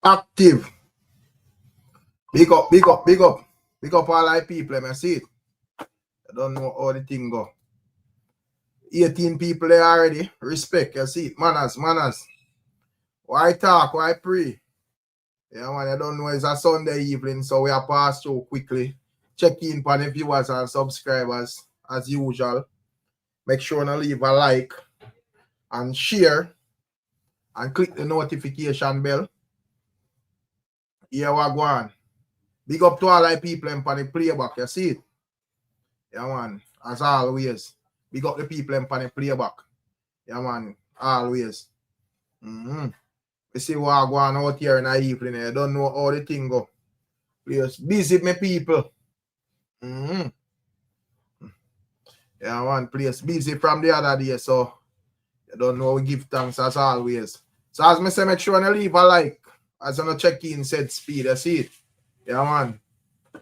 Active. Big up, big up, big up. Big up all our people, I see it. I don't know how the thing go. 18 people there already. Respect, you see it. Manners, manners. Why talk, why pray? Yeah, man, I don't know, it's a Sunday evening, so we are pass through quickly. Check in for the viewers and subscribers as usual. Make sure to leave a like and share and click the notification bell. Here we go on. Big up to all our people and for the playback, you see it? Yeah, man, as always. Big up the people and for the playback. Yeah, man, always. We see what go on out here in the evening. I don't know how the thing go. Please visit me people. Yeah, man, please busy from the other day, so I don't know, we give thanks as always. So as I say, make sure to leave a like. As I check in said speed, I see it. Yeah, man.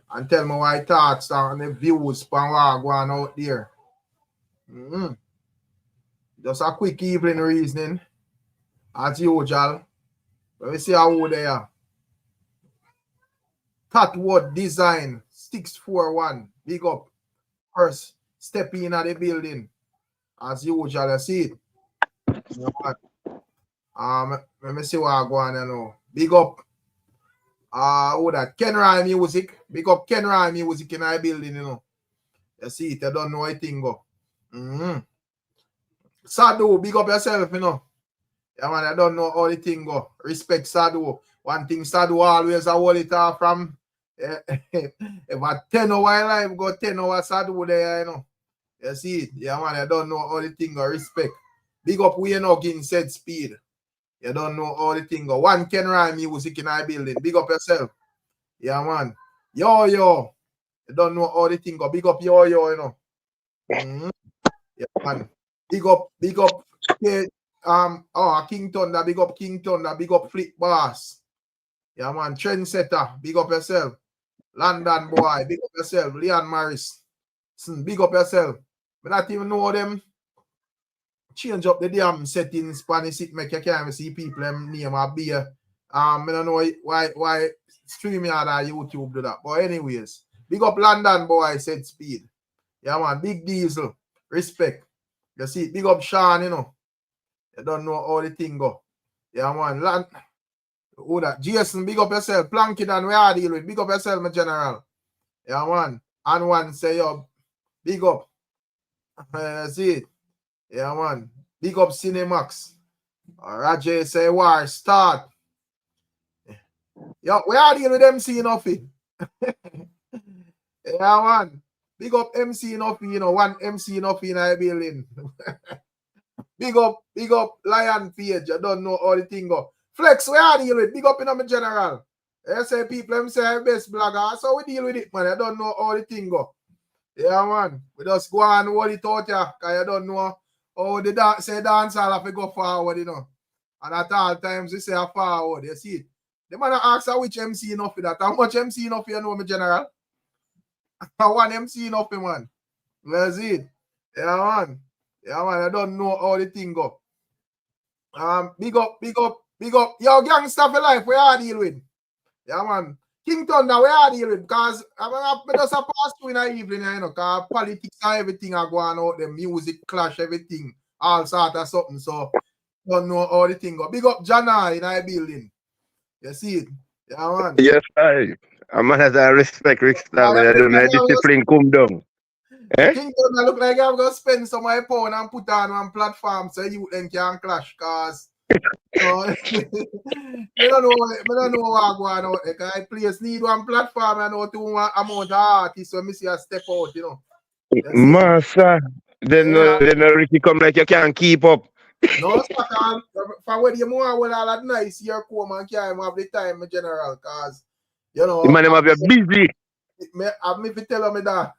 And tell me why thoughts and the views from what go on out there. Just a quick evening reasoning. As usual. Let me see how they are. Thatwood Design 641. Big up. First, step in at the building. As usual, I see it. You know, let me see what I go on now. Big up. Who that? Kenrai Music. Big up Kenrai Music in our building, you know. You see it, I don't know anything go. Sadu, big up yourself, you know. Yeah, man, I don't know how the thing go. Respect Sadu. One thing Sadu always hold it off from if a 10 hour life go 10 hours Sadu there, you know. You see it? Yeah, man, I don't know how the thing go. Respect. Big up we know getting said speed. You don't know how the thing go. One Kenrai Music in our building. Big up yourself. Yeah, man. Yo. You don't know how the thing go. Big up yo, you know. Yeah, man. Big up. Okay. King Thunder, big up King Thunder, big up Flip Boss. Yeah, man. Trendsetter, big up yourself. London Boy, big up yourself. Leon Morris, big up yourself. I not even know them. Change up the damn settings, Spanish it make you can't see people them name or beer. I don't know why streaming out on YouTube do that. But anyways, big up London Boy, said speed. Yeah, man. Big Diesel, respect. You see, big up Sean, you know. You don't know how the thing go. Yeah, man. Who that? Jason, big up yourself. Planking and we are deal with. Big up yourself, my general. Yeah, man. And one say, yo, big up. See it. Yeah, man. Big up Cinemax. Roger say, war start. Yo, we are dealing with MC Nuffy. Yeah, man. Big up MC Nuffy, you know. One MC Nuffy in our building. Big up Lion Page. I don't know how the thing go. Flex, we are dealing with. Big up in my general. I say people, them say best blogger. So we deal with it, man. I don't know how the thing go. Yeah, man. We just go and hold it out here. Because I don't know how the dancehall have to go forward, you know. And at all times, we say a forward. You see it? The man asks which MC enough for that. How much MC enough you know, my general? One MC enough, man. Let's see it. Yeah, man. Yeah, man, I don't know how the thing go. Big up. Yo, gangster for life, we are deal with. Yeah, man. King Thunder, we are deal with. Because I just a pass through in the evening, you know, because politics and everything are going out, the music clash, everything, all sort of something. So, don't know how the thing go. Big up Jana in our building. You see it? Yeah, man. Yes, a man has a respect, Ricstormtv. I don't know, discipline come down. King Thunder look like I'm going to spend some of my pound and put on one platform so you then can clash, because you know, I don't know what going on. Because I place need one platform and know too much amount of artists when I see a step out, you know. Master, then Ricky come like you can't keep up. No, for when you more well all that nice year come and can't have the time, my general, because you know. The man might be busy. I'm if you tell me that.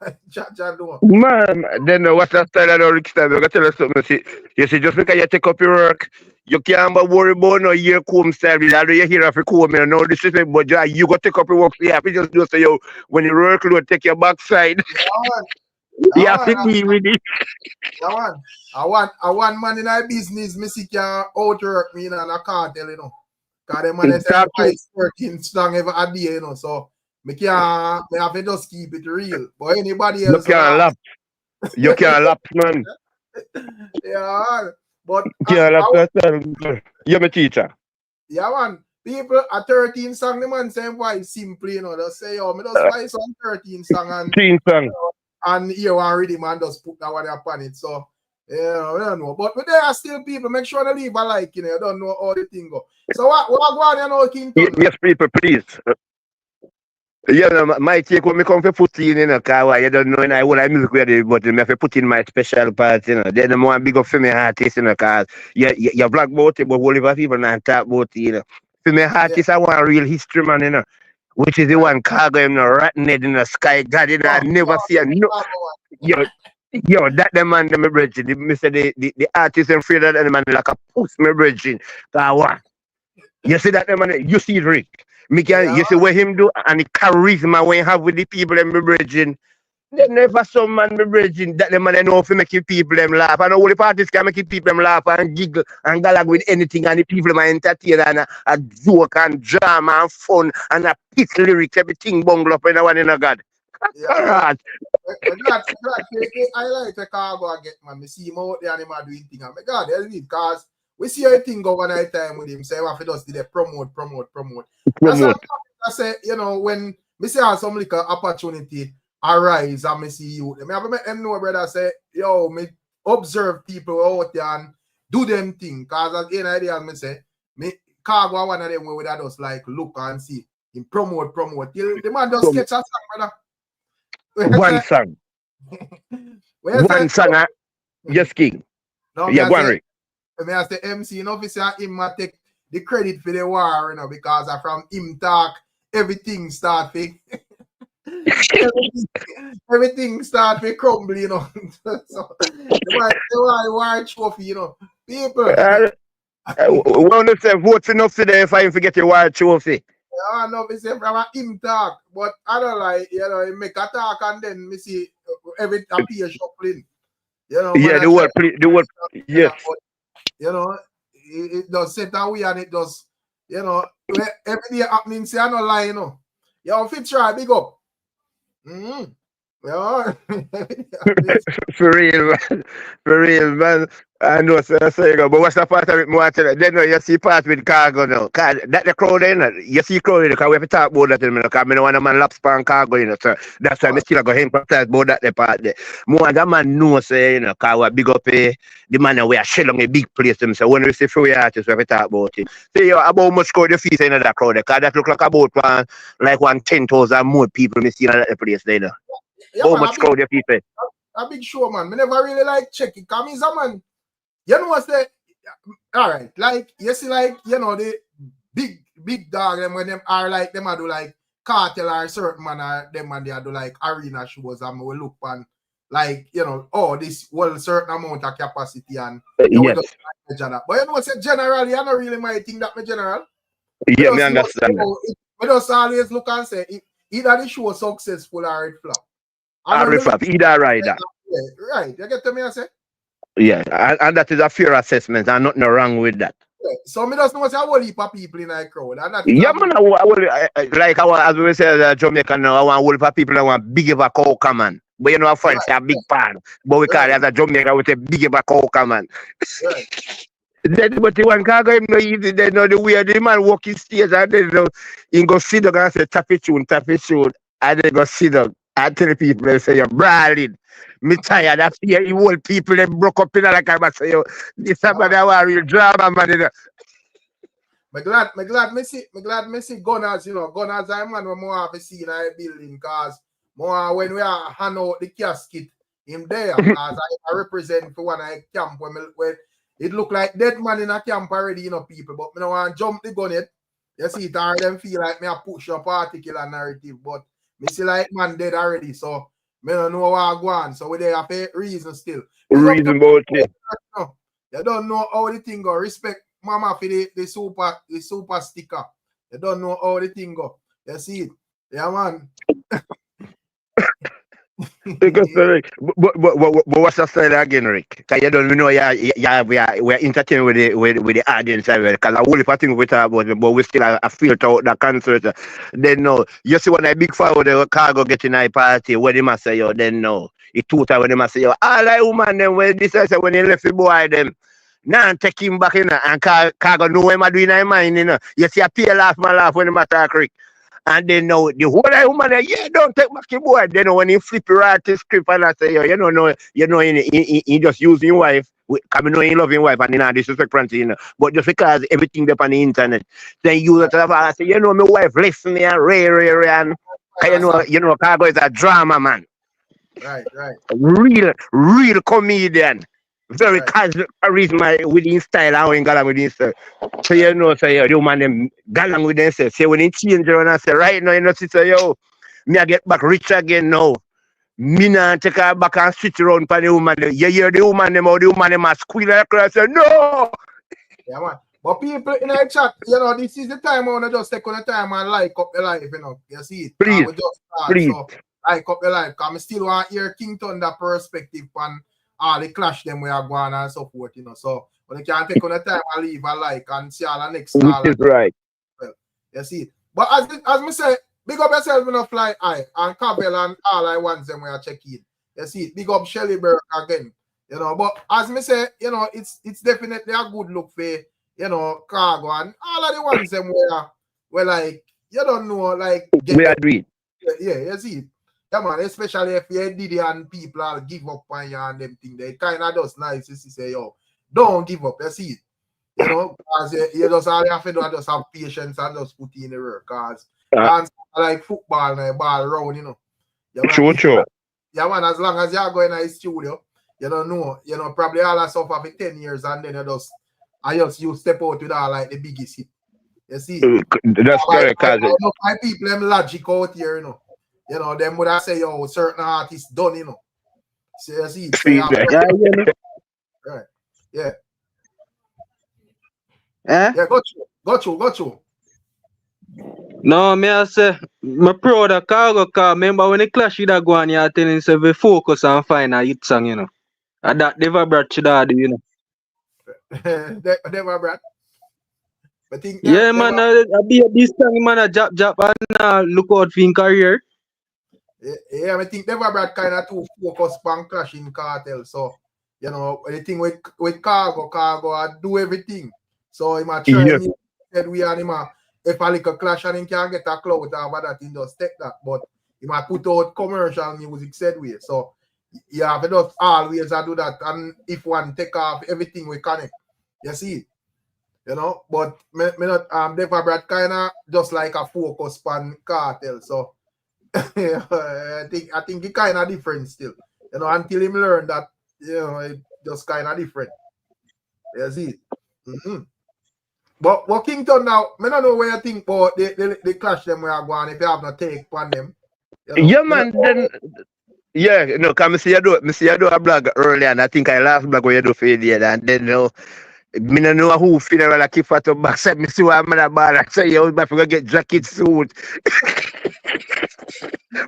Man, then what's that style of Ricstormtv? I'm gonna tell you something. You see, just because you take up your work, you can't worry about no year comb style. Although you hear of a comb, you know this is it, but you got to take up your work. So you have to just do so you when you work load, take your backside. You have to deal with it. I want man in our business, MASICKA outwork me in a KARTEL, you know. Because them man they say it's 13 strong every day, you know. So me have to just keep it real. But anybody else you can't lapse, man. Yeah, but Yeah, you're my teacher. Yeah, man. People at 13 song, the man saying why simply, you know, just say, yo, me just buy some 13 song and 13 song. And here one ready man just put that one upon it. So yeah, I don't know. But there are still people, make sure they leave a like, you know, you don't know how the thing go. So what go on, you know, Kington? Yes, people, please. Yeah, no, my take when me come for put in, you know, cause you don't know, and I will music ready, but me have to put in my special part, you know. Then the more big up for me artist, you know, cause you black about it, but whole of people not talk about it, you know. For me artist, I want a real history man, you know, which is the one cargo, you know, rotten head in the sky, God, you know, I never see a no. Yo, that the man, my brethren, me say the artist and afraid of the man like a puss, my brethren. Cause what? You see that the man, you see Rick. You see what him do and the charisma when he have with the people and my brethren. They never some man my brethren that the man they know if make people them laugh. And all the parties can make people them laugh and giggle and galag with anything and the people them entertain and a joke and drama and fun and a piece lyrics, everything bungle up in one in a God. Yeah, I like the cargo I get, man. Me see him out there and him doing things. My God, because we see how thing go one night time with him. So if he does the promote. That's why I say, you know, when me see how some like opportunity arise and me see you, me have to make them know, brother, say, yo, me observe people out there and do them thing. Because at the end of the day, me say, me cargo one of them where we just like look and see him promote. The man just sketch a song, brother. One song. One song, yes, King. No, yeah, go on, Rick. I say MC, you know, if you say him might take the credit for the war, you know, because from him talk, everything start to everything start to crumble, you know. So the war trophy, you know. People. Well, let's say votes enough today if I forget your war trophy. Yeah, no, me say from him talk, but I don't like, you know, he make a talk and then me see every appear shuffling. You know, yeah, the word, yes. But, you know, it does set away and it does, you know, every day happening, say I no lie, you know. Yo, fit try, big up. Yeah. For real, man. I know, so but what's the part of it more to that? Then you see part with cargo now. Cause that the crowd, you know, you see crowd, because we have to talk about that, you know, because I don't want a man lap span cargo, you know, so that's why I still go emphasize about that part there. More that man knows, say, you know, because we big up the man we are shelling a big place, so when we see free artists, we have to talk about it. So, yo, about much crowd you feel in that crowd, because that look like about one 10,000 more people we see in that place there, you know. Yeah, how much crowd you people? A big show, man. Me never really like check it. Cause me's a man. You know what's the alright, like you see, like, you know, the big dog them when them are like them I do like KARTEL or certain man or them and they do like arena shows and we look on like, you know, oh, this well certain amount of capacity and yes. That. But you know say generally I don't really might think that me general. Yeah, me understand that. We just always look and say either the show successful or it flop. Or it flop, either rider. Yeah, right. You get to me I say? Yeah, and that is a fair assessment, and nothing wrong with that. Yeah. So me just know say a whole heap of people in that crowd, and that yeah, man. Like as we say, Jamaican now, I want a whole heap of people that want big of a coca man. But you know, friends say a big pan. But we call it as a Jamaican, we say big of a coca man. Right. Then, but the one can't go him no easy. They know the way the man walk his stairs, and then he go sit down and say tap it tune, and then go sit down. I tell the people, they say, you're brawling. Me tired of hearing the whole people, they broke up in like I say, yo, this is a real drama, man. Me glad me see gunners, you know, gunners are man we more have to see in our building, because more when we are hand out the casket in there, because I represent for one I camp when it look like dead man in a camp already, you know, people, but me don't want to jump the gun yet. You see it or them feel like me a push a particular narrative, but me see like man dead already, so me don't know what I go on. So we there have a reason still. Reason about it. You don't know how the thing go. Respect mama for the super sticker. You don't know how the thing go. You see it. Yeah, man. Because, but what's the style again, Rick? Because you don't know, we're entertaining with the audience, because I whole thing we talk about, but we still a filter out the concert. Then no, you see when I big fan with the cargo getting a party, when they must say, yo, then no. It two time when they must say, yo, all I woman them when this I say when he left the boy them. Now take him back in and cargo know what am doing in mind, You see a pay laugh, my laugh when they talk, Rick. And then now the whole of woman, don't take back your boy. Then when you flip your artist script and I say, you just using your wife. Because I know you love your wife and you know disrespect Francine. But just because everything up on the internet, then you that I say, my wife listen me and rare and Cargo is a drama man. Right. Real comedian. Very charisma with his style and when galang with his style. So you man them galang with themselves. Say when he change and I say right now, say me I get back rich again now. Me not take her back and switch around for the woman. You hear the woman them or the woman them a squeal across say no. Yeah man. But people in the chat, this is the time I wanna just take on the time and like up the life, You see it. Please. So like up the life. Because I still want to hear King Thunder perspective on all the clash them we are going and so forth, So when you can take on the time and leave a like and see all the next call. Which is right. Well, you see. But as me say, big up yourself in a fly eye and Cabell and all I want them we are checking. You see, big up Shelly Burke again. But as me say, it's definitely a good look for Cargo and all of the ones them were like, you don't know, like we agree. Yeah, you see. Yeah, man, especially if you did it and people are give up on you and them thing, they kind of just nice to say, yo, don't give up, you see it. Because you just all you have to do is just have patience and just put in the work. Because like football and ball around, True. Yeah, man, as long as you're going to the studio, you don't know, probably all that stuff for 10 years and then you step out with all like the biggest hit. You see? That's correct, cousin. My people, them logic out here, them would have say, certain artists done, So you see, right. Yeah. Yeah, got you. No, me I say, my proud of Cargo, because remember when the clash with that go on, you're telling say we focus and find a hit song, And that never brought to that, Never brought. But think yeah, man, I be a this song, man, a jab and look out for his career. Yeah, I think never brought kind of too focus on clashing cartel. So, the thing with Cargo, I do everything. So he might try said we and him if I like a clash and he can get a clout over that, he just take that. But he might put out commercial music said way. So you have to just always do that. And if one take off everything we connect. You see? But me not never brought kind of just like a focus on cartel. So I think it kind of different still. Until him learn that, it just kind of different. You see? But Kington now, I don't know where you think about the clash them we are going if you have not take on them. Yeah, man. Come see you do a blog earlier, and I think I last blog where you do failure, and then me no know who funeral I keep for to back. Said me see what I'm at bar. I say you must go get jacket suit.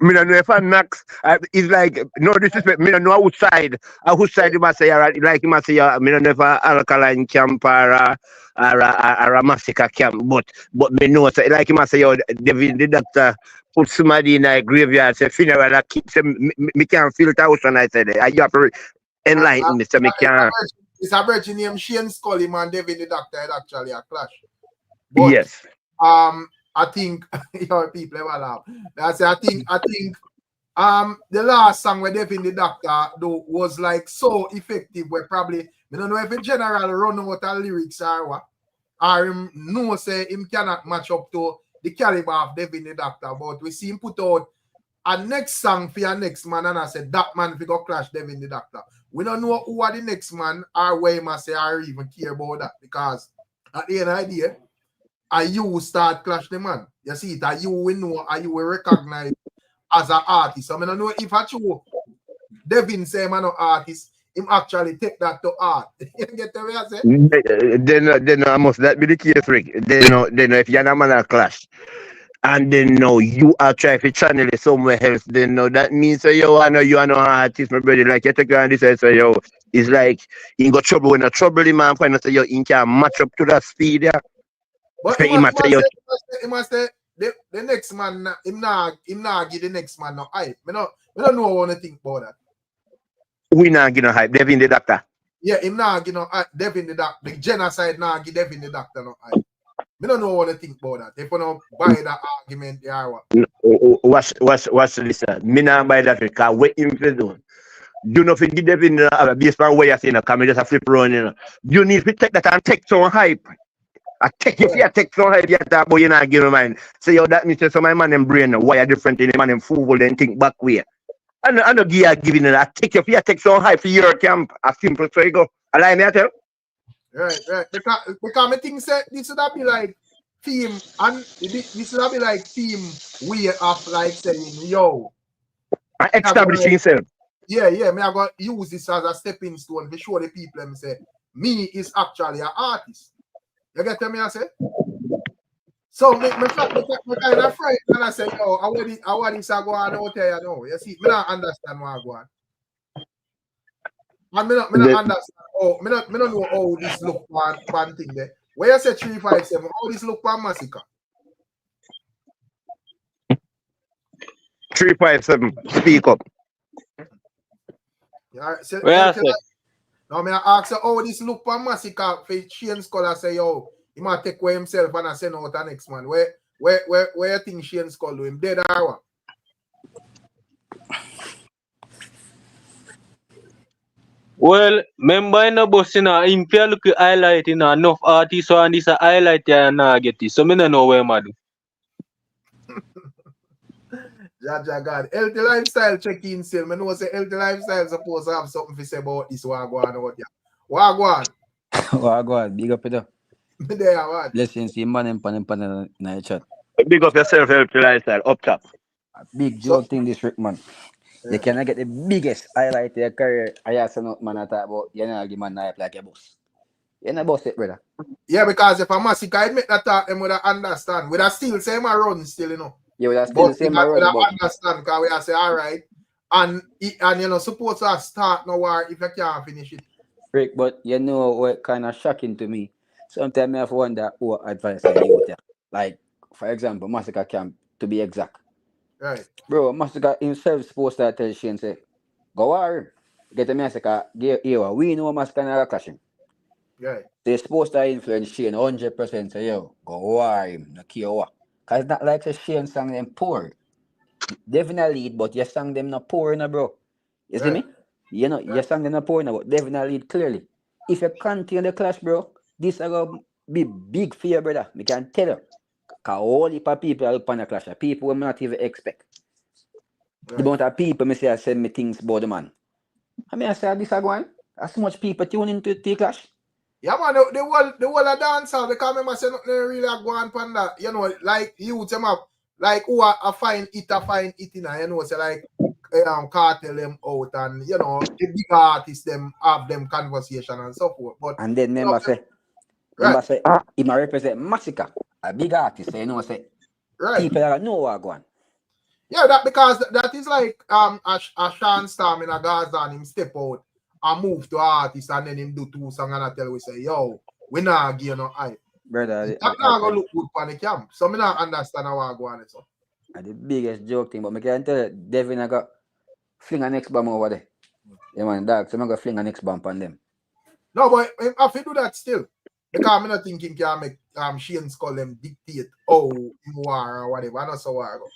Me no know if I'm KNAX. It's like no disrespect. Me no know outside. Outside you must say like you must say. Me no know if ALKALINE camp or a MASICKA camp. But me know say like you must say. David the doctor put somebody in a graveyard. Say funeral I keep. Say me can't feel the house and I said you have to enlighten me so me can't. It's a virgin named Shane Scully, man. David the doctor actually a clash. But, yes. I think people ever laugh. I think the last song where David the doctor do was like so effective. Where probably I don't know if in general run out of lyrics or what, or him know say him cannot match up to the caliber of David the doctor. But we see him put out a next song for your next man, and I said that man we go clash David the doctor. We don't know who are the next man or where he must say or even care about that because at the end of the day, are you start clash the man. You see it, are you will know, are you will recognize as an artist. So I don't know if I true Devin say man an artist, him actually take that to art. You get the way I say? Then must that be the case, Rick. Then if you're not man a clash. and then now you are trying to channel it somewhere else, then now that means yo, I know you are no artist, my brother. Like you take on this and say yo, it's like you got trouble when a trouble the man find out say yo, he can match up to that speed, yeah. But So he must say yo, he must say the next man him nah give the next man no hype. Me don't know what I think about that. we not get no hype. Devin the doctor. Yeah, him nah give no hype. Devin the doctor, the genocide nah give Devin the doctor no hype. Me don't know what I think about that. If you don't buy that argument, yeah, what? Watch this. Me not buy that because what him for doing. Do not forget Devin based on what you're saying. Come just a flip run, you know. You need to take that and take some hype. I take if you take some hype, you talk about you not give me mind. So yo, that means that some man them brain wire different in the man them fool then think back way. I know giving it. I take if you take some hype for your camp. A simple so you go. Allow me to tell. Right. Because I think say this would be like theme and this would be like theme way of like saying yo. Establishing yourself. Yeah, me I got use this as a stepping stone to show the people them say me is actually an artist. You get me I say? So me kind of friend and I say yo, I want this I go on out there, you know. You see, me not understand what I go on. And me not understand. Oh, me don't know how this look one thing there. Where you say 357, how this look for MASICKA? 357, speak up. Yeah, so, Where I say? now me I ask you how this look for MASICKA for Shane Skull say yo, he might take away himself and I send out the next man. Where you think Shane Skull do him dead or what? Well, remember in the bus, you know, if you look at highlight, you know, enough artists on this highlight here and now get it. So me don't know where I do. Jaja God. Healthy lifestyle check-in still. I know say healthy lifestyle supposed to have something to say about this Wagwan out here. Wagwan. Wagwan, big up it up. There what? Blessings, see man and pan in the chat. Big up yourself, help your lifestyle, up top. A big joke thing this week, man. Yeah. You cannot get the biggest highlight of your career. I ask you man I talk about you know give man hype like a boss. You're not boss it, brother. Yeah, because if a MASICKA admit that talk, them would understand. We'd still say my run still, you know. You would have still the same But run, we understand because we say all right. And you know, supposed to start no war if you can't finish it. Rick, but you know what kind of shocking to me. Sometimes I have to wonder what advice I give you. Like, for example, MASICKA camp, to be exact. Right. Bro, MASICKA himself supposed to tell Shane say, go war. Get the MASICKA, here. We know MASICKA not clashing. Right. They're supposed to influence Shane 100%. Say, yo, go war him, no care what. Because it's not like the Shane sang them poor. Definitely lead, but you sang them not poor, no, bro. You see me? You know, you sang them not poor, no, but definitely lead clearly. If you continue the clash, bro, this is going to be big for you, brother. I can tell you. Because all heap of people are up on the clash. People will not even expect. Right. The amount of people me say I send me things about the man. I mean, I say this is going. As much people tune into the clash. Yeah, man, the whole of dancehall, because I say nothing really go on from that. You know, like you them up, like who are find it, you know, say like KARTEL them out and you know, the big artists them have them conversation and so forth. But and then remember say, he might represent MASICKA, a big artist, so you know say people that know what going. Yeah, that because that is like a Sean Storm in a Gaza and him step out and move to artist and then him do 2 songs and I tell we say, yo, we not give no hype. Brother, that not gonna look good for the camp. So me not understand how I go on it. So. The biggest joke thing, but me can tell you, Devin I got fling a next bomb over there. Yeah man, dog, so I'm gonna fling a next bomb on them. No, but I have to do that still. Because I'm not thinking can make Shane Skull them dictate you are or whatever. I know so I go.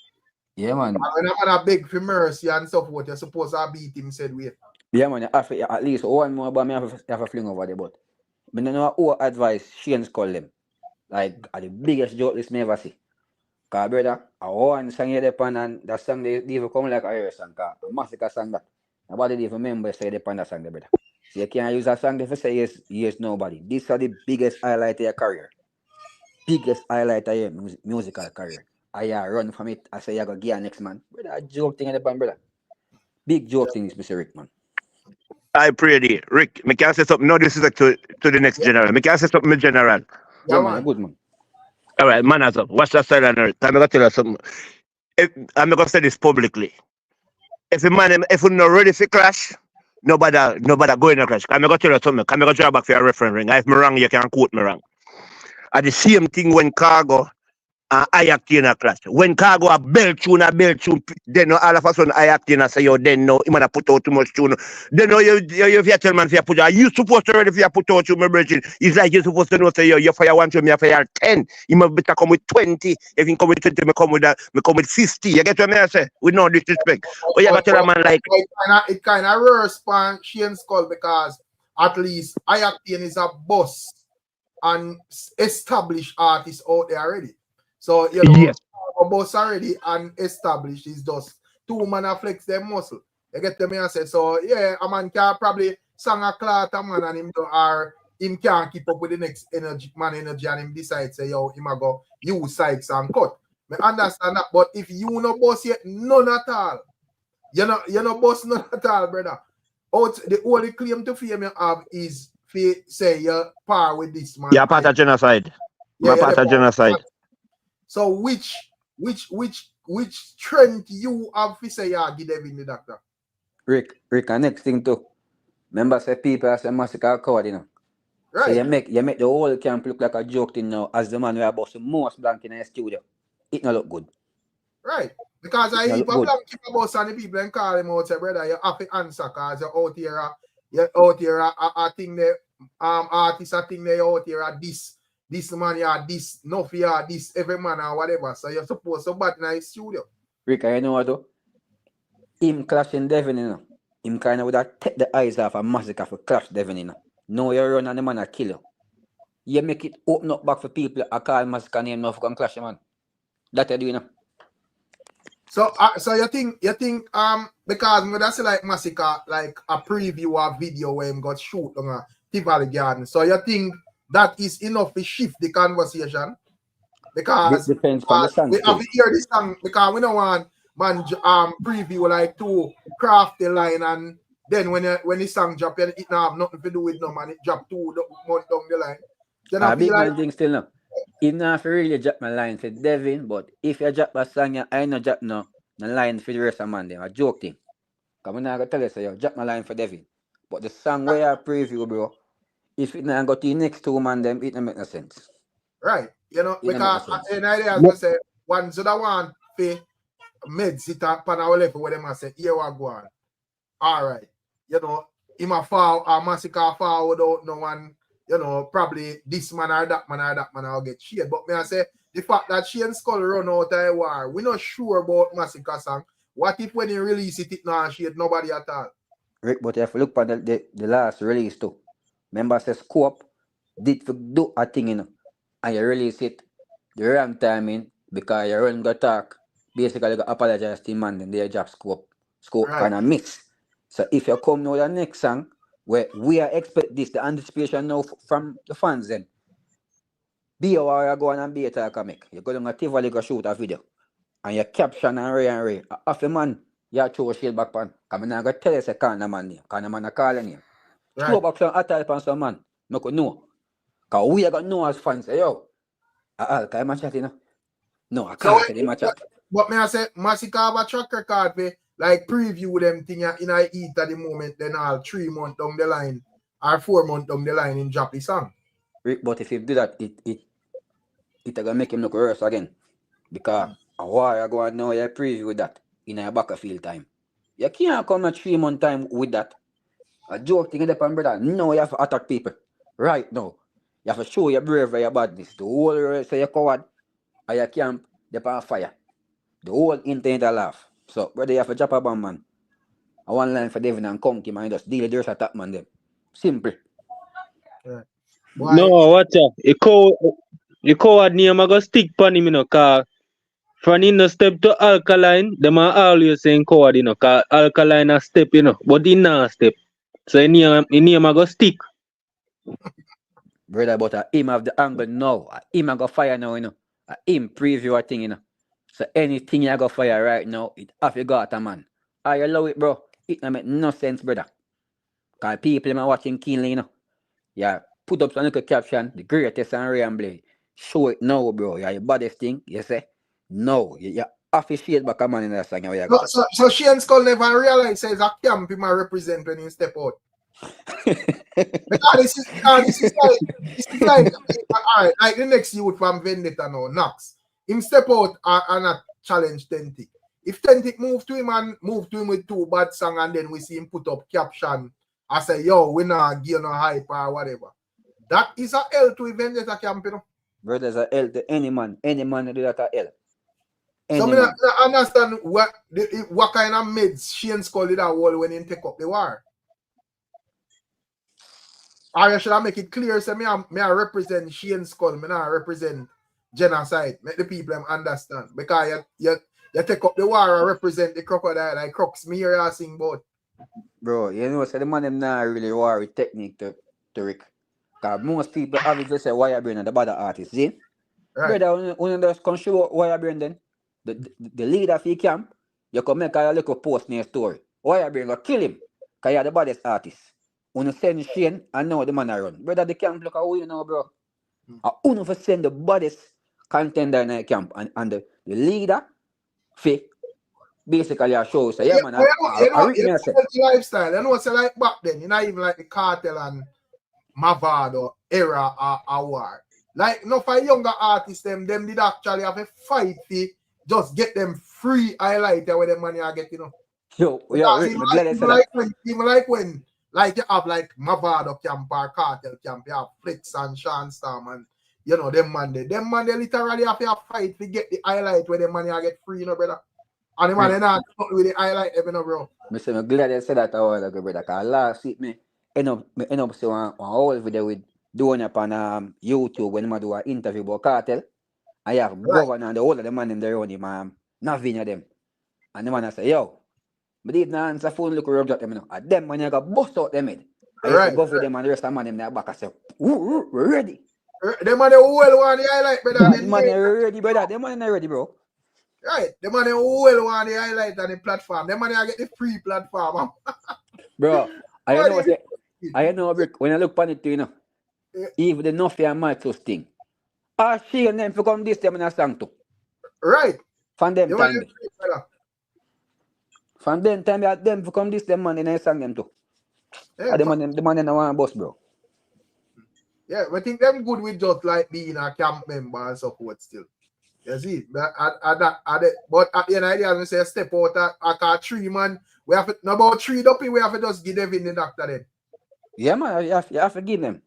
Yeah, man. And when I'm gonna beg for mercy and so forth, you're supposed to beat him, said wait. Yeah, man, at least one more, but I have a fling over there. But I don't know what advice Shane Skull them. Like, the biggest joke this may ever see. Because, brother, I want song here depend and that song they even come like a air song. Because MASICKA sang that. Nobody even remember say they depend that song there, brother. So you can't use that song if you say yes, nobody. These are the biggest highlight of your career. Biggest highlight of your musical career. I run from it. I say I go gear next man. Brother, a joke thing at the band, brother. Big joke thing is Mr. Rick, man. I pray thee. Rick, me can say something. No, this is like to the next general. Me can say something, general. Yeah, man, good man. All right, manners up. What's that style on earth? I'm gonna tell you something. I'm gonna say this publicly. If we're not ready for clash, nobody go in a clash. I'm gonna tell you something. I'm gonna draw back for your reference ring. If me wrong, you can quote me wrong. At the same thing when Cargo I act in a clash. When Cargo a belt tune, then all of a sudden I act in a say, yo, then no, him a put out too much tune. Then no, you tell man, if you put out, you supposed to ready if you put out you, my brethren. It's like you're supposed to know, say, yo, you fire 1 to me, I fire 10. You must better come with 20. If you come with 20, me come with 50. You get what I say? With no disrespect. But you got to tell a man like, it kind of responds Shane Skull because at least I acting is a boss and established artist out there already. So you know, yes. a boss already and established is just 2 man flex their muscle. You get me I say so yeah, a man can probably sang a clout a man and him do or him can't keep up with the next energy and him decide say yo him a go use Sykes and cut. I understand that, but if you no boss yet, none at all. You're not boss none at all, brother. The only claim to fame you have is say you're par with this man. You're part of genocide. Yeah, part of genocide. So which strength you have to say you give them in the doctor? Rick, and next thing too. Remember say people say MASICKA coward, you know. Right. So you make the whole camp look like a joke thing now as the man who about the most blank in the studio. It not look good. Right. Because I hear people keep about some people and call him out say, brother, you have to answer because you're out here I think the artists I think they out here are this man yeah, this no fear, this every man or whatever. So you're supposed to bat in the studio. Rick, you know what though? Him clashing Devin, you know. Him kind of would have take the eyes off of MASICKA for clash Devin, you know. No, you run and the man a kill you. You make it open up back for people I call MASICKA name now for clash, man. That you do, you know. So you think because me that's like MASICKA like a preview or video where him got shoot on a Tivoli Garden. So you think that is enough to shift the conversation? Because it depends on the song. We have to hear this song because we don't want man preview like 2 crafty line and then when the song drop it not have nothing to do with no man, it drop 2 months down the line. A big man thing still no. He not really drop my line for Devin, but if you drop a song, I no drop no line for the rest of man. Them a joke thing. Cause I'm not gonna tell you so you drop my line for Devin. But the song where I preview, bro, if it not got to the next 2 man, them it don't make no sense. Right. You know, because an idea as I say, one so that one pay meds it up on our level where them say, here we go on. All right. You know, him a fall or MASICKA fall without no one, you know, probably this man or that man will get shade. But me I say the fact that Shane Skull run out of a war, we're not sure about MASICKA song. What if when he release it not shade nobody at all? Rick, but if you look at the last release too, remember say Scope did do a thing, you know, and you release it the wrong timing because you run the talk. Basically, you apologize to him and then they drop Scope right. Kind of mix. So if you come now the next song, where we are expect this, the anticipation now from the fans then. Be aware you go on and be a talk make. You go down a Tivoli go shoot a video. And you caption and Ray. After man, you throw a shield back pan. Because I'm not going to tell you say call the man name. Because the man a call name. Right. Throw back some attack on some man. No could know. Because we are going to know as fans say, yo, can you chat, you know? No, I can't tell him a chat. But me I say, MASICKA have a track record for like preview them thing in I eat at the moment, then all 3 months down the line or 4 months down the line in drop the song. But if you do that, it gonna make him look worse again. Because a while ago I know you preview that in a backfield time. You can't come at 3 month time with that. A joke thing in brother. No, you have to attack people. Right now. You have to show your bravery, your badness. The whole rest say you're coward. And you can't depend on fire. The whole internet a laugh. So, brother, you have to drop a bomb, man. I one line for Devin and Conky, man. Just deal with the rest of that man, them. Simple. Yeah. No, watch out. You coward name I go stick pan him, you know, cause from in the step to ALKALINE, them are always saying coward, you know, cause ALKALINE a step, you know, but he not step. So in name I go stick. Brother, but him have the angle now. Him I go fire now, you know. Him preview a thing, you know. So anything you go fire right now, it have you got a man. I allow it, bro. It don't make no sense, brother. Cause people are watching keenly, you know. Yeah, put up some little caption, the greatest and Ray and Blade. Show it now, bro. You're your baddest thing. You say? No. You officiate back a man in that song. You got So Shane Skull never realized says a camp him represent when he step out. Because this is like alright, like the next youth from Vendetta now, KNAX. Him step out and a challenge Tentic. If Tentic move to him and move to him with 2 bad songs and then we see him put up caption and say, yo, we not give no hype or whatever. That is a L to Vendetta camp, you know. Bro, there's a L to any man. Any man do that a L. So I understand what kind of meds Shane Skull did that wall when he take up the war. Or should I make it clear? So me I represent Shane Skull, me not represent genocide. Make the people understand. Because you take up the war and represent the crocodile like Crux. Me here sing about. Bro, you know, so the man them not really war with technique to Rick. Because most people obviously say why you bring the bad artist, see? Right. Brother, when you just come show why you bring then, the leader of your camp, you come make a little post in your story. Why you bring go kill him? Because you're the baddest artist. When you send Shane, I know the man I run. Brother, the camp look away, you know, bro. I want to send the baddest contender in the camp and the leader, basically a show. So yeah, man, you know lifestyle. You know what's like back then? You know, even like the KARTEL and Mavad or Era or war. Like, no, for younger artists, them did actually have a fight to just get them free highlight where the money are getting. Yo, even like when like you have like Mavado camp or KARTEL camp, you have Flex and Sean Storm and you know them man they literally have to fight to get the highlight where the money are get free, you know, brother. And the man they not with the highlight, you know, bro. I'm glad they said that a while ago, brother. Cause last week me end up seeing one whole video with doing up on YouTube when I do an interview about KARTEL. I have governor and the whole of the man in there on him, nothing of them. And the man I say, yo, but did not answer phone look around at them, you know. And them man you got bust out them head. I used to go for them and the rest of the man in their back. I say, we're ready. Them man who well want the highlight, brother. The man are ready, brother. Them man are ready, bro. Right. The man who well want the highlight on the platform. Them man get the free platform. Bro, I know when I look upon it, you know, even the Nothing and Marcus thing. She and them for come this time in a song too. Right. From them time. From them time, them for come this them man in a song them too. Yeah, the man in one boss, bro. Yeah, I think them good with just like being a camp member and support still. You see, but at the end of the day, as we say, step out at 3 man. We have to, no about 3 duppy, we have to just give them in the doctor then. Yeah, man, you have to give them.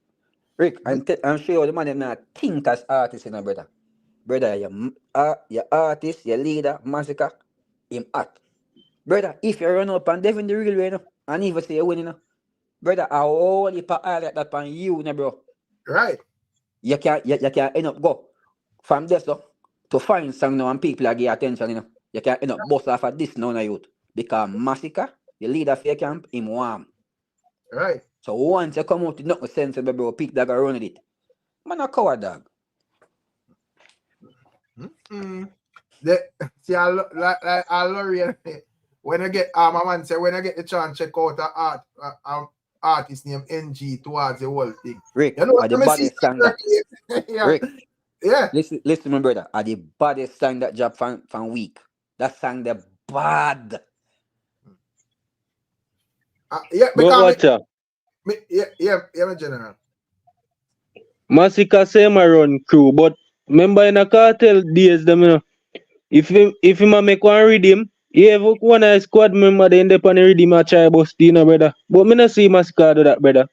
Rick, I'm sure you the man them not think as artists, you know, brother. Brother, your artist, your leader, MASICKA, him at. Brother, if you run up and Devin the real way, you know, and even say you win, you know, brother, I only put all like that on you, you know, bro. Right. You can end up go from this though to find song now and people are give attention, you know. You can end up bust off of this now, youth. Because MASICKA, the leader of your camp, him warm. Right. So once you come out with nothing sensible, bro, pick that and run with it. Man, a coward dog. See, I love when I get my man say when I get the chance check out an artist named NG towards the whole thing. Rick, you know, the baddest song that yeah. Rick, yeah. Listen, my brother, the baddest song that dropped from week. That song the bad. Yeah, But yeah, my general. MASICKA same run crew, but remember in a KARTEL days, them, you know, if him make one redeem, he have one of his squad member they end up on the redeem a try bust, you know, brother. But me not see MASICKA do that, brother.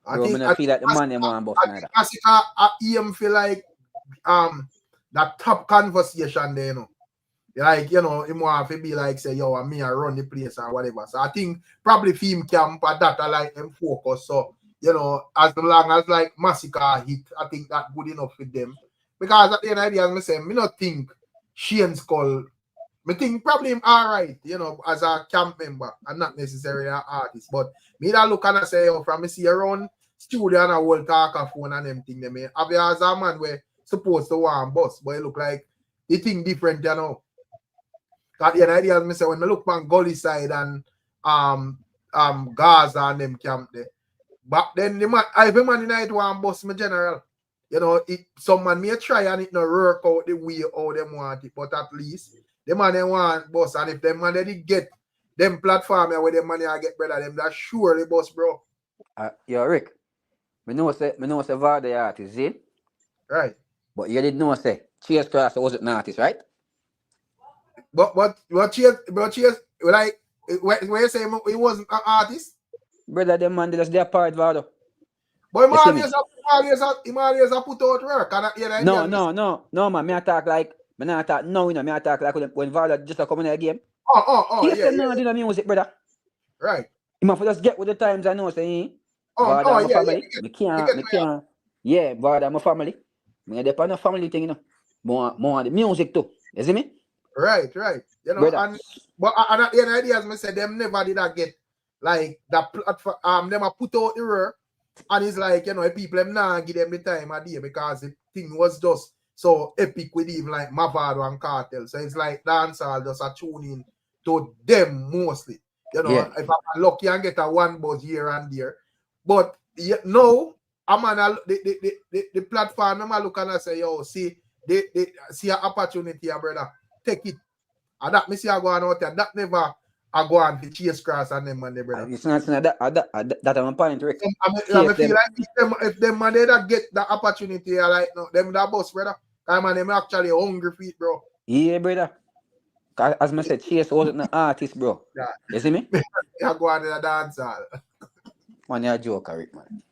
I feel like the man them want bust neither. MASICKA aim feel like that top conversation there, you know. Like, you know, him want to be like, say, yo, me I run the place or whatever. So I think probably film camp at that I like them focus. So, you know, as long as like MASICKA hit, I think that good enough for them. Because at the end of the day, as I say, me not think Shane Skull, me think probably him alright, you know, as a camp member and not necessarily an artist. But me that look and I say, yo, from me see around studio and a whole talk of phone and them thing, me have you as a man where supposed to want bus, but it look like the thing different, you know. At the end of the day, as I say, when I look on Gully side and Gaza and them camp there, but then the man, every man in it want bus me general. You know, some man may try and it not work out the way how them want it, but at least the man they want boss, and if them man they did get them platform where them money I get brother, them that surely boss, bro. Yo, Rick, me know say Vardy artist, see? Right. But you didn't know say Chase Cross wasn't an artist, right? But Chase, like when you say he wasn't an artist, Brother, them man they just their part, Vardo. but he always put out work and No, man. Me attack like me not attack no, you know. Me attack like when Vardo just come in the game. He said no, do the music, brother. Right. You must just get with the times. I know, saying. My family. Me can't. Yeah, Vardo, my family. Me depend on family thing, you know. More the music too. You see me? Right. You know, brother. But at the end of the day, as I said, them never did that get like that platform. Them a put out the work, and it's like, you know, people them now give them the time of day because the thing was just so epic with even like Mavado and KARTEL. So it's like dancehall just a tune in to them mostly. You know, if I'm lucky and get a one buzz here and there. But no, I'm on the platform, I'm look and I say, yo, see an opportunity, brother. Take it. And that me see I go on out there. That never I go on to Chase Cross and them man, brother. It's not that I'm point, Rick. I feel like if them man they that get the opportunity, like no, them that boss, brother. Cause man, them actually hungry feet, bro. Yeah, brother. As I said, Chase wasn't an artist, bro. Yeah. You see me? I go on in a dance hall. Man, you're a joker, Rick, man.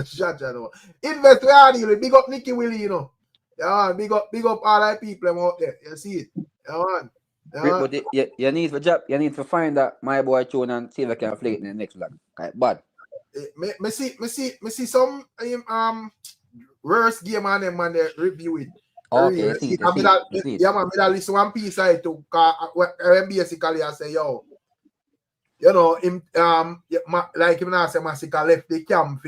Shut up. Invest where I deal with. Big up Nicky Willie, you know. Yeah, big up all the people out there. You see it. Yeah, man. But you need to job. You need to find that my boy tune and see if I can play it in the next vlog. Okay, bad. Me see some worst game on them man they review it. Okay, yeah, man. Me that listen one piece I took. Basically I say, yo, you know, him like him now say MASICKA left the camp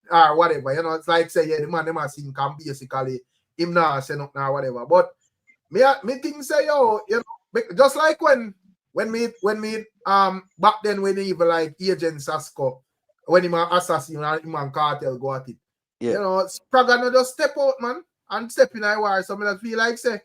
or whatever. You know, it's like say the man them sing camp basically. Him now say no now whatever, but. Me think say yo, you know, just like when me back then when even like Agent Sasko, when he man assassin and him and KARTEL go at it. Yeah. You know, Spraga just step out, man, and step in a war. So I feel like say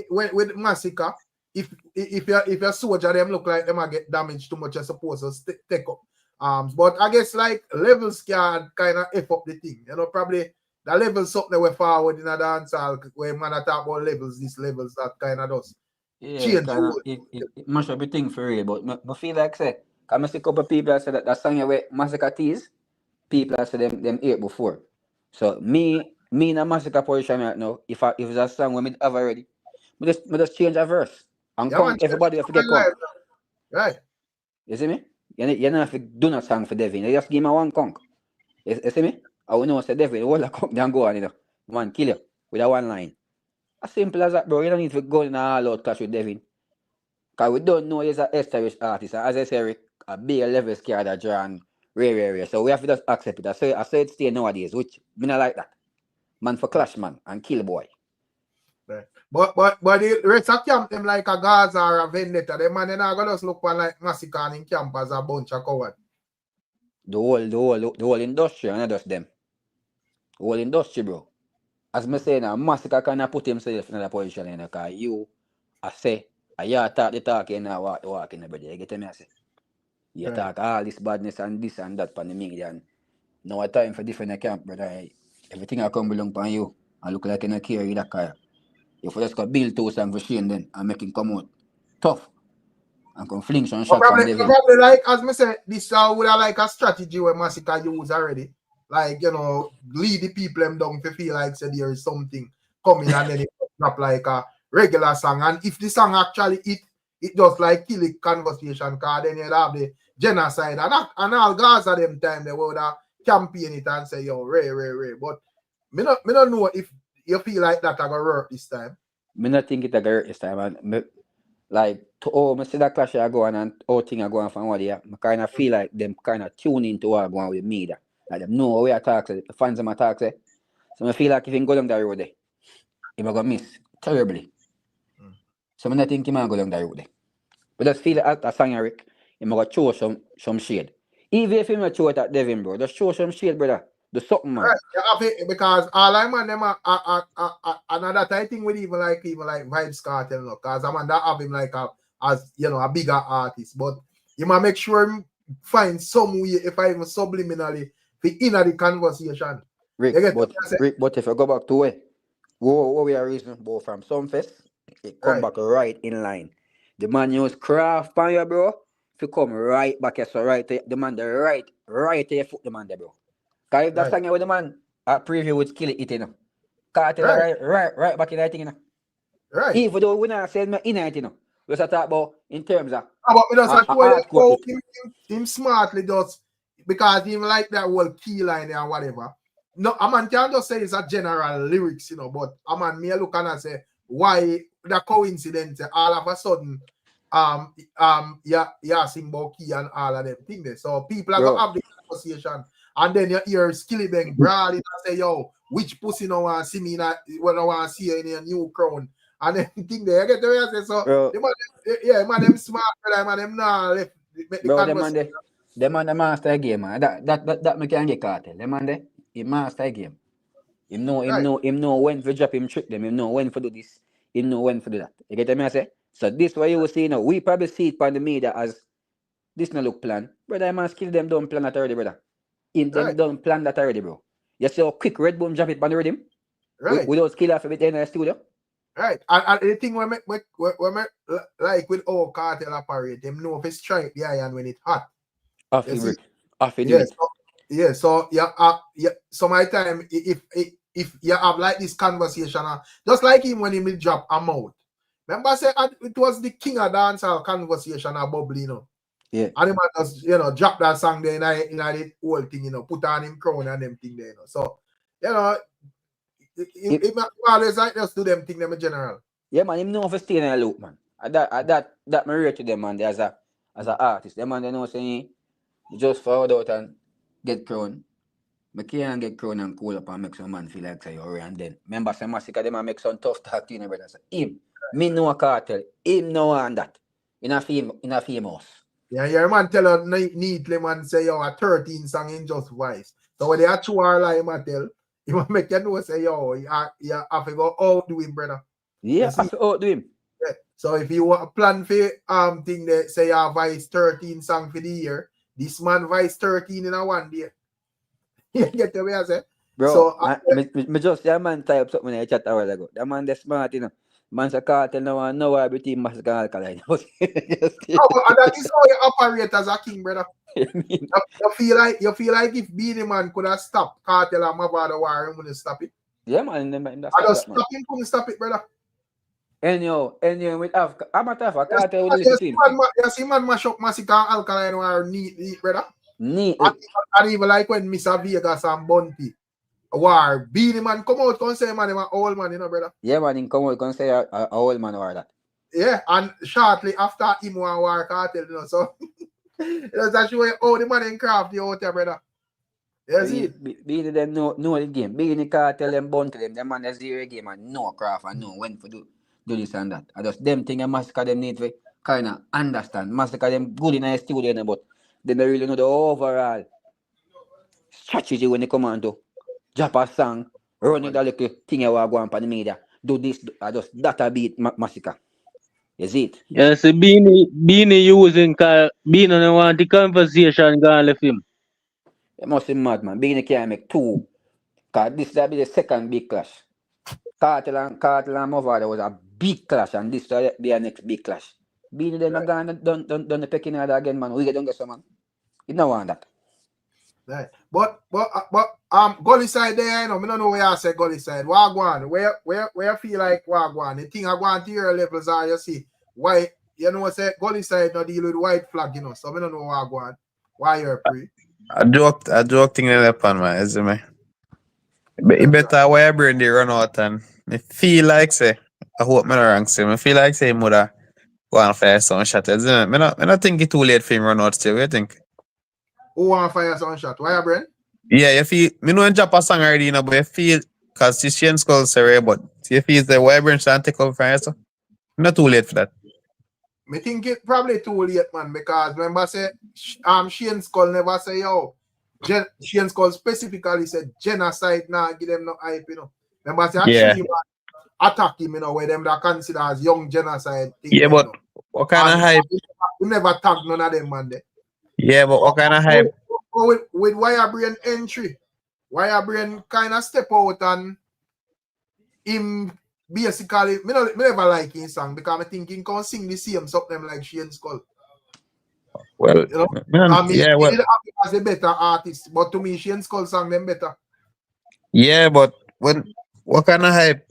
with MASICKA, if your soldier them look like them get damaged too much, you're supposed to take up arms. But I guess like levels can kind of F up the thing. You know, probably the levels something we forward in a dancehall where man talk about levels, these levels that kind of does. Yeah, it must be thing for real, but I feel like say, I see a couple of people that say that song where MASICKA tease, people that say them hear before. So me in a MASICKA position right now, if it's a song we have already, we just change a verse and come, everybody have to get come. Right. You see me? You don't have to do no song for Devin. You just give me one conk. You see me? I will know say Devin, all the conk then go on, you know. Man, kill you with a one line. As simple as that, bro. You don't need to go in a all-out clash with Devin. Because we don't know he's an established artist. And as I say, Rick, a big level scared that draw and rare. So we have to just accept it. I say it stay nowadays, which me not like that. Man for clash, man, and kill boy. Right. But the rest of camp them like a Gaza or a Vendetta. Them man, they're not going to just look for like MASICKA in camp as a bunch of cowards. The whole industry, and not just them. The whole industry, bro. As me say now, MASICKA cannot put himself in that position, you know, because you, I say, you talk the talk, you know, walk the walk, you know, brother. You get me, I say. You talk all this badness and this and that on the media, and now a time for different camp, brother. Everything I come belong on you, and look like you don't care, you that car. You just got build 2 songs for Shane then, and make him come out tough, and come fling some shots on Devin. Probably like, as me say, this would have like a strategy where MASICKA use already. Like, you know, lead the people them down to feel like say there is something coming and then it drop like a regular song. And if the song actually it just like kill the conversation, because then you'd have the genocide and all Gaza them time they would have campaign it and say, yo, Ray. But me not know if you feel like that I gonna work this time. Me not think it gonna work this time, and like me see that clash I go on and all thing I go on from what I kind of feel like them kind of tune into what I go on with me that. Like them know how we attack, the fans them attack, say. So I feel like if he go down that road there, he might go miss terribly. So I don't think he might go down that road there. But just feel like a song, Rick, he might go show some shade. Even if he might show it at Devin, bro, just show some shade, brother. Do something, man. Right. You have it because all I man them another type thing with even like Vybz Kartel, no, because I man that have him like as you know a bigger artist, but you might make sure him find some way if I even subliminally be in the conversation. Rick, You get but what I'm saying? Rick, but if I go back to it, what we are reasonable from some fest, it come Right. back right in line. The man use craft on you, bro. If you come right back here, so right there, the man the right there foot the man there, bro. Cause if that Right. song here with the man at preview would kill it, you know. KARTEL Right. right back in that thing, you know. Right. Even though we not saying in it, you know. We just talk about in terms of But we just show you art how copy. him smartly does because him like that whole key line and whatever. No, a man can't just say it's a general lyrics, you know, but a man may look and say why the coincidence all of a sudden yeah sing about key and all of them things there. So people are Bro. gonna have the conversation and then you hear Skillibeng broad and say, yo, which pussy no want to see me when I want to see you in a new crown. And then thing there, you get the way I say so. Bro. Man, them smart, brother, man, them nah left. Bro, them man the master game, man. That me can get KARTEL. Them man he master game. Him know when to drop him trick them, him know when to do this, him know when to do that. You get me I say? So this what you will see now. We probably see it on the media as this no look plan. Brother, man skill them don't plan that already, brother. In them don't plan that already, bro. You see how quick Red Boom drop it on the rhythm? Right. Without skill off of it in the studio. Right. And the thing when like with all KARTEL operate, them know if it's strike the iron when it's hot. Off You him, see? Rick. Off him. So so my time if you have like this conversation, just like him when he will drop a mouth. Remember I said it was the king of dancehall conversation about you know. Yeah. And the man just drop that song there in the whole thing, put on him crown and them thing there, So it always like just do them thing them in general. Yeah, man, him know if stay in a loop, man. That me rate to them, man, as an artist. Them man they know saying just forward out and get crown. Me can't get crown and cool up and make some man feel like say you're and then. Remember say MASICKA them make some tough talk to you, brother. So him, me know a KARTEL, him know and that. In a famous. Yeah, your man tell her neatly, man, say yo a 13 song in just voice. So when they are 2 hour like him tell, he will make you know say yo, you have to go outdo him, brother. Yeah, have to outdo him. Yeah. So if you want a plan for thing that say you voice 13 song for the year, this man voice 13 in a one day. You get the way I say? Bro, so me just that man type something in the chat a while ago. That man that's smart, you know. Man say KARTEL no know why between MASICKA and ALKALINE. and that is how you operate as a king, brother. You feel like if Beanie Man could have stopped KARTEL and Mavado War, he wouldn't stop it. Yeah, man. I just stop him, couldn't stop it, brother. Anyhow, with Africa, I'm a tough KARTEL with yes, team. You see, man, mash up MASICKA and ALKALINE were neat, brother. Neat. And even like when Mr. Vegas and Bunty war, Beanie Man come out and say, man, him an old man, brother. Yeah, man, he come out and say a old man or that. Yeah, and shortly after him war KARTEL, so that's show you how the man in craft the out there, brother. You see? Beanie them know the game. Beanie KARTEL them Bunty them man they zero game and know craft and know when to do this and that. I just them thing and MASICKA them need to kind of understand. MASICKA them good in a studio, but they don't really know the overall strategy when they come on to drop a song, run it a little thing you want to go on the media. Do this, just that beat MASICKA. Is it? Yes, Beanie using Beanie don't want the conversation gone left him. It must be mad, man. Beanie can't make 2. Because this will be the second big clash. KARTEL and Mavado was a big clash, and this will be a next big clash. Beanie then done the pecking order again, man. We don't get some, man. You don't want that. Right. But gully side there, I don't know where I say gully side. Wagwan, where you feel like Wagwan? The thing I go on to your levels are you see why say gully side not deal with white flag, so I don't know Wagwan. Why you're free. I joke thing in the pan, man, isn't me? But better why I bring the run out and I feel like say I hope me not wrong say I feel like say him would have gone fire some shot, isn't it? I not think it's too late for him run out still, what do you think? Who want fire some shot? Why you bring? Yeah, you feel me know drop a song already, but you feel cause this Shane Skull say but you feel the why bring and take over fire so not too late for that. Me think it probably too late, man, because remember say Shane Skull never say yo Shane Skull specifically said genocide now give them no hype, you know. Remember, say Yeah. three man attack him, you know, where them that consider as young genocide thing. Yeah, you but know. what kind of And hype? he never tagged none of them, man. There. Yeah, but what kind of hype? With Wirebrain entry, Wirebrain kind of step out and him basically, me never like his song because I think he can sing the same something like Shane Skull. Well, You know, man, I mean, yeah, he well, did have him as a better artist, but to me, Shane Skull song them better. yeah, but what kind of hype?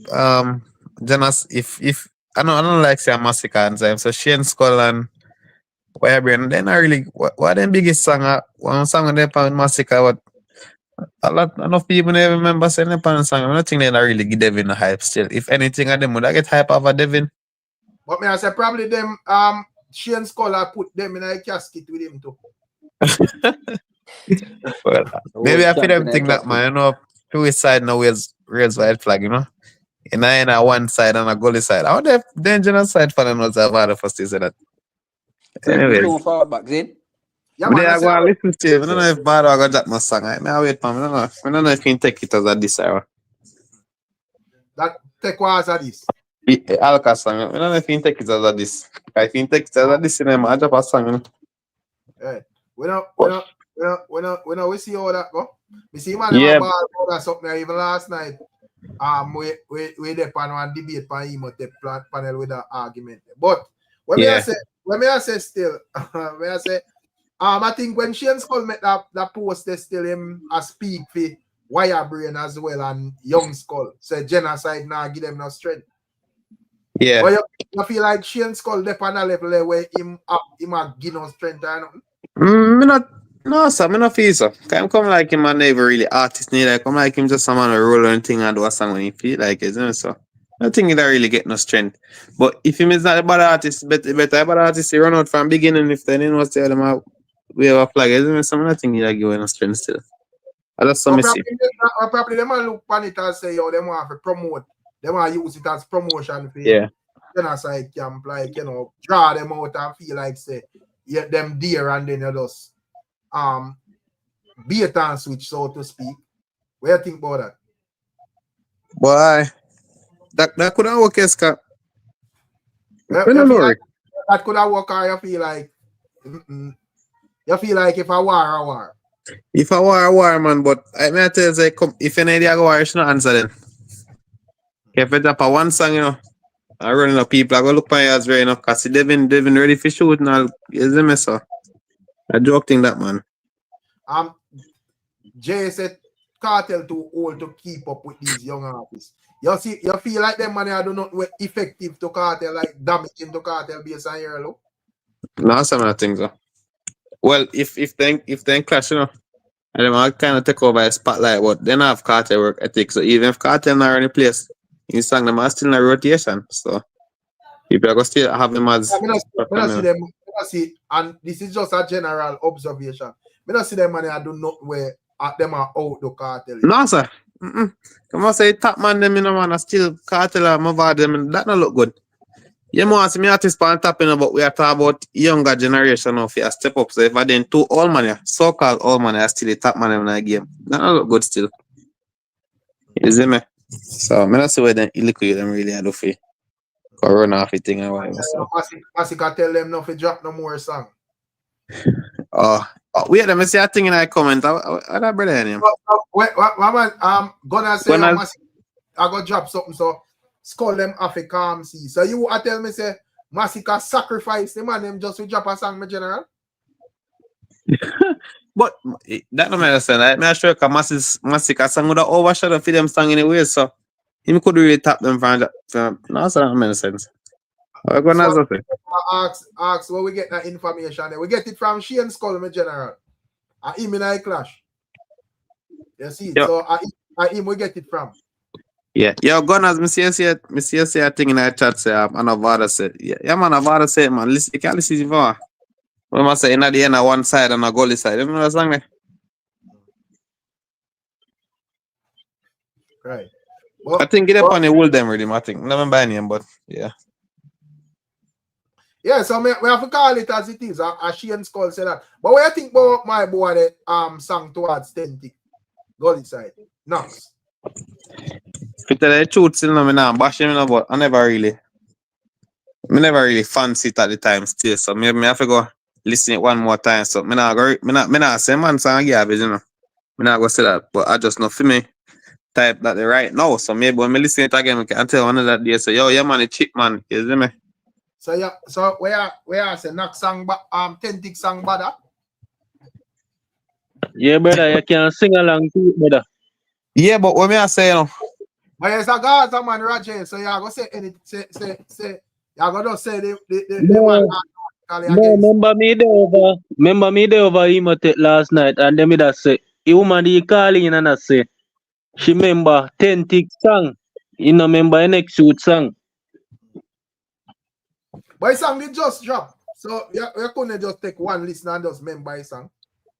Jonas, if I don't like say Massacre and time, so Shane Skull and Wirebrain, they're not really what them biggest song. One song on them on Massacre, what a lot enough people never remember saying them on song. I don't think they not really give Devin a hype still. If anything, of them would I get hype over Devin. But me I say probably them Shane Skull I put them in a casket with him too. Well, maybe I feel them think that man, you know, to his side now raise white flag, you know. And I in a one side and a goalie side. How the dangerous side for them was about the first say that. Anyways, back then. Yeah, but man, they I are say, going to listen to him. I don't know if Bad or got that much song. I wait for him. I don't know if he can take it as a diss or that take was a this. Alka song. I don't know if he can take it as a diss. If he can take it as a diss, then I drop a song. You know? Yeah. We see how that go. We see man Yeah. ball or something even last night. We there on one debate on him at the panel with an argument. But when I say still, when I say I think when Shane Skull make that post, they still him a speak for Wirebrain as well and Young Skull. Say genocide now give them no strength. Yeah. But you feel like Shane Skull there on a level there where him a give no strength or nothing. No, sir, I not feel so. I'm come like him and never really artist neither. Come like him just someone a roll and thing and do a song when he feel like it, you know, so I think he don't really get no strength. But if him is not a bad artist, better a bad artist, he run out from beginning if they didn't know tell them how we have a flag, isn't it? So I think he give no strength still. I just some see. Probably them will look on it and say, yo, them want to promote, them want to use it as promotion for genocide camp, like, you know, draw them out and feel like say, yeah, them dear and then you just be a turn switch, so to speak. What do you think about that? Boy, that could have worked, Scott. That could have worked, or you feel like if I war. If I war, man, but I may tell you, say, come, if any idea go war, you should not answer them. If you drop a one song, you know, I running up people, I go look for you as well, you know, because Devin ready for shoot now. Is the mess up? I joke thing that, man. Jay said KARTEL too old to keep up with these young artists. You feel like them money do not effective to KARTEL, like damaging to KARTEL based on your look? No, some of the things, so. Well, if they clash, you know, and they might kind of take over a spotlight, but they don't have KARTEL work ethic. So even if KARTEL not in the place, you sang them are still in a rotation. So people are going to still have them as. I see, and this is just a general observation. I don't see them money I do not where them are out the KARTEL. No, sir. Come on, say top man them, you know, man, I still KARTEL and move out them, and that not look good. You must see me artist on top, you know, but we are talking about younger generation of here step up. So if I didn't do all money, so-called all money, I still the top man in the game. That not look good still. You see me? So I don't see where them illiquid them really are do for run off the thing and whatever. So. Masicka tell them not to drop no more song. Wait, let me see a thing in the comment. I that brother name. What man, gonna say I go drop something so Skull them off a calm sea. So you tell me say Masicka sacrifice them and them just to drop a song, my general? But that don't make sense. I'm not sure because Masicka song would have overshadowed for them song anyway, so he could really tap them from no, so that don't make sense. We're gonna ask where we get that information. We get it from Shane Skull, my general. Him in a clash. You see, so him we get it from. Yeah, yo, Gunners, me see a thing in the chat say, Avada said, yeah, man, Avada said, man, listen, you can't listen to him. We must say, in the end, one side and a goalie side. You know what I'm saying? Right. Well, I think get up on the wool them really, I think. Never buy him, but yeah. Yeah, so we have to call it as it is. As Shane Skull said that. But what do you think about my boy that sang towards 10 Gully side? KNAX. To tell the truth, still no, me nah bash him, no, but I never really fancy it at the time still. So me have to go listen it one more time. So me nah say man song garbage, you know. Me nah go say that. But I just know for me type that they right now. So maybe when me listen it again, I can tell one of that day. So yo, yeah man, the chip man, you see me? So yeah, so where say KNAX song 10 song bada? Yeah, brother, you can sing along to it, brother. Yeah, but what me I say, you know. But it's a Gaza man, Roger. So you're gonna say anything, say you're gonna say the man No, remember me there over Emotet last night, and them that say, the woman he call in and I say, she remember 10 song, you know, remember the next shoot song. But his song did just drop. So you couldn't just take one listen and just remember his song.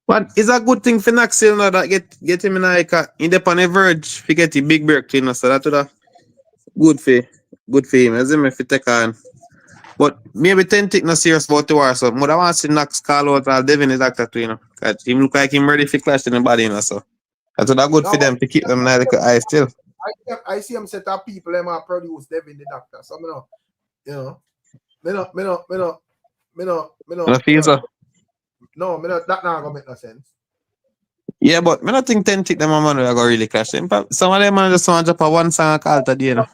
But it's a good thing for KNAX, you know, that get him in like in the on the verge, to get the big break, you know, so that's good for him, as him if he take on. But maybe 10 not serious about the war, so I want to see KNAX call out or Devin the doctor too, you know. Cause him look like him ready for clash in the body, you know, so that's good for them to keep them like eye still. I see him set up people them are produce Devin the doctor. So me no feel so. No, that not gonna make no sense. Yeah, but I don't think 10 them man are gonna really clash them. Some of them man just want to drop a one song call today, you know.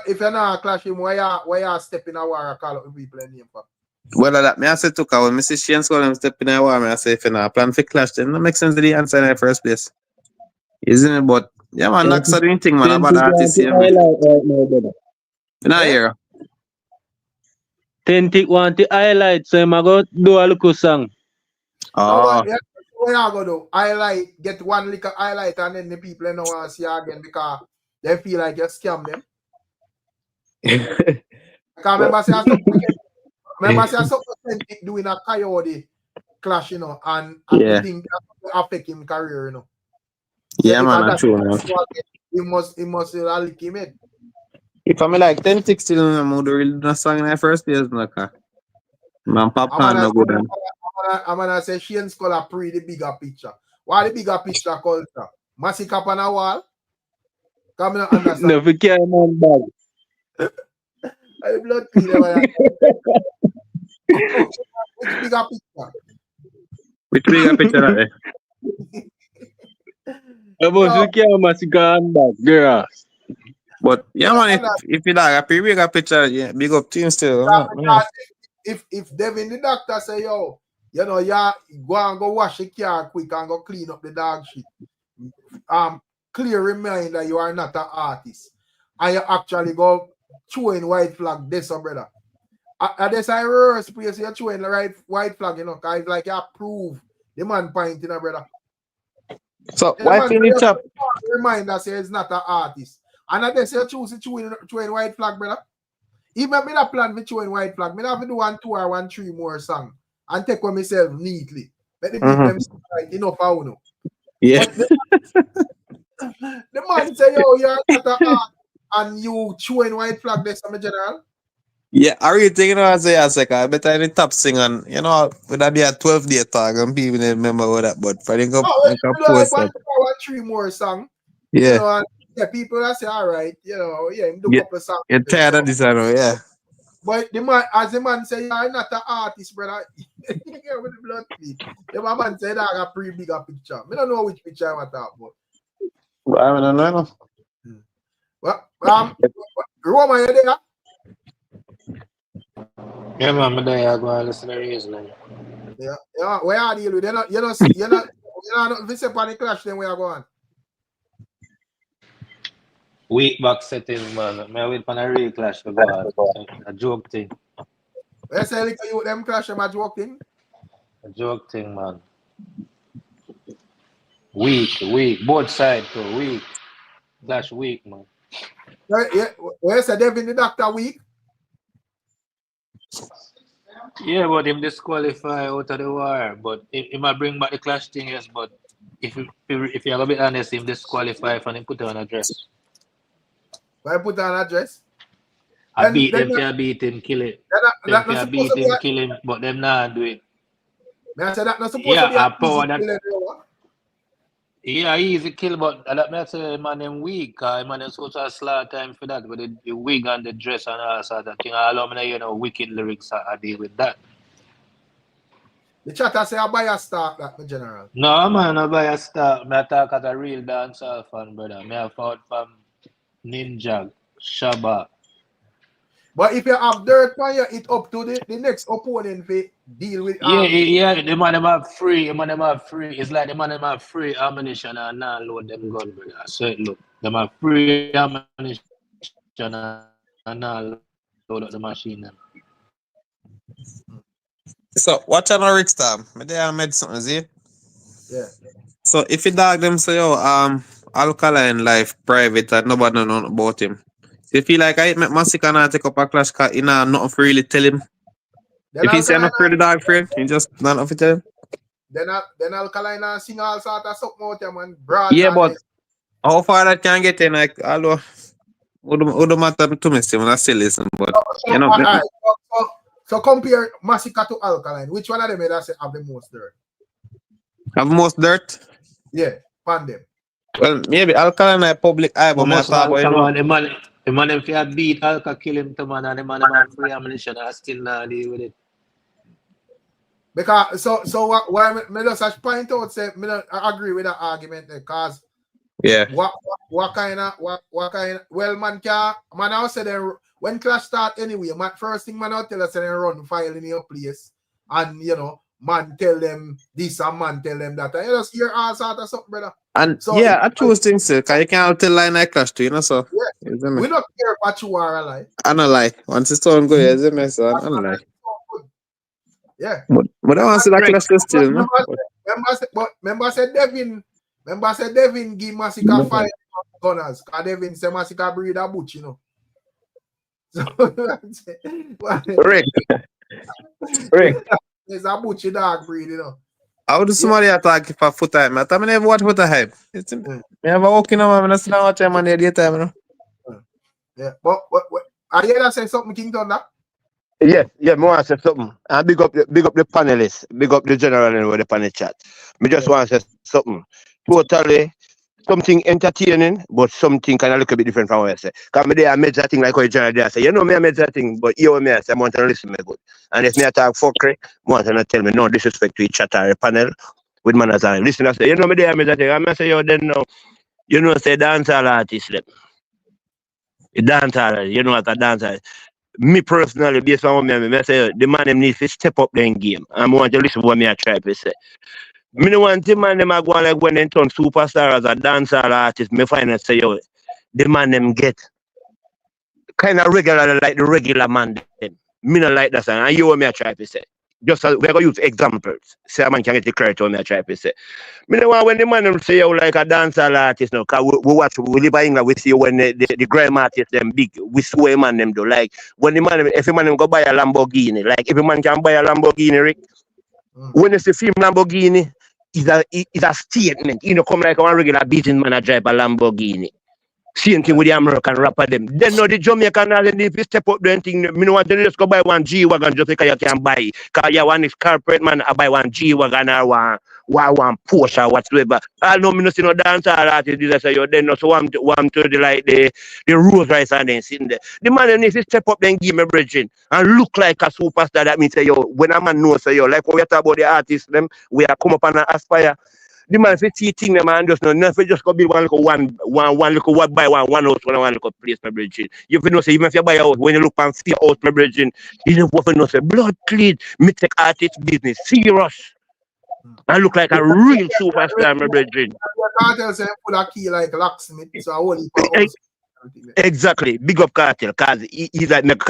If you're not clashing, why you step in a war call up people in name for? Well, that me I said to when Mrs. Shane Skull them step in a war, I say if you not plan for clash, then that makes sense to the answer in the first place. Isn't it? But yeah, man, KNAX are doing thing, man. About the artist here, man. You know, here. 10 want to highlight, so I'm going to do a little song. Oh. No, what you go do? Highlight, get one little highlight, and then the people don't want to see you again because they feel like you scam them. Because remember, say something doing a coyote clash, you know, and I think that affect him career, you know. Yeah, man, that's true, man. He must lick him in. If I'm like 10 still in the mood, really do song in the first place, like man, popcorn no good. I'm gonna say Shane Skull a pre the bigger picture. Why the bigger picture culture? MASICKA on a wall? Come on, understand. Never carry man bag. I blood clean. Which bigger picture? Which bigger picture that You carry MASICKA on bag, girl. But yeah, man, if you like a pretty bigger picture, yeah, big up team still. Yeah. If Devin the doctor say, yo, you know, go wash your car quick and go clean up the dog shit. Clear reminder you are not an artist. And you actually go throwing white flag this, brother. And this I reverse place you're throwing the right white flag, you know, because it's like you prove the man point, you know, brother. So why finish up? Reminder say it's not an artist. And I say you choose to throwing white flag, brother. Even me not plan for throwing white flag. Me have to do 1, 2, or 1, 3 more song and take on myself neatly. Let the people them right enough how you know. Yeah. The man say, yo, you're not an art and you throwing white flag this on general. Yeah, I really think, you know, I better in the top sing and, you know, would that be a 12-day tag and people didn't remember all that, but I think post like 1, 2, or 3 more song. Yeah. You know, and people that say, all right, you know, do a couple of songs. You're tired of this, I know, yeah. But the man, as the man say, you're not an artist, brother. You get with the blood feed. The man said, I got a pretty bigger picture. I don't know which picture I'm talking about. Well, I don't know. Well, Roma, you there? Yeah, man, I'm there. I go and listen to the reason. Yeah. Where are you? You're not visit on the clash, then where are going? Week back setting, man. I wait for a real clash to go on. A joke thing. Where say you them clash them a joke thing? A joke thing, man. Week. Both sides too. Week. Clash week, man. Where say Devin the doctor week? Yeah, but him disqualify out of the war. But he might bring back the clash thing, yes. But if you're a bit honest, him disqualify and him put on a dress. Why put on a dress? I beat Then them, can beat him, kill it. that Them not can supposed beat to be him, kill him, but them not do it. I said that not supposed Yeah, to be a I power easy that. killing, you know? Yeah, easy kill, but that me say man them weak. Man them supposed to have slot time for that, but the wig and the dress and all sort of thing. I love me, you know, wicked lyrics. I deal with that. The chatter say I buy a stock that my general. No man, I buy a stock. Me talk as a real dancehall fan, brother. Me have fought from Ninja, Shabba. But if you have dirt on you, it up to the next opponent to deal with Yeah, the man them have free. The man them have free. It's like the man them have free ammunition and not load them gun, brother. So look, them have free ammunition and not load up the machine. Them. So watch on Rickstorm. Me there I made something, see? Yeah. So if you dog them say yo, Alkaline life private and nobody know nothing about him. So you feel like I make MASICKA not take up a clash cause you know nothing for really tell him. Then If he say not for the dog friend, you just not enough to tell him. Then Alkaline sing all sort of something out there, man. Broad Yeah, but how far that can get in, like, although, would matter to me, still, I still listen, but, you know. Right. So compare MASICKA to Alkaline. Which one of them that say have the most dirt? Have most dirt? Yeah, pan them. Well, maybe Alkaline is public eye, but I thought, you know. The man if you beat Alka, kill him to man, and the man have free ammunition, I still not deal with it. Because so why me just point out say I agree with that argument because yeah, what kind of well man I say then when clash start anyway, man first thing man I tell us then run file in your place and you know man tell them this and man tell them that and you just hear all sort of something, brother. And so yeah, I choose things because you can't tell line I clash to, you know, so yeah, we don't care what you are like. I don't lie. Once it's all good, it's a mess, I don't lie. Yeah. But I want to see that clash still, no? Remember said Devin give MASICKA 5 gunners. Because Devin said MASICKA breed a butch, you know. So Rick. It's a butchy dog breed, you know. How do somebody attack for foot time? I never watch foot hype. It's me ever walking on and I still watch him on the daytime, you know. Yeah, but are you gonna say something, King Thunder? Yeah, me want to say something. And big up the panelists, big up the general and the panel chat. Me just want to say something. Totally something entertaining, but something kind of look a bit different from what I say. Because me there I made that thing like how the general there say, you know me I made that thing, but you me I say I want to listen me good. And if me attack fuckery, I want to tell me no disrespect to each other panel with manners and listen I say, you know me there I made that thing. I say yo then no, you know say dancehall artist them. The dancehall, you know what a dancehall. Me personally, based on what I say, the man them needs to step up their game. I want to listen to what I try to say. Me no want the man them go like when they turn superstar as a dancehall artist, me find and say, yo, the man them get kind of regular like the regular man them. Me not like that, and you what I try to say. Just we're going to use examples. So a man can get the credit on me, I try to say. Me no want when the man them say, yo, like a dancehall artist now, because we watch, we live in England, we see when the grime artists them big, we see what man them do. Like, when the man, if a man them go buy a Lamborghini, like, every man can buy a Lamborghini, Rick. When you see film Lamborghini, it's a statement. You know, come like a regular business man drive a Lamborghini. Same thing with the American rapper them. Then no the Jamaican and if you step up doing thing, me no want to just go buy one G-Wagon just because you can buy it. Because you want this corporate man, I buy one G-Wagon or one Porsche or whatsoever. I know me no see no dancehall artist I say you then no so one to the like the Rose Rice and then sitting there. The man needs to step up then give me bridging and look like a superstar. That means say yo, when a man knows say yo, like when we talk about the artists them, we are come up and aspire. The man if see thing them and just no nothing just go build one little one buy one house one little place my bridging. You know say even if you buy a house when you look and see a house my bridging, you know what say blood clean, me take artist business serious. And look like a real superstar my bridging. KARTEL say put a key like locksmith, so I only exactly, big up KARTEL, cause he's like make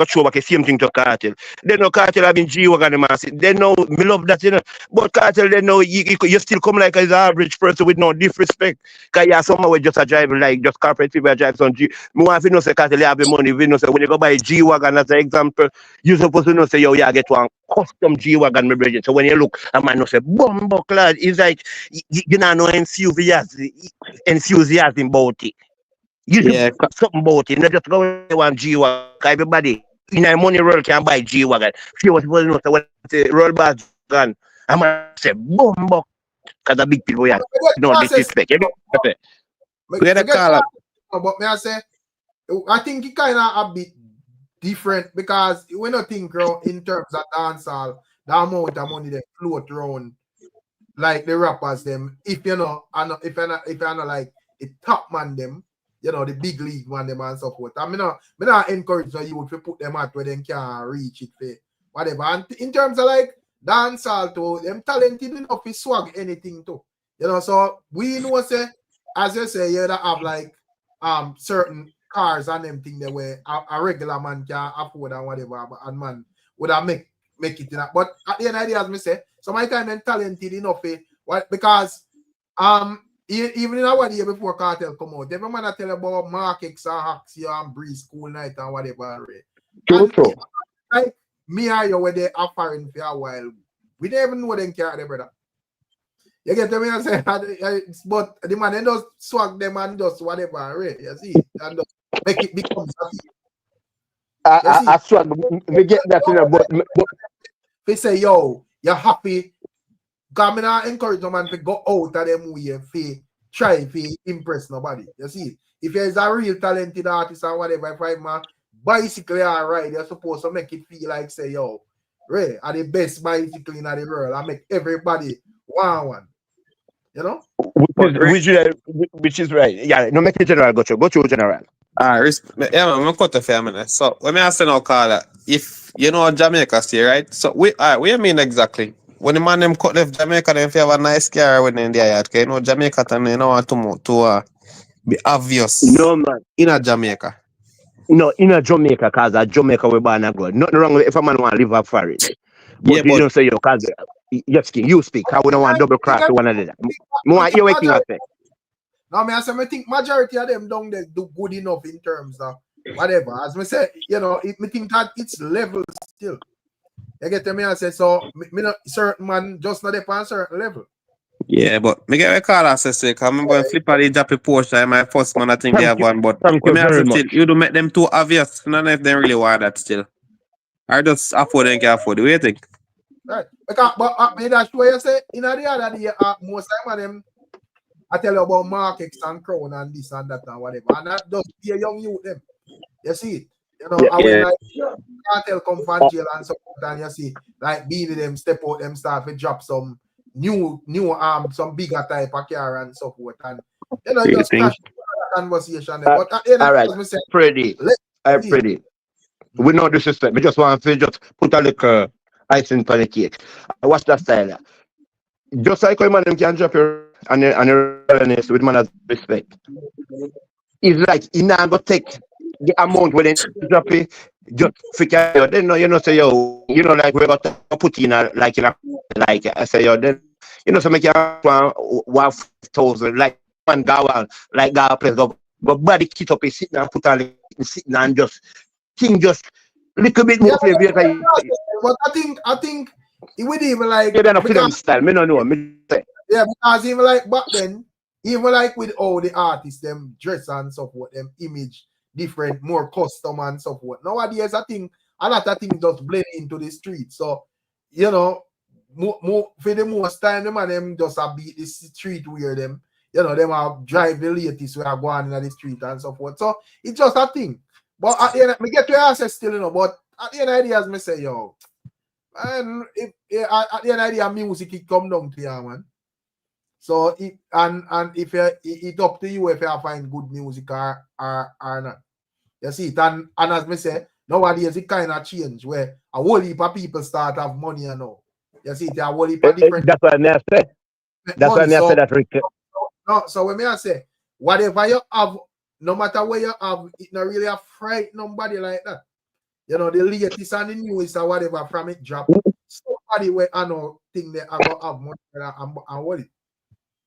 show back the same thing to KARTEL. They know KARTEL have been G-Wagon massive. They know me love that, you know. But KARTEL they know you still come like as an average person with no disrespect. Cause you are someone with just a drive like just corporate people drive some G. Me want to know say KARTEL have the money, you know say when you go buy a G-Wagon as an example, you supposed to know say yo you get one custom G-Wagon my bridging. So when you look, a man know say bumbo clad, it's like you know enthusiasm about it. You should Yeah, something about it. Not just go one G-Wagon. Everybody in a money roll can buy G-Wagon. Few of people know so what the roll bar gun. I'm going to say, boom, boom. Because the big people, yeah. No disrespect. You get what I'm saying? we had a call up. But may I say, I think it kind of a bit different because we not think in terms of dancehall, the amount of money they float around like the rappers them. If you know, if you're not like the top man them, you know, the big league man them and so forth. I mean, me not encourage you to put them out where they can reach it for whatever. And in terms of like dancehall too, them talented enough to swag anything too. You know, so we know say, as you say, you have like certain cars and them thing that where a regular man can afford and whatever, and man would have make it in that. But at the end of the day, as me say, some of the time they're talented enough because even in our day before KARTEL come out, every man tell about Mark X and Haxia and Breeze Cool Night and whatever. And True. like me and you were there offering for a while. We didn't even know them carry, brother. You get me? I say, but the man they just swag them and just whatever, right? You see, and just make it become something. I swag, we get that in a but They say, yo, you're happy. Because I not encourage no man to go out of them way to try to impress nobody. You see, if there's a real talented artist or whatever, if I'm a bicycle or ride, you're supposed to make it feel like, say, yo, Ray, are the best bicycle in the world. I make everybody want one. You know? Which is right. Yeah, no make it general, go to general. Yeah, man, I'm cut off a minute. So let me ask you now, Carla, if you know Jamaica stay, right? So what you mean exactly? When the man them cut left Jamaica, then if you have a nice car when in the yard, okay, you know Jamaica and you know want to be obvious. No man. In a Jamaica. No, in a Jamaica, cause a Jamaica we born a good. Nothing wrong with if a man want to live up for it. But Yeah, you don't say yo, cause yes, King, you speak. I wouldn't want double cross to one another. More you waking up there. No, I think majority of them don't do good enough in terms of whatever. As I say, you know, I think that it's level still. You get me? I say so. Me not certain man just not upon certain level. Yeah, but me get a call and say, come remember when Flipper they drop a Porsche, my first man I think they have one, but Thank you very much. you do make them too obvious. None of them really want that still. I just afford and can afford. What do you think? Right. Because but that's why you say in the other day, most time of them I tell you about Mark X and Crown and this and that and whatever. And that does be a young youth them. You see it. You know, when like KARTEL come from jail and so and you see like being them step out them start to drop some new some bigger type of car and so forth. And you know, just crash conversation. But at the end all right, of the day, Freddy. Freddy. We know disrespect. We just want to just put a little icing on the cake. What's that style? Just like when man them can drop your and realness with man respect. It's like you now go take the amount when they drop it, just figure out. Then you know say yo, you know like we got to put in a like I say yo, then you know so make you 1,000 like one go on like go place go body kit up sitting and put on sitting and just thing just little bit more flavor. But I think it would even like you don't film style. Me no know. Me say. Yeah, because even like back then, even like with all the artists, them dress and so forth, them image different, more custom and so forth. Nowadays, I think a lot of things just blend into the street. So, you know, for the most time, them just beat the street where them, you know, them have drive the latest where I go on in the street and so forth. So it's just a thing. But at the end, me get to access still, you know, but at the end of the day, as me say, yo, and at the end of the day, music it come down to you, man. So if it's up to you if you find good music or not. You see it, and as me say, nowadays it kind of change where a whole heap of people start have money and all. You see it, a whole heap of different. That's what I said. That's what I said. That Rick. No, so when I say whatever you have, no matter where you have, it not really a fright nobody like that. You know, the latest and the newest or whatever from it drop. Somebody where I know think they are gonna have money and what it.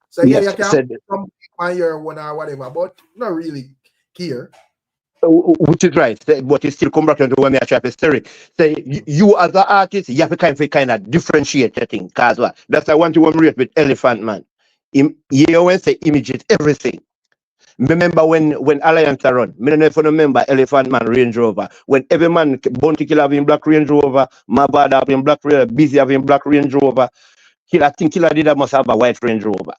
So yes, you can come on your one or whatever, but not really care. Which is right, but it still come back to what I try to say. You as an artist, you have to kind of differentiate the thing. Cause what? That's I want to rate with Elephant Man. You always say image it everything. Remember when Alliance run, I don't know if you remember Elephant Man Range Rover. When every man Bounty Killer having black Range Rover, Mavada having black Busy having black Range Rover. I think Killer did must have a white Range Rover.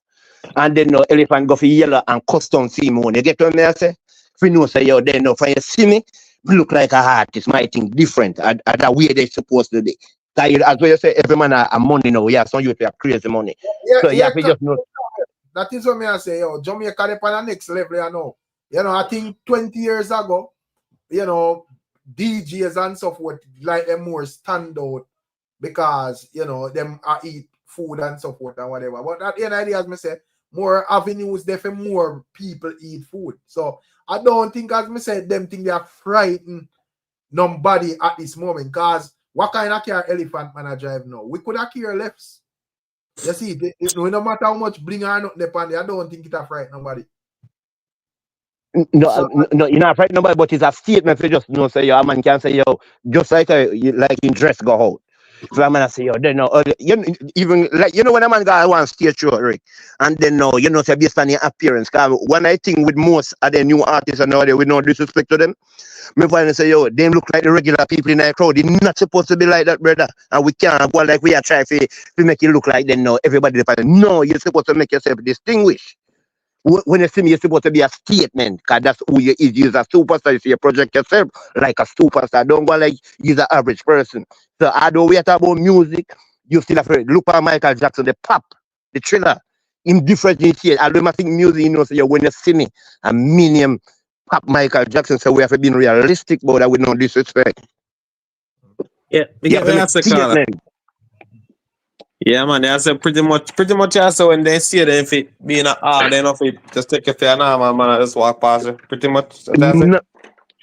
And then no Elephant go for yellow and custom theme on. You get what I say? If you know say yo then no for you see me look like a artist, my thing different at the way they supposed to be. As well you say every man a money now, yeah, some youth have crazy money. So you have to just know. That is what I say, yo, Jamaica they on the next level, you know. You know, I think 20 years ago, you know, DJs and so forth, like them more stand out because, you know, them eat food and so forth and whatever. But at the end of the day, as I say, more avenues there for more people eat food. So I don't think, as I said, them think they are frightened nobody at this moment. Because what kind of car Elephant Man I drive now? We could have care lefts. You see, no matter how much bling or nothing upon there, I don't think it a fright nobody. No, you're not frightened nobody, but it's a statement for just no say yo, a man can say yo, just like in dress go out. So a man say yo, then no, even like you know when a man got one stage show, Rick, and then no, you know say based on your appearance. Cause one I think with most of the new artists and all that, with no disrespect to them, me finally say yo, they look like the regular people in the crowd. They're not supposed to be like that, brother. And we can't go like we are trying to make you look like them. No, everybody. No, you're supposed to make yourself distinguished. When you see me, you're supposed to be a statement, because that's who you is. You're a superstar. You project yourself like a superstar. Don't go like you're an average person. So although we talk about music, you still have to look at Michael Jackson, the pop, the thriller, in different things. I don't think music, you know, so when you see me, a minimum pop Michael Jackson, so we have to be realistic about that with no disrespect. Yeah, that's a statement. Yeah, man, that's a pretty much also when they see it, if it being an art, then if it just take it for an arm, man, just walk past it. Pretty much. That's it.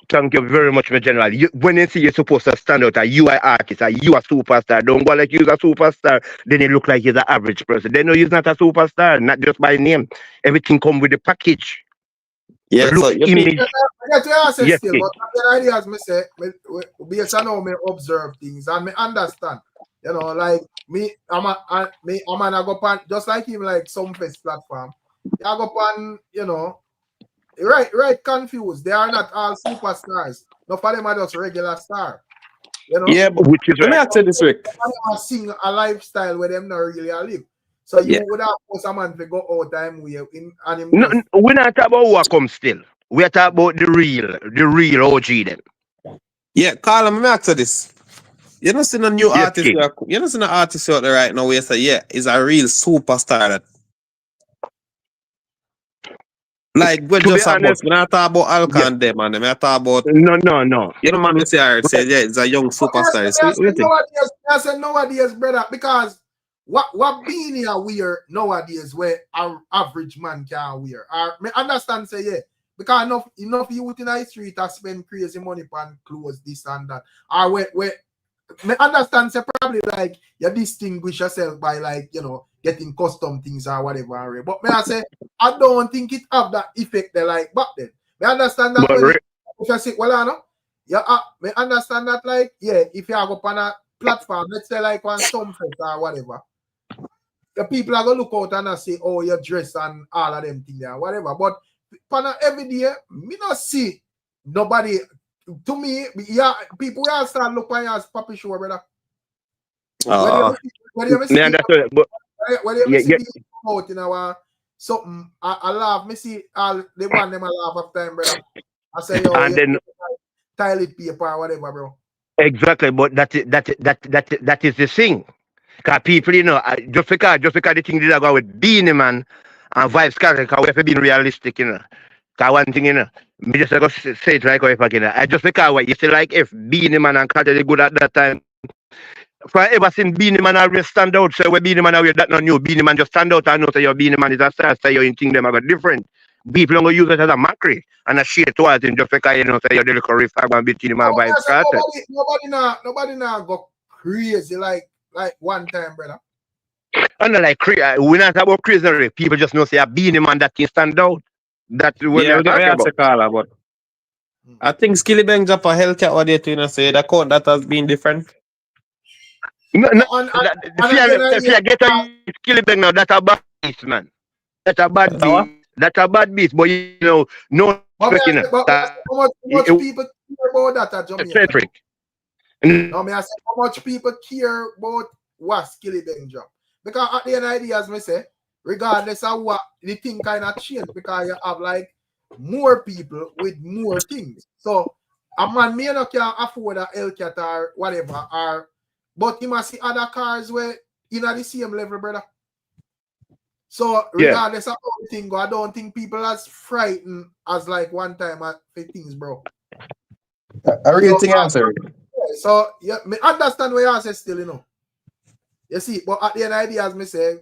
Thank you very much, my general. When you see you're supposed to stand out, you are an artist, you are a superstar. Don't go like you're a superstar, then it look like you're an average person. They know you're not a superstar, not just by name. Everything come with the package. Yeah, look, so image. Yes, still, but the idea as me say, based on how me observe things and me understand. You know, like me, I'm a go pan just like him, like some fest platform. I go pan, you know, right confused. They are not all superstars. No for them are just regular star. You know? Yeah, but which is let me ask you this week. I sing a lifestyle where them not really live. So you would have forced a man to go out time with him and him. No, we're not talking about what comes still. We're talking about the real OG then. Yeah, Carl, let me ask you this. You don't see no new artist. You don't see no artist out there right now where you say, yeah, he's a real superstar. That like we're just honest, we're not talking about Alka and them, and we're talking about no. You know, man, say yeah, it's a young superstar. I said nowadays, brother, because what being here wear nowadays where our average man can wear. I understand say yeah. Because enough youth in the street have spend crazy money on clothes, this and that. Or where I understand say probably like you distinguish yourself by like, you know, getting custom things or whatever. But I say I don't think it have that effect they like back then. I understand that when if you say, well, I know, yeah, I understand that like, yeah, if you go on a platform, let's say like on some fest or whatever, the people are gonna look out and say, oh, your dress and all of them things there, whatever. But every day, me not see nobody. To me, yeah, people will start looking at you as Papi Show, brother. When you see out in our something, I laugh. Me see all the one them I laugh after time, brother. I say, yo, and then toilet paper or whatever, bro. Exactly, but that is the thing. Because people, you know, just because the thing did go with Beanie Man and Vibes, because we have to be realistic, you know. Because one thing, you know, me just go say it like if again. I just because what you say like if Beanie Man and KARTEL they good at that time. Forever since Beanie Man always stand out. So when Beanie Man always that not new, Beanie Man just stand out and know say your Beanie Man is a star, say your thing them are different. People don't go use it as a mockery and a shit towards him just because you know say your little riff and between him and Vibes KARTEL. Nobody now go crazy like one time, brother. And like we're not about crazy. People just know say a Beanie Man that can stand out. That's what we're talking about. I think SKILLIBENG drop a Hellcat or they you know say the count that has been different. No, if you get a SKILLIBENG now, that's a bad piece, man. That's a bad piece. That's a bad beast, but you know, no But respect, you know. how much people care about that at Jamaica? Centric. No, me I say how much people care about what Skillibeng job. Because at the end of the day, as me say, regardless of what the thing kind of change, because you have like more people with more things. So a man may not can afford a Hellcat or whatever, but you must see other cars where in at the same level, brother. So regardless of how the thing go, I don't think people as frightened as like one time at things, bro. A real thing answer. So yeah, me understand what you say still, you know. You see, but at the end of the day, as me say,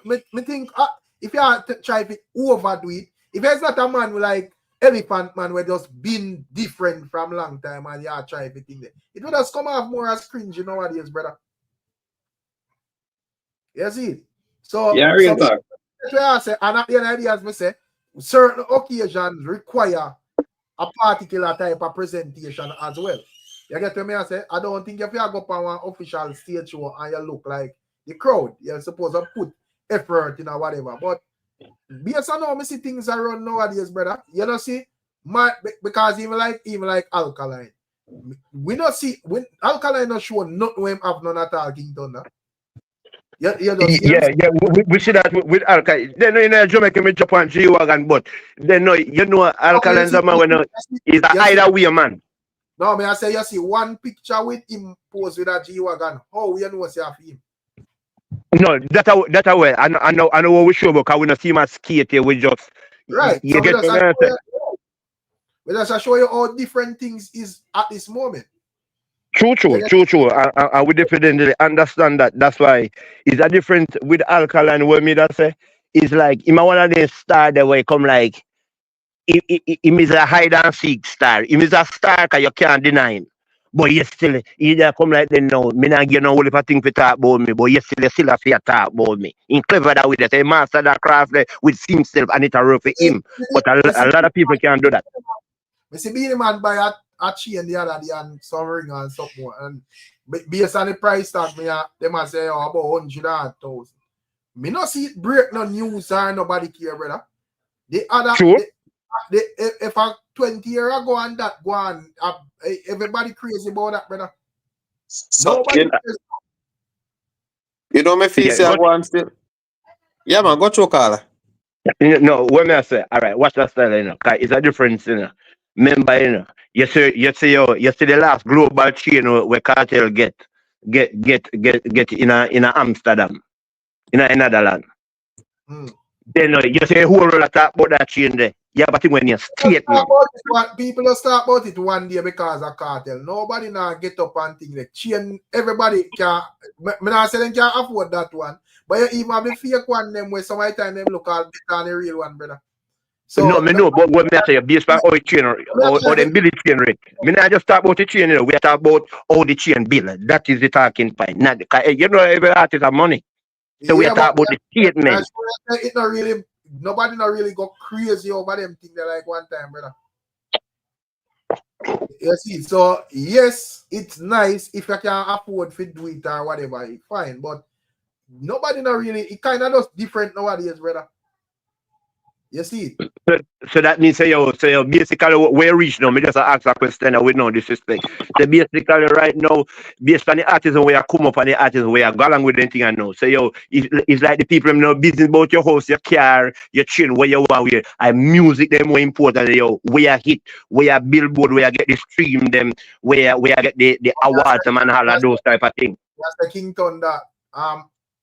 me think if you are to try to overdo it, if there's not a man with like Elephant Man where just been different from long time and you are trying to think that, it would just come off more as cringe, you nowadays, brother. You see? So, real talk. And at the end of the day, as me say, certain occasions require a particular type of presentation as well. You get what me I say? I don't think if you go up on one official stage show and you look like the crowd, you're supposed to put effort in or whatever. But based on how me see things around nowadays, brother, you know see, because even like Alkaline, we don't see when Alkaline not show nothing when have none at all King Thunder. We see that with Alkaline. They know in Jamaica with Japan G-Wagon, but they know Alkaline's a man when he's either way man. No, me I say you see one picture with him posed with a G-Wagon. How you know see of him? No, that's a way. I know what we show, because we don't see him as skate here. We just right. You get what I'm saying? We just show you how different things is at this moment. True. And we definitely understand that. That's why it's a different with Alkaline. What me that say is like him one of the star that way come like him is a hide and seek star. Him is a star because you can't deny him. But you still either come like they know me not get no whole heap thing to talk about me, but you still have to talk about me. In clever that way, they say master that craft with himself and it's a rough for him. But a lot of people can't do that. We see being a man buy a chain the other day and some ring and something more. And based on the price tag, they might say about 100,000. Me not see it break no news or nobody care, brother. The other if a 20 years ago and that go on, everybody crazy about that, brother. Nobody you know me feel say I go on still. Yeah, man, go choke all. No, when I say, all right, watch that style, you know, cause it's a difference, you know. Remember, you know, you see the last global chain where KARTEL get in a Amsterdam, in a Netherlands. Then you say who will talk about that chain there. Yeah, but when you statement. People don't start about it one day because of KARTEL. Nobody now get up and think that chain. Everybody can. Me not say they can afford that one, but you even have the fake one them where some time them look all better than the real one, brother. So no, but when I say based on how the chain or them build the chain rate, me not just talk about the chain. You know, we talk about how the chain build. That is the talking point. Not you know, every artist have money, so we talk about the statement. It not really. Nobody not really go crazy over them things like one time, brother. You see, so yes, it's nice if you can afford to do it or whatever, fine. But nobody not really. It kind of just different nowadays, brother. You see. So that means say basically where reach now. Me just ask a question and with no disrespect. So basically right now, based on the artists where you come up and the artists where you go along with anything I know. So it's like the people know business about your house, your car, your chain, where you want where and music them more important. Where you hit, where you billboard, where you get the stream them, where you get the awards and all of those type of things. That's the King Thunder.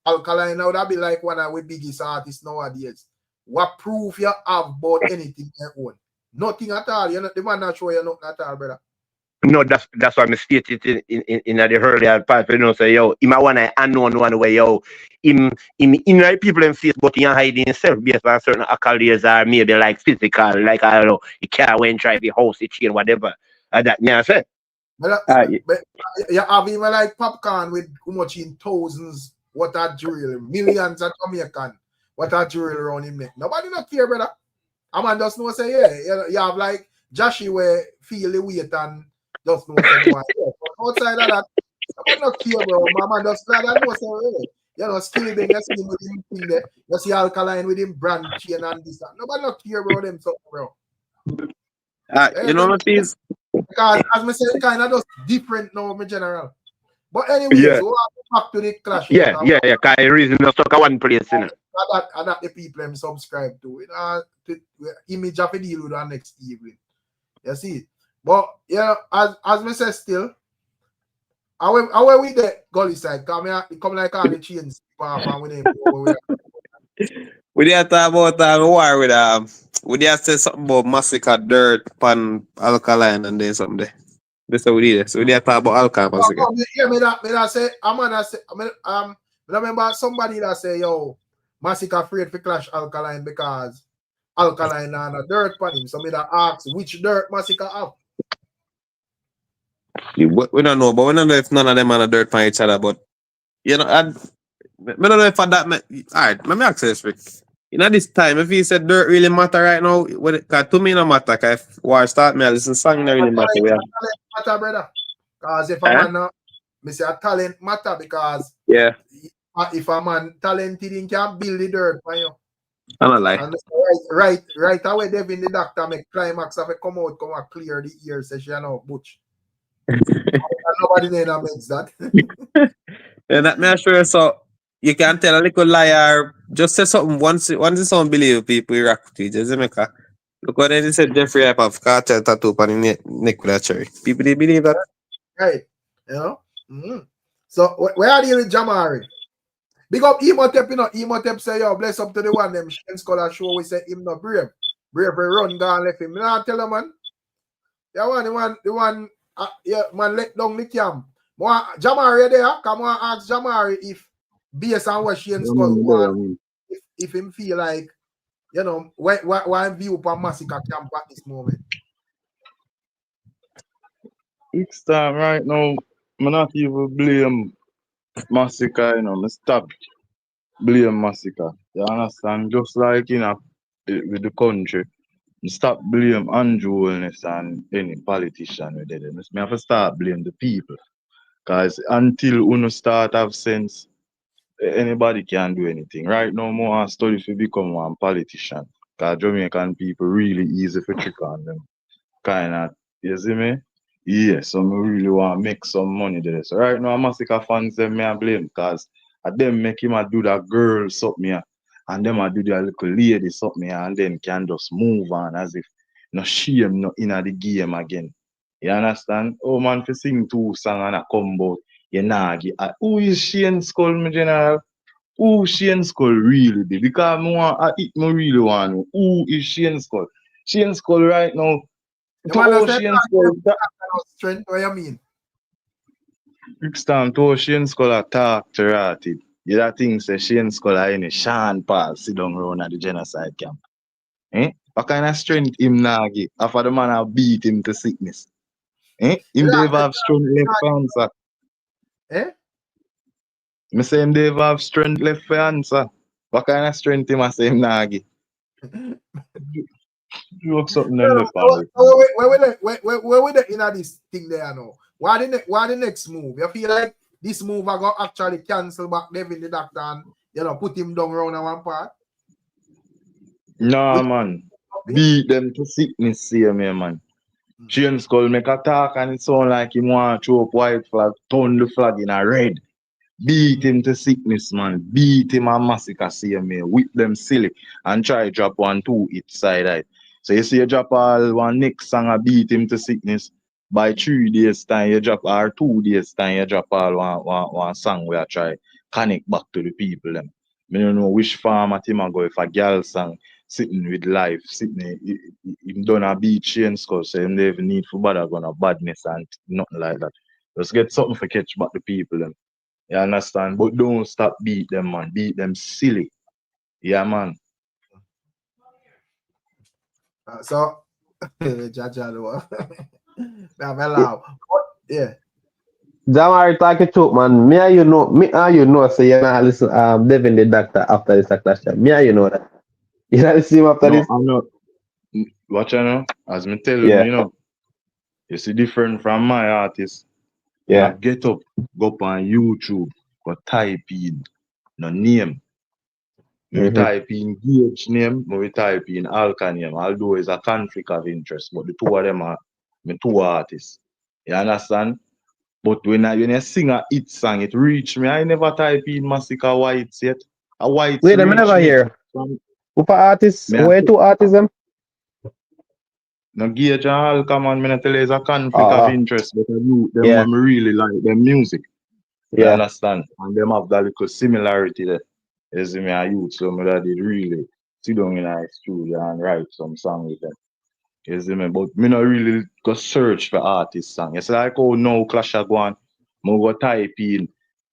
Alkaline now that be like one of the biggest artists nowadays. What proof you have about anything you own? Nothing at all. You're not the man not show you nothing at all, brother. No, that's why I stated in the earlier part. You know, say yo, him a one unknown one way yo, him people in face, but he hide himself based on certain accolades or maybe like physical, like I don't know, he can't went drive the house, the chain, whatever. That me I say. But you have even like popcorn with how much in thousands, what a jewelry, millions of Jamaican. What a jewelry around him neck. Nobody not care, brother. A man just know say, yeah, you have like Joshi where feel the weight and just know say, yeah. Outside of that, nobody not care, bro. My man just glad I know say, You know, Skillibeng, you see him with him thing there. You see Alkaline with him brand chain and this. And nobody not care about them something, bro. You know what it is? Because as I say, kind of just different now, my general. But anyways, Yeah. we want to back to the clash. Yeah, reason not stuck at one place, you know. That the people them subscribe to. You know, to image of a deal with our next evening. You see? But yeah, as I say still, how we the gully side? Come like all the chains and we name We did talk about war with we did say something about massacre dirt pan alkaline and then something there. That's what we did. So we did talk about alkaline massacre. Yeah, me that say, I remember somebody that say, yo, Massacre afraid for clash Alkaline because Alkaline and a dirt pan him. So me that ask which dirt Massacre have. We don't know, but we don't know if none of them are a dirt pan each other. But you know, I don't know if for that. Alright, let me ask you this, Rick. You know, this time, if you said dirt really matter right now, because to me, no matter. Because if war start, me I listen song, no really matter. Matter, brother. Because if a man, me say a talent matter because if a man talented, he can build the dirt for you. I'm not like. And right away, Devin the doctor make climax of it come out, come and clear the ears, say she know butch. Nobody there makes that. And that me sure so you can tell a little liar, just say something once it's unbelievable people you rock with you, just make a look what they said Jeffrey Hype of KARTEL tattoo on the neck with a cherry. People they believe that. Right. You know? Mm-hmm. So where are you with Jamari? Big up Emotep, you know. Emotep say, yo, bless up to the one them Shane Scholar show. We say him not brave. Brave run gone left him. Now tell him, man. The one yeah, man, let down the camp. Jamari there, come on, ask Jamari if based on what Shane Scholar want, if him feel like, you know, why view upon Massacre camp at this moment. It's time right now, I'm not even blame Massacre, you know, I stop blame Massacre. You understand? Just like in with the country, I stop blame undualness and any politician with it. I have to start blame the people. Because until uno start have sense, anybody can do anything. Right now, more study to become one politician. Because Jamaican people really easy for trick on them. Kind of, you see me? Yeah, so me really want to make some money there. So right now, Massacre fans them me I blame because them make him a do that girl something here, and them a do that little lady something here, and then can just move on as if no shame no in the game again. You understand? Oh man, for sing two song and a combo, you nagi. Who is Shane Skull, my general? Who Shane Skull really be? Because me really want to know who is Shane Skull. Shane Skull right now. Shane Skull. Strength, what you mean? Ricstorm to Shane Skull talk to Ratted. You that thing say Shane Skull in a Sean Paul sit down around at the genocide camp. Eh? What kind of strength him now get? After the man have beat him to sickness. Eh? Him they have strength left for answer. Eh? Me say him they have strength left for answer. What kind of strength him a say him now get? Joke something them left for me. Where we the in this thing there now? Why the next move? You feel like this move I got actually cancel back Devin the doctor and you know put him down around one part? Nah man. Beat them to sickness, see me man. Shane Skull make a talk and it sound like he want to throw up white flag, turn the flag in a red. Beat him to sickness, man. Beat him a Massacre, see me. Whip them silly and try drop 1-2 each side eye. So you see you drop all one next song and beat him to sickness. By 3 days time you drop or 2 days time you drop all one song where I try connect back to the people them. I don't know which format him a go if a girl song sitting with life, sitting him done a beat Shane Skull, so him never need for bother gonna badness and nothing like that. Just get something for catch back the people them. You understand? But don't stop beat them, man. Beat them silly. Yeah, man. So, Jajalo. Yeah. Jamari talk it out, man. Me and you know, so you're not listen Devin the doctor after this clash. Me and you know that. You not see him after this? I'm not. Watch you know. As me tell Yeah. you know. You see different from my artist. Yeah. Now get up, go up on YouTube, go type in no name. We type in Gage name, we type in Alka name, although it's a conflict of interest, but the two of them are my two artists. You understand? But when you sing a hit song, it reach me. I never type in Masicka Whites yet. A Whites Wait, I'm reach never me. hear. Who artists? Me a Where say, two artists them? no Gage and Alka, man, me not tell you it's a conflict of interest, but I do them Yeah. when me really like their music. You Yeah. understand? And them have that little similarity there. You see me a youth, so me that did really sit down in a studio and write some song with them. You see me? But me not really go search for artist song. It's like how now Clash a go on. Me go type in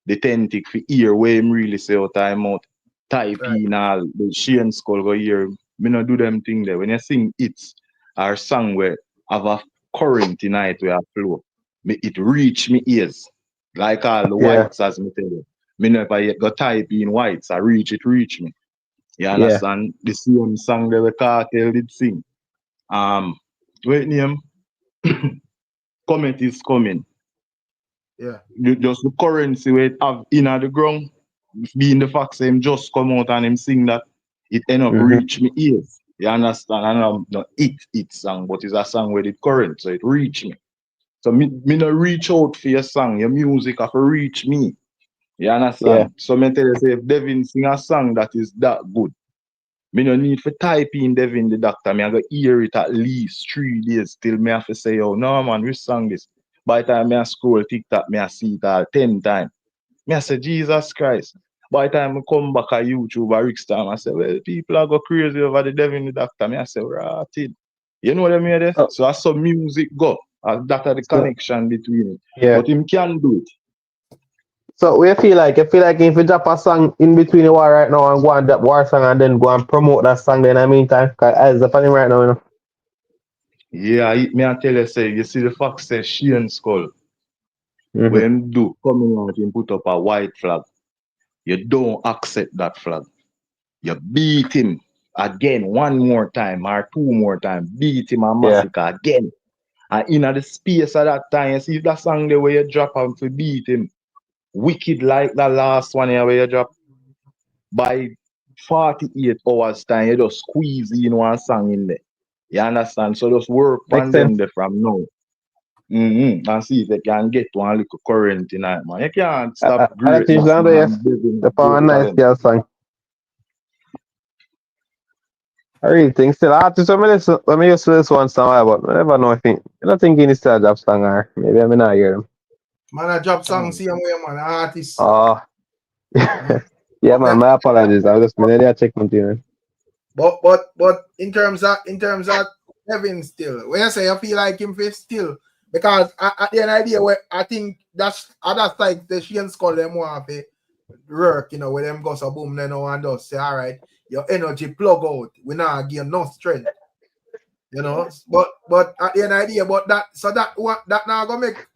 the Tentic for hear where him really say out time out. Type Right. in all the Shane Skull go hear. Me not do them thing there. When you sing hits or song where have a current tonight where I flow, it reach me ears. Like all the Yeah. whites as me tell you. Me never yet go type in whites. I reach me. You Yeah. understand? The same song that the Cartel did sing. Wait name, comment is coming. Yeah. Just the currency where it have in the ground, being the fact say him just come out and him sing that, it end up reach me ears. You understand? And I'm not it song, but it's a song where it current, so it reach me. So me not reach out for your song, your music have to reach me. You understand? Yeah. So me tell you say if Devin sing a song that is that good, me no need for type in Devin the Doctor. Me I go hear it at least 3 days till me have to say, oh no man, which song this? By the time me I scroll TikTok, me I see it all 10 times. Me I say, Jesus Christ. By the time I come back at YouTube or Ricstorm, I say, well, people are go crazy over the Devin the Doctor. Me I say, rotted. You know what I mean there? Oh, So I saw music go. And that are the so connection between it. yeah. But him can do it. So we feel like if you drop a song in between the war right now and go and drop war song and then go and promote that song then in the meantime, cause as the funny right now, you know. Yeah, me I tell you, say, you see the fact say Shane Skull, Mm-hmm. when do coming out and put up a white flag, you don't accept that flag. You beat him again one more time or 2 more times. Beat him and Yeah. massacre again. And in the space of that time, you see that song there where you drop him to beat him. Wicked like the last one here where you drop. By 48 hours time, you just squeeze in one song in there. You understand? So just work Makes on them sense. there from now. And see if they can get one little current tonight, man. You can't stop I teach greatness, them yes. man. Building The power great nice talent. girl song. I really think still artists when me used to this one song, but I never know if I don't think any still drop song or maybe I may not hear them. Man, I drop songs here, man. Artists. Oh yeah man, my apologies. I just maybe I check my tune. But in terms of Devin still, when I say I feel like him face still, because at the end of the day, where I think that's like the Shane Skull them want to work, you know, where them go so boom, then no one does say, all right, your energy plug out, we not give no strength, you know. But at the end of the day, but that now gonna make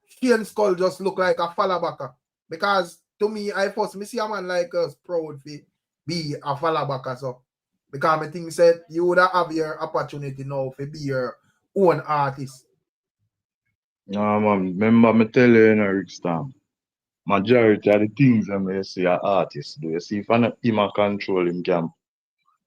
Shane Skull just look like a fallbacker, because to me, I first me see a man like us proud to be a fallbacker, so because I think said you would have your opportunity now to be your own artist. No, man. Remember me tell you in a Ricstorm, majority of the things that me see an artist do. You see, if I not him a control him can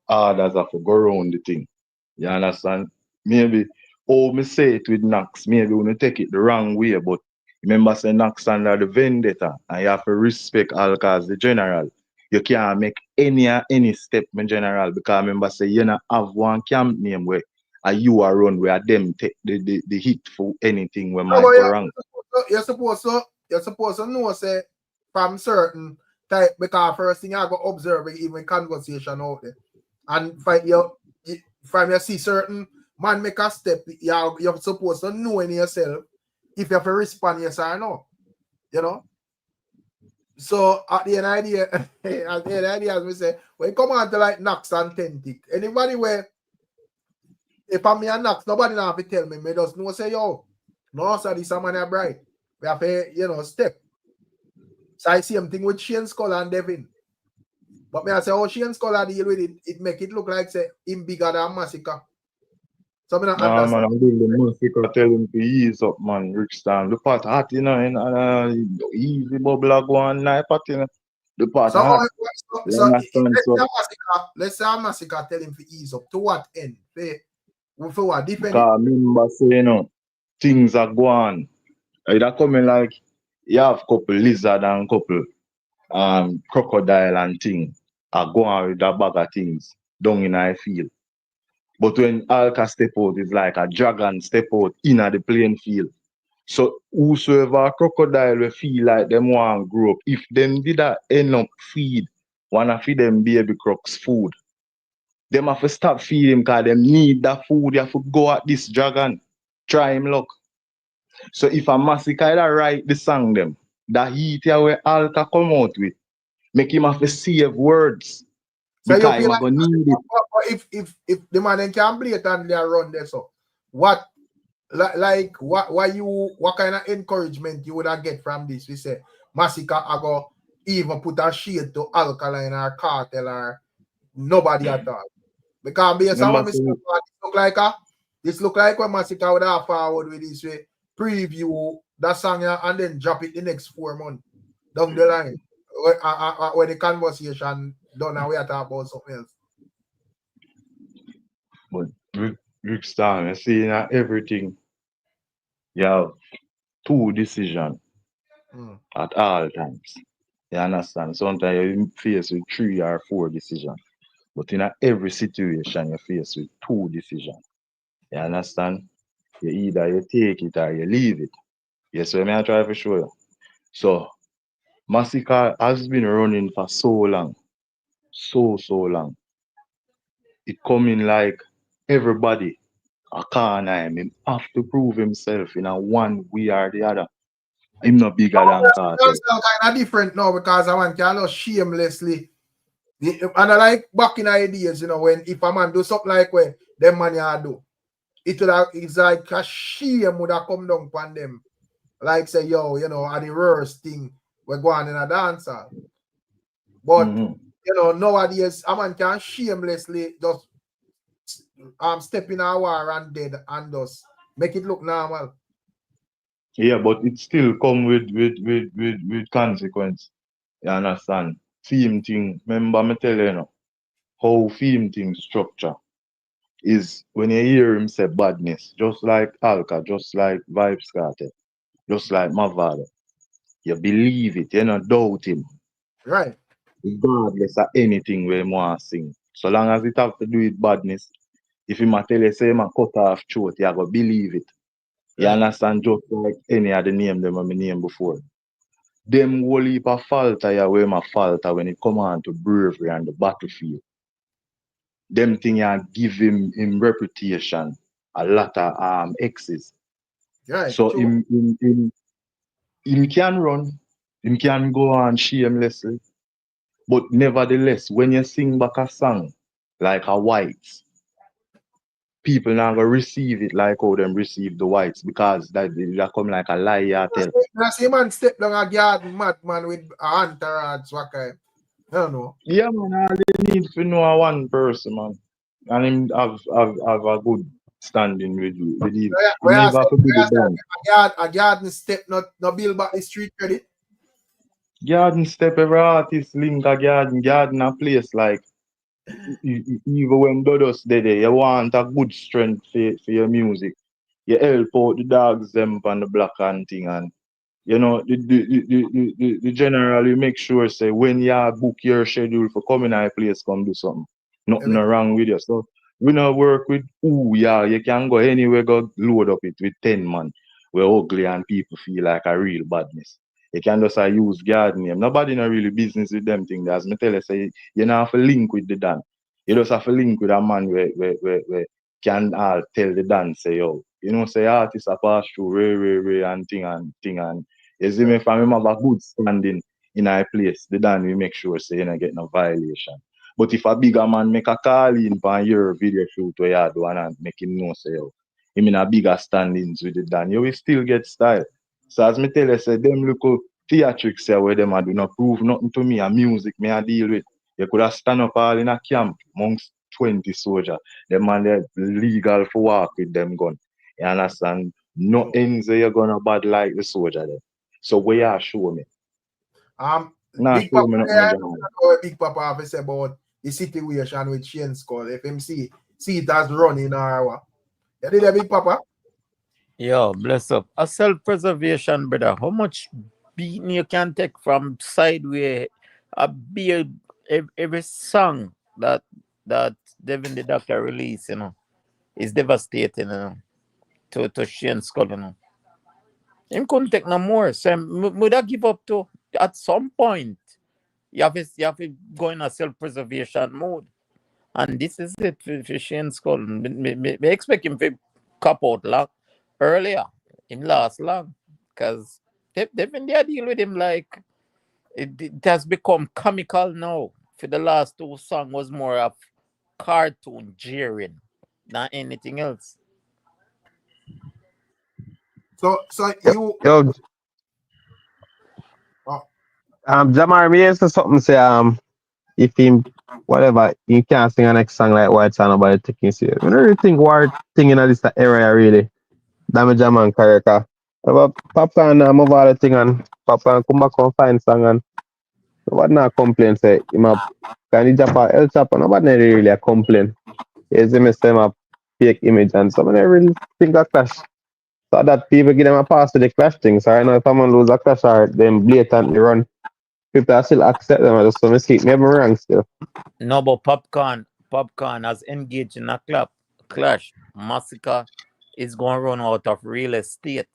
others have to go around the thing. You understand? Maybe me say it with KNAX, maybe when you take it the wrong way, but remember say KNAX under the vendetta and you have to respect Alka as the general. You can't make any step in general because remember say you not have one camp name where you are run where them take the hit for anything where No, might but go wrong. you're supposed to know say from certain type, because first thing I go observe even conversation out there. And from you see certain man make a step, you're supposed to know in yourself if you have to respond yes or no. You know? So at the end of the day, as we say, when you come on to like KNAX and Tentic, anybody where if I'm me and KNAX, nobody now have to tell me just know say yo, no, so this a man a bright. We have to, step. So I see him thing with Shane Skull and Devin. But me I say, oh, Shane Skull deal with it, it make it look like say him bigger than Masicka. So me not Nah, man, understand. I'm doing the Masicka tell him to ease up, man, Ricstorm. The pot hot, and easy bubble go on, night pot, The part So, hot. You understand? So let's say Massacka tell him to ease up. To what end? For what? Defend it. because remember say, you know, things are going. Either coming like you have couple lizard and couple crocodile and thing are going with a bag of things down in I field. But when Alka step out, it's like a dragon step out in the playing field. So whosoever crocodile will feel like them want to grow up, if them did that end up feed one of them baby crocs food, them have to stop feeding because them need that food. You have to go at this dragon, try him luck. So if a Massicka write the song them, that heat here where Alka come out with, make him have to save words. So you Because feel him gonna need it. if the man then can blatantly run there, so what what kind of encouragement you would have get from this? We say Massicka I go even put a shade to Alkaline or KARTEL or nobody at all. Because based on what this look like when Massicka would have forward with this way, preview that song and then drop it the next 4 months down the line. When the conversation done and we are talking about something else. But Ricstorm, you see in everything, you have 2 decisions at all times. You understand? Sometimes you face with 3 or 4 decisions. But in every situation you face with 2 decisions. You understand? You either you take it or you leave it. Yes, so I try to show you. So Massicka has been running for so long. So long. It coming like everybody a corner him. He have to prove himself in a one way or the other. I'm not bigger than KARTEL. That's kind of different now because I want to shamelessly. And I like back in ideas, you know, when if a man do something like when them man ya do, it's like a shame would have come down upon them. Like say, yo, you know, at the worst thing we're going in a dancer. But you know, nowadays a man can shamelessly just step in a war and dead and just make it look normal. Yeah, but it still come with consequence. You understand? Theme thing, remember me tell you know, how theme thing structure is when you hear him say badness, just like Alka, just like Vibes KARTEL, just like Mavado. You believe it, you don't doubt him. Right. Regardless of anything we want to sing. So long as it have to do with badness, if him a tell you say him a cut off throat, you go believe it. You understand? Just like any of the name them I name before. Them whole heap of falter ya where my falter when it come on to bravery and the battlefield. Them thing ya give him reputation a lot of exes. Right. So him can run, him can go on shamelessly. But nevertheless, when you sing back a song like a Whites, people now gonna receive it like how them receive the Whites because that come like a lie you tell. I see man step down a garden madman with a entourage, what kind? I don't know. Yeah, man, all they need to know one person, man. And him have a good standing with you. Believe a garden step not build back the street credit. Garden step every artist link a garden a place like even when Dodos there, you want a good strength for your music. You help out the dogs them on the block and thing and you know the general you make sure say when you book your schedule for coming to a place come do something. Nothing wrong with you. So we not work with you can go anywhere go load up it with 10 man. We're ugly and people feel like a real badness. You can just use garden name. Nobody not really business with them things. As me tell you, say you not have to link with the Dan. You just have to link with a man where can all tell the Dan say yo. You know say artists are pass through Ray and thing and you see me from him have a good standing in a place, the Dan we make sure say you not get no violation. But if a bigger man make a call in for your video shoot where you do and make him know say yo, him in a bigger standings with the Dan, you will still get style. So as me tell you, say them look theatrics here where them a do not prove nothing to me, and music me a deal with. You could have stand up all in a camp amongst 20 soldiers. Them man they legal for walk with them gun. You understand? No ends you're gonna bad like the soldier there. So where you show me? Nah, Big show Papa, me nothing I again. know what Big Papa have to say about the situation with Shane Skull. FMC, see it as running or what? You did a Big Papa? Yo, bless up. A self-preservation, brother. How much beating you can take from sideway? A beer every song that Devin the Doctor release, is devastating, to Shane Skull, Him couldn't take no more. So would I give up to at some point. You have to go in a self-preservation mode. And this is it for Shane Skull. Me expect him to cop out long earlier. Him last long. Because they've been there deal with him like it has become comical now. For the last two songs was more of cartoon jeering than anything else. So you Yo, oh, Jamar, me used to something say, if him, whatever, you can't sing a next song like White Sound about taking serious. I don't really think war thing in this area really damage a man career. But Popcorn move all the thing and Popcorn come back and find song and nobody not complain say him a can he jump a El Chapo, nobody really a complain. You see me say him a fake image and some of them really think a clash. So that people give them a pass to the clash thing. So I know if someone lose a clash or them blatantly run, people still accept them. I just so me keep me wrong still. No, but Popcorn has engaged in a clash. Massacre is going to run out of real estate.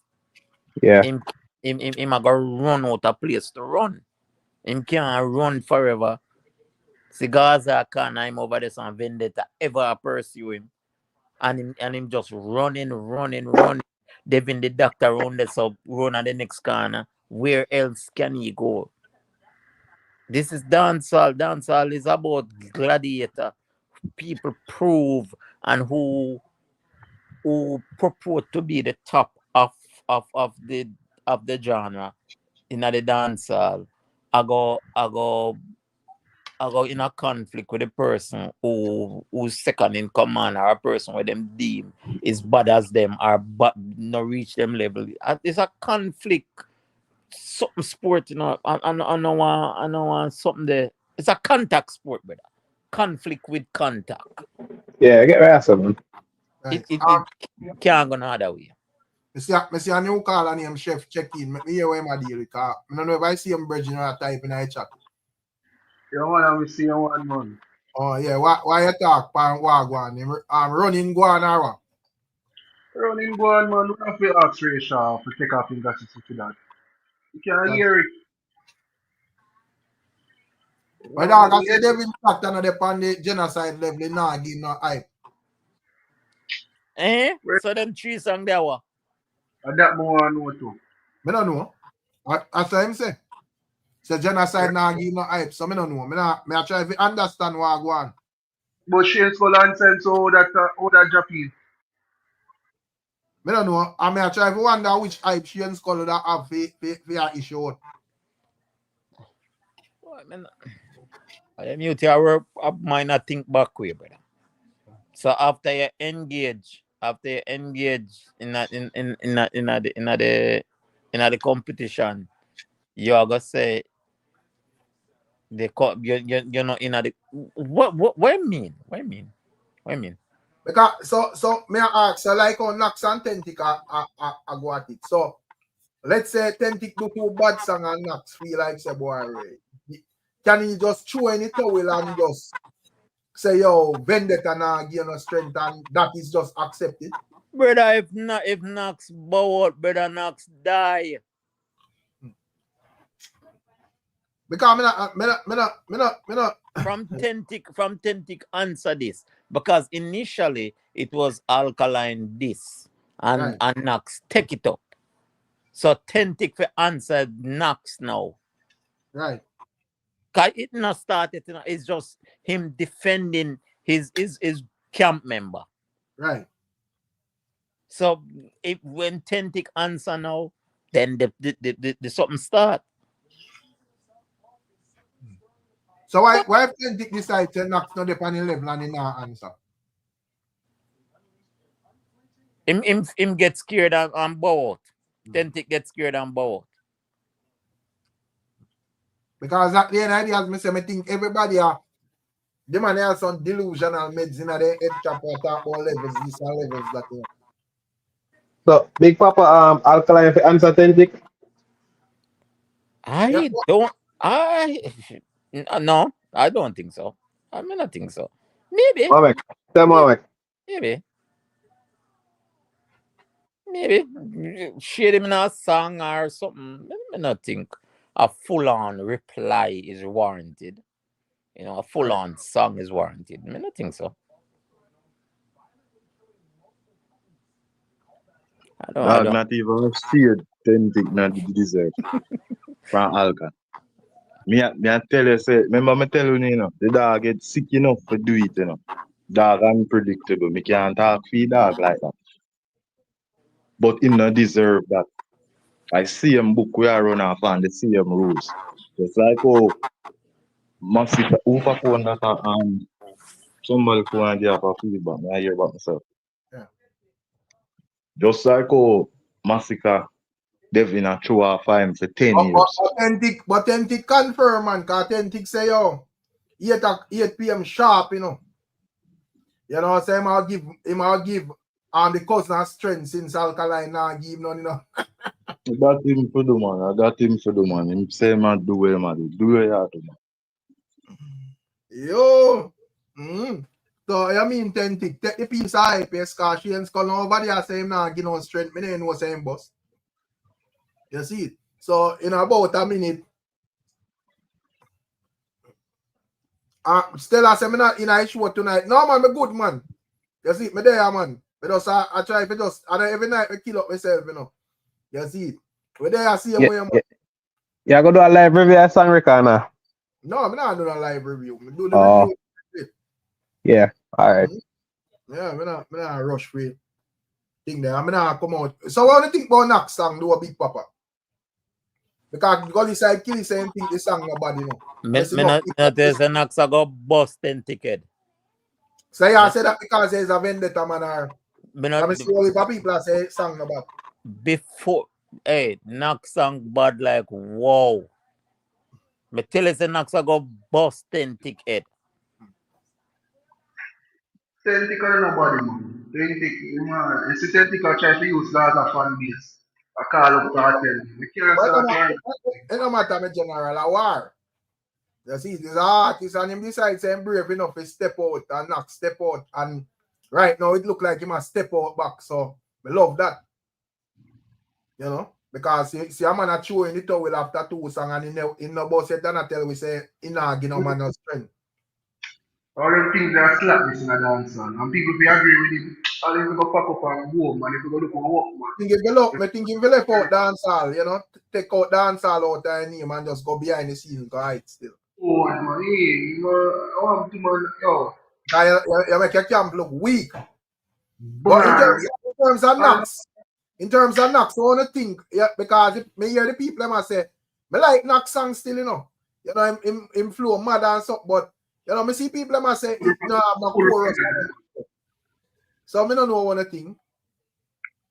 Yeah. Him a go run out of place to run. Him can't run forever. Cigars are can him over there some vendetta ever pursue him. And him just running. Devin the Doctor run this up, run at the next corner. Where else can he go? This is dancehall. Dancehall is about gladiator. People prove and who purport to be the top of the genre in the dancehall. I go in a conflict with a person who's second in command or a person with them deem is bad as them or but not reach them level. It's a conflict. Something sport, I don't want something there. It's a contact sport, brother. Conflict with contact. Yeah, I get what you're saying. right. It can't go no other way. Me see a new call and him chef check in. Me hear what him a deal with. I don't know if I see him bridging or type in a chat. You want to see one man. Oh yeah, why you talk pan wagwan? I'm running guan or what? Running one man, we have to ask Rachel to take off in that to that. You can't hear it. My dog, I say Devin Doctor on the genocide level, nah give no hype. So them three song there what? And that more I know too. Me don't know. I saw him say. Say genocide nah give no hype, so me don't know. Me I try to understand what I go on. But Shane Skull and sense how that Japanese. Me don't know. I may try to wonder which hype Shane Skull that have for issue out. I mute your work up might not think back way, brother. So after you engage in the competition, you are gonna say you're not in the what I mean? What I mean? Because so me I ask, so like how KNAX and Tentic I go at it. So let's say Tentic do two bad song and KNAX feel like say boy, can he just throw any towel and just say yo vendetta now give no strength and that is just accepted? Brother, if KNAX bow out, brother KNAX die. Because me not From Tentic answer this. Because initially it was alkaline this and right. KNAX take it up. So Tentic for answer KNAX now. Right. Cause it not started, it's just him defending his camp member. Right. So if when Tentic answer now, then the something start. So why if Tentic decide to KNAX not depend on level and he not answer? Him get scared and bow out. Tentic get scared and bow out. Because at the end of the day, as I say, I think everybody the man has some delusional meds in their head chapter talk about levels, this and levels that. So, Big Papa, alkaline for answer authentic? I don't. No, I don't think so. I mean, I think so. Maybe. Mamek, tell Mamek. Maybe. Share him in a song or something. I not think a full-on reply is warranted. You know, a full-on song is warranted. I don't think so. I don't. Not even shade authentic not deserve from Alka. Me I tell you, say, remember me tell you, the dog get sick enough to do it, Dog unpredictable. Me can't talk for dog like that. But him not deserve that. I see him book we are run off on the same rules. Just like Masicka, who for phone that somebody phone and give a feedback. I hear about myself. Yeah. Just like Masicka, they've been a true or fine for 10 years. Authentic confirm, man. Authentic say, 8 p.m. sharp, You know, say I'll give the cousin strength since Alkaline now give none, I got him for the man. Him say man do well, man. Do well, yeah, man. Yo. So, I mean, authentic. Take the piece of hype, because she ain't calling over there saying now give no strength. Me ain't no saying boss. You see it? So, in about a minute, Stella said, I'm not in a show tonight. No, man, I'm good, man. You see it? Me there, man. Because I try to just, every night I kill up myself, You see it? We there, I see him. Yeah, I go do a live review of song record now. No, I'm not doing a live review. I do the review. Yeah, all right. Yeah, I'm not rush for it. Thing there. I'm not come out. So, what do you think about KNAX song, do a Big Papa? Because Gully side kill saying think the song nobody know. There's a KNAX I go bust 10 ticket. So yeah, I say that because there's a vendetta man or I'm slowly for people say song about. Before KNAX song bad like wow. Me tell you say KNAX I go bust 10 ticket. 10 ticket nobody, man. 10 ticket, man. It's 10 ticket try to use that as a fan base. I call up KARTEL. We can't say it no matter me general a war. You see, there's an artist and him decide saying brave enough to step out and not step out. And right now it look like he must step out back. So I love that. You know? Because see a man a chew in the towel after 2 songs and in no boss said that tell we say in a give no man no strength. All them things that slap this in a dance song. And people be agree with it. All if you go pack up and go, man, if you go look for work, man. I think if you left out dancehall, take out dancehall out of name and just go behind the scenes go hide still. Oh, man, I want to, man, yo. You make your camp look weak. But in terms of KNAX, I want to think, because if me hear the people, I say, me like KNAX song still, him flow mad and stuff, but, me see people, I say, it's not my chorus. So, I don't know what I think.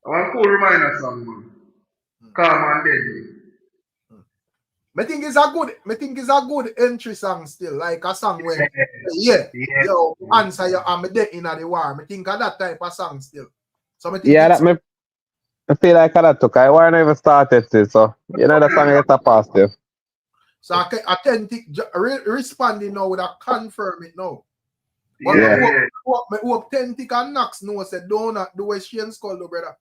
I want to cool reminder song, man. Calm and deadly. I think it's a good entry song still, like a song where answer you I'm dead in the war. I think of that type of song still. So I think I feel like that took. I never even started still, so the song is a positive. So authentic responding now with a confirm it now. But authentic and KNAX know say don't do what Shane's called, brother.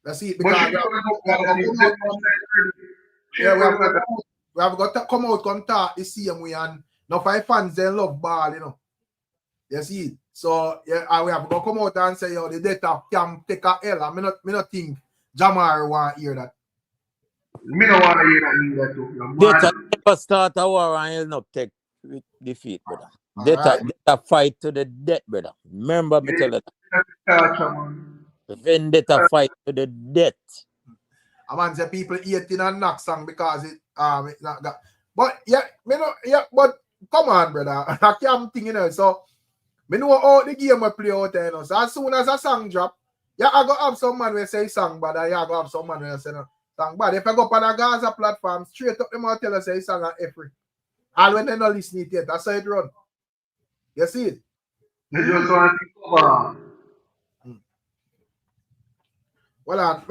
That's it, because we have got to come out and talk the same way, and now 5 fans they love ball, You see, so we have to come out and say, the data can take a L. I not think Jamar want to hear that. Me don't want to hear that either. Data never start a war and he'll not take defeat, brother. Data fight to the death, brother. Remember me tell you that. Vendetta fight to the death. I man say people eating a KNAX song because it not got. But but come on, brother. I can't think, So me know how the game will play out there, So as soon as a song drop, I go have some man will say song, but I go have some man will say no. Thank God. If I go up on a Gaza platform, straight up them will tell us it's song every. All when they not listen it yet, that's how it run. You see it? They just want to cover. Well on,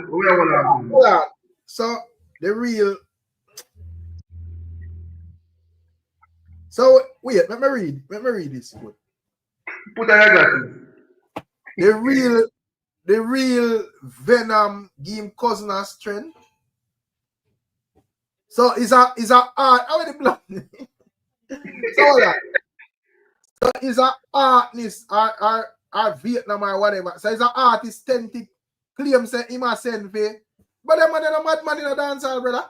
hold on. So the real. So wait, let me read this. Put a glasses. The real Venom game cousin has strength. So is a art. How many blood? So hold on. So is a artist or Vietnam or whatever. So is an artist authentic claim say him a send for. But them man a madman in a dancehall, brother.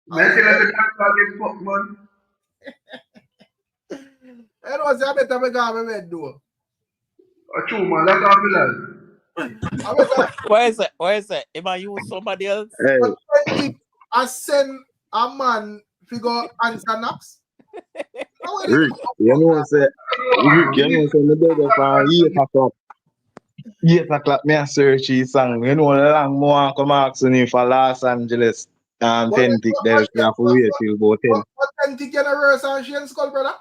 Man, tell us the dancehall get fuck, man. I know say I better make a bed do. True, man. That's how I feel. Why is it? Am I use somebody else? Hey. I send a man figure answer KNAX. Rick, you know say me better for 8 o'clock. 8 o'clock me a search his song. You know long more come asking him for Los Angeles authentic there for wait till about 10. Authentic universe and Shane Skull, brother.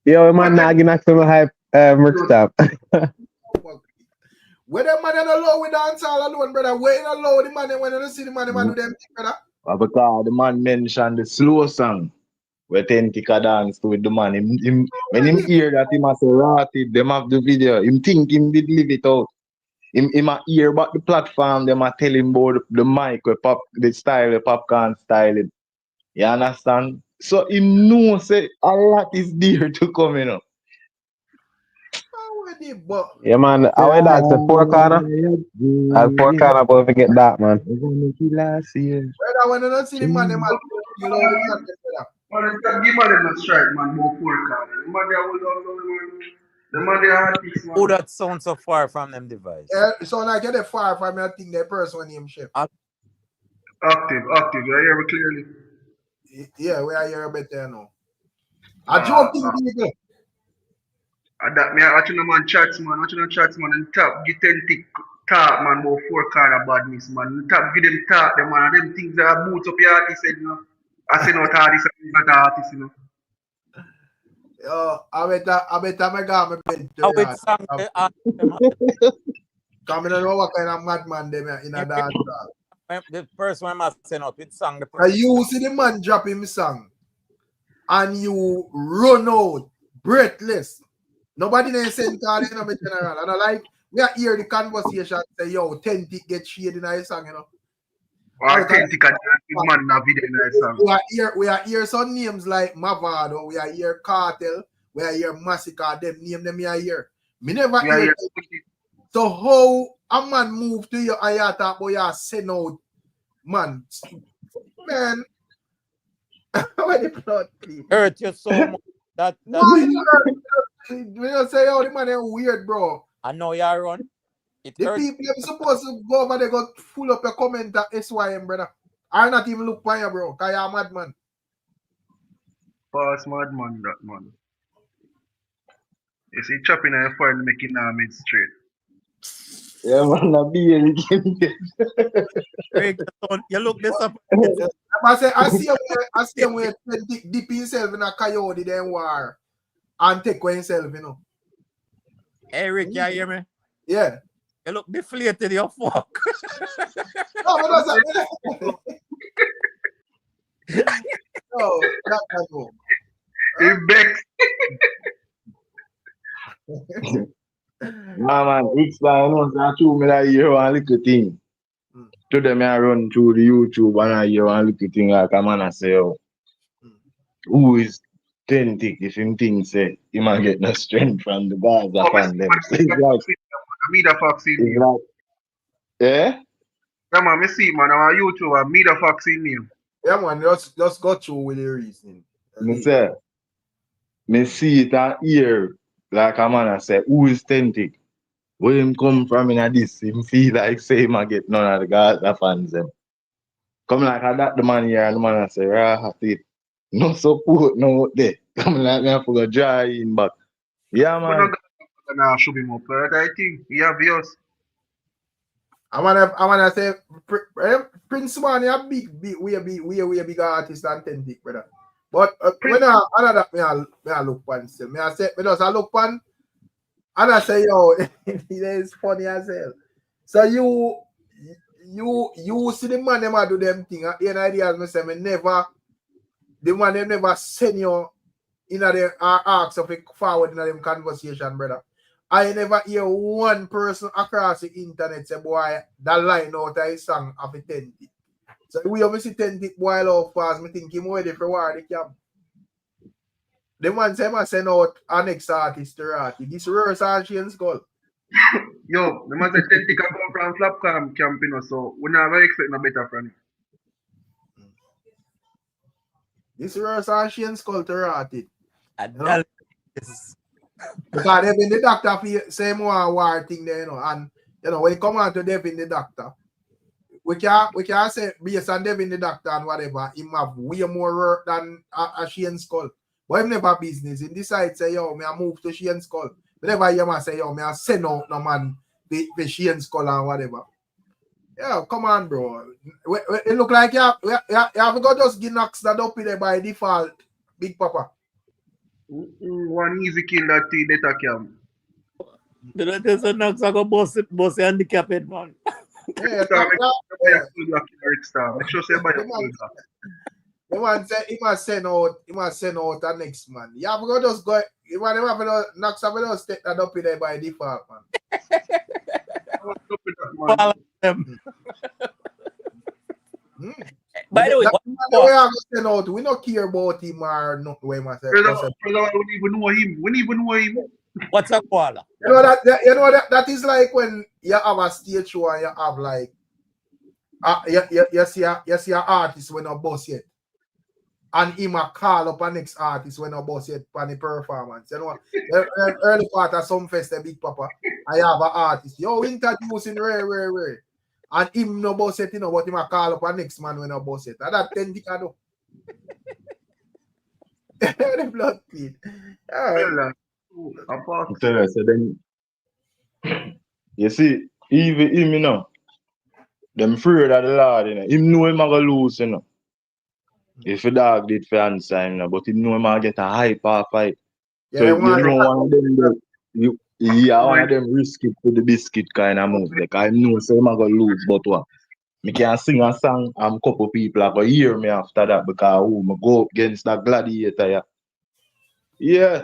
Yo, man, nagging at some hype Ricstorm. Where the man don't allow with dance all alone, brother. Where you allow the man when you don't see the man do them thing, brother. Because the man mentioned the slow song where Tentika dance to with the man. When him hear that him has a rotted, them have the video, him think him did leave it out. Him a hear about the platform, them a tell him about the mic, the style, the popcorn style. You understand? So him know say a lot is there to come, you know. Yeah, man, I went down to 4 corner. And 4 corner, but if you get that, man. Brother, when you don't see the man, them you know the man, Man, stop give man them a strike, man, more poor car. The man they hold on, the man they artists, man. Oh, that sounds so far from them device. Yeah, so like get a far from me, I think that person name chef. Active, you hear me clearly. Yeah, we are here better now. I joking people. That me watching a man chats, man, and top get 10 tick talk, man, more 4 corner badness, man. Top give them talk, them man, them things that are boots up your artist, you know. I say not artist, not artist, you know. I better make my bed. Come in and know what kind of madman them in a dance. The first one must send up it song. You see the man drop him song and you run out breathless. Nobody then send call in a general. And I like we are hear the conversation say yo 10 tick get shade in a song, you know. Or 10 tick man in a video in a song. We are here some names like Mavado, we are here KARTEL, we are here MASICKA, them name them we are here. Me never hear. So how a man move to your and you talk about you send out man. Man. What the plot, please? Hurt you so much that we don't say oh the man is weird, bro. I know you are run. The people are supposed to go over there go full up a comment at SYM, brother. I not even look for you, bro, because you're a madman. Pass madman, that man. You see, chopping and foreign making now mid straight. Yeah, man, I be here again. You look this up. I see him where dip himself in a coyote then war and take away himself, you know. Eric, you hear me? Yeah. You look deflated, you fuck. No, but that's no, that can't go. He begs. Nah, man, it's like, you know, I told me that you hear one little thing. To them, I run through the YouTube and I hear one little thing like a man I say, oh, who is authentic if him think say he might get no strength from the guys that find them. So it's like, me the vaccine name. Like, yeah? Yeah, man, I see, man, on YouTube, I me the vaccine name. Yeah, man, just go through with the reasoning. Me say, me see it and hear like a man I say, who is authentic? Where him come from in a this, him feel like say him a get none of the guys that fans them. Come like that the man here and the man I say, right, it. No support, no out there. Come like me I forgot dry in back. Yeah, man. Nah, should be more player, I think. Yeah, obvious. I wanna say Prince Man a big way big artist than Tentic, brother. But when another me I look pan still. Me I say me just I look pan and I say yo it is funny as hell. So you see the man them a do them thing. Any ideas me say me never the man them never send you in a them ask of a forward in a them conversation, brother. I never hear one person across the internet say, boy, that line out of his song of a Tentic. So we obviously Tentic boy love fast. Me think him ready for war the camp. The man say I send out our next artist to Rati. This reverse Asian skull. Yo, the man said Tentic come from Flapcam camp, you know, so we never expect no better from it. This reverse Asian skull to Rati. And You know? Because they've been the doctor for same war thing there, you know, and you know when it come on to Devin the doctor, we can say based on Devin the doctor and whatever, him have way more work than a Shane Skull. But him never business. He decide say, yo, me I move to Shane Skull. Whenever you man say, yo, me I send out no man the Shane Skull and whatever. Yeah, come on, bro. It look like you have got just get KNAX that up there by default, Big Papa. One easy kill that data cam. There's a KNAX I go boss handicapped man. Yeah, the man said he must send out the next man. You have got just go. You want to have KNAX have just take that up there by default, man. By the way, the way I send out, we don't care about him or not. Way myself. We don't even know him. We don't even know him. What's a koala? You know that is like when you have a stage show and you have like you see an artist when a boss yet. And him a call up a next artist when a boss yet for the performance. You know, early part of some fest, the Big Papa, I have an artist. Yo, introducing rare. And him no boss yet, you know, but him a call up a next man when a boss yet. And that 10 I do. The blood kid. So then, you see, even him, you know, them afraid of the Lord, you know. Him know him a go lose, you know. If a dog did for answer him, you know, but him know him a get a hype off fight. Yeah, so you know one of them, one of them risk it to the biscuit kind of move. Like I know so him a go lose, but what? Me can sing a song and couple people are gonna hear me after that because me go up against that gladiator. Yeah.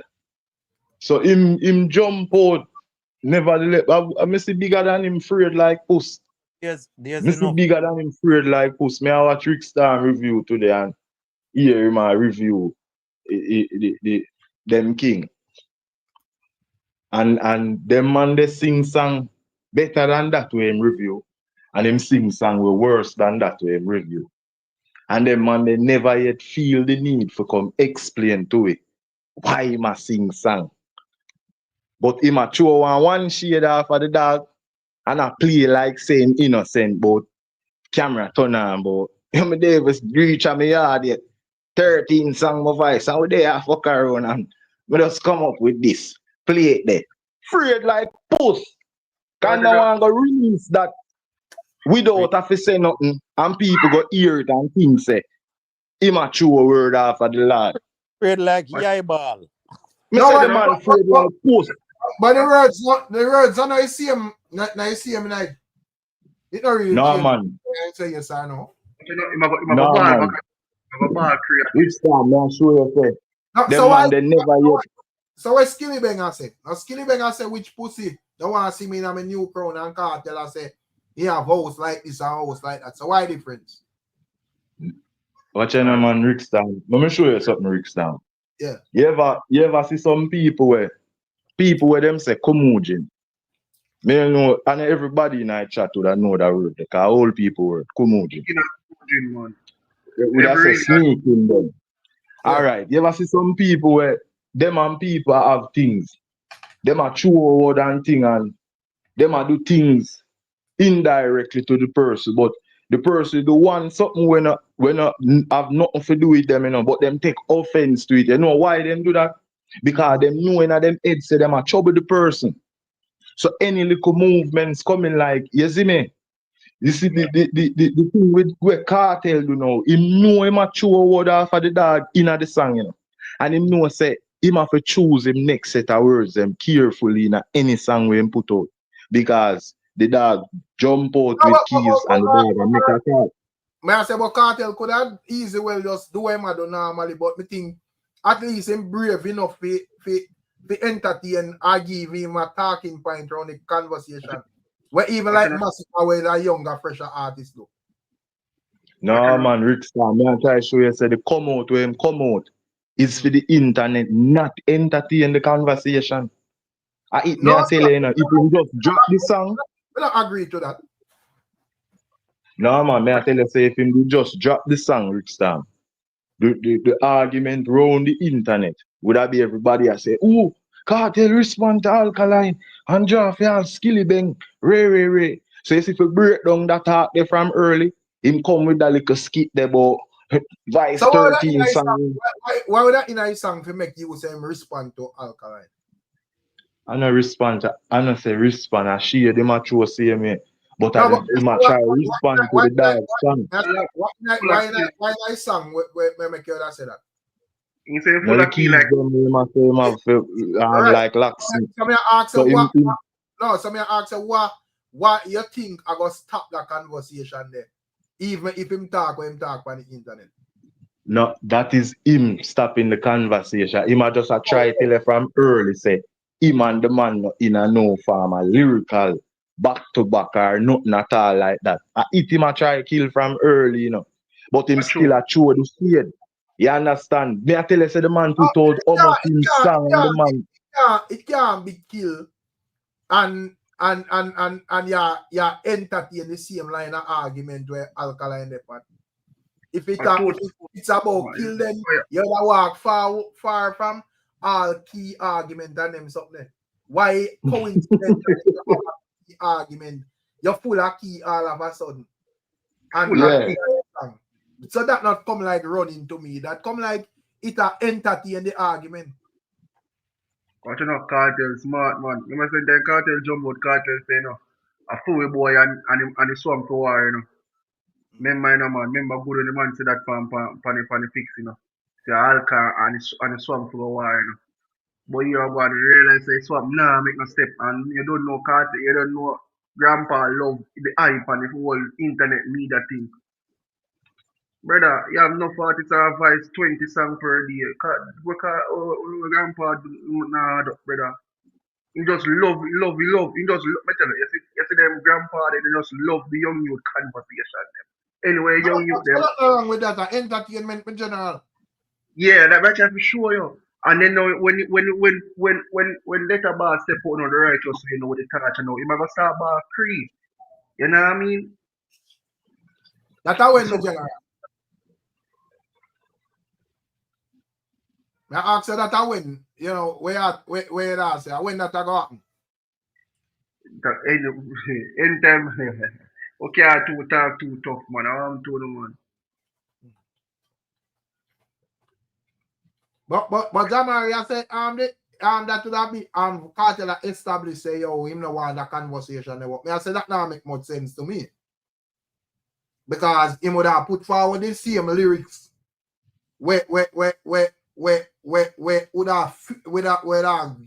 So him jump out. Nevertheless, I see bigger than him afraid like puss. There's enough. Bigger than him afraid like puss. Me I watch Ricstorm review today and hear him review them king. And them man they sing song better than that way him review. And him sing song were worse than that way him review. And them man they never yet feel the need for come explain to it why him a sing song. But him a throw one shade off of the dog and I play like saying innocent, but camera turn on, but him Davis reach at my yard yet. 13 song my voice, and we there fuck around and we just come up with this. Play it there. Afraid like puss. Can no one go release that without have to say nothing and people go hear it and think say him a throw a word off of the Lord. Afraid like ball. Me say the man afraid like puss. But the words are not see him like it not really no change. Man. Say yes or no. No man. Which time man show you say them man they never yet. So what Skillibeng I say? Now Skillibeng I say which pussy don't want to see me in my new crown and KARTEL I say he have house like this and house like that. So why difference? Watch out man Ricstorm. Let me show you something Ricstorm. Yeah. You ever see some people where them say Kumujin. Me know and everybody in our chat would know that word. Because all people word Kumujin. We have say sneaking them. Yeah. Alright. You ever see some people where them and people have things. Them are true word and thing and them are do things indirectly to the person, but the person do want something when have nothing to do with them, you know, but them take offense to it. You know why them do that? Because them know in them head say them are trouble the person. So any little movements coming like, you see me? You see the thing with Cartel, you know, him know him a chew word off of the dog in the song, you know. And him know say him have to choose him next set of words them carefully in any song we him put out. Because the dog jump out No, with keys and the dog and make a call. may I say, but Cartel could have easy well just do him I do normally, but me think at least him brave enough to entertain and give him a talking point around the conversation. Where even like Massacka, where a younger, fresher artist do. No man, Rickstorm, me I try to show you say the come out where him come out is for the internet, not entertain the conversation. Me No, I tell you, if you just drop the song. I don't agree to that. No man, me I tell you say if him just drop the song, Rickstorm, the argument round the internet would that be everybody I say, oh, Cartel respond to Alkaline and draw for SKILLIBENG, Ray. So if you break down that talk there from early, him come with that little skit there about Vice So 13 song. why would that in a song to make you say him respond to Alkaline? I don't respond to, I don't say respond, I share them a true say me. But I might try to respond to the dog song. Why that song where make you that say that? He say No, full the of key keys like them him a say him have like locksmith. So me ask So you so me ask you what you think I go stop that conversation there, even if him talk when him talk on the internet. No, that is him stopping the conversation. Him a just a try tell you from early say him and the man in a no form a lyrical back to back or nothing at all like that. It him a try kill from early, you know. But him still a chew the shade. You understand? Me I tell you say the man put out almost him song and the man. It can't be killed and yeah entertain the same line of argument where Alkaline depart. If it's about kill them, you gotta walk far from all key argument and them something. Why coincidentally key argument? You're full of key all of a sudden. And so that not come like running to me. That come like it entertain the argument. What you know, Cartel smart man. You must say the Cartel jump out, Cartel say no. A fool boy and the swamp for war, you know. Remember man, remember good when the man say that pan the fix, you know. Say Alka and the swamp for war, you know. But you are going to realize say swamp nah make no step and you don't know Cartel, you don't know grandpa love the hype and the whole internet media thing. Brother, you have no 40 vice 20 songs per day. Because grandpa nah brother. He just love. He just love. Me tell you, you see them grandpa, they just love the young youth conversation. Anyway, young youth them. What's wrong with that? Entertainment in general. Yeah, that much I have to show you. And then when Letter Bar step out on the righteous, you know, with the touch, you know, he might start bar creed. You know what I mean? That's how when the general. I ask you that I win, you know, where that say, I win that I go happen. Anytime, okay, I talk too tough, man. I'm too the man. But Jamari, I said, that would have been, Cartel established, say, yo, him no want that conversation. Me, I said, that now make much sense to me. Because he would have put forward the same lyrics where would have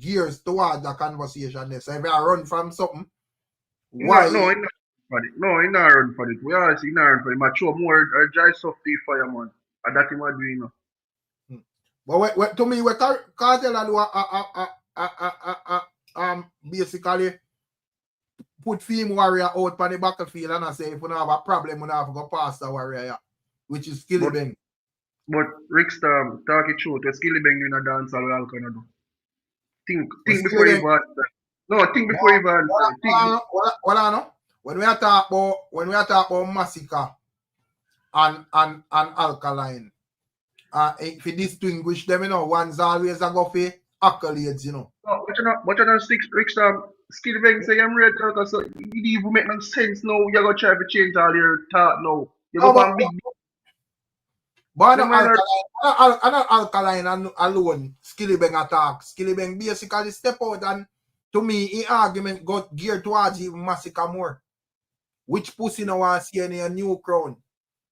gears towards the conversation there. So if I run from something, why? No, he not run for it. We all see he not run for it. He show more dry soft the fire, man. And that he might do, you know. But to me, what Cartel do basically put Theme Warrior out on the battlefield and I say if you don't have a problem, you have to go past the Warrior, which is SKILLIBENG. But Rickstorm, talk it true, the SKILLIBENG in a dance all we can do. Think before you answer. No, think before you answer. What I know? When we are talking about Massicka and Alkaline, if you distinguish them, you know, one's always a go for accolades, you know. But you know, Rickstorm, SKILLIBENG say I'm ready to talk, so it even make no sense now. You're going to try to change all your thought now. You go on big. But Alkaline alone, SKILLIBENG attack. SKILLIBENG basically step out and to me, his argument got geared towards even Massicka more. which pussy no want to see any new crown.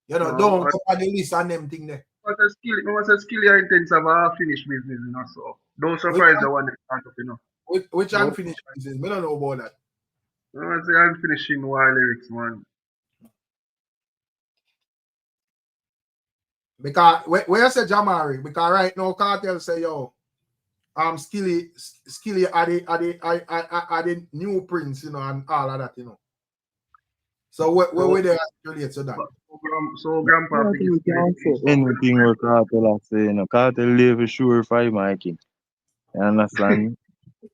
You know, No, don't go on the list and them thing there. But a skill, no, a skill your intents have a finished business, you know. So don't surprise the one that start up, you know. Which No. unfinished business? We don't know about that. No, I say I'm finishing wild lyrics, man. Because where I say Jamari, because right now Cartel say yo, Skilly are the new prince, you know, and all of that, you know. So where they relate to that? So grandpa, I think we can't say anything what Cartel are saying. No, Cartel live sure for Mikey. You understand?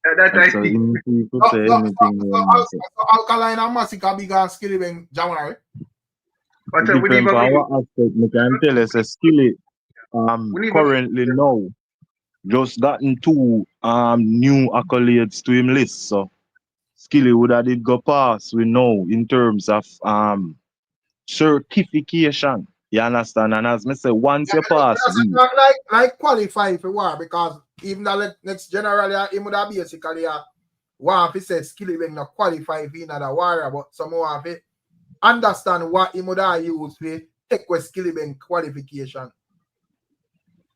that I So think. him people say anything. So Alkaline and Masicka big and SKILLIBENG Jamari. But It we depends never on what aspect. I can tell us a skilly We never- currently now just gotten two new accolades to him list. So Skilly would have did go pass we know in terms of certification. You understand? And as me say, once you pass, like qualify for war because even the next generally him would have basically one if he says SKILLIBENG not qualify for another war, but some more of it understand what him would have used to take with SKILLIBENG qualification.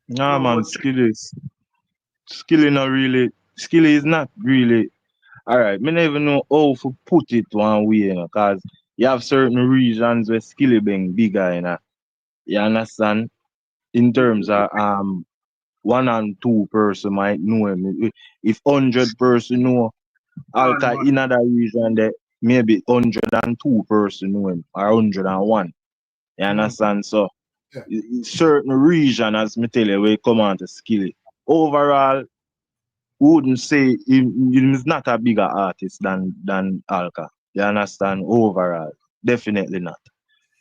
nah, man, Skilly is not really. All right, me never know how to put it one way, you know, cause you have certain regions where SKILLIBENG bigger, you know. You understand? In terms of 1 and 2 person might know him. If 100 person know Alka in other region, that maybe 102 person know him or 101. You understand? So certain region, as me tell you, we come on to Skilly. Overall, wouldn't say he is not a bigger artist than Alka. You understand? Overall, definitely not.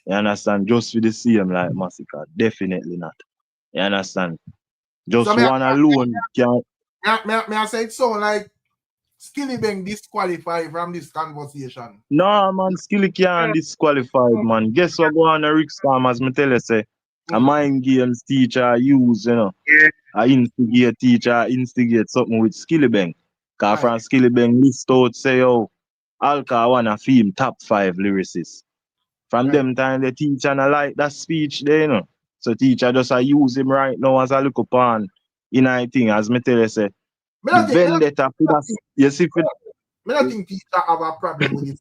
You understand? Just for the same like Massicka, definitely not. You understand? Just So one alone can. May I say it so like SKILLIBENG disqualified from this conversation? No, man, Skilly can't disqualified, man. Guess what go on a Ricstorm, as me tell you, say, a mind games teacher use, you know, a instigate teacher instigate something with SKILLIBENG. Cause from SKILLIBENG list out say, yo, Alka wanna film top 5 lyricists. From them time the teacher not like that speech there, you know. So teacher just use him right now as a look upon in I thing, as me tell you, say, the vendetta for that, you see, for I don't think teacher have a problem with it.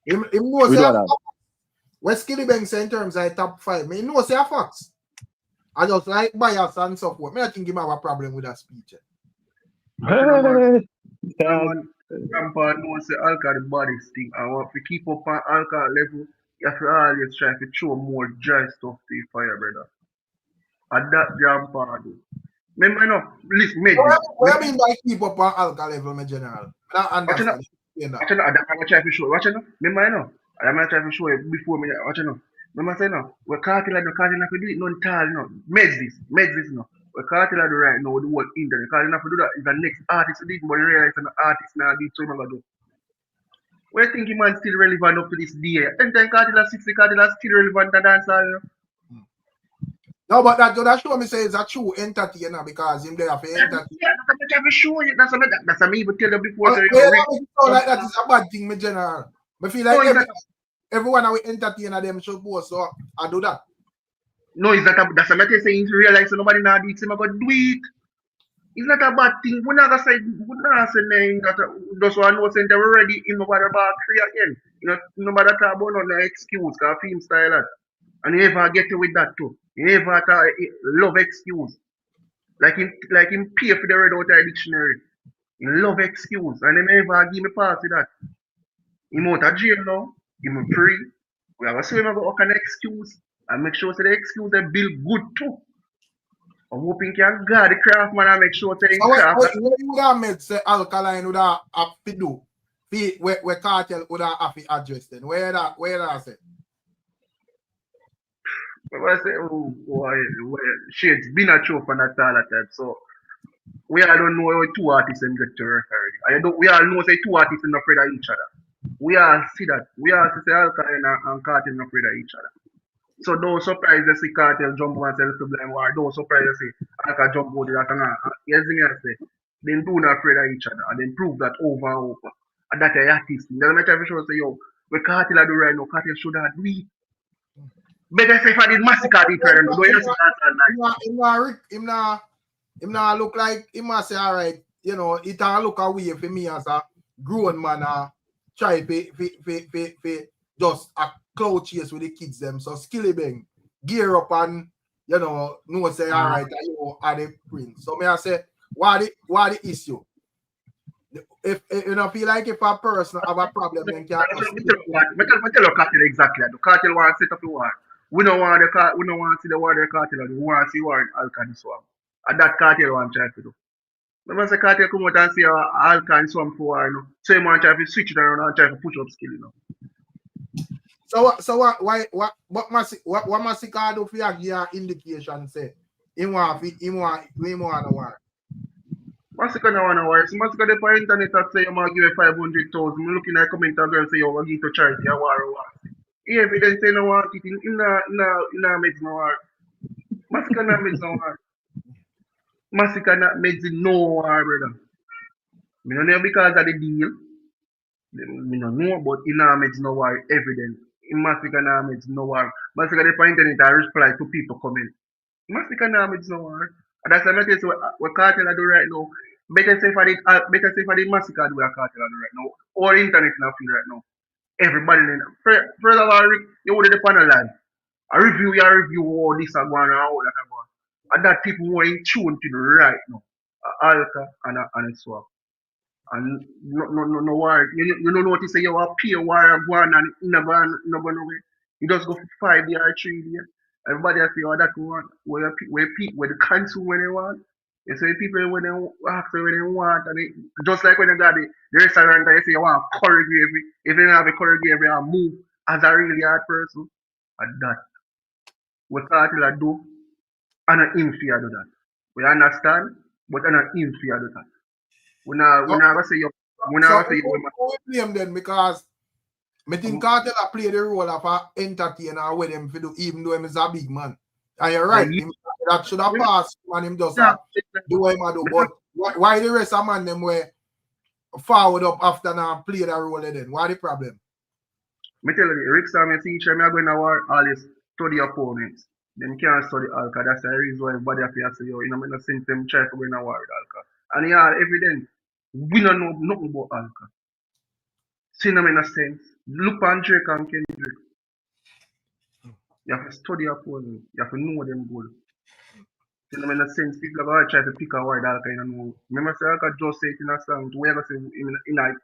Him knows when SKILLIBENG say in terms of top 5, me know say a facts. I just like bias and so forth. I don't think him have a problem with that speech. Grandpa knows the Alka the baddest thing. I want to keep up on Alka level. You have to always try to throw more dry stuff to the fire, brother. And that grandpa do. Remember, no, listen, What I mean by keep up on Alka level, my general? I don't understand. I'm trying to show you. Watch it now. Remember, you know. I'm trying to show you before me. Watch it now. Remember, say no. We're cartel and cartel do it non tall, you know. Meds this, you know. We're cartel do right now. The whole internet. Cartel have to do that. Is the next artist to do it, but realize an artist now do it so long ago. We think him man still relevant up to this day. Anytime cartel 60 cartel still relevant to dancehall, you know. No, but that show me say it's a true entertainer because him there for entertainer. Yeah, that's what I'm showing you. That's what me even tell you before. Like that is a bad thing, my general. I feel like everyone who entertainer them should go, so I do that. No, it's not that's what I'm saying. To realize nobody now do it, so I'm gonna do it. It's not a bad thing. We're not gonna say name that just one was sent already in nobody about free again. You know, nobody talk about no excuse, cause film style that. And you never get with that too. You never love excuse. Like him pay for the red out of dictionary. He love excuse. And they never give me pass with that. Him out of jail now. Him free. We have a swim about an excuse. And make sure that the excuse they build good too. I'm hoping can guard the craft man and make sure that so what you would have made say Alkaline would have to do where Cartel would have to address then? Where that say? I say, shit's been a trope and that all that. So we all don't know how 2 artists and get to work already. We all know say 2 artists are not afraid of each other. We all see that. We all see Alkaline and Cartel not afraid of each other. So don't surprise to see Cartel jump on and say Sublime War. Don't surprise to see Alka jump out that and yes, me I say they do not afraid of each other and they prove that over and over. And that are artists. They'll make every show say, yo, What KARTEL do right now, KARTEL should have do it. Better say if I did Massicka do it right now, don't you see that night? Him not look like him must say alright, you know, it a look away for me as a grown man try to just a cloud chase with the kids them. So Skillibeng, gear up and you know say alright, you know, are the prince. So may I say what the issue? If you know feel like if a person have a problem, then can I tell you KARTEL exactly. The KARTEL want to set up the war. We don't want to see the war the KARTEL. We want to see war in Alkaline Swamp. And that KARTEL want to try to do. Remember say KARTEL come out and say Alkaline Swamp for war, you know. So you want to try to switch it around and try to push up skill, you know. So what Masicka do for your indication say he want no war. Masicka no want to war. So Masicka dey for internet that say you want to give 500,000. I'm looking at comment and girl say you want to give to charity a war. He evidence say no want it. In makes no war. Masicka not makes no war. Masicka not makes no war, brother. Me no know because of the deal. Me no know, but in makes no war evidence. In Masicka not makes no war. Masicka dey for internet and reply to people comment. Masicka not makes no war. And that's why I tell you what KARTEL do right now. Better say for the Masicka do what KARTEL do right now. Or internet not feel right now. Everybody in first of all, Rick, you would the panel line. A review all this and going and all that and going. And that people who are in tune to the right now. Alka and a swap. And no war. You don't notice say you have pay war and go on and never away. You just go for 5 years or 3 years. Everybody has to say, oh, that one where the cancel when they want. You say people when they ask when they want, and just like when they got the restaurant, they say you want curry gravy. If you don't have a curry gravy, you move as a really hard person. And that what KARTEL do, and an inferior do that. We understand, but an inferior do that. We never say you. We never say you. We blame them because I think KARTEL play the role of an entertainer with him to do, even though him is a big man. And you're right, that should have passed and him just do what him do. But why the rest of man them were forward up after now play that role then? Why the problem? Me tell you, Ricstormtv teacher, me are going to war always study opponents. Them can't study Alka. That's the reason why everybody have to say, yo, you know, I'm not saying them try to win a war with Alka. And yeah, evident. We don't know nothing about Alka. See them in a sense. Look on Drake and Kendrick. You have to study opponents. You have to know them good. See them in a sense. People are going to try to pick a word Alka, you know. Remember, say Alka just say it in a song. We are going to say in a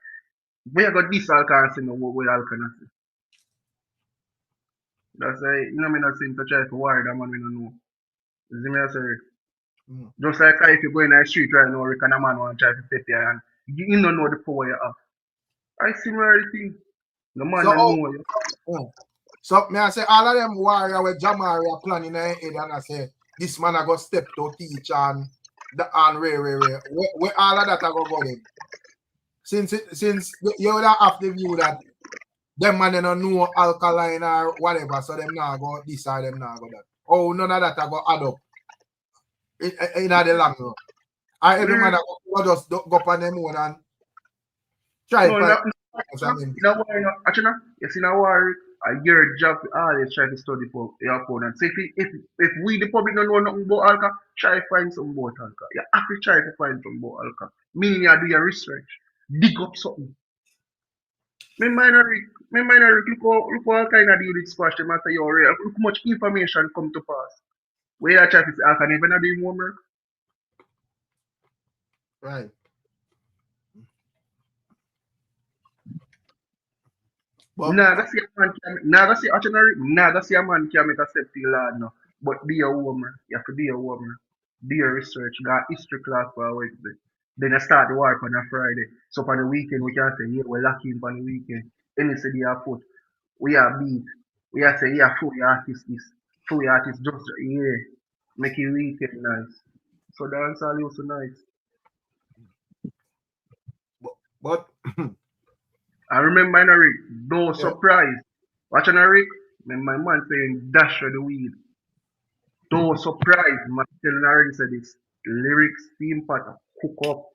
we are going to this Alka and say no what Alka not say. That's why you know me not saying to try to worry that man we don't know. You see me I say? Just like if you go in the street right now, Rick and a man want to try to step here and you don't know the power you have. I similar thing. The man don't know you. So me I say all of them warrior with Jamari are planning in their head and I say this man I go step to teach and where all of that I go in. Since you would have the view that them man they don't know alkaline or whatever, so them now go this or them now go that. Oh, none of that I go add up in the long run. Every man go just go up on them own and try to actually, you see now your job always try to study for your opponent. So if we the public don't know nothing about Alka, try to find some about Alka. You have to try to find some about Alka. Meaning you do your research, dig up something. Me minor look all kind of deal with squash them after you look how much information come to pass. Where you try to say Alka never not doing homework. Right. Naga see a man can make a step to lad now. But be a woman. You have to be a woman. Do your research. Got history class for a Wednesday. Then I start the work on a Friday. So on the weekend we can say, yeah, we're lucky on the weekend. Any city I put. We are beat. We are say, yeah, fully artist this. Fully artist just yeah. Make it weekend nice. So dance all also nice. But I remember in a Rick, no surprise. Watching a Rick, my man saying dash of the weed. No surprise, man telling a Rick said this lyrics theme pattern cook up.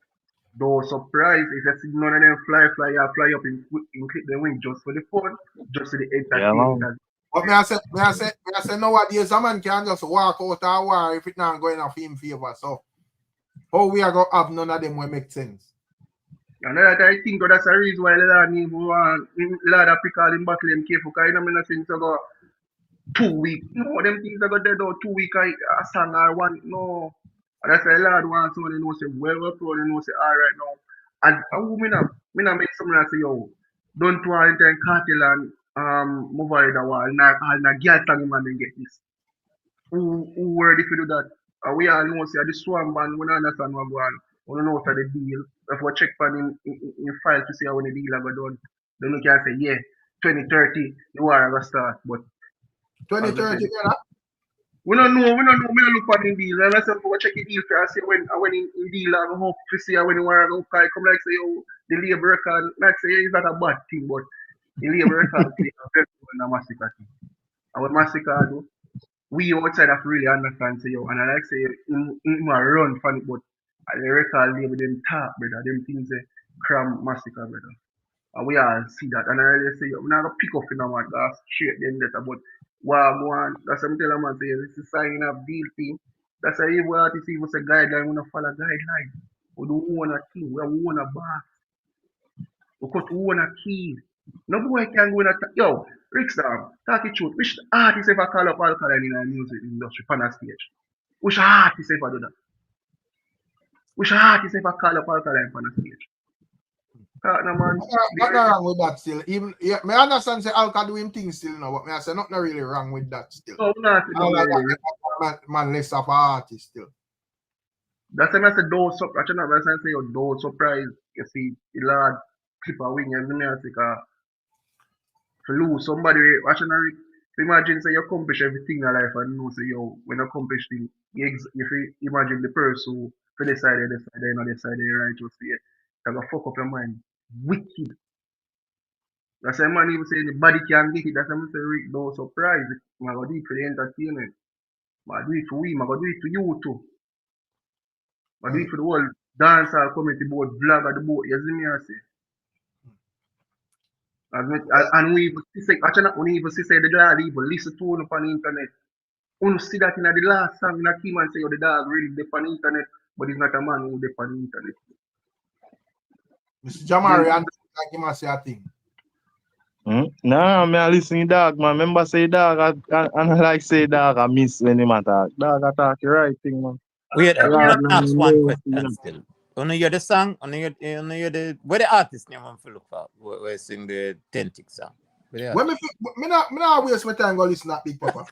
Though surprise if you see none of them fly up in clip the wing just for the fun, just for the Yeah, entertainment. man. But me I say nowadays a man can just walk out of war if it not going off in favor. So how we are gonna have none of them will make sense. And that I think that's the reason why the lad need want lad a pick all him battle him careful because you know me not saying to go 2 weeks. No, them things are go dead out 2 weeks a song or one. No. And that's why lad want someone who knows say well pro and knows say alright now. And who me not make someone that say yo, don't want to cartel and move out of the wall. Now girl tag him and then get this. Who ready to do that? We all know say the swarm band we don't understand what go on. We don't know for the deal. If we check for in file to see how the deal are go done. Then we can say yeah, 2030 the war are gonna start. But 2030, we don't know, we don't look for the deal. Unless we check the deal first, see when in deal are hope to see when the war go come like say yo the labor record like say yeah, it's not a bad thing, but the labor record play a very good in the massacre thing. And what massacre do, we outside have really understand say yo, and I like say in my run from it, but the record label them top brother, them things say cram massacre brother. And we all see that. And I really say, we're not going to pick up in a man, that's straight then that about what go on. That's what I'm telling man, say, this is signing up deal thing. That's why every artist even say guideline, we don't follow guideline. We don't own a thing, we own a boss. We cut own a key. No boy can go in a yo, Rickstorm, talk the truth. Which artist ever call up alkaline in the music industry on a stage? Which artist ever do that? Which artist ever call up alkaline on a stage? No, man. Nothing wrong with that still. Even yeah, me understand say Alka do him things still now, but me I say nothing really wrong with that still. No, not really. Man less of an artist still. That's why I say don't surprise. That's why I say don't surprise. You see, the lad clip a wing and me I say to lose somebody watching a imagine say you accomplish everything in life and you know say yo when you accomplish things, if you imagine the person who for this side, this side, another side, right to say that go fuck up your mind. Wicked. That's why man even say anybody can get it. That's why I say Rick, don't surprise. I go do it for the entertainment. I do it for we, I go do it to you too. I do it for the whole dancehall community board, vlog at the boat, you see me I say. And we even see actually we even see say the dog even listen to on the internet. We see that in the last song in a key man say the dog really dep on the internet, but it's not a man who dep on the internet. Mr. Jamari, and like him say a thing. Nah, me I listen to dog, man. Remember say dog, and I like say dog, I miss when him attack. Dog attack the right thing, man. Wait, Yeah, let me man, ask one no, question still. Only hear the song, only hear the where the artist name I'm for look for, where sing the authentic song. When me not waste my time go listen to that Big Papa.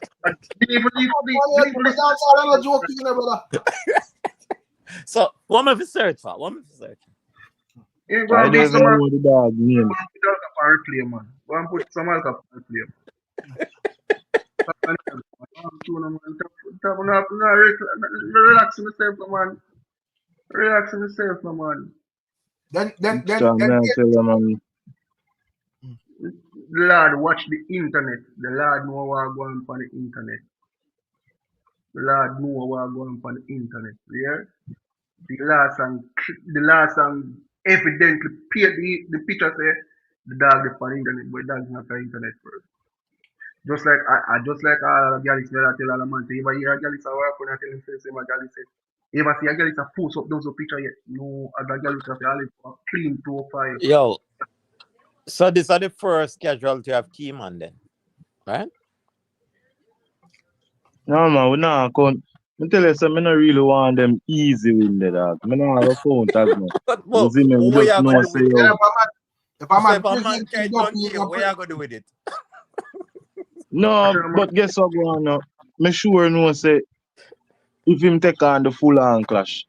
So what am I for search for? What am I for search? I don't know the dog name. Replay, man. Go and put some alcohol replay. Relax yourself, man. Relax yourself, man. Then the lad watch the internet. The lad know what going on the internet. The lad know what going on the internet. Yeah? The last song evidently paid the picture say the dog is on the internet, but the dog is not on the internet first. Just like I just like all the girls I tell all the man, if I hear a girl is a work when I tell him say my girl say if I see a girl is a post up those picture yet, no other girl is a clean profile. Yo. So these are the first casualty of Keyman then, right? No man, we not count. I tell you something, I don't really want them easy win the dog. I don't have a count as much. You see me, we just know say yo. If a man carry donkey, what you gonna do with it? No, but guess what go on now? Me sure know say if him take on the full on clash.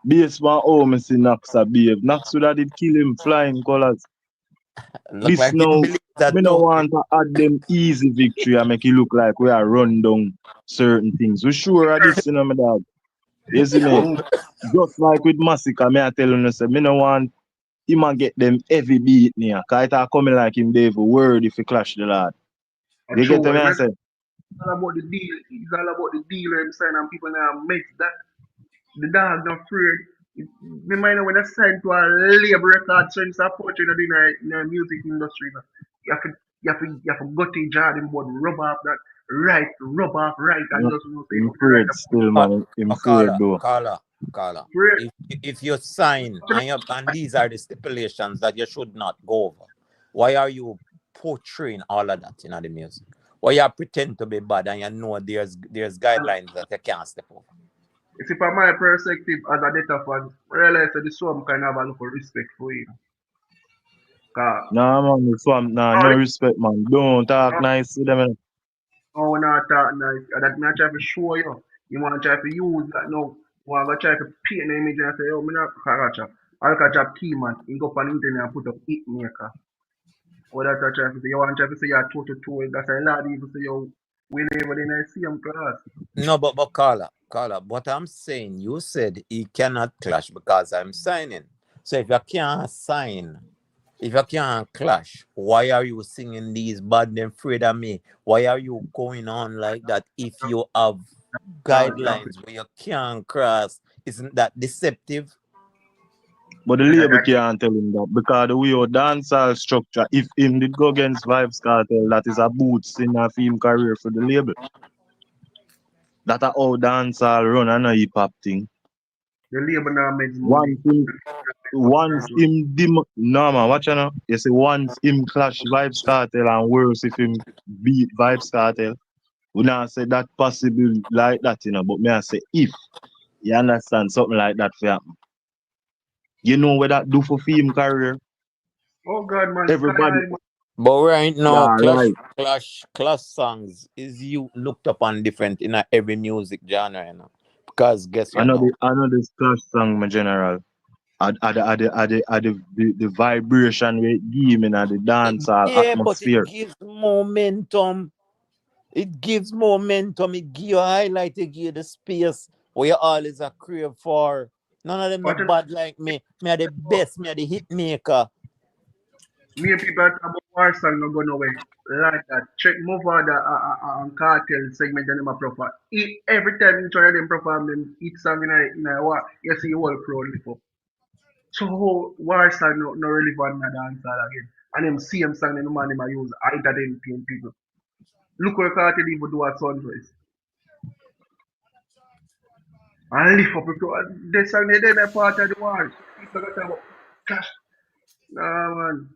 Based on how me see KNAX a behave. KNAX would have did kill him flying colours. This like now, me no want to add them easy victory and make it look like we are run down certain things. We sure of this, you know, my dog. You see me? Just like with MASICKA, me I tell you, say, me no want him and get them heavy beat near. Because it are coming like him Dave word if he clash the lad. You get me I say? It's all about the deal. It's all about the deal and sign and people now make that. The dog not afraid. Me mind when I sign to a label record, so it's a poetry in the music industry. No. You have to go to Jordan board, rub off that, rub off right, and just know say you I'm have to write afraid still, man. I'm afraid though. Caller. a If you sign and these are the stipulations that you should not go over, why are you portraying all of that in the music? Why you pretend to be bad and you know there's guidelines that you can't step over? You see, from my perspective as a data fan, I realize that the song kind of have a look of respect for him. Cause Nah, man, the swamp, nah, no respect, man. Don't talk nice to them. Man. now when I talk nice, that me I try to show you. You want to try to use that now. You want to try to paint the image and say, oh, me not Karacha. I'll catch up key man. You go up on the internet and put up hit maker. Or that I try to say, you want to try to say you're two. That's a lot of people say, yo, we never in the same class. No, but caller, what I'm saying, you said he cannot clash because I'm signing. So if you can't sign, if you can't clash, why are you singing these bad and afraid of me? Why are you going on like that if you have guidelines where you can't cross? Isn't that deceptive? But the label can't tell him that because the way your dancehall structure, if him did go against Vibes Cartel, that is a boost in a film career for the label. That a how dancehall run and a hip hop thing. The label now makes Once him no man, watch you know. You see, once him clash Vibes Cartel and worse if him beat Vibes Cartel, we not say that possible like that, you know. But me I say if you understand something like that for happen. You know what that do for film career? Oh God, man. Everybody. But right now, Yeah, clash songs is you looked upon different in every music genre, you know. Because guess what? I know this clash song, my general. The vibration we give in the dancehall atmosphere. But it gives momentum. It gives momentum. It gives you a highlight. It gives you the space where you always a crave for. None of them not bad like me. Me are the best. Me are the hit maker. Me and people talk about war song not go nowhere. Like that. Check move on the cartel segment and them a proper. Every time each one of them perform them hit song in a war, you see whole crowd lift up. So war song no relevant in the dancehall again. And them same song them man them a use entertain people. Look what cartel even do at Sunrise. And lift up the crowd. This song they then a part of the war. People got to gosh. Nah man.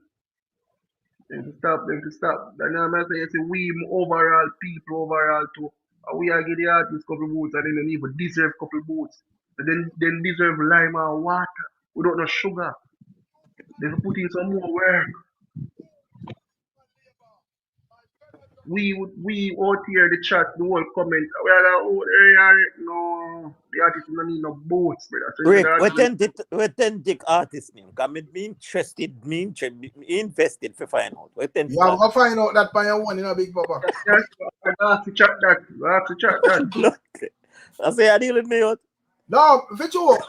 Them to stop. Then I'm say you see we overall people overall too. We are give the artists couple boots and then they even deserve couple boots. And then deserve lime and water. We don't know sugar. They put in some more work. We out here the chat, the whole comment. We are like, oh no, the artists don't need no boots, brother. So Rick, authentic artist name. Cause me interested, invested for find out. You have to find out that by your one in a big papa. Yes, I have to chat that. I say I deal with me out. No, for sure.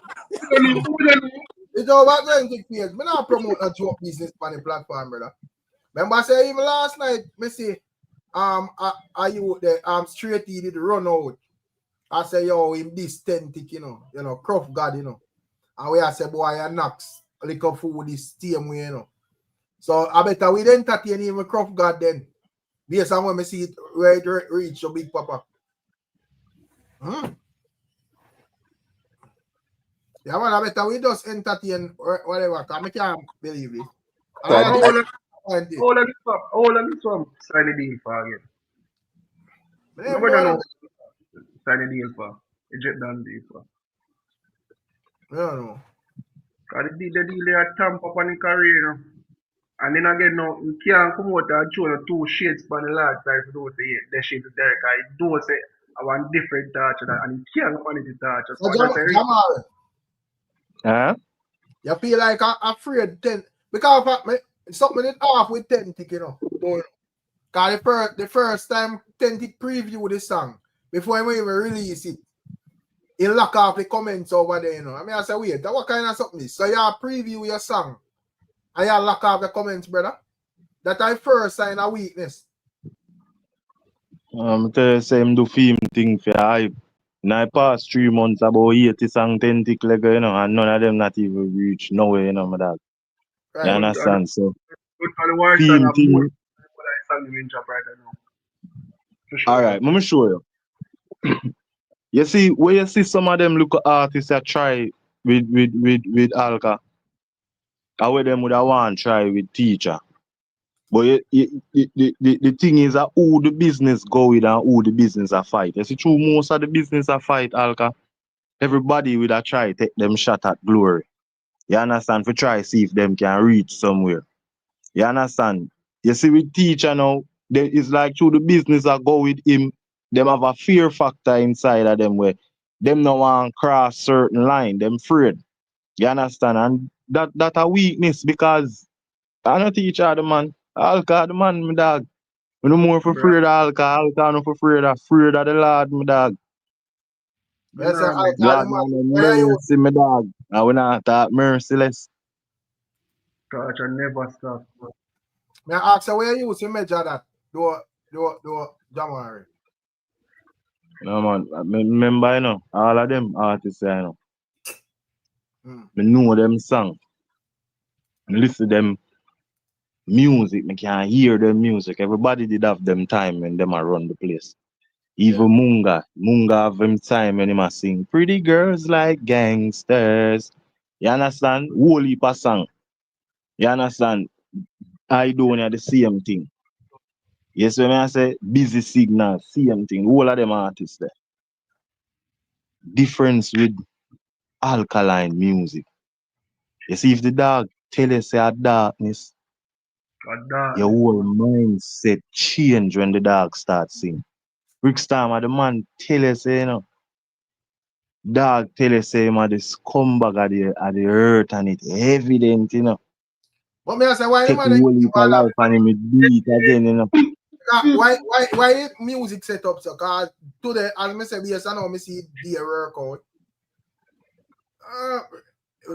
It's all about authentic page. Me not promote a joke business on the platform, brother. Remember I say even last night, me say are you the straight he did run out. I say yo in this 10 tick, you know, Croft God, you know. And we I say boy and KNAX liquor food this same way, you know. So I better we entertain even Croft God then. Based on when me see it where it reach your big papa. Yeah, man, I better we just entertain whatever. I can't believe it. All of this one, sign a deal for again. Nobody know sign a deal for. A jet down deal for. I don't know. Because the deal they are tamp up on the career, you know. And then again, now, you can't come out and show the two shades for the last time for those say the shades is there. Because it don't say I want different touch and you can't manage the touch. So Jamal, you feel like I'm afraid 10 because something is off with 10 tick, you know. Because the first time 10 tick preview the song before we even release it, he lock off the comments over there, you know. I mean, I say, wait, that what kind of something is? So you preview your song and you lock off the comments, brother. That I first sign a weakness. Tell you, say him do film thing for hype. Now, past 3 months, about 80 songs, 10 tick Lego, you know, and none of them not even reach nowhere, you know, my dog. You Right. understand? So, Good for the war song same of more thing. what I song in drop right now. For sure. Alright, let me show you. You see, where you see some of them local artists that try with Alka, and where them would have want try with teacher. But the thing is that who the business go with and who the business a fight. You see, true, most of the business a fight, Alka. Everybody would have try take them shot at glory. You understand? For try see if them can reach somewhere. You understand? You see, with teacher now, there is like through the business that go with him, them have a fear factor inside of them where them no want cross certain line, them afraid. You understand? And that a weakness because I not teacher the man. Alka the man, my dog. We no more for Bro, afraid of Alka no for afraid of the Lord, my dog. Yes, sir. man. Lord Man, man, where are you? mercy, my dog. And we not talk merciless. Touch and never stop. May I ask you where you to measure that? Do January. No man, I remember you know, all of them artists, you know. Mm. I know them song. I listen to them music. I can hear them music. Everybody did have them time when them a run the place. Even Munga have them time when him a sing pretty girls like gangsters. You understand? Whole heap of song. You understand? I don't have the same thing. Yes, when I say busy signal, same thing. All of them artists there. Difference with alkaline music. You see, if the dog tell you say a darkness, God damn. your whole mindset change when the dog starts singing. Ricstormtv, the man tell you say, you know, dog tell you say, man, the scumbag at the earth and it evident, you know. But me I say why the Take the man they whole give heap of life and him do it again, you know. why music set up so? Cause today, as me say, yes, I know me see the workout.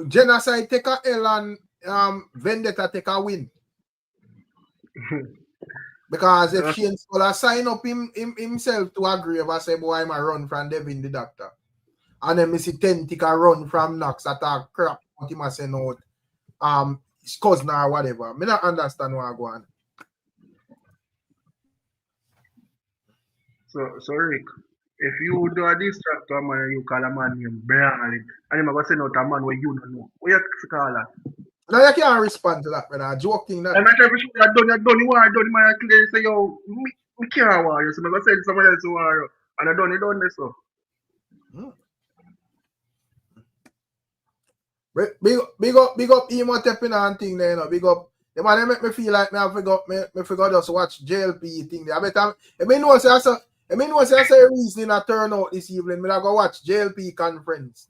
Genocide take a L and Vendetta take a win. Because if Shane Scholar sign up himself to agree if I say boy I'm a run from Devin the doctor. And then me see 10 take a run from KNAX that a crap what him a send out his cousin or whatever. Me not understand what I go on. So Rick, if you do a distract to a man and you call a man named Brian and him go send out a man where you don't know, what you call that? Now you can't respond to that, man. I'm joking that. I'm not sure if you done, you want done, man clear say yo, me can't want you, so I'm gonna send someone else to want you. And I done this so. Big up emo tapping and thing there, you know. Big up. The man they make me feel like me forgot just watch JLP thing there. I bet I mean no say I say reason I turn out this evening. Me I go watch JLP conference.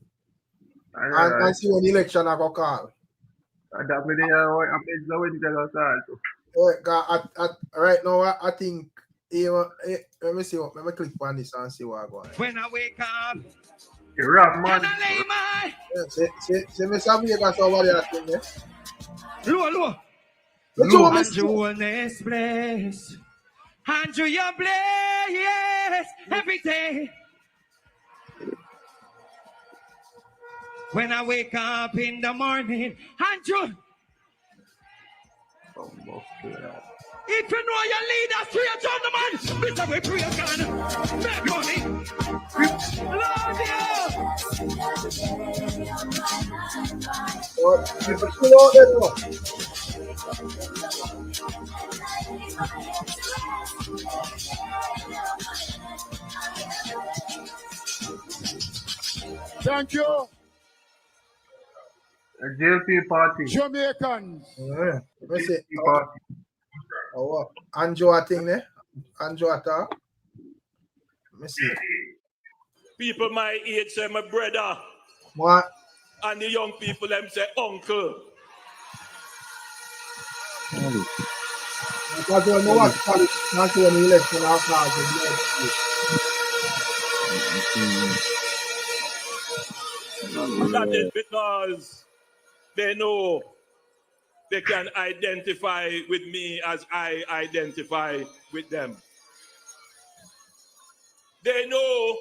And see when the election I go call. That me there I'm going to call. Right now I think let me see what let me click on this and see what I go on. When I wake up, you rap man. can I lay my See me Vegas over there thing there. low. Low. And you this place. And you your place every day. When I wake up in the morning, and you. If you know your leaders to your gentlemen, Mr. We pray God, make money. Love Thank you. A JLP party. Jamaicans. Let's see. Oh, Anjo thing there. Anjo talk. Let me see. People my age say my brother. What? And the young people them say uncle. That's when I watch college. That's when the election outside That is because they know they can identify with me as I identify with them. They know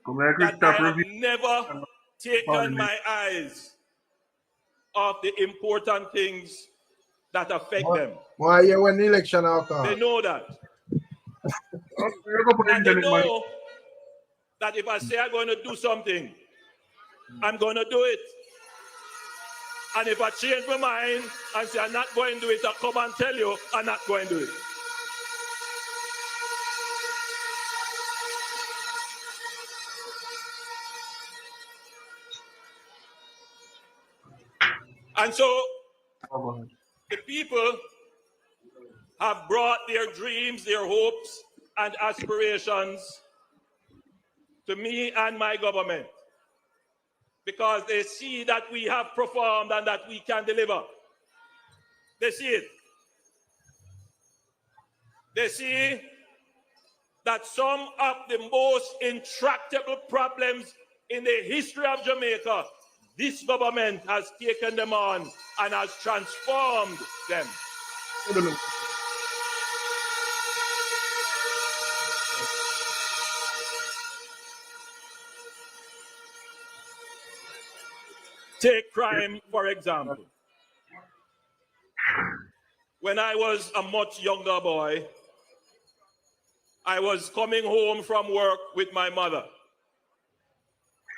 American that I stop have review. never taken my eyes off the important things that affect them. Why you when the election outcome? They know that. You go put And they internet, man. know that if I say I'm going to do something, I'm going to do it. And if I change my mind and say I'm not going to do it, I'll come and tell you I'm not going to do it. And so the people have brought their dreams, their hopes, and aspirations to me and my government because they see that we have performed and that we can deliver. They see it. They see that some of the most intractable problems in the history of Jamaica, this government has taken them on and has transformed them. Take crime, for example. When I was a much younger boy, I was coming home from work with my mother.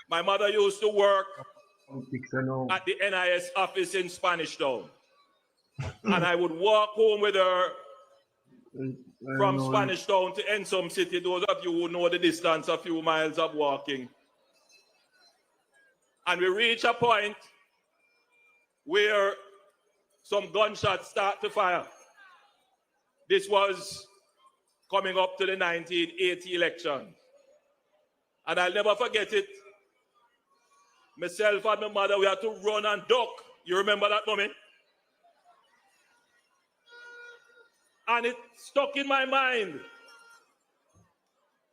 My mother used to work at the NIS office in Spanish Town. And I would walk home with her from Spanish Town to Ensom City. Those of you who know the distance, a few miles of walking. And we reach a point where some gunshots start to fire. This was coming up to the 1980 election. And I'll never forget it. Myself and my mother, we had to run and duck. You remember that moment? And it stuck in my mind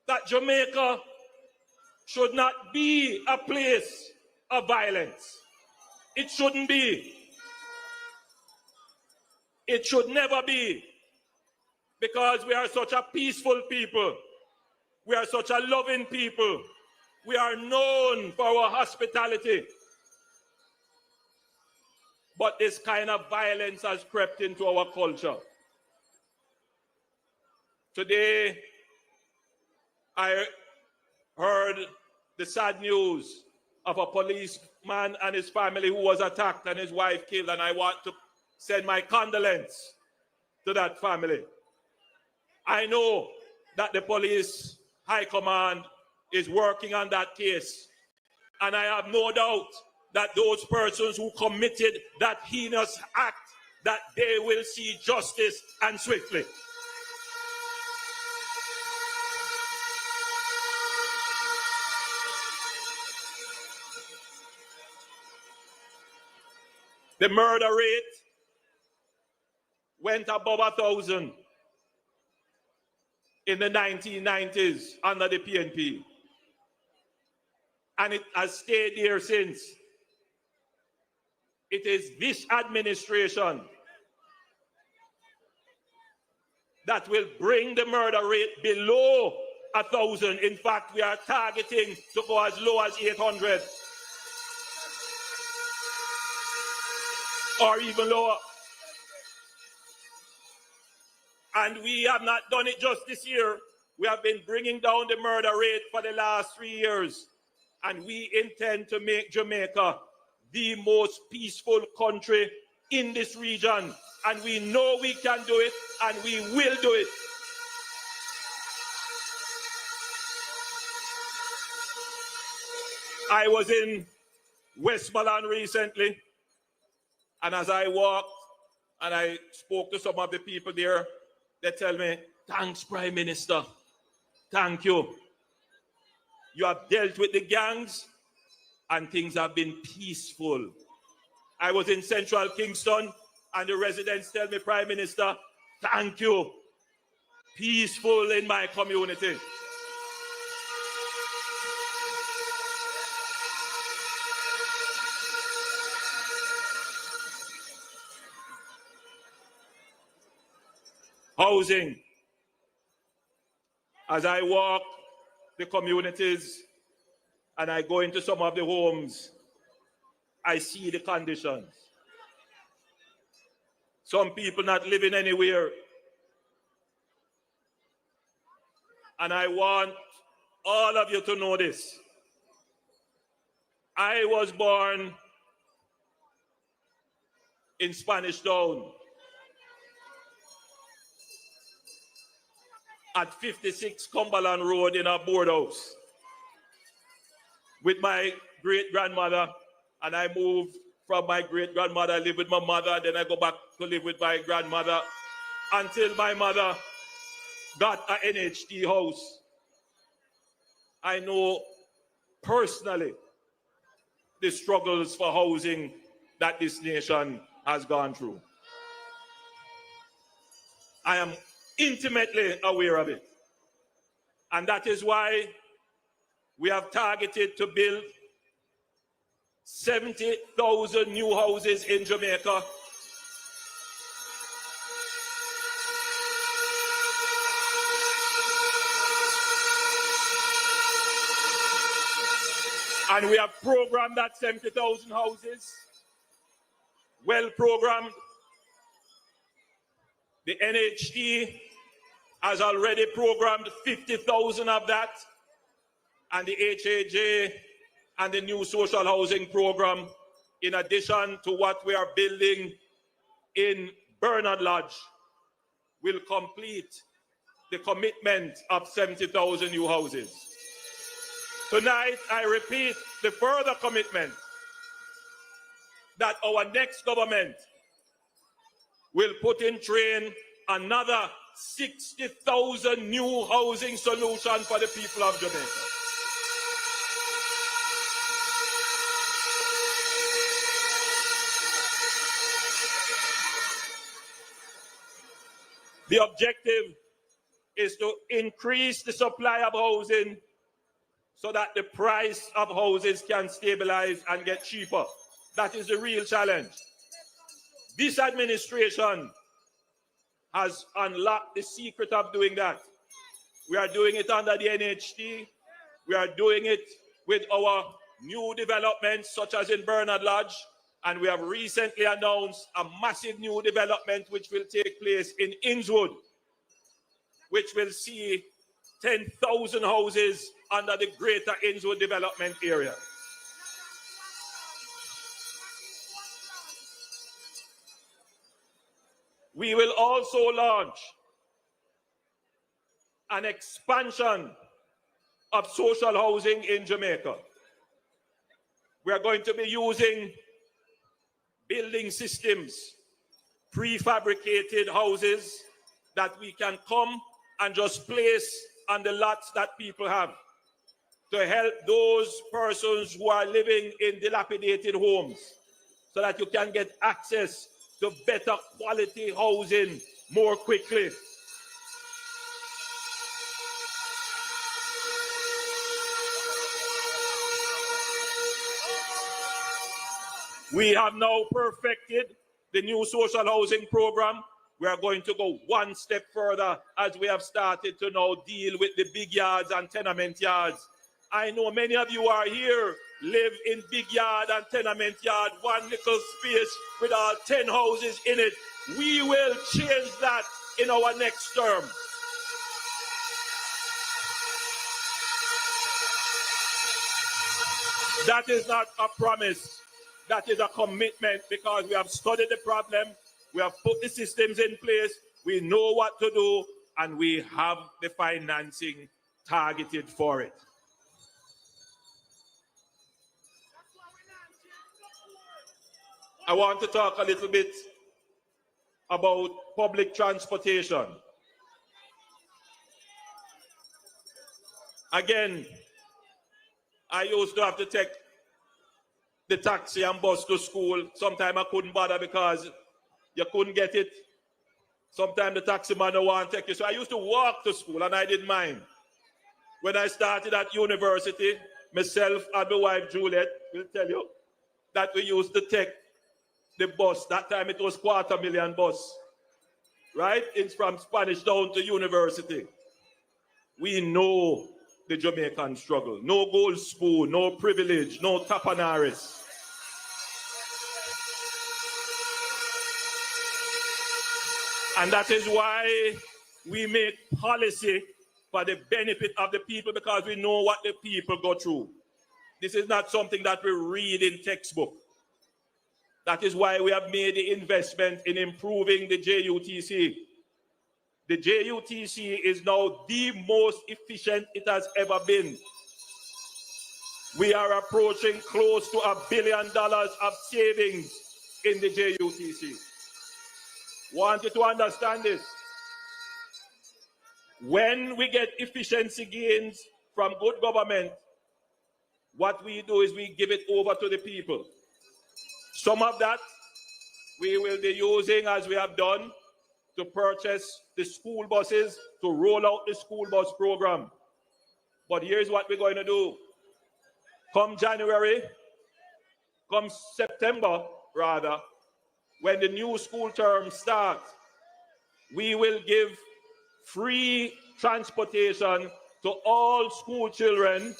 that Jamaica should not be a place of violence. It shouldn't be. It should never be. Because we are such a peaceful people. We are such a loving people. We are known for our hospitality. But this kind of violence has crept into our culture. Today, I heard the sad news of a policeman and his family who was attacked and his wife killed, and I want to send my condolence to that family. I know that the police high command is working on that case, and I have no doubt that those persons who committed that heinous act, that they will see justice and swiftly. The murder rate went above 1,000 in the 1990s under the PNP. And it has stayed here since. It is this administration that will bring the murder rate below 1,000. In fact, we are targeting to go as low as 800 or even lower. And we have not done it just this year. We have been bringing down the murder rate for the last 3 years. And we intend to make Jamaica the most peaceful country in this region. And we know we can do it, and we will do it. I was in Westmoreland recently, and as I walked and I spoke to some of the people there, they tell me, thanks, Prime Minister. Thank you. You have dealt with the gangs and things have been peaceful. I was in Central Kingston and the residents tell me, Prime Minister, thank you. Peaceful in my community. Housing. As I walk the communities and I go into some of the homes, I see the conditions. Some people not living anywhere. And I want all of you to know this. I was born in Spanish Town at 56 Cumberland Road in a board house with my great-grandmother, and I moved from my great-grandmother. I live with my mother, then I go back to live with my grandmother until my mother got an NHT house. I know personally the struggles for housing that this nation has gone through. I am intimately aware of it. And that is why we have targeted to build 70,000 new houses in Jamaica. And we have programmed that 70,000 houses, well programmed. The NHT has already programmed 50,000 of that, and the HAJ and the new social housing program, in addition to what we are building in Bernard Lodge, will complete the commitment of 70,000 new houses. Tonight, I repeat the further commitment that our next government will put in train another 60,000 new housing solution for the people of Jamaica. The objective is to increase the supply of housing so that the price of houses can stabilize and get cheaper. That is the real challenge. This administration has unlocked the secret of doing that. We are doing it under the NHT. We are doing it with our new developments, such as in Bernard Lodge. And we have recently announced a massive new development which will take place in Innswood, which will see 10,000 houses under the Greater Innswood development area. We will also launch an expansion of social housing in Jamaica. We are going to be using building systems, prefabricated houses that we can come and just place on the lots that people have to help those persons who are living in dilapidated homes so that you can get access to better quality housing more quickly. We have now perfected the new social housing program. We are going to go one step further as we have started to now deal with the big yards and tenement yards. I know many of you are here, live in big yard and tenement yard, one little space with all 10 houses in it. We will change that in our next term. That is not a promise. That is a commitment, because we have studied the problem, we have put the systems in place, we know what to do, and we have the financing targeted for it. I want to talk a little bit about public transportation. Again, I used to have to take the taxi and bus to school. Sometimes I couldn't bother because you couldn't get it. Sometimes the taxi man don't want to take you. So I used to walk to school, and I didn't mind. When I started at university, myself and my wife Juliet will tell you that we used to take the bus. That time it was 250,000 bus, right? It's from Spanish Town to university. We know the Jamaican struggle. No gold spoon, no privilege, no tapanaris. And that is why we make policy for the benefit of the people, because we know what the people go through. This is not something that we read in textbook. That is why we have made the investment in improving the JUTC. The JUTC is now the most efficient it has ever been. We are approaching close to $1 billion of savings in the JUTC. Want you to understand this. When we get efficiency gains from good government, what we do is we give it over to the people. Some of that we will be using, as we have done, to purchase the school buses, to roll out the school bus program. But here's what we're going to do. Come January, come September, rather, when the new school term starts, we will give free transportation to all school children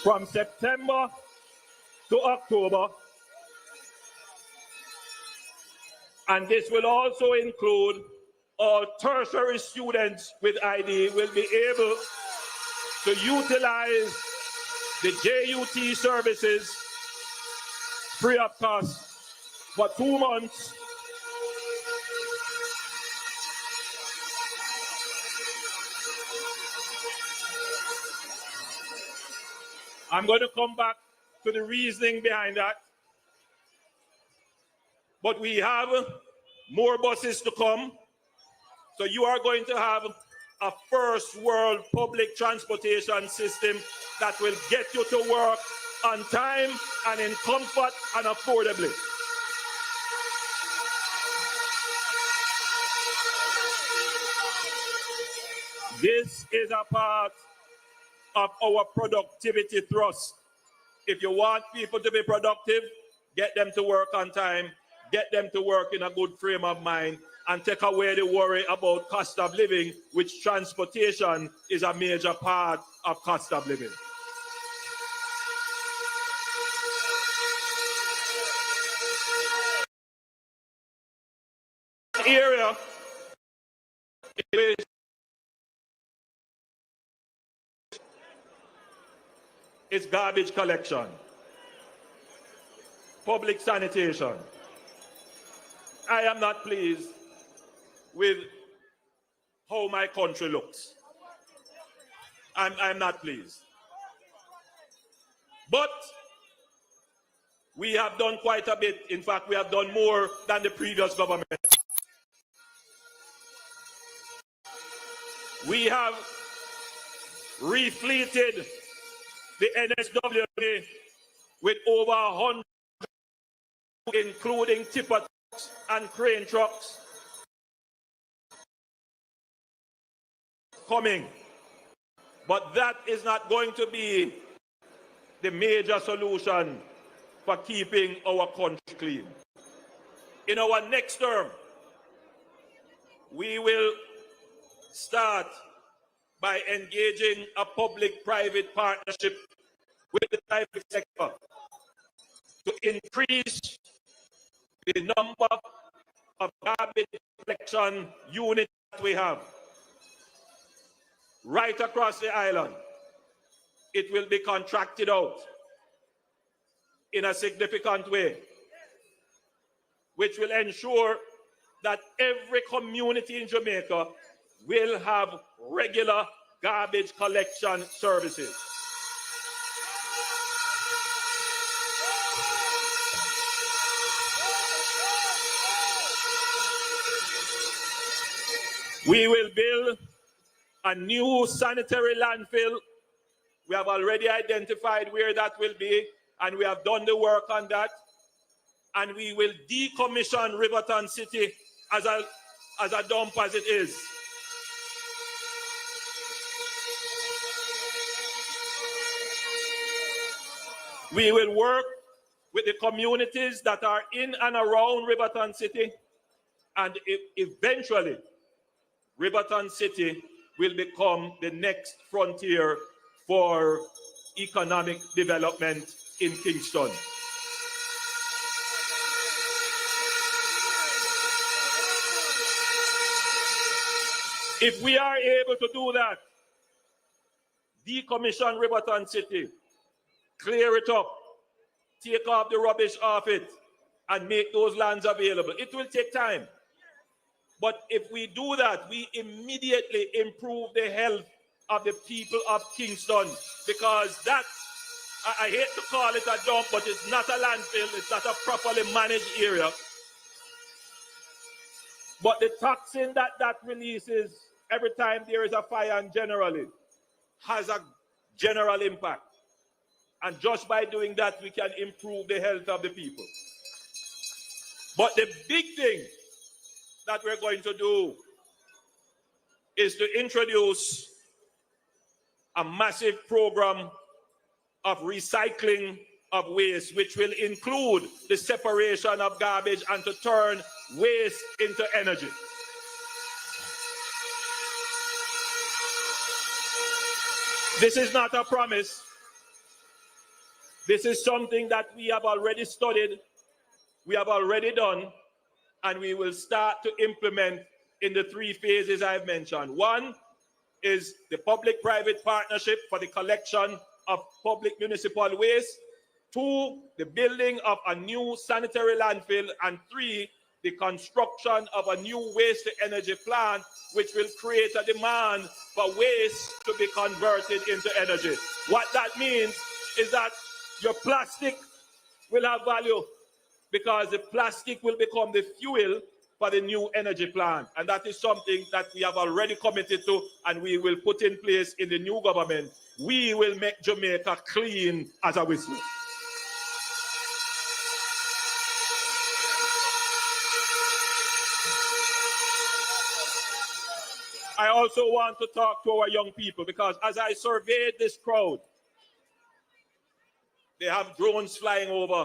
from September to October. And this will also include all tertiary students with ID will be able to utilize the JUT services free of cost for 2 months. I'm going to come back to the reasoning behind that. But we have more buses to come. So you are going to have a first world public transportation system that will get you to work on time and in comfort and affordably. This is a part of our productivity thrust. If you want people to be productive, get them to work on time, get them to work in a good frame of mind, and take away the worry about cost of living, which transportation is a major part of cost of living. Area is garbage collection, public sanitation. I am not pleased with how my country looks. I'm not pleased. But we have done quite a bit. In fact, we have done more than the previous government. We have refleeted the NSWA with over 100, including tipper trucks and crane trucks, coming. But that is not going to be the major solution for keeping our country clean. In our next term, we will start by engaging a public-private partnership with the private sector to increase the number of garbage collection units that we have right across the island. It will be contracted out in a significant way, which will ensure that every community in Jamaica will have regular garbage collection services. We will build a new sanitary landfill. We have already identified where that will be, and we have done the work on that. and we will decommission Riverton City as a dump as it is. We will work with the communities that are in and around Riverton City, and eventually Riverton City will become the next frontier for economic development in Kingston. If we are able to do that, decommission Riverton City, clear it up, take off the rubbish off it, and make those lands available. It will take time. But if we do that, we immediately improve the health of the people of Kingston, because that, I hate to call it a dump, but it's not a landfill, it's not a properly managed area. But the toxin that releases every time there is a fire, and generally has a general impact. And just by doing that, we can improve the health of the people. But the big thing that we're going to do is to introduce a massive program of recycling of waste, which will include the separation of garbage and to turn waste into energy. This is not a promise. This is something that we have already studied, we have already done, and we will start to implement in the 3 phases I've mentioned. One is the public-private partnership for the collection of public municipal waste. 2, the building of a new sanitary landfill. And 3, the construction of a new waste-to-energy plant, which will create a demand for waste to be converted into energy. What that means is that your plastic will have value, because the plastic will become the fuel for the new energy plant. And that is something that we have already committed to, and we will put in place in the new government. We will make Jamaica clean as a whistle. I also want to talk to our young people, because as I surveyed this crowd, they have drones flying over,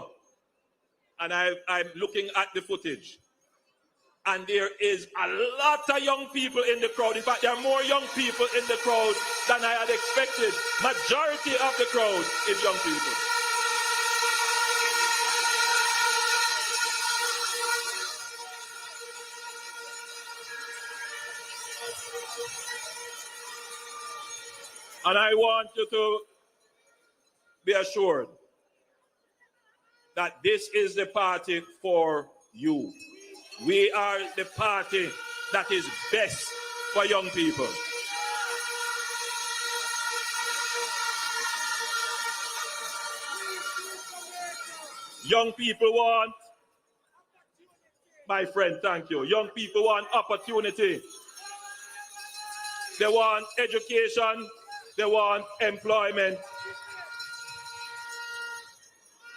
and I'm looking at the footage. And there is a lot of young people in the crowd. In fact, there are more young people in the crowd than I had expected. Majority of the crowd is young people. And I want you to be assured that this is the party for you. We are the party that is best for young people. Young people want, my friend, thank you. Young people want opportunity. They want education. They want employment.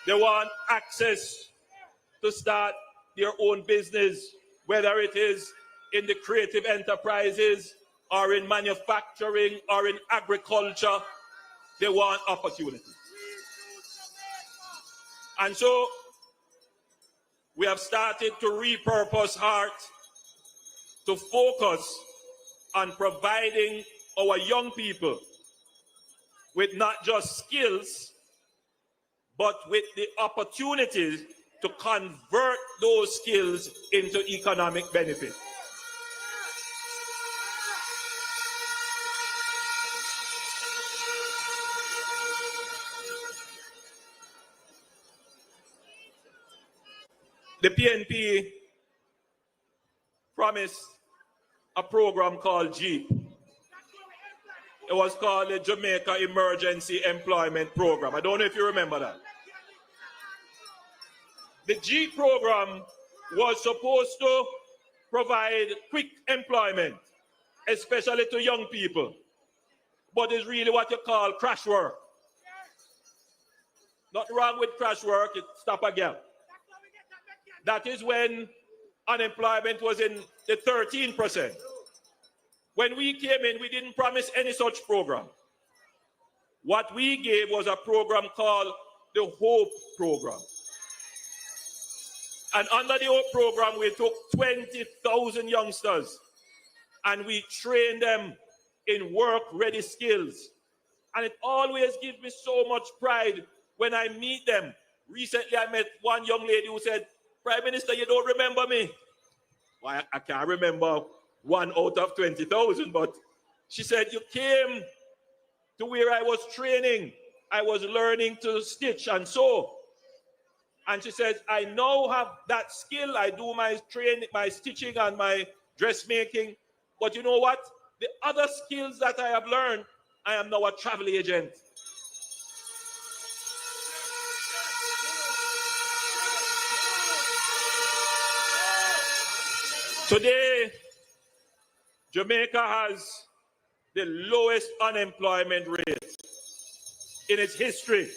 They want access to start their own business, whether it is in the creative enterprises or in manufacturing or in agriculture. They want opportunity. And so we have started to repurpose HEART to focus on providing our young people with not just skills, but with the opportunities to convert those skills into economic benefit. The PNP promised a program called JEEP. It was called the Jamaica Emergency Employment Program. I don't know if you remember that. The JEEP program was supposed to provide quick employment, especially to young people, but it's really what you call crash work. Nothing wrong with crash work, it stop a gap. That is when unemployment was in the 13%. When we came in, we didn't promise any such program. What we gave was a program called the Hope Program. And under the Hope Program, we took 20,000 youngsters and we trained them in work-ready skills. And it always gives me so much pride when I meet them. Recently, I met one young lady who said, "Prime Minister, you don't remember me." Well, I can't remember 1 out of 20,000, but she said, "You came to where I was training. I was learning to stitch and sew." And she says, "I now have that skill. I do my stitching and my dressmaking. But you know what? The other skills that I have learned, I am now a travel agent." Today, Jamaica has the lowest unemployment rate in its history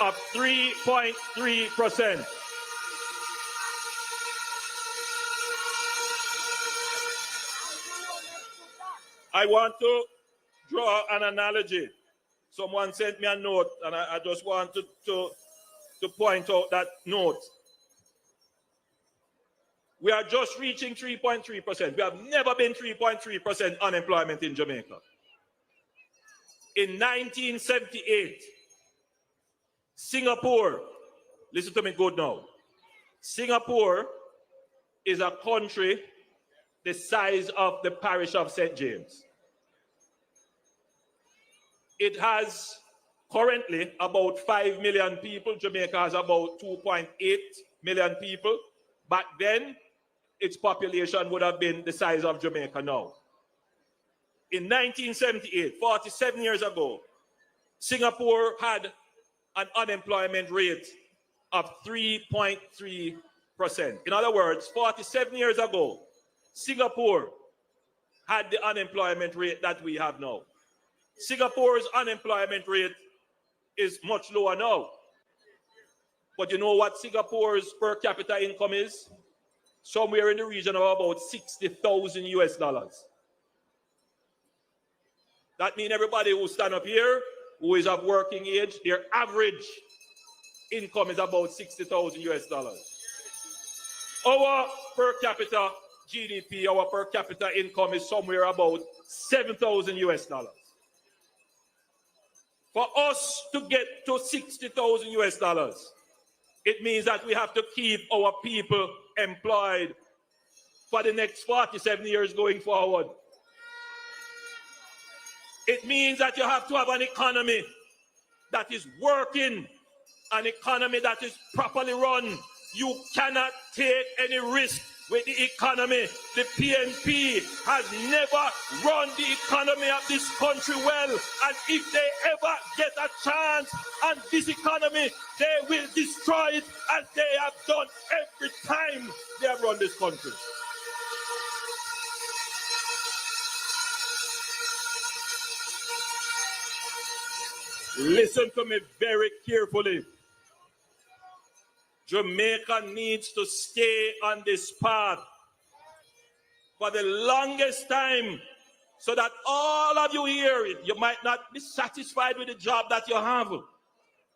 of 3.3%. I want to draw an analogy. Someone sent me a note, and I just want to point out that note. We are just reaching 3.3%. We have never been 3.3% unemployment in Jamaica. In 1978, Singapore, listen to me good now. Singapore is a country the size of the parish of St. James. It has currently about 5 million people. Jamaica has about 2.8 million people. Back then, its population would have been the size of Jamaica now. In 1978, 47 years ago, Singapore had an unemployment rate of 3.3%. In other words, 47 years ago, Singapore had the unemployment rate that we have now. Singapore's unemployment rate is much lower now. But you know what Singapore's per capita income is? Somewhere in the region of about $60,000 US. That means everybody who stand up here, who is of working age, their average income is about $60,000 US. Our per capita GDP, our per capita income is somewhere about $7,000 US. For us to get to $60,000 US, it means that we have to keep our people employed for the next 47 years going forward. It means that you have to have an economy that is working, an economy that is properly run. You cannot take any risk with the economy. The PNP has never run the economy of this country well. And if they ever get a chance on this economy, they will destroy it as they have done every time they have run this country. Listen to me very carefully. Jamaica needs to stay on this path for the longest time so that all of you here, you might not be satisfied with the job that you have,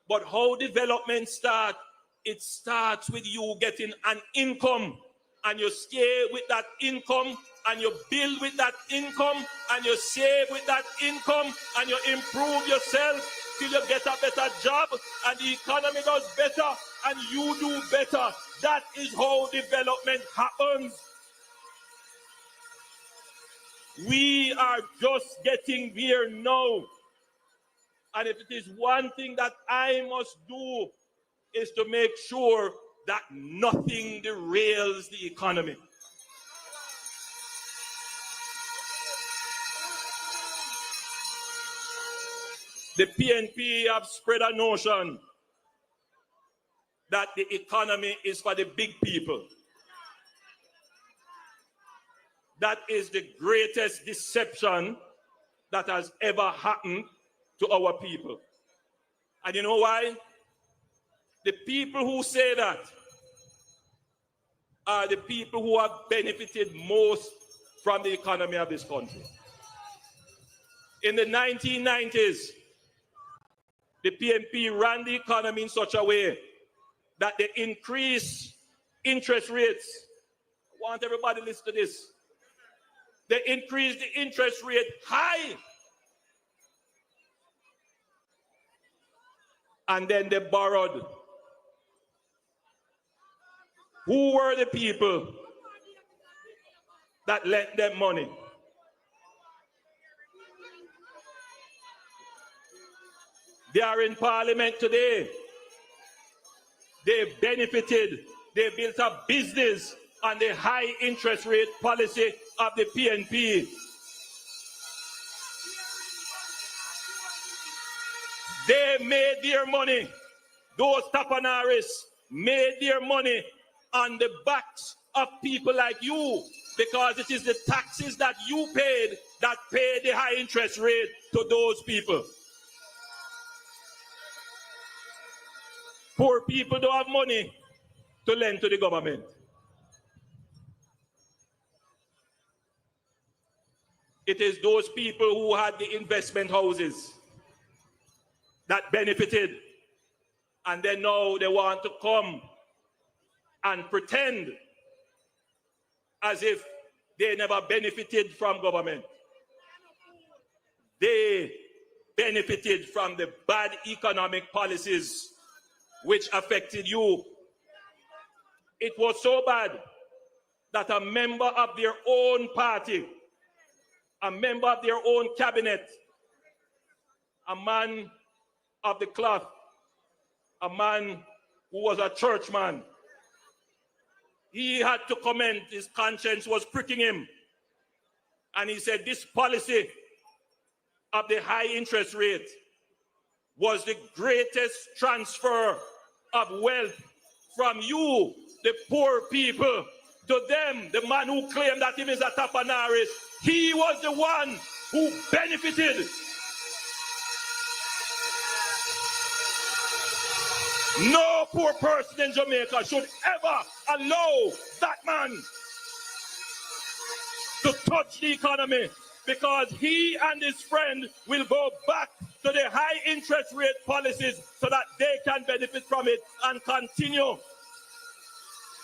but how development starts, it starts with you getting an income, and you stay with that income, and you build with that income, and you save with that income, and you improve yourself till you get a better job, and the economy does better, and you do better. That is how development happens. We are just getting there now. And if it is one thing that I must do, is to make sure that nothing derails the economy. The PNP have spread a notion that the economy is for the big people. That is the greatest deception that has ever happened to our people. And you know why? The people who say that, are the people who have benefited most from the economy of this country. In the 1990s, the PNP ran the economy in such a way that they increased interest rates. I want everybody to listen to this. They increased the interest rate high. And then they borrowed. Who were the people that lent them money? They are in parliament today. They benefited. They built a business on the high interest rate policy of the PNP. They made their money. Those tapanarists made their money on the backs of people like you, because it is the taxes that you paid that pay the high interest rate to those people. Poor people don't have money to lend to the government. It is those people who had the investment houses that benefited, and then now they want to come and pretend as if they never benefited from government. They benefited from the bad economic policies which affected you. It was so bad that a member of their own party, a member of their own cabinet, a man of the cloth, a man who was a churchman, he had to comment, his conscience was pricking him. And he said this policy of the high interest rate was the greatest transfer of wealth from you, the poor people, to them. The man who claimed that he was a tapanarist, he was the one who benefited. No poor person in Jamaica should ever allow that man to touch the economy, because he and his friend will go back to the high interest rate policies so that they can benefit from it and continue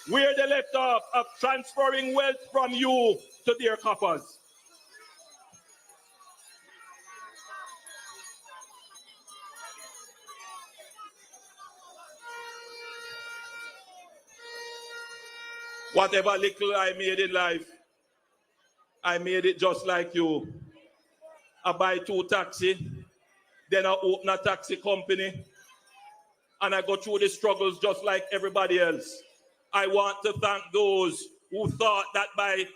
where they left off, of transferring wealth from you to their coffers. Whatever little I made in life, I made it just like you. I buy 2 taxis, then I open a taxi company, and I go through the struggles just like everybody else. I want to thank those who thought that by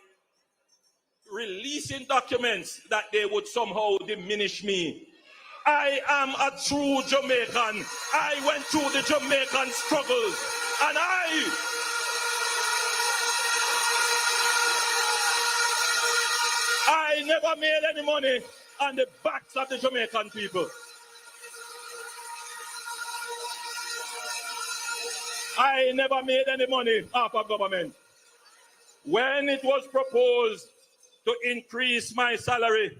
releasing documents that they would somehow diminish me. I am a true Jamaican. I went through the Jamaican struggles, and I never made any money on the backs of the Jamaican people. I never made any money off of government. When it was proposed to increase my salary,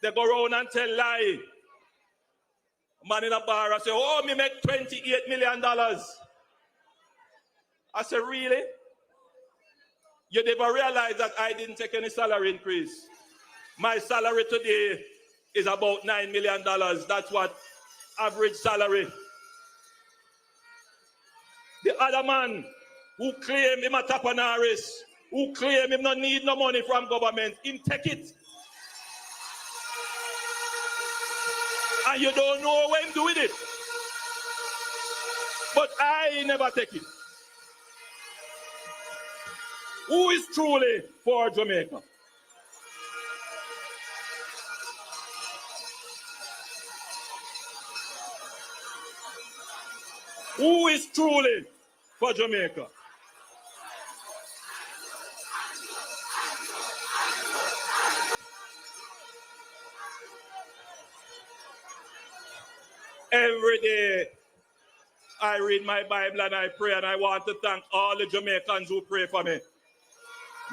they go around and tell lie. Man in a bar, I say, oh, me make $28 million. I say, really? You never realize that I didn't take any salary increase. My salary today is about $9 million. That's what average salary. The other man who claim him a tapanarist, who claim him not need no money from government, him take it. And you don't know what him do with it. But I never take it. Who is truly for Jamaica? Who is truly for Jamaica? Every day I read my Bible and I pray, and I want to thank all the Jamaicans who pray for me.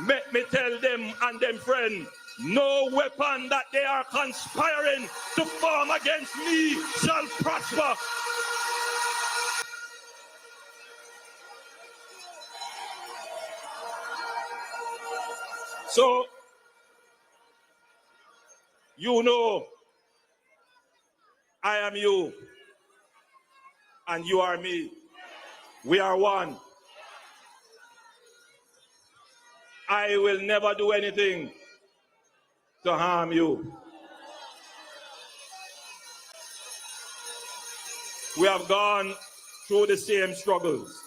Let me tell them and them friends, no weapon that they are conspiring to form against me shall prosper. So, you know, I am you, and you are me. We are one. I will never do anything to harm you. We have gone through the same struggles.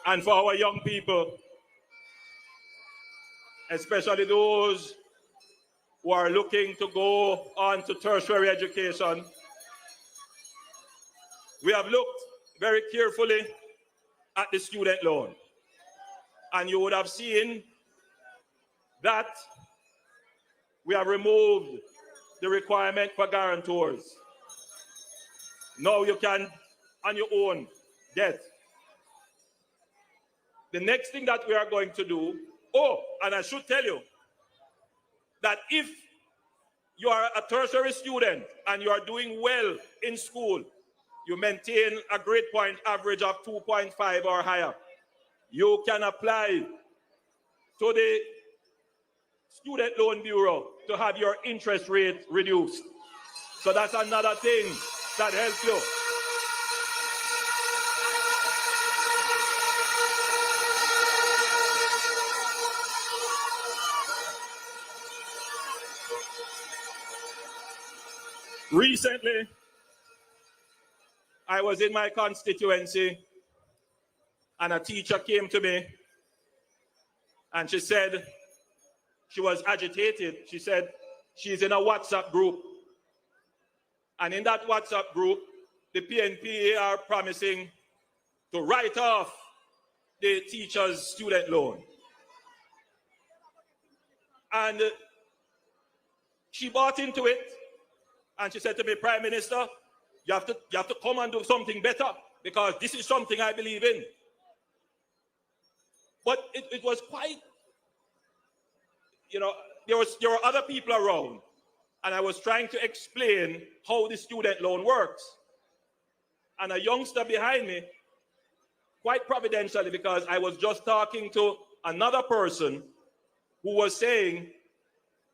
And for our young people, especially those who are looking to go on to tertiary education, we have looked very carefully at the student loan. And you would have seen that we have removed the requirement for guarantors. Now you can, on your own, get. The next thing that we are going to do, and I should tell you, that if you are a tertiary student and you are doing well in school, you maintain a grade point average of 2.5 or higher, you can apply to the Student Loan Bureau to have your interest rate reduced. So that's another thing that helps you. Recently, I was in my constituency and a teacher came to me and she said she was agitated. She said she's in a WhatsApp group. And in that WhatsApp group, the PNP are promising to write off the teacher's student loan. And she bought into it. And she said to me, Prime Minister, you have to come and do something better because this is something I believe in. But it was quite, you know, there were other people around, and I was trying to explain how the student loan works. And a youngster behind me, quite providentially, because I was just talking to another person who was saying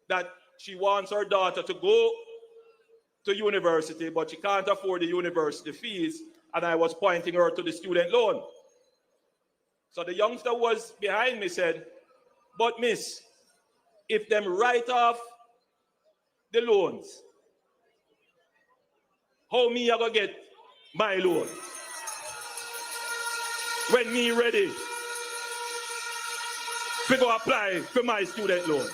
that she wants her daughter to go to university, but she can't afford the university fees, and I was pointing her to the student loan. So the youngster was behind me said, but miss, if them write off the loans, how me I gonna get my loan? When me ready to go apply for my student loan.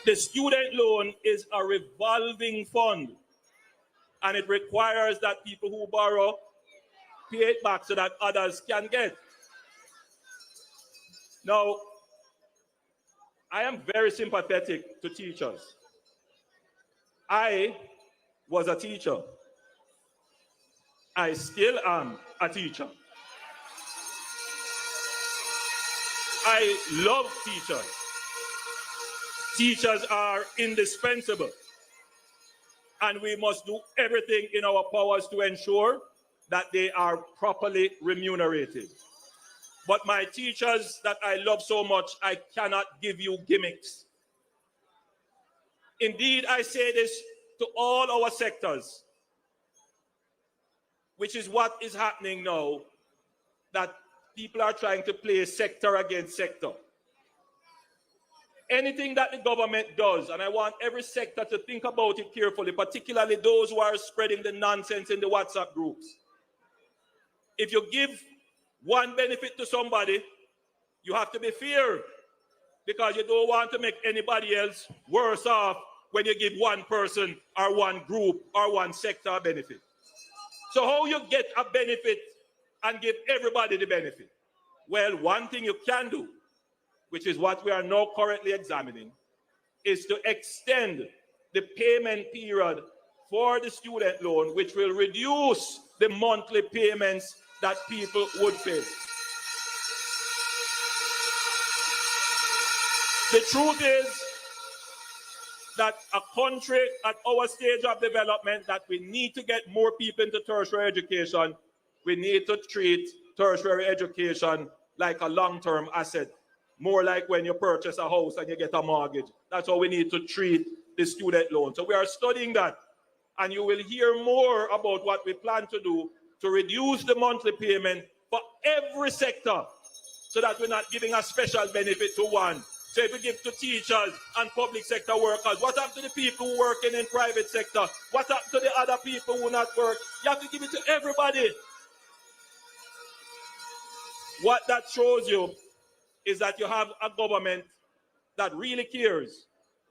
The student loan is a revolving fund, and it requires that people who borrow pay it back so that others can get. Now, I am very sympathetic to teachers. I was a teacher. I still am a teacher. I love teachers. Teachers are indispensable, and we must do everything in our powers to ensure that they are properly remunerated. But my teachers that I love so much, I cannot give you gimmicks. Indeed, I say this to all our sectors, which is what is happening now, that people are trying to play sector against sector. Anything that the government does, and I want every sector to think about it carefully, particularly those who are spreading the nonsense in the WhatsApp groups. If you give one benefit to somebody, you have to be fair, because you don't want to make anybody else worse off when you give one person or one group or one sector a benefit. So how you get a benefit and give everybody the benefit? Well, one thing you can do, which is what we are now currently examining, is to extend the payment period for the student loan, which will reduce the monthly payments that people would pay. The truth is that a country at our stage of development, that we need to get more people into tertiary education. We need to treat tertiary education like a long-term asset, more like when you purchase a house and you get a mortgage. That's how we need to treat the student loan. So we are studying that, and you will hear more about what we plan to do to reduce the monthly payment for every sector, so that we're not giving a special benefit to one. So if we give to teachers and public sector workers, what happened to the people who working in private sector? What happened to the other people who not work? You have to give it to everybody. What that shows you is that you have a government that really cares,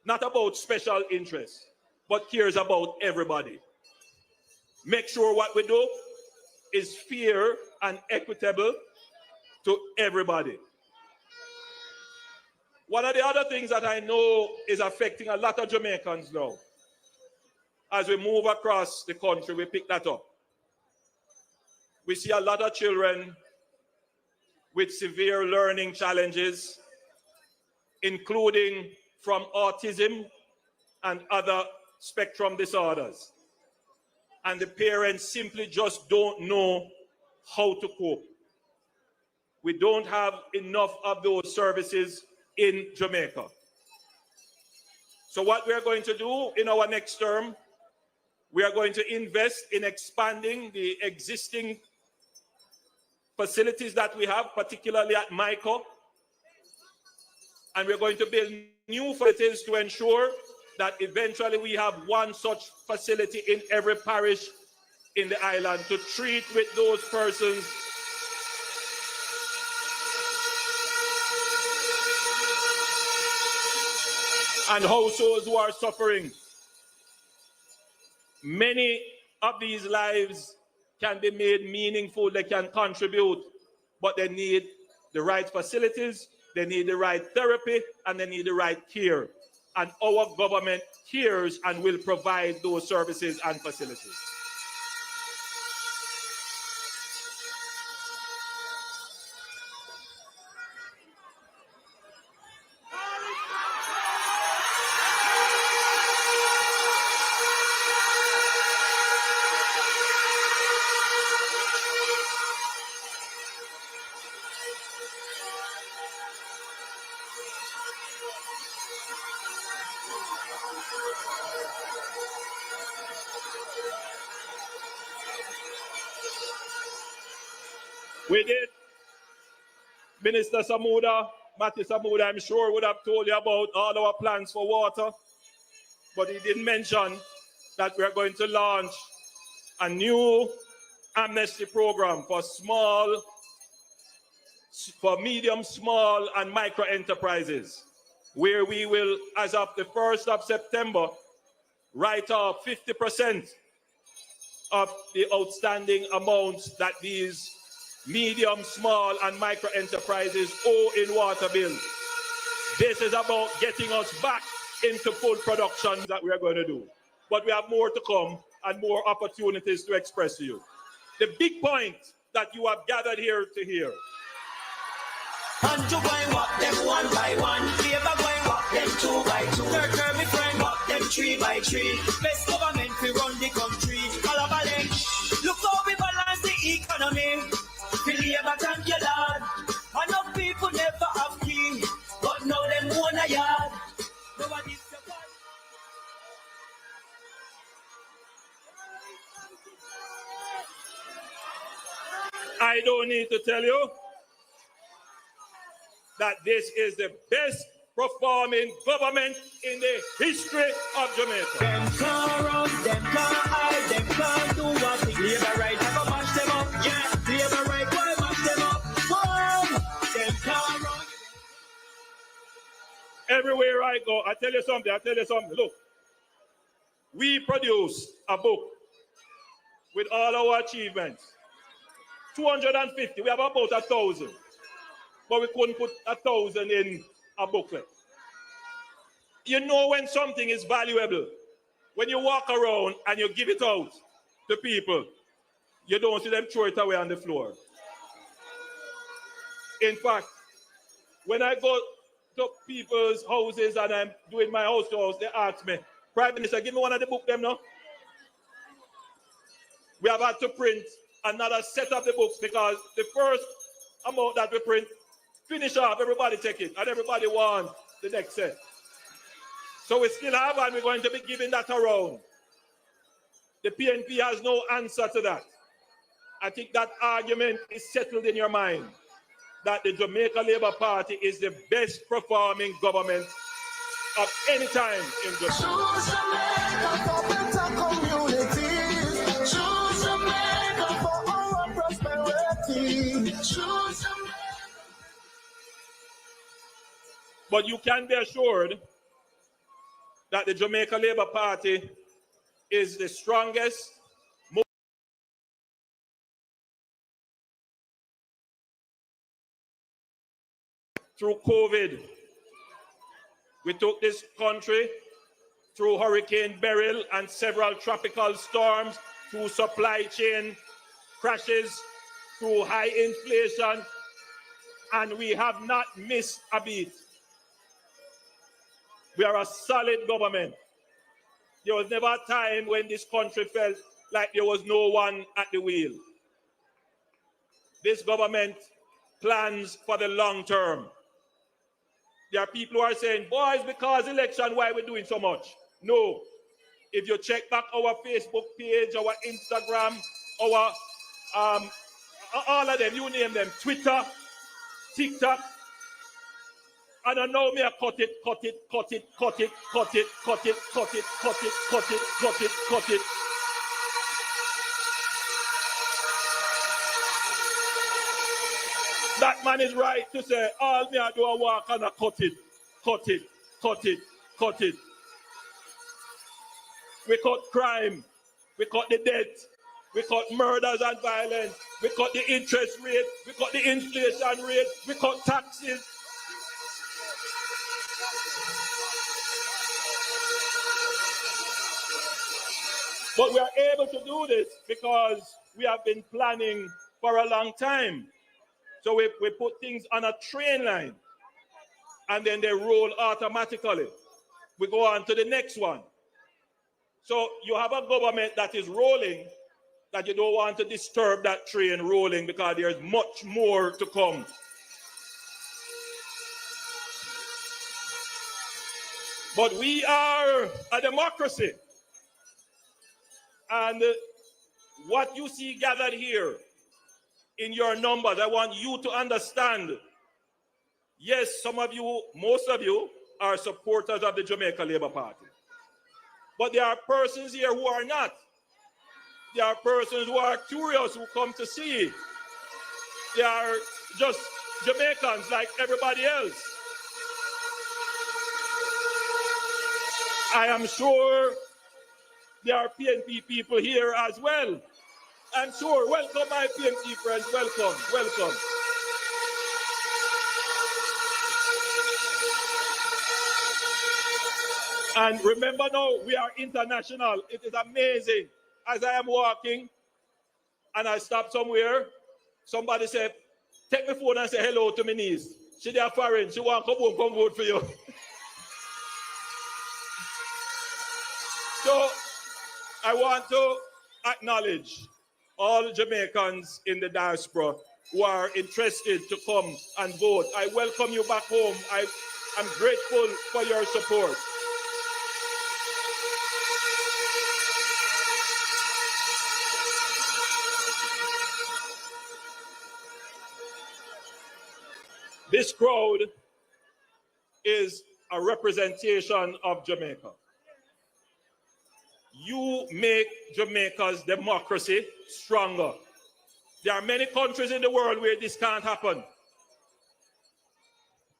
not about special interests, but cares about everybody. Make sure what we do is fair and equitable to everybody. One of the other things that I know is affecting a lot of Jamaicans now, as we move across the country, we pick that up. We see a lot of children with severe learning challenges, including from autism and other spectrum disorders. And the parents simply just don't know how to cope. We don't have enough of those services in Jamaica. So what we are going to do in our next term, we are going to invest in expanding the existing facilities that we have, particularly at MASICKA. And we're going to build new facilities to ensure that eventually we have one such facility in every parish in the island to treat with those persons and households who are suffering. Many of these lives can be made meaningful, they can contribute, but they need the right facilities, they need the right therapy, and they need the right care. And our government cares and will provide those services and facilities. We did. Minister Samuda, Matthew Samuda, I'm sure would have told you about all our plans for water, but he didn't mention that we are going to launch a new amnesty program for medium, small, and micro enterprises, where we will, as of the 1st of September, write off 50% of the outstanding amounts that these medium, small, and micro enterprises owe in water bills. This is about getting us back into full production that we are going to do. But we have more to come and more opportunities to express to you. The big point that you have gathered here to hear. And to go and walk them one by one. Favor go and walk them two by two. Turn me friend, walk them three by three. Best government we run the country. ALKALINE. Look how we balance the economy. Thank you, Lord. Enough people never have key, but now them own a yard. Nobody's surprised. I don't need to tell you that this is the best performing government in the history of Jamaica. Them can't run, them can't hide, them can't do what they labor right. Never mash them up, yeah. Labor right, why mash them up? Boom! Them can't run. Everywhere I go, I tell you something. Look, we produced a book with all our achievements. 250, we have about 1,000. but we couldn't put 1,000 in a booklet. You know when something is valuable, when you walk around and you give it out to people, you don't see them throw it away on the floor. In fact, when I go to people's houses and I'm doing my house to house, they ask me, Prime Minister, give me one of the books them now. We have had to print another set of the books because the first amount that we print, finish off, everybody take it, and everybody wants the next set. So we still have, and we're going to be giving that around. The PNP has no answer to that. I think that argument is settled in your mind, that the Jamaica Labour Party is the best performing government of any time in Jamaica. Choose Jamaica for better communities. Choose Jamaica for our prosperity. Choose Jamaica. But you can be assured that the Jamaica Labour Party is the strongest, through COVID. We took this country through Hurricane Beryl and several tropical storms, through supply chain crashes, through high inflation, and we have not missed a beat. We are a solid government. There was never a time when this country felt like there was no one at the wheel. This government plans for the long term. There are people who are saying, boys, because election, why are we doing so much? No. If you check back our Facebook page, our Instagram, our all of them, you name them, Twitter, TikTok, and I know me I cut it. That man is right to say, all me I do a walk and I cut it. We cut crime, we cut the debt, we cut murders and violence, we cut the interest rate, we cut the inflation rate, we cut taxes. But we are able to do this because we have been planning for a long time. So we put things on a train line and then they roll automatically. We go on to the next one. So you have a government that is rolling, that you don't want to disturb that train rolling because there's much more to come. But we are a democracy. And what you see gathered here in your numbers, I want you to understand, yes, some of you, most of you are supporters of the Jamaica Labour Party. But there are persons here who are not. There are persons who are curious, who come to see. They are just Jamaicans like everybody else. I am sure there are PNP people here as well. I'm sure. Welcome, my PNP friends. Welcome, welcome. And remember now, we are international. It is amazing. As I am walking and I stop somewhere, somebody said, take my phone and say hello to my niece. She there foreign. She want to come home, come vote for you. So I want to acknowledge all Jamaicans in the diaspora who are interested to come and vote. I welcome you back home. I'm grateful for your support. This crowd is a representation of Jamaica. You make Jamaica's democracy stronger. There are many countries in the world where this can't happen.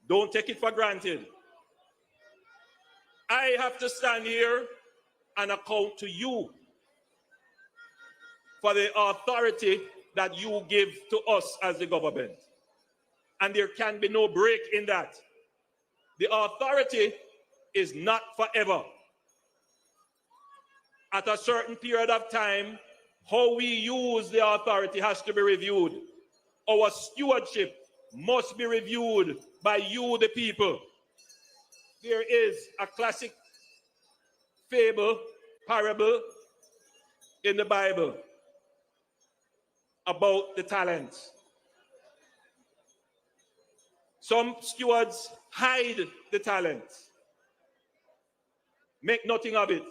Don't take it for granted. I have to stand here and account to you for the authority that you give to us as the government. and there can be no break in that. The authority is not forever. At a certain period of time, how we use the authority has to be reviewed. Our stewardship must be reviewed by you, the people. There is a classic fable, parable in the Bible about the talents. Some stewards hide the talents, make nothing of it.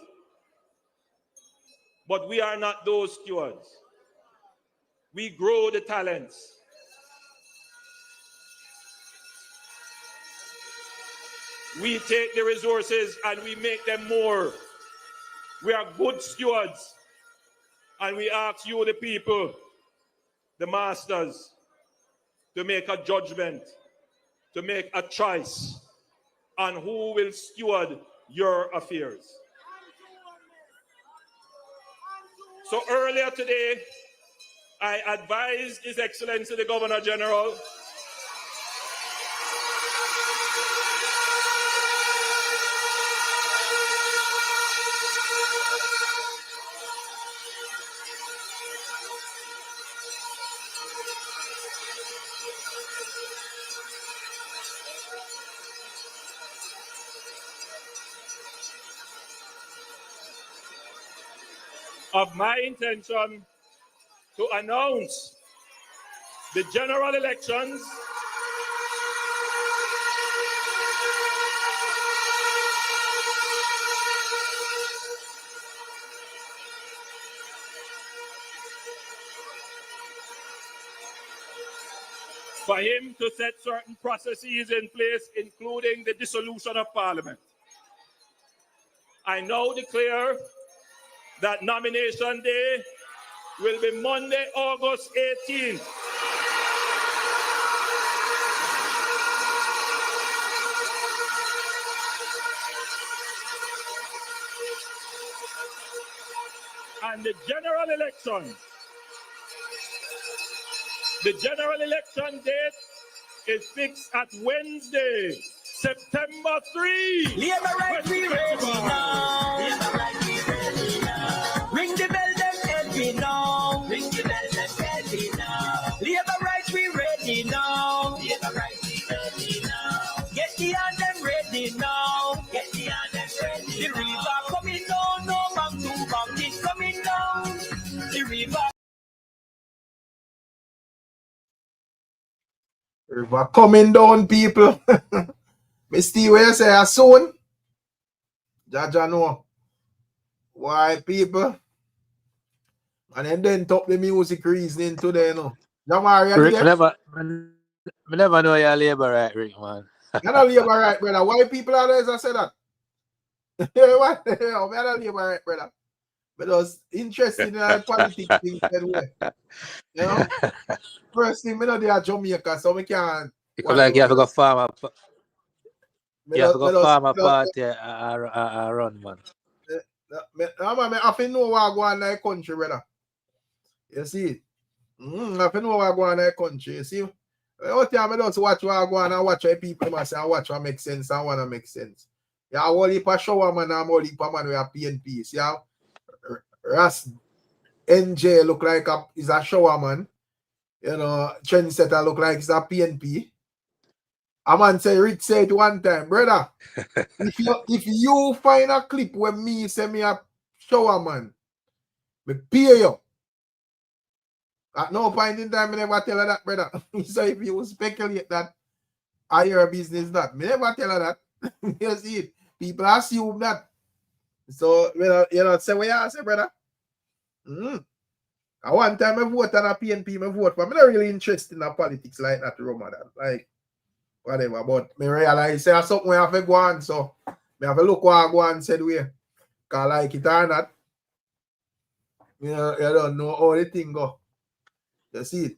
But we are not those stewards. We grow the talents. We take the resources and we make them more. We are good stewards. And we ask you, the people, the masters, to make a judgment, to make a choice on who will steward your affairs. So earlier today, I advised His Excellency the Governor General of my intention to announce the general elections for him to set certain processes in place, including the dissolution of Parliament. I now declare that nomination day will be Monday, August 18th. And the general election date is fixed at Wednesday, September 3. Labor right, we ready now. Labor right, we ready now. Ring the bell, them heavy now. Ring the bell, them heavy now. Labor right, we ready now. Labor right, we ready now. Get the hand them ready now. Get the hand them ready. The river coming down, no back to back, it's coming down. The river coming down, people. Mr. Where you say soon? Jaja know. Why, people? And then top the music reasoning today, you know. Jamari, Rick, I never know you're labor right, Rick, man. You're not labor right, brother. Why people always say that? Why? You're not labor right, brother. But it was interesting in politics things anyway. You know? First thing, I know they are Jamaica, so we can't. Because like you have to go farm a party a run, man. I have to know what I go on in the country, brother. You see? I have to know what I go on in the country. You see? What time I don't watch what I go on and watch what people must say and watch what makes sense and what make sense. You have all heap of shower man and all heap of man with a PNP. See how Ras NJ look like is a shower man. You know, Trendsetter look like he's a PNP. A man say, Rich said one time, brother, if you find a clip where me say me a shower man, me pay you. At no point in time, I never tell her that, brother. So if you speculate that I hear a business that, me never tell her that. You see it. People assume that. So, you know, say what you say, brother. At one time, I vote on a PNP, I vote for. I'm not really interested in the politics like that, Ramadan. Like, whatever. But I realize say something I have to go on, so I have to look what I go on said way. Because like it or not, you don't know how the thing go. You see it.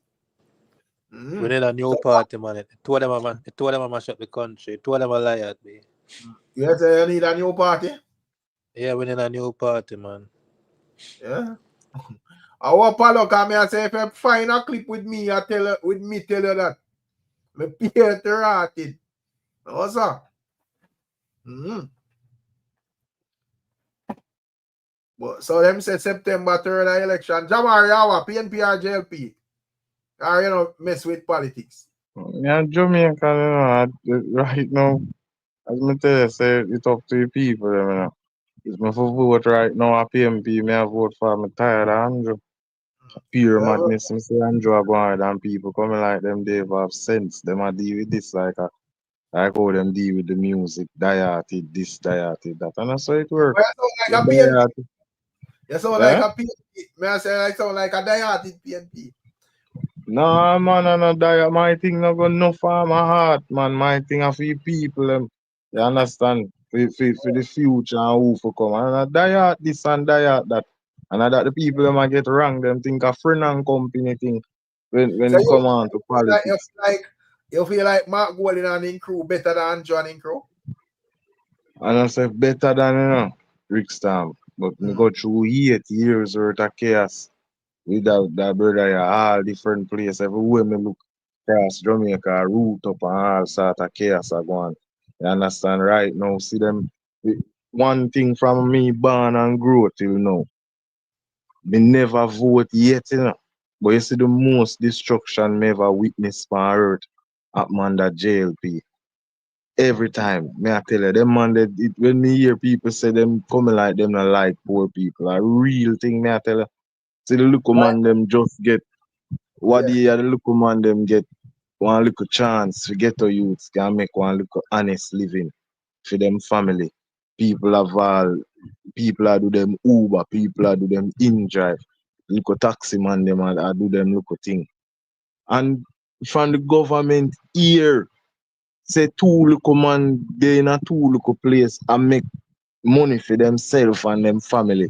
We need a new party, man. Two of them are mash up the country. Two of them are lie at me. You say you need a new party? Yeah, we need a new party, man. Yeah. I want Palo come here and say if you find a clip with me, tell you that. Me Peter Artid. What's up? But, so them say September 3rd election. Jamari, how PNP or JLP? Or you know, mess with politics. Yeah, Jamaican, right now, as me tell you, say it's up to the people, you know. If me for vote right now, a PMP, me a vote for me tired of Andrew. Pure madness, me say Andrew are going and people coming like them, they have sense. Them a deal with this like how them deal with the music, dieted this, dieted that. And that's how it works. Like a PNP. You sound like a PNP. May I say I sound like a dieted PNP. No, man, I no diet. My thing not go no for my heart, man. My thing are for the people, you understand? For the future and who for come. And I diet this and diet that. And I that the people them a get wrong, them think a friend and company thing when So it come on to politics. You feel like Mark Golding and his crew better than John and crew? And I say better than Ricstorm. But me go through 8 years worth of chaos. With that brother here, all different places. Everywhere me look across Jamaica, root up and all sort of chaos are going. You understand? Right now, see them. One thing from me born and grow till now. Me never vote yet, you know. But you see the most destruction me ever witnessed on earth at man that JLP. Every time, me I tell you, them man when me hear people say them coming like them not like poor people, a real thing me I tell you. See the little man them just get what the little man them get one little chance to get to youths can make one little honest living for them family. People are do them Uber, people are do them in drive. Little taxi man them are do them little thing. And from the government here, say two little man they in a two little place and make money for themselves and them family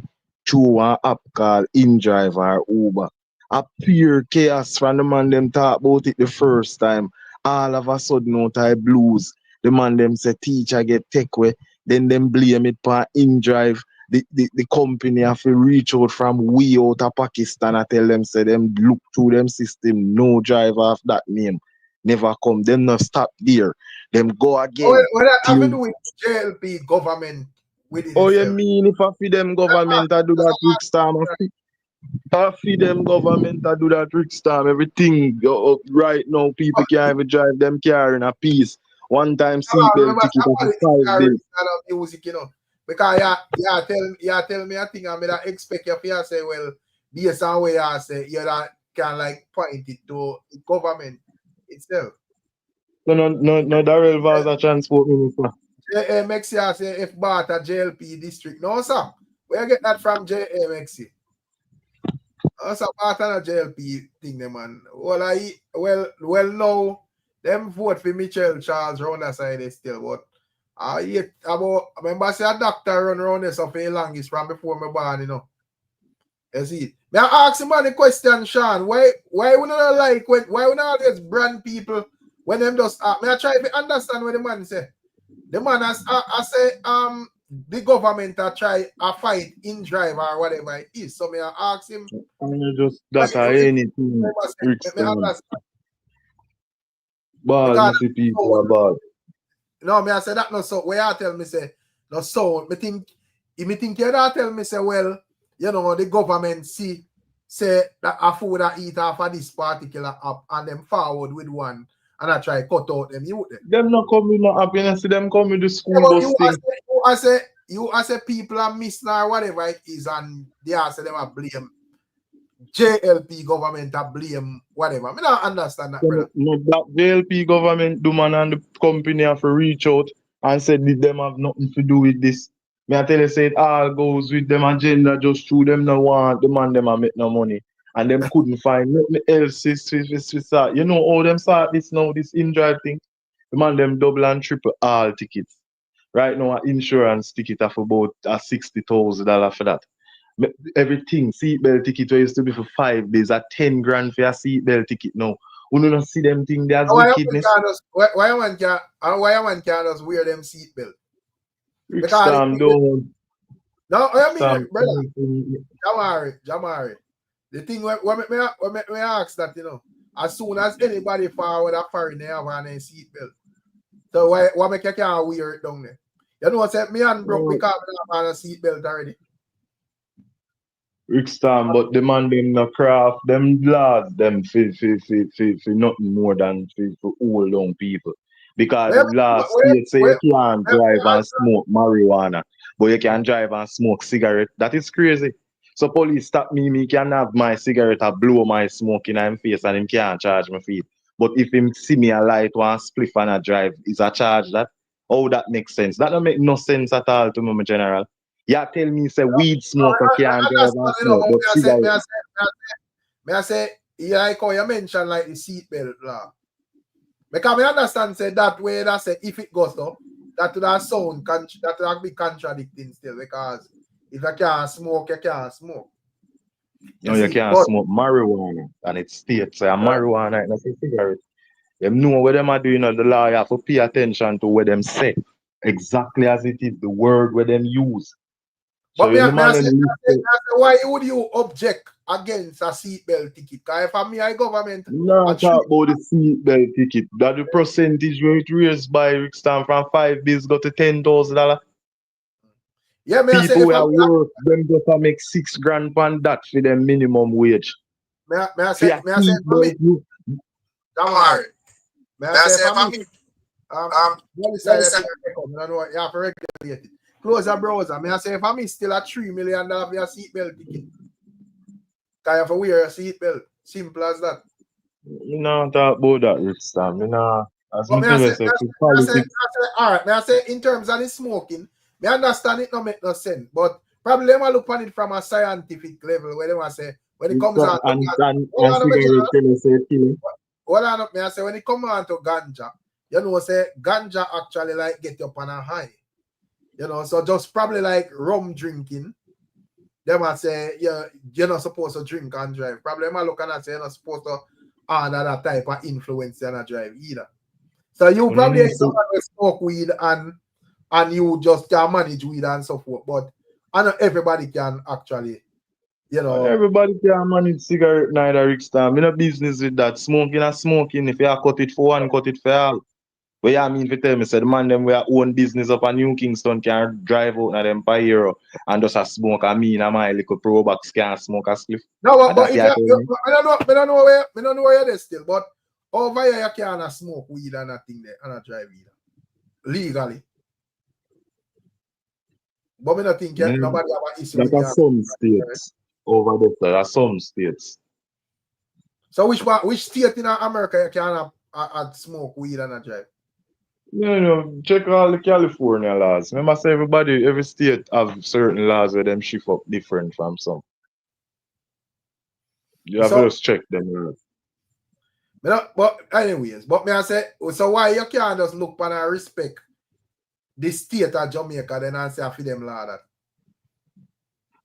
through an app called InDrive or Uber. A pure chaos from the man them talk about it the first time. All of a sudden out of blues. The man them say teacher get take away. Then them blame it for InDrive. The company have to reach out from way out of Pakistan and tell them say them look through them system. No driver of that name. Never come. Them not stop there. Them go again. What that have to do with JLP government within Oh, you itself? mean if I feed them government I do that Ricstorm? I feed them government I do that Ricstorm. Everything right now people can't even drive them car in a piece. One time seatbelt ticket for 5 days. Music, you know. Because tell me a thing I mean I expect you to say, well, based on where I say you can like point it to the government itself. No, Darrell was a transport minister. JMXC say if bought a JLP district. No, sir. Where you get that from JMXC? Also bought a JLP thing, man. Well, no, them vote for Michelle Charles round that side still, but I remember say a doctor run around this for the longest from before me born, you know. You see? May I ask him the question, Sean, why we not like why we not always brand people when them just may I try to understand what the man say. The man has I say the government try a fight in drive or whatever it is. So may I ask him Just that or anything Ricstorm. Ball see people about. No, me I say that no so where I tell me say no so me think you that tell me say well, you know, the government say that a food that eat off of this particular app and them forward with one and I try cut out them youth. Them not coming no happiness, them come with the school bus thing. You as a people are missing or whatever it is and they say them are blame JLP government are blame whatever. I don't understand that, brother. No, that JLP government do man and the company have to reach out and said them have nothing to do with this. Me I tell you say it all goes with them agenda just through them no want the man them a make no money. And them couldn't find nothing else to start. You know how them start this now, this in-drive thing? The man them double and triple all tickets. Right now an insurance ticket of about $60,000 for that. Everything, seatbelt ticket used to be for 5 days at 10 grand for a seatbelt ticket now. We don't see them thing there's wickedness. Why one can't just wear them seatbelt? Ricstorm don't. No, I mean, brother. Jamari. The thing when me ask that, you know, as soon as anybody forward a foreign, they have on a seatbelt. So why make you can't wear it down there? You know what? Me and broke because I have on a seatbelt already. Rickstorm, but the man them no craft, them laws, them for nothing more than for old young people. Because the last state say you can't drive and smoke marijuana, but you can drive and smoke cigarette. That is crazy. So police stop me can have my cigarette and blow my smoke in my face and him can't charge my feet. But if him see me a light one spliff and a drive, is a charge that? How that makes sense? That don't make no sense at all to me, my general. Yeah, tell me say weed smoker can't drive and smoke, but cigarette. May I say, like how you mentioned like the seatbelt law. Because I understand say that way that say if it goes up, that would have sound that would be contradicting still, because if you can't smoke, you can't smoke. No, you can't smoke marijuana and it states marijuana and it's a cigarette. Them know what them are doing on the law, you have to pay attention to what them say. Exactly as it is, the word where them use. But why would you object against a seatbelt ticket? Because if I'm a government... No, talk about the seatbelt ticket. That the percentage where it raised by Rickstorm from 5 bills go to $10,000. Yeah, people who are work, them just make $6,000 on that for them minimum wage. May I say for me? Don't worry. May I say for me? You have to regulate it. Close a browser. May I say for me still a $3 million for your seatbelt ticket. Because you have to wear a seatbelt. Simple as that. You know talk about that, Rickstorm. You know, as all right, may I say in terms of the smoking, I understand it don't make no sense. But probably them look on it from a scientific level where they want to say when it comes out may I say when it comes on to ganja, you know, say ganja actually like get you up on a high. You know, so just probably like rum drinking. They might say, yeah, you're not supposed to drink and drive. Probably might look and say you're not supposed to under that type of influence and drive either. So you probably smoke weed and you just can manage weed and so forth. But I know everybody can actually, you know. Everybody can manage cigarette neither, Rickstorm. I'm in a business with that. Smoking and smoking. If you cut it for one, cut it for all. But yeah, I mean, if you tell me, say the man them we own business up in New Kingston can drive out na them per year and just a smoke and me and my little pro box can smoke a spliff. No, but if I don't know where you're still, but over here you can't smoke weed and nothing there and drive either. Legally. But I don't think nobody have an issue with that. Some states over there. There are some states. So which state in America you can smoke weed and drive? No, check all the California laws. Remember, say every state have certain laws where them shift up different from some. You have to just check them laws. But anyways, may I say, so why you can't just look and respect the state of Jamaica then and say for them law that?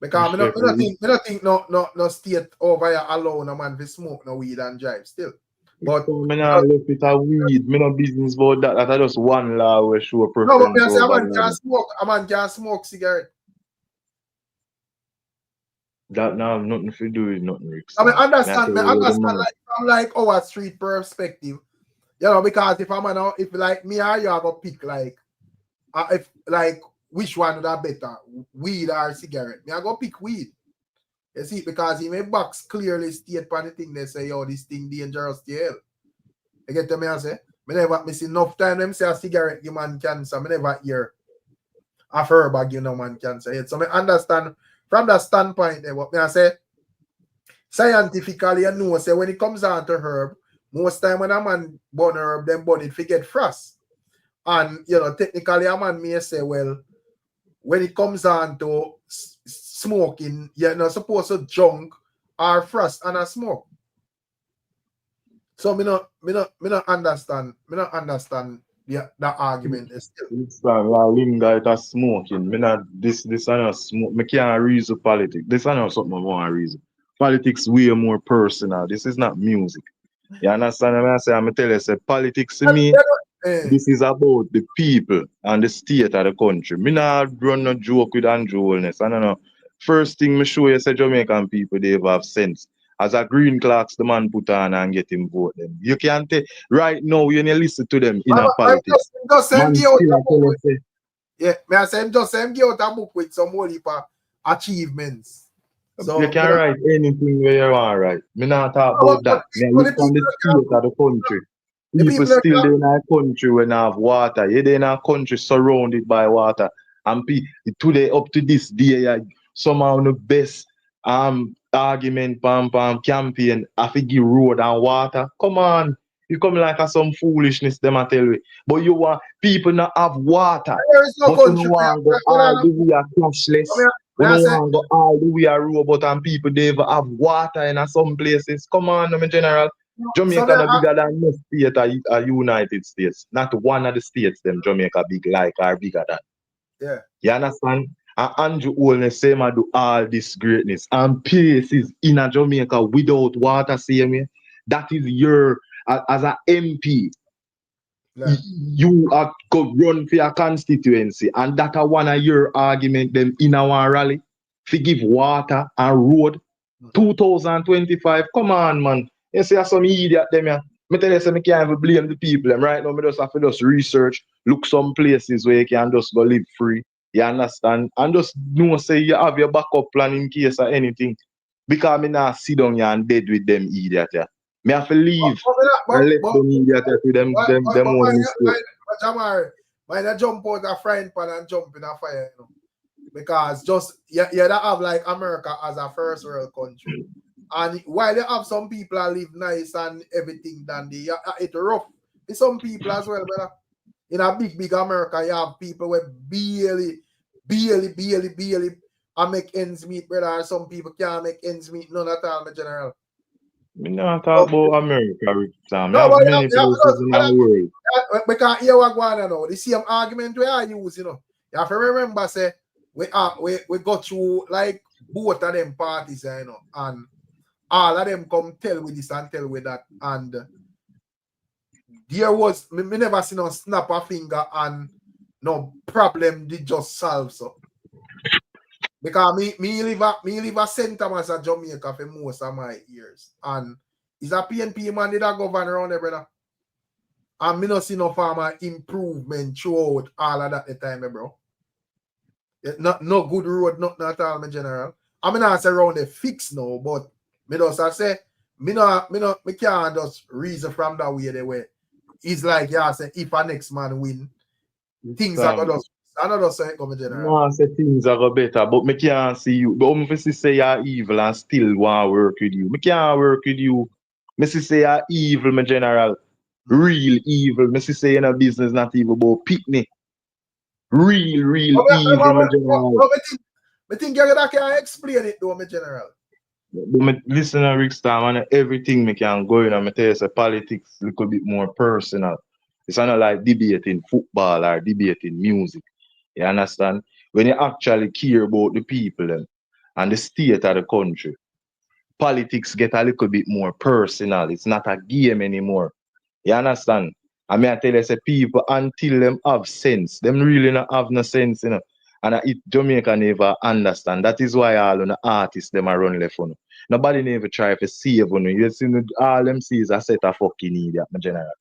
Because I don't think no state over here allow no man to smoke no weed and drive still. But I not left with a weed. Me no business about that. That's just one law where show preference. No, but I say a man can smoke cigarette. That now have nothing to do with nothing, Ricks. I mean, understand like from like our street perspective, you know, because if like me or you have a pick like if like which one would have better, weed or cigarette? Me I go pick weed. You see, because he may box clearly state on the thing they say, yo, this thing dangerous to hell. You get to me, I say? I never miss enough time them say a cigarette give man cancer. I never hear a herb give no man cancer. So I understand from that standpoint there, what I say, scientifically you know, say when it comes down to herb, most time when a man burn herb, then burn it forget frost. And you know, technically a man may say, well, when it comes down to smoking, you're not supposed to drunk or frost and a smoke. So me not understand that argument is still. It's like linger it as smoking. Me not this and not smoke. Me can't reason politics. This and not something I want to reason. Politics way more personal. This is not music. You understand what I say? I'm tell you, say politics to me. This is about the people and the state of the country. Me not run no joke with Andrew Holness. I don't know. First thing me show you say Jamaican people they have sense. As a green clocks, the man put on and get him vote them. You can't take right now when you listen to them in a politics. Just send Man me out still a a tell book us say, yeah, may I say just send me out a book with some more achievements. So you can write anything where you want to write. Me not talk about that. Me look from the state of the country. People still there in our country when they have water. You there in our country surrounded by water. And today up to this day, somehow the best argument campaign I think give road and water. Come on. You come like some foolishness, them I tell you. But you want people not have water. There is no But you country. want go all the way are cashless. You don't want go all the way a robot and people they even have water in some places. Come on, my general. Jamaica no bigger than most state of United States. Not one of the states them Jamaica big like or bigger than. Yeah. You understand? And Andrew Holness say man do all this greatness and places in a Jamaica without water, say me. That is your as a MP. Yeah. You are go run for your constituency, and that are one of your argument them in our rally. To give water and road 2025. Come on, man. You see some idiot them here. Me tell you, say, me can't even blame the people. Them right now, me just have to just research, look some places where you can just go live free. You understand? And just know say you have your backup plan in case of anything. Because me not sit down here and dead with them idiot here. Me have to leave and let them idiot to them own mistake. Jamar, might jump out a frying pan and jump in a fire, you know? Because just you don't have like America as a first world country. And while you have some people that live nice and everything than it's rough. It's some people as well, brother. In a big America, you have people who barely and make ends meet, brother. Some people can't make ends meet, none at all, my general. Me not talk about America, Rick Sam. No, have many places in the world. Because here we're going on now. The same argument we are using, you know. You have to remember, say, we go through like both of them parties, you know, and all of them come tell with this and tell with that. And there was me never seen no snap a finger and no problem did just solve so. Because me live a St. Thomas at Jamaica for most of my years. And it's a PNP man did a govern around there, brother. And me not see no farmer improvement throughout all of that the time, bro. No good road, nothing at all, my general. I mean, I say around the fix now, but me just say, me can't just reason from that way the way. It's like, yeah, say, if a next man win, things are going to just, another say, come general. No, I say things are go better, but me can't see you. But me say you're evil and still want to work with you. Me can't work with you. Me say you're evil, my general. Real evil. Me say you're in a business not even about picnic. Real evil, my general. I think you can explain it though, my general. But listen to Ricstorm and everything me can go in and me tell you say politics a little bit more personal. It's not like debating football or debating music. You understand? When you actually care about the people and the state of the country, politics get a little bit more personal. It's not a game anymore. You understand? I mean, I tell you, say people until them have sense, them really not have no sense, you know. And Jamaica never understand. That is why all the artists them are run left on. Nobody never try to save you. You see, all them see is a set of fucking idiot, my general.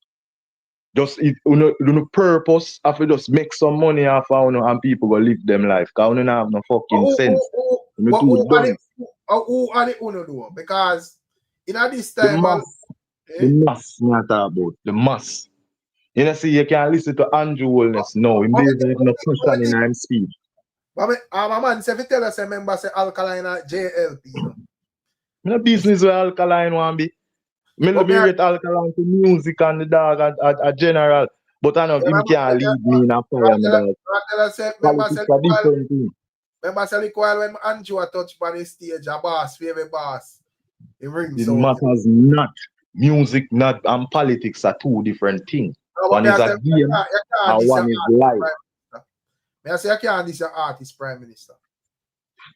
Just the purpose of it just make some money off of and people go live them life. Because you don't have no fucking sense. Who are the uno do? Because in this time, the mass not about the mass. You know, see, you can listen to Andrew Holness now. He basically no question in his speech. But my man say, if you tell us, remember, say ALKALINE at JLP, you know. No business where ALKALINE want be. Me rate ALKALINE to music and the dog at general. But I know him can't lead me in a fire, my dog. Politics a different thing. Remember, say, when Andrew touch on the stage, a boss, favorite boss. It matters not. Music not and politics are two different things. One is a game and one is life. I say I can't this your artist prime minister.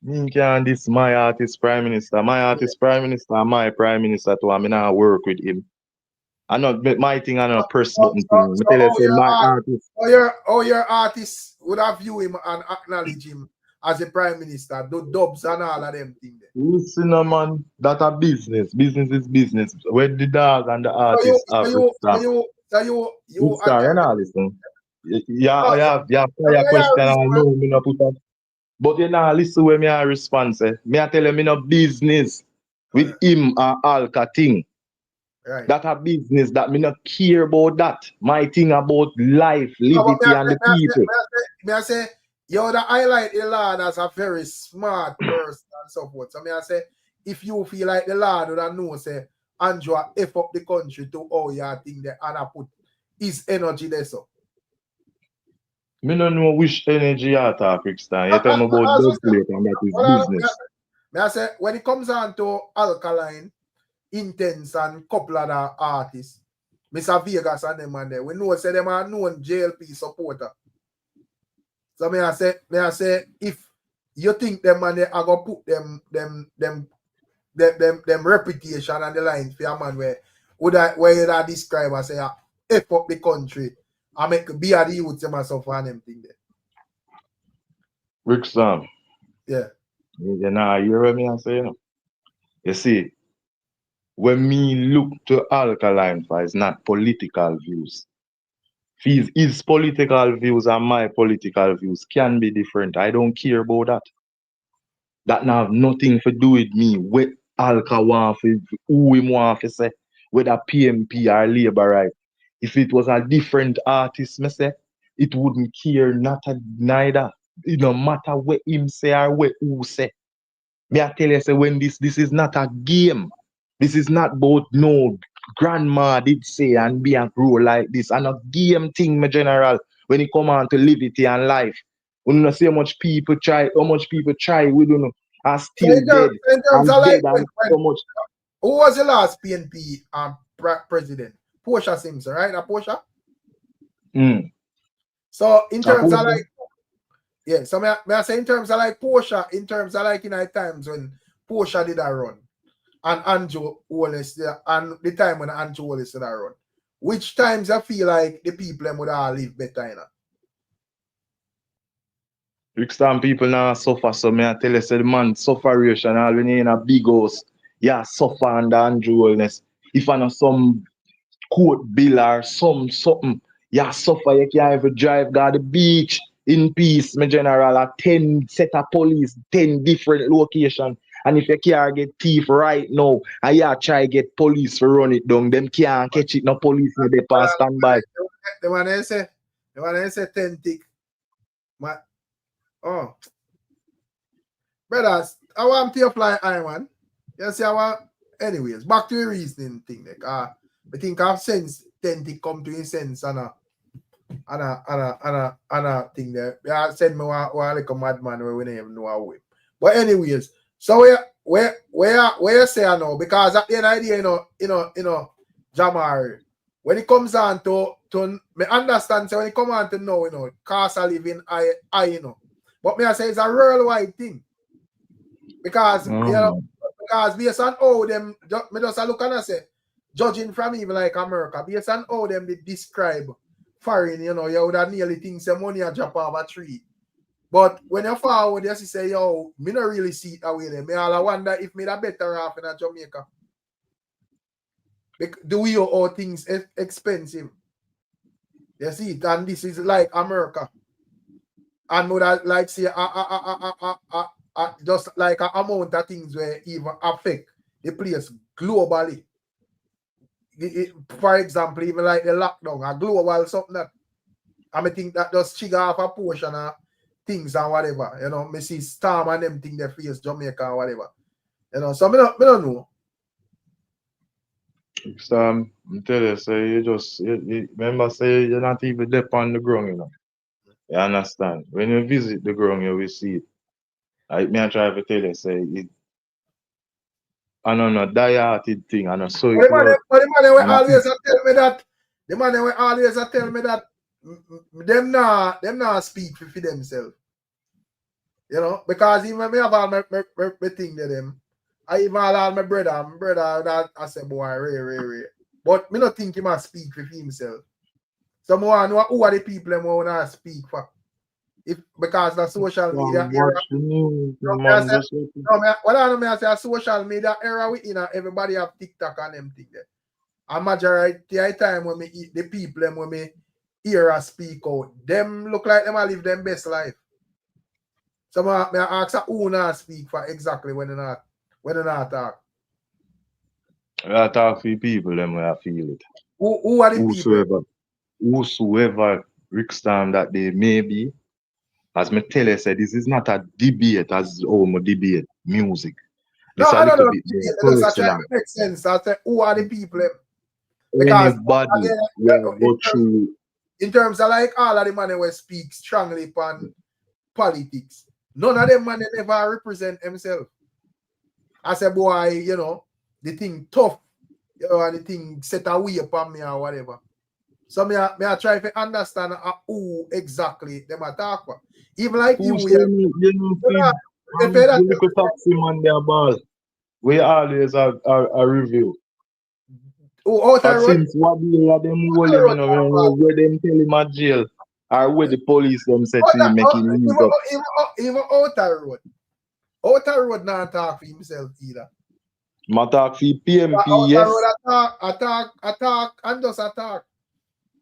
Me can't this my artist prime minister. My artist prime minister and my prime minister too. I mean I work with him. I not my thing and a personal thing. Me tell you say my artist. Your artist would have view him and acknowledge him as a prime minister, do dubs and all of them things. Listen, man, that a business. Business is business. Where the dog and the So you, artist have you Rickstar, you know, listen. no, Yeah, fire question, I know me no put up. But you know, listen where me a response. Me a tell him me no business with him and Alka thing. right. That a business that me not care about that. My thing about life, liberty, and the people. May I say, you the highlight the Lord as a very smart person and so forth. So may I say, if you feel like the Lord would have known, say, Andrew F up the country to all your thing there and I put his energy there. So Me no know which energy you talk, Rickstar. You tell me about dub plate and that is business. May I say, when it comes on to Alkaline, Intense and couple of the artists, Mr. Vegas and them and there, we know say them are known JLP supporter. So may I say if you think them and they are gonna put them reputation on the line for a man where you describe as say F up the country and make be at the youth them and stuff and them thing there. Rickstar. Yeah. You know, you hear what me I say? You know? You see, when me look to Alkaline for it's not political views. His political views and my political views can be different. I don't care about that. That now have nothing to do with me. What Alka want for who him want to say, whether PMP or Labour right. If it was a different artist, me say, it wouldn't care neither. It no matter what him say or what who say. Me I tell you, say when this is not a game. This is not about no grandma did say and be and grow like this. And a game thing, my general, when it come on to liberty and life. We don't see how much people try, we don't know, are still dead. In terms of like and so much. Who was the last PNP president? Portia Simpson, right? Portia? So in terms of like, yeah, so may I say in terms of like Portia, in terms of like in the times when Portia did a run and Andrew Wallace and the time when Andrew Wallace did a run, which times I feel like the people would all live better, you know? Rickstorm people now suffer, so me I tell you, say the man sufferation, all when you in a big house, yeah, suffer under Andrew Wallace. If I know some court bill or something, yeah, suffer, you can't even drive to the beach in peace, my general, at 10 set of police, 10 different locations. And if you can't get thief right now, and you try get police to run it down, them can't catch it, no police no they pass standby. The one they say 10 tick. Oh. Brothers, I want to apply iron. You see, anyways, back to the reasoning thing. Like, I think I've sense 10 tick come to his sense and a thing there. Yeah, send me one like a madman where we don't even know how. But anyways, so where you say I know, because at the end of the day, you know, Jamar, when it comes on to me understand, so when it come on to know, you know, cost of living I you know. But me I say it's a worldwide thing. Because you know, because based on how them me just look and I say, judging from even like America, based on how them they describe foreign, you know, you would have nearly think some money a drop off a tree. But when you forward, you say, yo, me not really see it away there. Me all I wonder if me that better off in a Jamaica. Do we all things expensive? You see it, and this is like America. And would I like say just like an amount of things where even affect the place globally. For example, even like the lockdown, a global something that I think that just trigger off a portion of things and whatever. You know, me see Storm and them thing they face Jamaica and whatever. You know, so me don't know. Storm, I tell you, say you remember say you're not even there on the ground, you know. You understand? When you visit the ground, you will see it. I try to tell you, say it. I don't know, die-hearted thing, and so it works. But the man will always tell me that. The man will always tell me that them not speak for themselves. You know, because even me have all my thing to them. I even all my brother that I say, boy, Ray. But me not think he must speak for himself. So I know who are the people who want to speak for. if because the social media era. Watch the news, No, man. Just like what I know, I say a social media era we in, everybody have TikTok and them thing there. A majority of the time when me eat the people them when me hear a speak out, them look like them a live them best life. So me ask who not speak for exactly when they not talk. I talk to people, them where I feel it. Who are the people? Whosoever Ricstorm that they may be, as me tell you, say this is not a debate as my debate music. No, This a I don't little know. bit It more does try personal. to make sense. I say, who are the people? Because Anybody again, will go through. in terms of like all of the money who speak strongly on politics, none of them man never represent themselves. I say, boy, you know, the thing tough, you know, and the thing set away upon me or whatever. So me I try to understand who exactly them attack for. Even like Who you, say me, you know, if the little taxi man their ball. We always a review. out the road, Since what day are them hold him, you know, where them tell him at jail, or where the police them say to him make him leave up. even out the road. Out the road not talk for himself either. Ma talk for PMP, Out yes. the road attack, and just attack.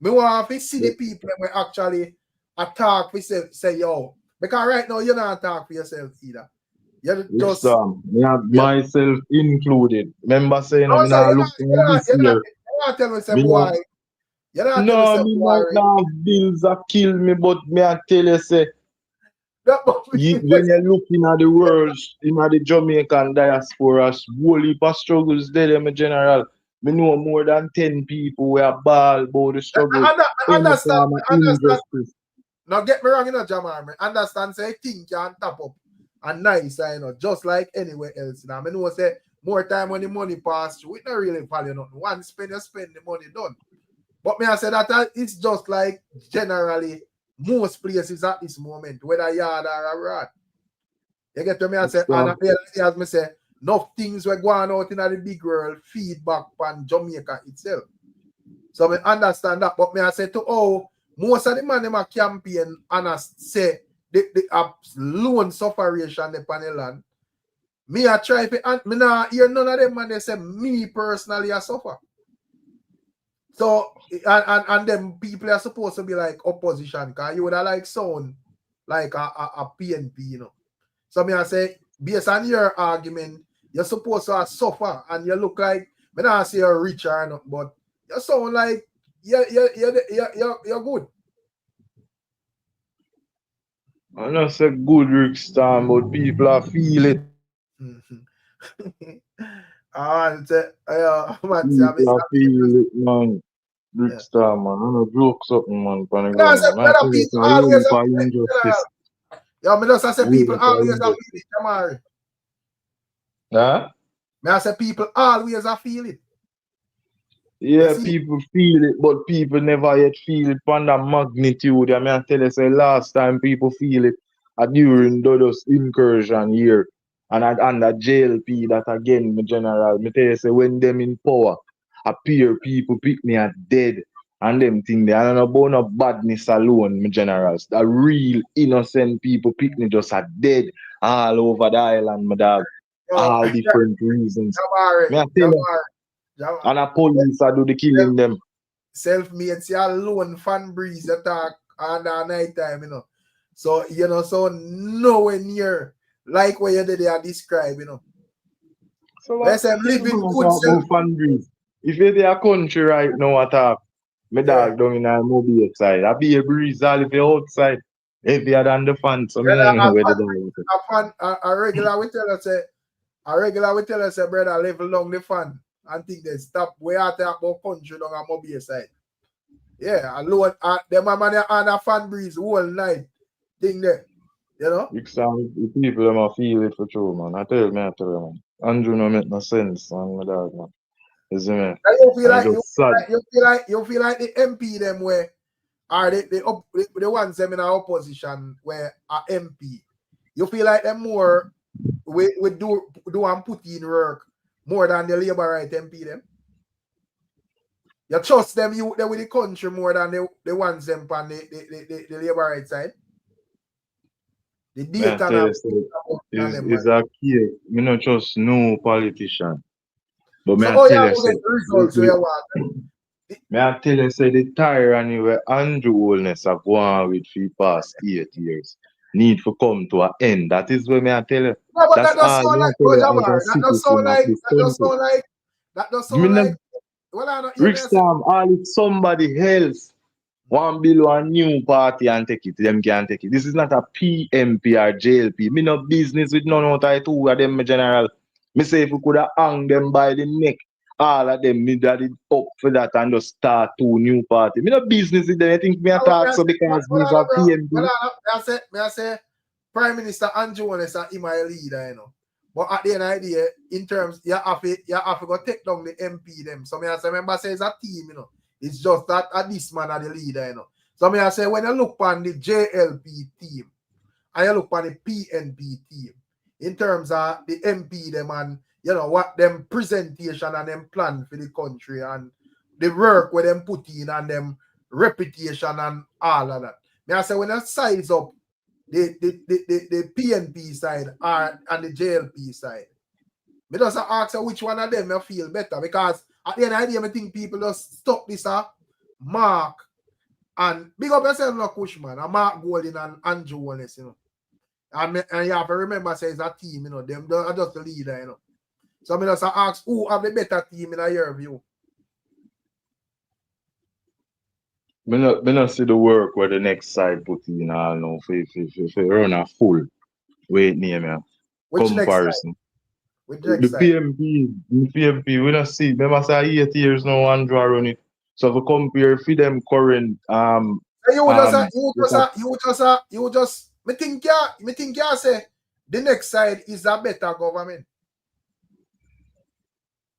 Me want to see the people when actually attack for say yo. Because right now you not talk for yourself either. You just myself included. Remember saying no, I'm not looking at this year. you're not telling me say boy. You're not no, telling me say might boy. not have bills that kill me, but me I tell you say when you're looking at the world, in the Jamaican diaspora, whole heap of struggles there, my general. Me know more than 10 people who are ball about the struggle. Understand. Injustice. Now get me wrong, you know, Jamal. Understand say thing can tap up and nice, you know, just like anywhere else. Now I know say more time when the money pass through, it not really value nothing. One spend, you spend the money done. But me I say that it's just like generally most places at this moment, whether yard or abroad. You get to me and say, and as me say, enough things were going out in the big world, feedback on Jamaica itself. So I understand that, but me I say to most of the man them a campaign and I say the loan sufferation upon the land. Me I try to, and me not hear none of them man they say me personally I suffer. So and them people are supposed to be like opposition, because you would have like sound like a PNP, you know. So me I say, based on your argument, you're supposed to suffer and you look like, me not say you're rich or not, but you sound like you're good. I don't say good Ricstorm, but people are feel it. People are feel it, man. Ricstorm, man. I don't joke something, man. No, say better people always have injustice. Yeah, me just say people always have feel it, Jamari. Huh? Me I say people always have feel it. Yeah, people feel it, but people never yet feel it on that magnitude. I mean, I tell you, say last time people feel it during Dodo's incursion here and under JLP, that again, my general, me tell you, say when them in power, appear people pick me at dead and them thing there. I don't know about no badness alone, my generals. The real innocent people pick me just at dead all over the island, my dog. All different reasons. Me I tell you, and a police are do the killing them. Self-made, see alone fan breeze attack under night time, you know. So, you know, so nowhere near like what you did there describe, you know. So what living good self fan breeze. If you're there country right now attack, my dog down in a mobile side. I be a breeze all if you're outside. Heavier than the fan, so I don't know where the dog is. A regular we tell us say, brother, level long the fan. And think they stop where I talk about country down on mobile side. Yeah, alone them a man on a fan breeze whole night. Thing there. You know? The people them a feel it for true, man. I tell you, man. Andrew no make no sense, man, my dog, man. You see me? You feel like the MP them where are the ones them in our opposition where are MP. You feel like them more we do and put in work more than the labor right MP them. You trust them with the country more than the ones them on the labor right side. The Me I data tell now you, say, them, is a key. Me not just no politician. But me so I oh tell yeah, you, okay, say, the results where you want. me I tell you, say the tyranny where Andrew Holness have gone with for the past 8 years need to come to an end. That is what me I tell you. No, but That's that does all sound me I like tell Bro you as Jamar. a citizen of this country. That does Me sound not, like well I don't hear me Rick say Storm, all it's somebody else. One bill a new party and take it. Them can take it. This is not a PMP or JLP. Me no business with none out of two of them, my general. Me say if we could have hung them by the neck, all of them, me daddy up for that and just start two new party. Me no business with them. I think me attack so because me is a PMP. I say Prime Minister Andrew Holness is my leader, you know. But at the end of the day, in terms, you have to go take down the MP them. So me I say, remember say it's a team, you know. It's just that this man are the leader, you know. So me I say when you look on the JLP team and you look on the PNP team, in terms of the MP them and you know what them presentation and them plan for the country and the work where them put in and them reputation and all of that. Me I say when you size up the PNP side and the JLP side, me just ask you which one of them you feel better because at the end of the day, I think people just stop this Mark and big up yourself, no Cushman, and Mark Golding and Andrew Holness, you know. And you have to remember, say it's a team, you know, them are just the leader, you know. So I just ask who have the better team in your view. Me not see the work where the next side put in all now for run a full weight name yeah. Which Comparison. next side? Which The next side? PMP, we don't see. Remember say 8 years now Andrew run it. So if we compare for them current you just me think you say the next side is a better government.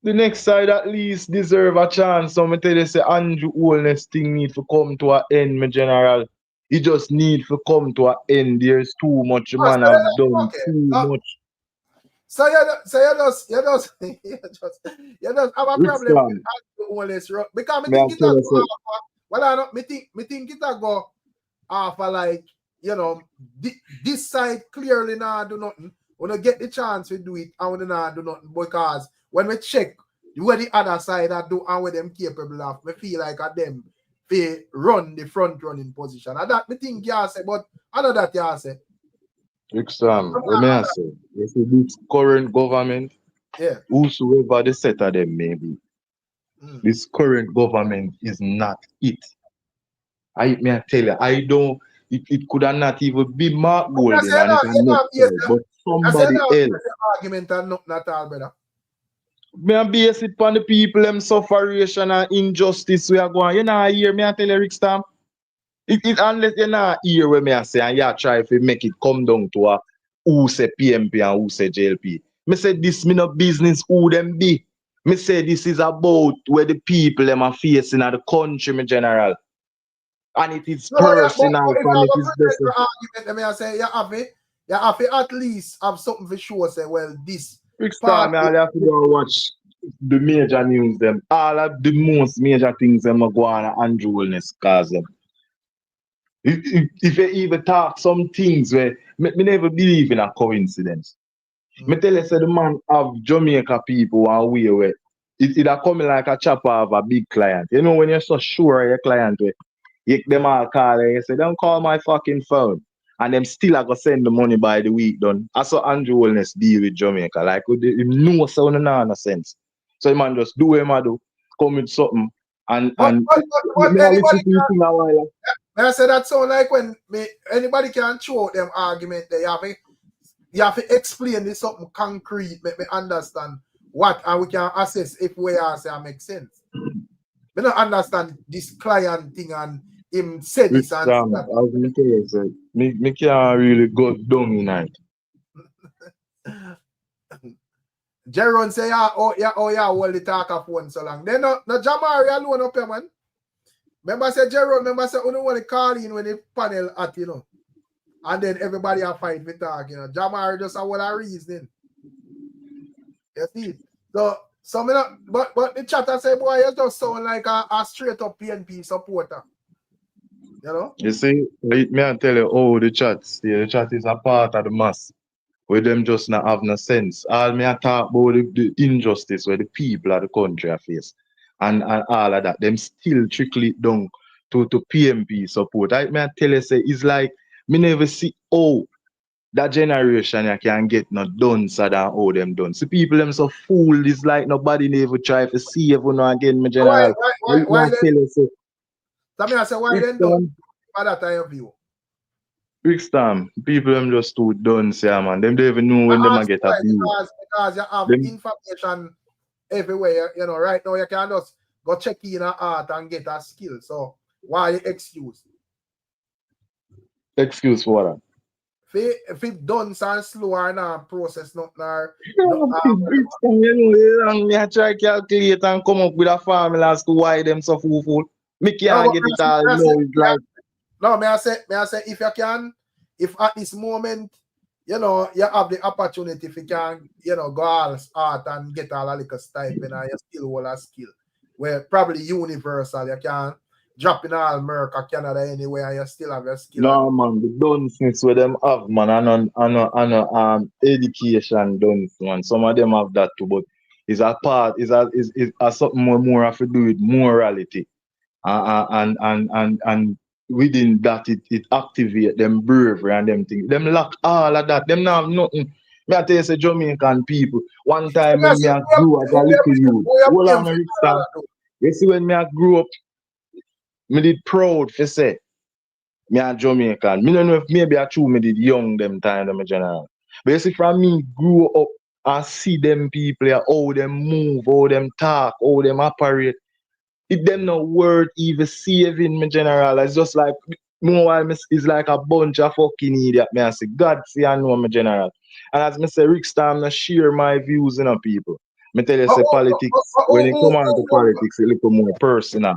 the next side at least deserve a chance. So me tell you say Andrew Holness thing need to come to an end, my general. He just need to come to an end. There's too much man have done too much. So you just have a problem with Andrew Holness because me think it go well I don't me think it go for like you know this side clearly not do nothing. When I get the chance to do it, I want to not do nothing because when we check where the other side are do and where them capable of, we feel like at them they run the front running position. And that me think you say, but I know that you say. Ricstorm, let me ask you. You see this current government, yeah, whosoever the set of them may be, this current government is not it. I tell you, I don't. It could have not even be Mark Golding and it's next side, but somebody else. Argument and not all, brother. Me a base it upon the people them sufferation and injustice we are going. You know, hear me I tell you, Ricstorm. It unless you not hear what me I say and you try to make it come down to a who say PMP and who say JLP. Me say this me no business who them be. Me say this is about where the people them are facing at the country, me general. And it is personal and it is better. Argument, I say you have to at least have something for sure. Say, well, this Ricstorm, I have to go watch the major news them. All of the most major things them are going on Andrew Holness cause them. If you even talk some things where me never believe in a coincidence. Me tell you, say the man have Jamaica people and way where it a coming like a chopper of a big client. You know when you're so sure of your client where you them all call and you say, don't call my fucking phone. And them still are gonna send the money by the week done. I saw Andrew Holness deal with Jamaica. Like him no sound no sense. So the man just do what he do, come with something and anybody can, I say that sound like when anybody can throw them argument there. You have to explain this something concrete, make me understand what and we can assess if we are say make sense. We don't understand this client thing and him said this and that. As me tell you, say, me can't really go down in it. Jeron say, hold the talk of one so long. Then no Jamari alone up here, man. Remember say Jeron, you don't want to call in when the panel at, you know. And then everybody are fight with talk, you know. Jamari just a whole of reasoning. You see? So me not, but the chatter say, boy, you just sound like a straight up PNP supporter. You know? You see, me I tell you, oh, the chat is a part of the mass. Where them just not have no sense. All me I talk about the injustice where the people of the country are face. And all of that. Them still trickle it down to PMP support. Me I tell you, say, it's like, me never see, oh, that generation you can get no done so than how them done. See people them so fool, it's like nobody never try to see everyone again, my general. Why then? Tell you, say, I mean, I say, why then don't by that time of view? Rickstorm, people them just too done, say, man. Them don't even know when them a get a view. Because you have information everywhere, you know, right now you can just go check in a art and get a skill. So why excuse? Excuse for that? If it done so slow and process not I try to calculate and come up with a formula as to why them so fool. Me can't get it all. It's like no, may I say if you can, if at this moment, you know, you have the opportunity if you can, you know, go all art and get all a little stipend and you still hold a skill. Where probably universal, you can drop in all America, Canada anywhere and you still have your skill. No man, the dunceness where them have, man, and education dunce, man. Some of them have that too, but it's a part, is something more have to do with morality. And within that it activate them bravery and them things. Them lack all of that. Them not have nothing. Me I tell you, say Jamaican people, one time when me I grew as a little youth, hold on, Rickstorm. You see when me I grew up, me did proud for say me a Jamaican. Me don't know if maybe I true me did young them time them general. But you see from me grew up and see them people, how them move, how them talk, how them operate. If them no word even saving me general, it's just like meanwhile it's like a bunch of fucking idiot. Me I say God see I know me general. And as me say Rickstorm no share my views in people. Me tell you say politics when it come on to politics, a little more personal.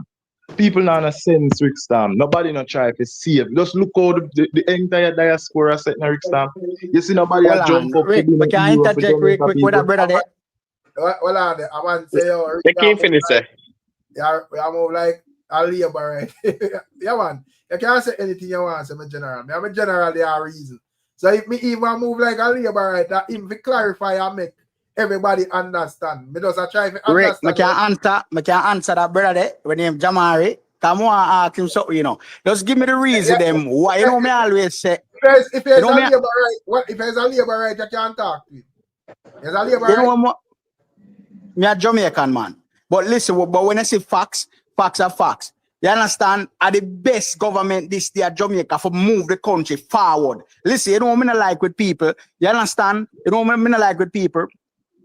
People not in a sense, Rickstorm. Nobody not try to save. Just look how the entire diaspora set in Rickstorm. You see nobody jump up Rick, but can I interject real quick with that brother there? Well, I want to say, yo, They can't finish it. Yeah, I'm more like a labor, right? Yeah, man. You can't say anything you want, I'm a general. I'm a general, there are reason. So if me even move like a labor, right, that even clarify and make everybody understand. Me just try to Rick, understand. I can answer that brother there. When name Jamari. Come on, ask him something, you know. Just give me the reason them. Why you know me always say. If there's a labor right, what if there's a labor right, you can't talk to him. There's a labor right. You know what? Me a Jamaican man. But listen, but when I say facts, facts are facts. You understand? Are the best government this day at Jamaica for move the country forward. Listen, you know what I like with people. You understand? You know what I like with people.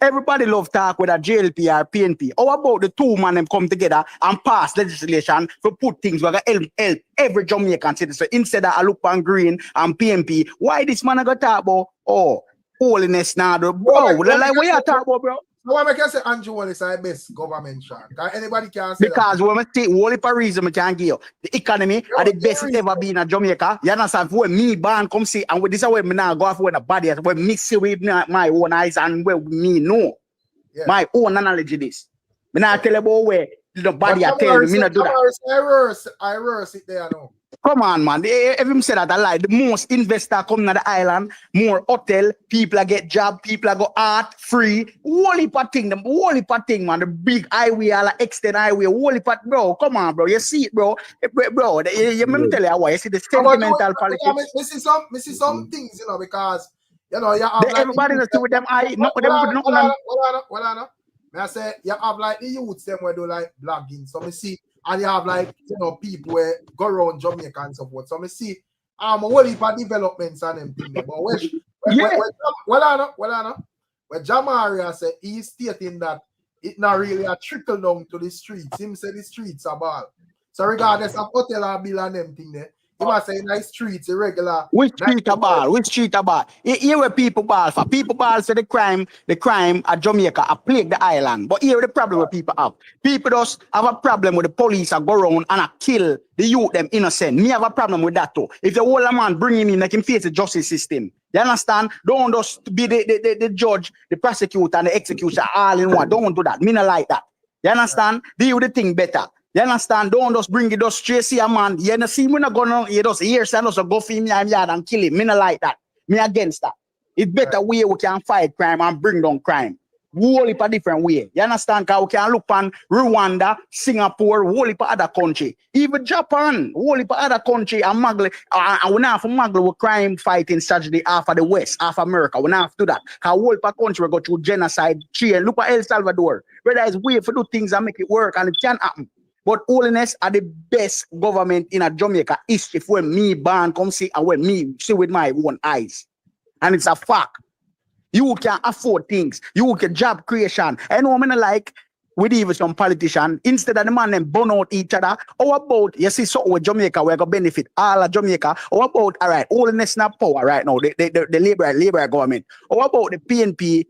Everybody love talk with a JLP or PNP. How about the two man them come together and pass legislation to put things where help every Jamaican citizen instead of a look on green and PNP? Why this man I got talk about? Oh, holiness now, bro. Like what you talk about, bro? No, I can say Andrew is the best government shot. Anybody can say because that. when I take all the reason I can give you, the economy are the best it ever been in Jamaica. You understand? When me born come see, and this is where me now go off when a body when mix it with my own eyes and where me know my own knowledge of this. Me not tell you about where the body I tell me not do that. I reverse it there now. Come on, man. Everyone said that I lie. The most investor come to the island, more hotel, people get job, people go art free. Whole heap of thing, man. The big highway, all the extend highway, whole heap of, bro. Come on, bro. You see it, bro. Bro, you tell you why. You see the sentimental politics. We see some things, you know, because you know you have everybody knows with them eye. No, well, I say you have like the youths them where do like blogging. So me see. And you have like, you know, people where go around Jamaica and so forth. So I see a whole heap of developments and them things. But when Jamaria said he's stating that it not really a trickle down to the streets. Him say the streets are ball. So regardless of hotel or bill and them thing there, you must say nice streets, irregular. Which street a ball? Which street a ball? Here where people ball for. People ball say the crime at Jamaica a plague the island. But here the problem with people have. People just have a problem with the police a go around and a kill the youth them innocent. Me have a problem with that too. If the whole man bring him in, make him face the justice system. You understand? Don't just be the judge, the prosecutor, and the executioner all in one. Don't do that. Me not like that. You understand? Deal with the thing better. You understand? Don't just bring it just straight see a man. You know, see me not gonna you just hear say just go for me and yard and kill him. Me not like that. Me against that. It's better way we can fight crime and bring down crime. Whole heap a different way. You understand? Because we can look on Rwanda, Singapore, whole heap of other country. Even Japan, whole heap of other country and muggle. And we not have to muggle with crime fighting strategy half of the West, half of America. We not have to do that. Because whole heap of country we go through genocide, chain. Look at El Salvador. Whether it's way to do things and make it work and it can happen. But holiness are the best government in a Jamaica history when me born come see and when me see with my own eyes. And it's a fact. You can afford things. You can job creation. I know I'm like with even some politician, instead of the man them burn out each other. How about you see something with Jamaica we're gonna benefit all of Jamaica? How about all right, holiness not power right now, the labor government. How about the PNP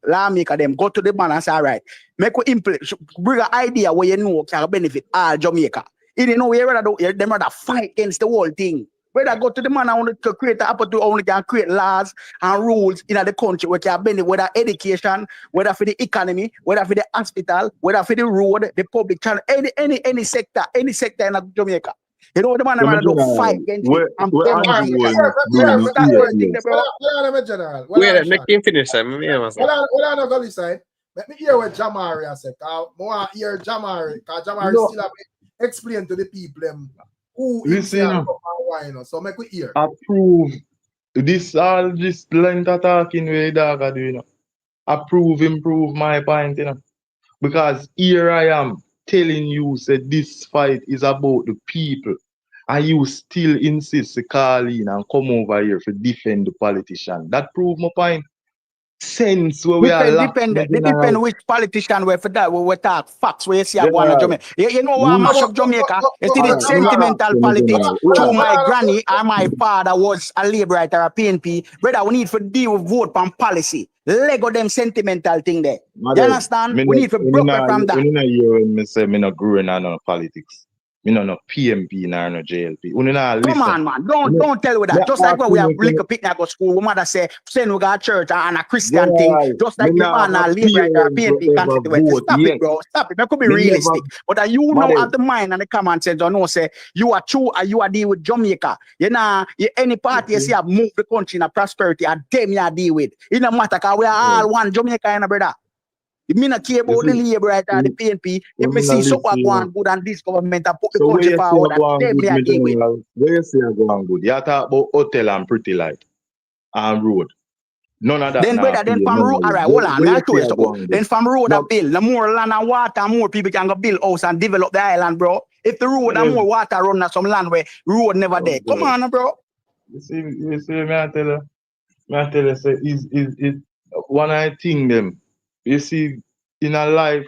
lawmaker them go to the man and say, all right, make we implement bring an idea where you know can benefit all Jamaica. You know you rather fight against the whole thing. Whether go to the man, I want to create an opportunity, only can create laws and rules in the country where can benefit, whether education, whether for the economy, whether for the hospital, whether for the road, the public channel, any sector in Jamaica. You know the man, I want to fight against it. I'm Wait, make him finish. Hold on, go this side. Let me hear what Jamari said. I want to hear Jamari, because Jamari still have to explain to the people who listen, so make we hear. Approve this all this length of talking way dog are doing. Improve my point, because here I am telling you that this fight is about the people, and you still insist to call in and come over here to defend the politician. That prove my point. Sense where we are depend which politician we for that we talk facts where you see a one Jamaica. You know what mash up Jamaica? You see the sentimental politics through my granny and my father was a labor writer a PNP. Brother, we need to deal with vote on policy. Lego them sentimental thing there. You understand? We need to break from that. You say me not growing on politics. Me no PMP nor no JLP. Come on, man. Don't tell me that. Just like when we have little picnic go school, we mother say, send we go to church and a Christian thing. Just like the man and liberator PNP constituency. Stop it, bro. Stop it. That could be realistic. But you know at the mind and the common sense, you know, say you are true and you are deal with Jamaica. You know, any party you see have moved the country in a prosperity and them you deal with. It no matter because we are all one Jamaica and brother. If me not care about the labor right and the PNP, if me see someone going good and this government and put the country forward, them me deal with. Where you say going good? You talk about hotel and pretty light and road. None of that. Then brother, then from road, all right, hold on, I tell you something. Then from road a bill, the more land and water, more people can go build house and develop the island, bro. If the road and more water run at some land where road never there, come on, bro. You see, me I tell you, say is one I think them. You see, in a life,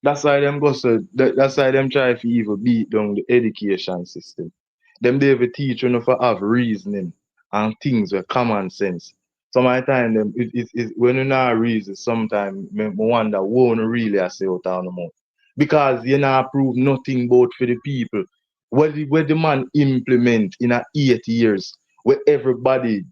that's why them go so. That's why them try to even beat down the education system. Them they have teach you to have reasoning and things with common sense. Some of the time them it when you not reason, sometimes I wonder what you really say out of the mouth. Because you not prove nothing about for the people. What the man implement in a 8 years where everybody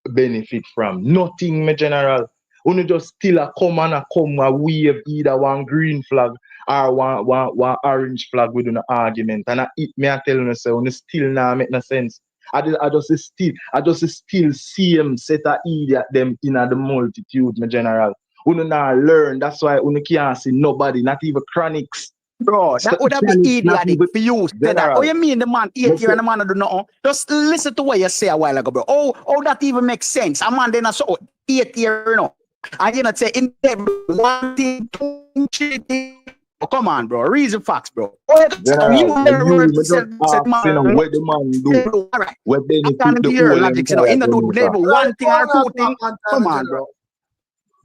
benefit from. Nothing, my general. Only just still a come a wave either one green flag or one orange flag within an argument. And me I tell you say only still now make no sense. I just still see them set a idiot them in the multitude, my general. Only now learn. That's why only can't see nobody, not even chronics. Bro, that would have been idiotic for you. Say that. Oh, you mean the man 8 years and the man do nothing? Just listen to what you say a while ago, bro. Oh, that even makes sense. A man then a so 8 years, you know. And you know, say in every 1 thing, 2, 3 things. Oh, come on, bro. Reason facts, bro. Where the man do? Right. Where benefit the whole logic, you know. In the do never 1 thing or 2 things. Come on, bro.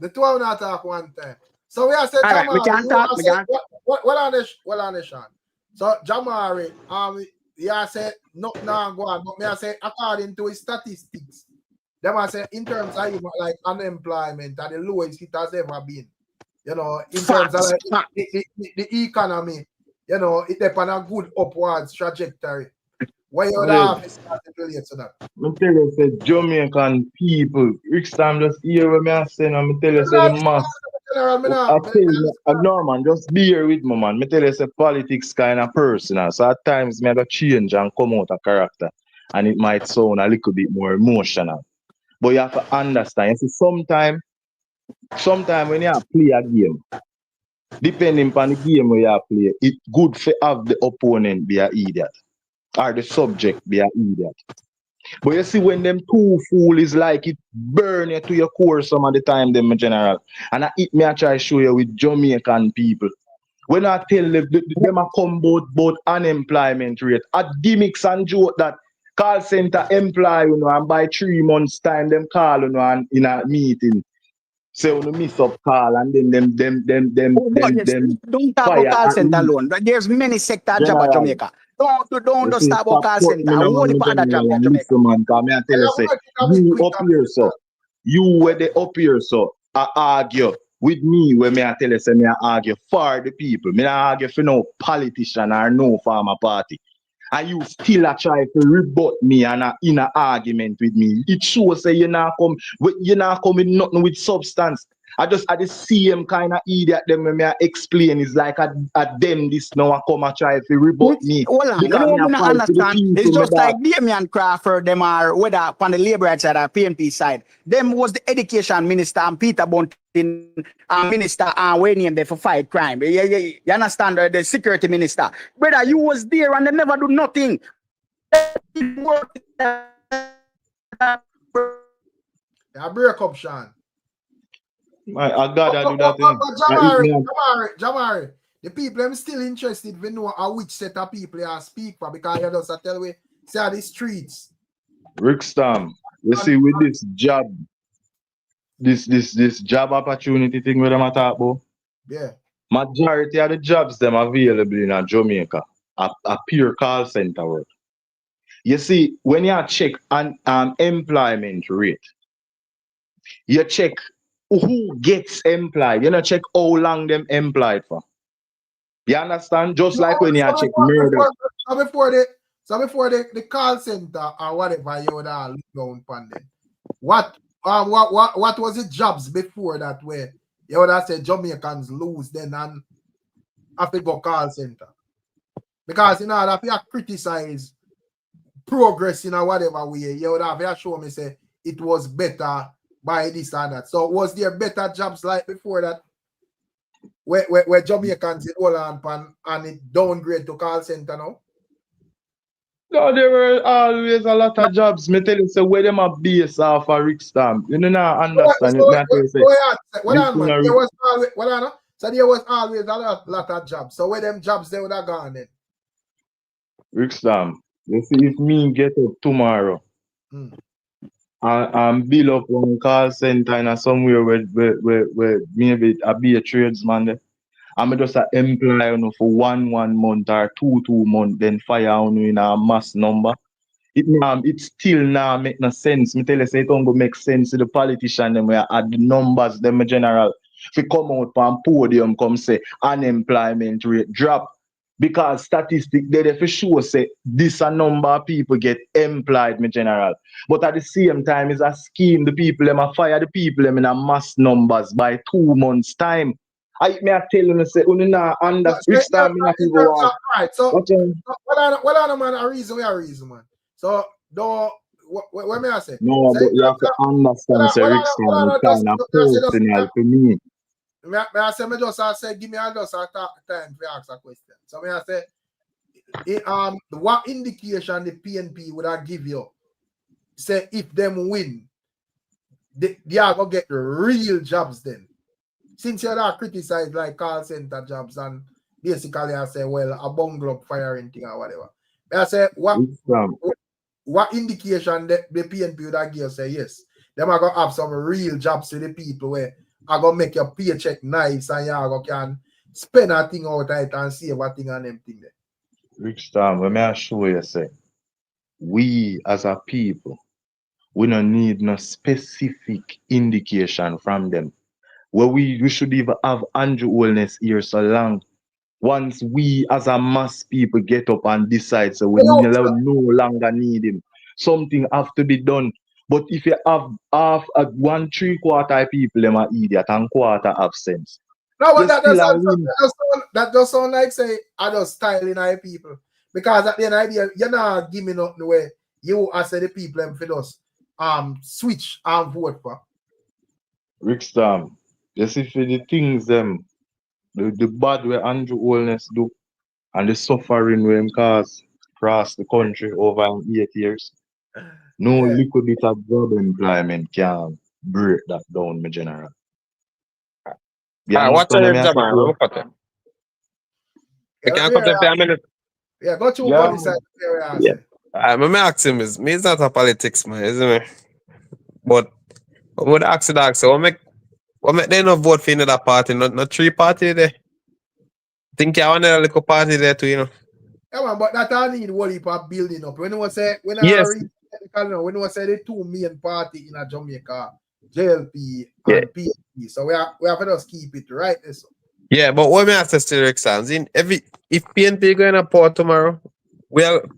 The two of not talk one time. So we are saying, right, we can't talk. Well on the Sean. So Jamari, he has said not now go on, but me I say according to his statistics. Them I say in terms of like unemployment and the lowest it has ever been. You know, in terms of like the economy, you know, it depends on a good upwards trajectory. Why you have to relate to that? I tell you, say Jamaican people, Ricstorm just hear what me I say, and I tell you, say the mass. I tell you, no man, just be here with me, man. Me tell you, say politics kind of personal. So at times, me I go change and come out of character, and it might sound a little bit more emotional. But you have to understand. You see, sometime when you play a game, depending on the game where you play, it's good to have the opponent be an idiot or the subject be an idiot. But you see, when them two fool is like it burn you to your core some of the time, them in general. And I try show you with Jamaican people. When I tell them I come about unemployment rate, at gimmicks and joke that call center employ, and by 3 months time them call, and in a meeting. Say when you miss up call and then them Don't talk fire about call at center least. alone. There's many sector job at General. Jamaica. Don't You just see, talk about stop call cutting center. me I now, want man, the other job general, at and Jamaica. listen, man, because I tell you, say, you up here, so, you were the up here, so, I argue with me, where me I tell you, say, me I argue for the people. Me I argue for no politician or no farmer party. And you still a try to rebut me and in an argument with me. It shows say you not come with nothing with substance. I the same kind of idiot them when me I explain is like a them this now I come and try to rebut me. Hold on, you Because know me what I I fight for the understand? people, It's me just dog. like Damian Crawford, them are whether on the labor side or PNP side. Them was the education minister and Peter Bunting minister and we named there for fight crime. You understand the security minister. Brother, you was there and they never do nothing. Yeah, break up, Sean. I gotta do that thing. Jamari, the people I'm still interested in know which set of people you speak for because you just tell me say the streets. Rickstorm, you see with this job, this job opportunity thing where them a talk about. Yeah. Majority of the jobs them available in Jamaica a pure call center work. You see, when you check an employment rate, you check who gets employed. You know, check how long them employed for. You understand? Just like when you check murder. So before the call center or whatever you would look down upon them, what was the jobs before that where you would have said Jamaicans lose then and have to go call center? Because you know if you criticize progress in whatever way, you would have to show me say it was better by this and that. So was there better jobs like before that? Where Jamaicans in Holland and it downgrade to call center now? No, there were always a lot of jobs. Me tell you, say where them a base off a Rickstorm. You know not understand it. Me I tell you, say so there was always a lot of jobs. So where them jobs they would have gone then? Rickstorm, you see if me get up tomorrow and build up one call center in somewhere where maybe I be a tradesman there. I'm just employ for one month or two months, then fire on in a mass number. It still now make no sense. Me tell you, say it don't go make sense to the politician them where add the numbers them in general. If you come out on podium, come say unemployment rate drop. Because statistics they for sure say this a number of people get employed in general. But at the same time, it's a scheme. The people them a fire the people them in a mass numbers by 2 months' time. I tell you, say, not under Rickstorm, me not even want. Right, so what are man a reason man. So what may I say? No, but you have to understand, say Rickstorm is kind of personal to me. May I say, me just say, give me just a time to ask a question. So may I say, what indication the PNP would I give you? Say if them win, they are gonna get real jobs then. Since you're not criticized like call center jobs and basically I say, well, a bungalow firing thing or whatever. May I say, what indication the PNP would I give say yes, them are gonna have some real jobs to the people where I gonna make your paycheck nice and you can spend a thing out it and save a thing and them thing there. Rickstorm, let me show you say, we as a people, we don't need no specific indication from them. Where we should even have Andrew Wellness here so long. Once we as a mass people get up and decide so we no longer need him, something have to be done. But if you have half 1/3 people them are idiot and quarter have sense. No, but You still a win. that does sound like say I just styling our people. Because at the end of the day, you're not giving up the way you as the people them for us switch and vote for. Rickstorm, you see for the things the bad way Andrew Holness do and the suffering we him cause across the country over 8 years. No little bit of job employment can break that down, my general. You Watch understand your me? job, man. Look at it. You can't cut the 5 minutes. Yeah, go to Yeah. body side. Yeah. Me ask him is me is not a politics, man, isn't it? But I would ask the so what make they not vote for another party, not 3 party there. Think you want a little party there too, you know. Yeah, man, but that I need one heap of building up. When you say when Yes. when you say the 2 main party in a Jamaica, JLP Yeah. and PSP. So we have to just keep it right. So. Yeah, but what me ask the still exams in if PNP going to power tomorrow,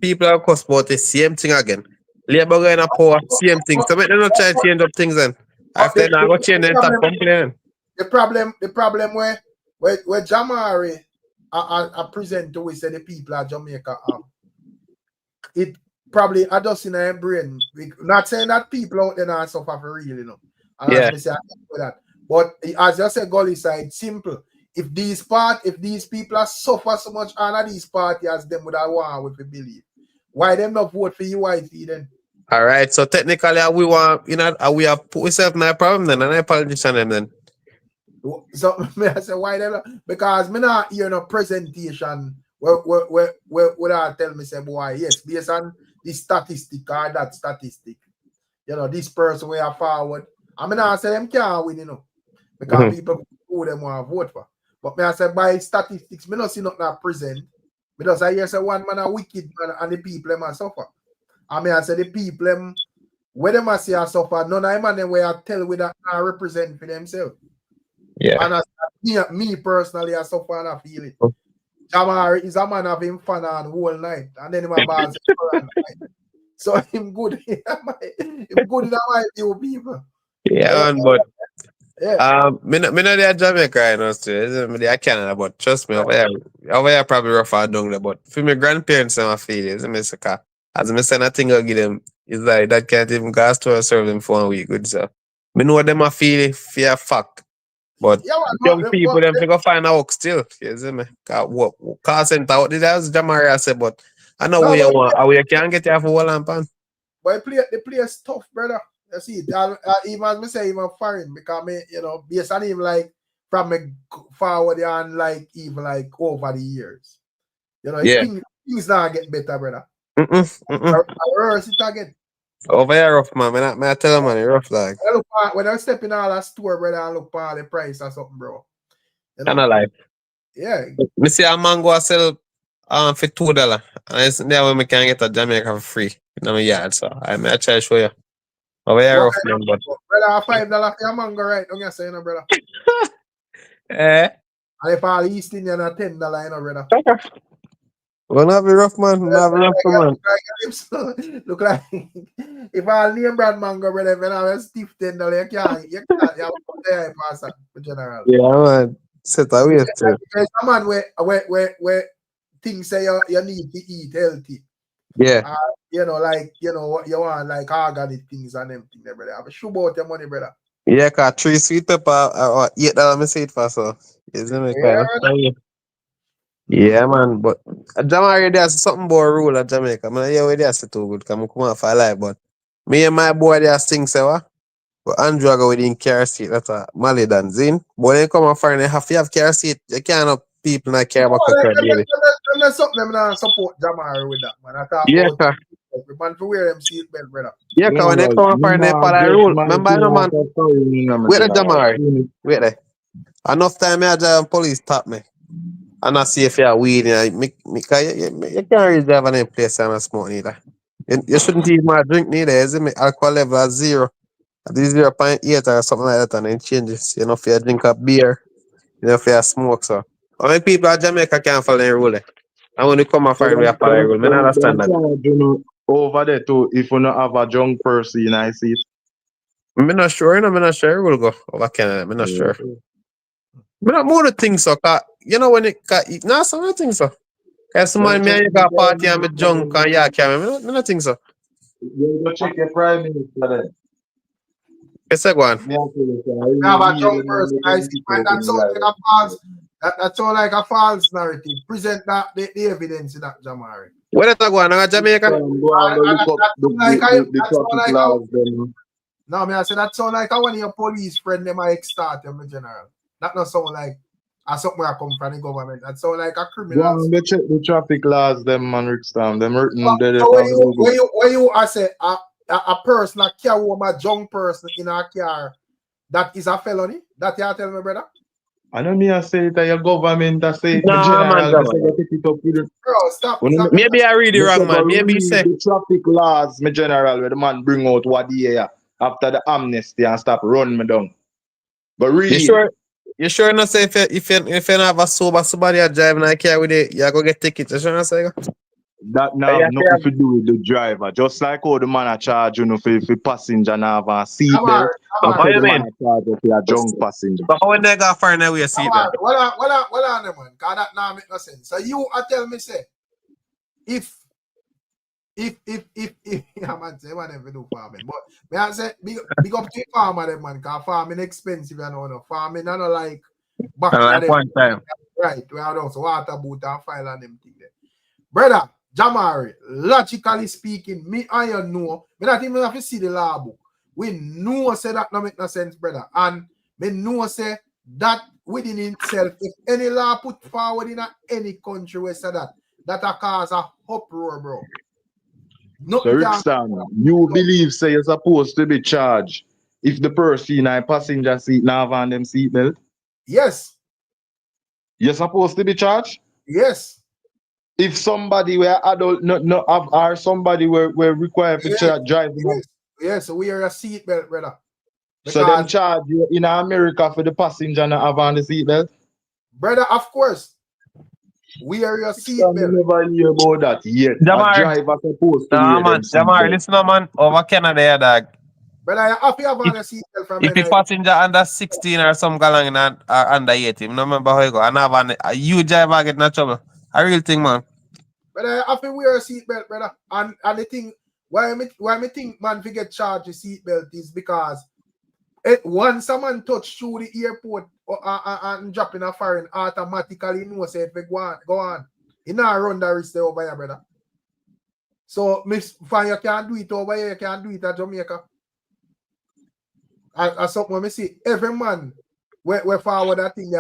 people are cost about the same thing again. Labour going to power, same thing. So make them not try to change up things then. After they not go change then start complaining. The problem where Jamari I present to we say the people of Jamaica it probably adjusts in their brain. Not saying that people out there not suffer for real, you know. And Yeah. as me say, I for that. But as you said, Gully side, simple. If these people are suffer so much under these parties as them would have want with the believe. Why them not vote for UIT then? All right, so technically we want, we have put ourselves in a problem then, and I apologize to them then. So I say why them not? Because me not hear no presentation where I tell me say boy, yes, based on this statistic or that statistic, you know, this person we are forward. I mean I say them can't win, you know, because people who them want to vote for. But me I say by statistics, me not see nothing at present. Because I hear say one man a wicked man and the people them a suffer. I mean I say the people them where them a see a suffer, none of them and them where I tell with that I represent for themselves. Yeah. And as me personally I suffer and I feel it. Jamar is a man of him fun on whole night and then him a boss. So him good. him good in my view people. Yeah, man, but yeah. me not there Jamaica right now still. Me there Canada, but trust me, over here probably rough and down there. But for my grandparents and my feelings, as I say nothing I'll give them, it's like that can't even go to a serve them for 1 week. Good so. Me know them a feel fear fuck. But young people them go find out still. You see me? What call center out there as Jamari said, but I know where you want, how you can get you for wall and pan. But the players tough, brother. You see, even as me say, even foreign because me, you know, based on him like from me forward and like even like over the years. You know, things not get better, brother. Worse it again. Over here rough, man. I tell man, rough like. When I step in all that store, brother, and look for the price or something, bro. You know? Kind of like. Yeah. Me see a mango I sell for $2. And it's there when me can get a Jamaica for free in my yard. So I try to show you. Over here rough, man, but brother, $5 for a mango, right? Don't you say, you know, brother? And if all East Indian are $10, you know, brother. Well, not be rough, man. Not be rough, man. Look like if I name brand mango, brother, when I was stiff $10, you can't pass that for general. Yeah, man. Set a waste too. There's a man where things say you need to eat healthy. Yeah. You know, like, you know, what you want, like organic things and them things, brother. I'm sure about your money, brother. Yeah, cause 3 sweet pepper or $8 me see it for so. Isn't it? Yeah, man, but Jamaica there's something about rule at Jamaica. I mean, yeah, we there too good. Come on for life, but me and my boy there sing say what? But Andrew go within car seat. That's a Mali than Zin. But they come and find they have to have car seat. You can't have people not care about car daily. There's something them not support Jamaica with that, man. I thought yeah, about man for wear them seat belt, brother. Yeah, cause when they come and find they follow the rule. Remember, no man. Wait the Jamaica. Wait there. Enough time I drive police tap me. And I see if you're weed, you can't really drive any place and smoke neither. You shouldn't even drink neither, isn't it? Alcohol level at 0. At 0.8 or something like that, and then changes. You know, if you drink a beer, you know, if you smoke, so. How many people at Jamaica can't follow the rule? And when you come and find we follow the rule, I don't understand that. over there too, if you not have a young person, I see it. I'm not sure, you know, I'm not sure we'll go over Canada. I'm not sure. I'm not more the things so, you know, when it no, some of the things so. Cause somebody me and you got a party and me drunk and yeah, I'm not think so. You go check your prime minister then. Yes, I go on. Me and you say, Have a he young the man person. that I can see, pick man, up that in sounds like the a false. That sounds like a false narrative. Present that the evidence in that, Jamari. Where did I go on? I got Jamaica? Go and go look up the traffic laws then. No, me I say that sound like one of your police friend them I start them in general. That not sound like something where I come from the government. That sound like a Go criminal. and go check the traffic laws them man Rickstorm. Them written there So on Google. when you I say a person a carry home a young person in a car, that is a felony? That you tell me, brother? I know me I say it your government I say it Nah, man, general. I say take it up with it. Bro, stop. Maybe I read it wrong, man. Maybe you say the traffic laws, me general, where the man bring out what the year after the amnesty and stop run me down. But read you sure? You sure not say if you don't have a sober somebody a driving a car with it, you go get tickets. You sure not say that now have nothing to do with the driver. Just like how the man a charge, you know, for passenger now have a seatbelt. What do you mean? Charge for a drunk passenger. But when they got find a way a seatbelt? What on them, man? Cause that now make no sense. So you are tell me say if yeah, man, say man never do farming. But me I say big up to the farmer them, man, cause farming expensive and all. Farming I don't like back like them. one time. Right, we are also water boot and file and them thing there. Brother, Jamari, logically speaking, me and you know, me not even have to see the law book. We know say that no make no sense, brother. And me know say that within itself, if any law put forward in any country where say that a cause a uproar, bro. So Rickstorm, you believe say you're supposed to be charged if the person in a passenger seat now have on them seatbelt? Yes. You're supposed to be charged? Yes. If somebody were adult not have or somebody were required to drive them. Yes, so we are a seatbelt, brother. So them charge you in America for the passenger not have on the seatbelt? Brother, of course. We are your seatbelt. I never hear about that yet. Jamari, a driver supposed to nah, wear man, them Jamari, listen, man, over Canada, yeah, dog. But I have to have on a seatbelt from if the passenger under 16 or some galang and under 18, no remember how you go. And have you driver get in trouble. A real thing, man. But I have to wear a seatbelt, brother. And the thing, why me think man to get charged with seatbelt is because once someone touch through the airport and drop in a foreign, automatically know say if go on. You not run the risk over here, brother. So you can't do it over here, you can't do it at Jamaica. And something when me see every man where forward that thing,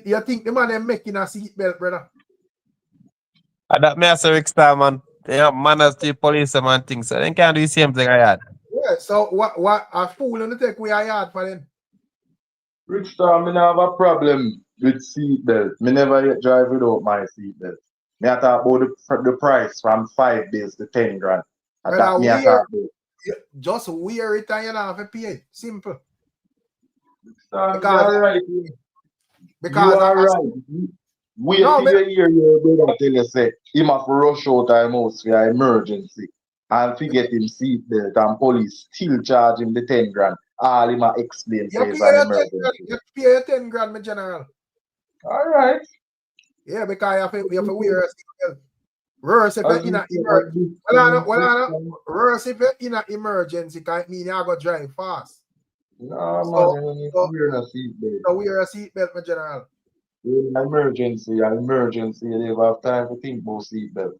you think the man is making a seatbelt, brother. And that may say Rickstorm, man. They have manners to the police and things. So they can't do the same thing I had. Yeah, so what a fool on the take we are yard for them. Rickstorm, I have a problem with seatbelt. Me never yet drive without my seatbelt. Me I talk about the price from 5 days to 10 grand. Just wear it and you don't have to pay it. Simple. Because you are right. Wait till you hear your brother tell you say him have to rush out of house for an emergency and forget him seatbelt and police still charge him the 10 grand. All him explain say it's an emergency. You pay your 10 grand, my general. Alright. Yeah, because you have to wear a seatbelt. Worse if you're in an emergency. Worse if you're in an emergency, because it means you go drive fast. No, man, you wear a seatbelt. So wear a seatbelt, my general. In an emergency, you don't have time to think about seatbelt.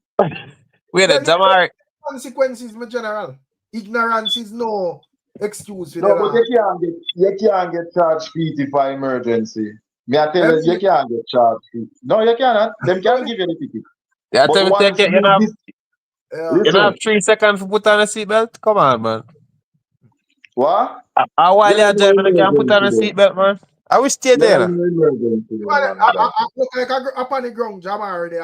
Wait a Jamari. Consequences, my general. Ignorance is no excuse for no, but you can't get charged feet for emergency. Me I tell you can't get charged feet. No, you cannot. Them can't give you the ticket. Yeah, tell me take it. You have 3 seconds to put on a seatbelt? Come on, man. What? How while you're driving, you can't put on a seatbelt, man? I will stay there. I look like up on the ground, Jamari.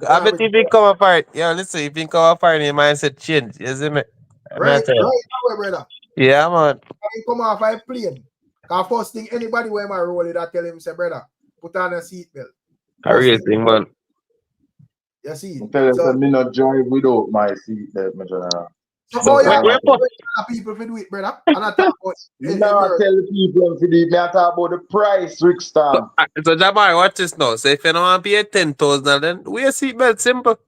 I bet if you come apart, listen, if you come apart, your mindset change. You see me? Right, brother. Yeah, man. I come off a plane. Because first thing, anybody where my roll it, I tell him, say, brother, put on a seatbelt. A real thing, man. You see? I tell you, So, me not drive without my seatbelt, my general. so So yeah, where put people for do it, brother. And I talk about No, I tell the people to do it. Me I talk about the price, Rickstorm. so Jamar, watch this now. So if you don't want to pay 10,000, then wear seatbelt, simple.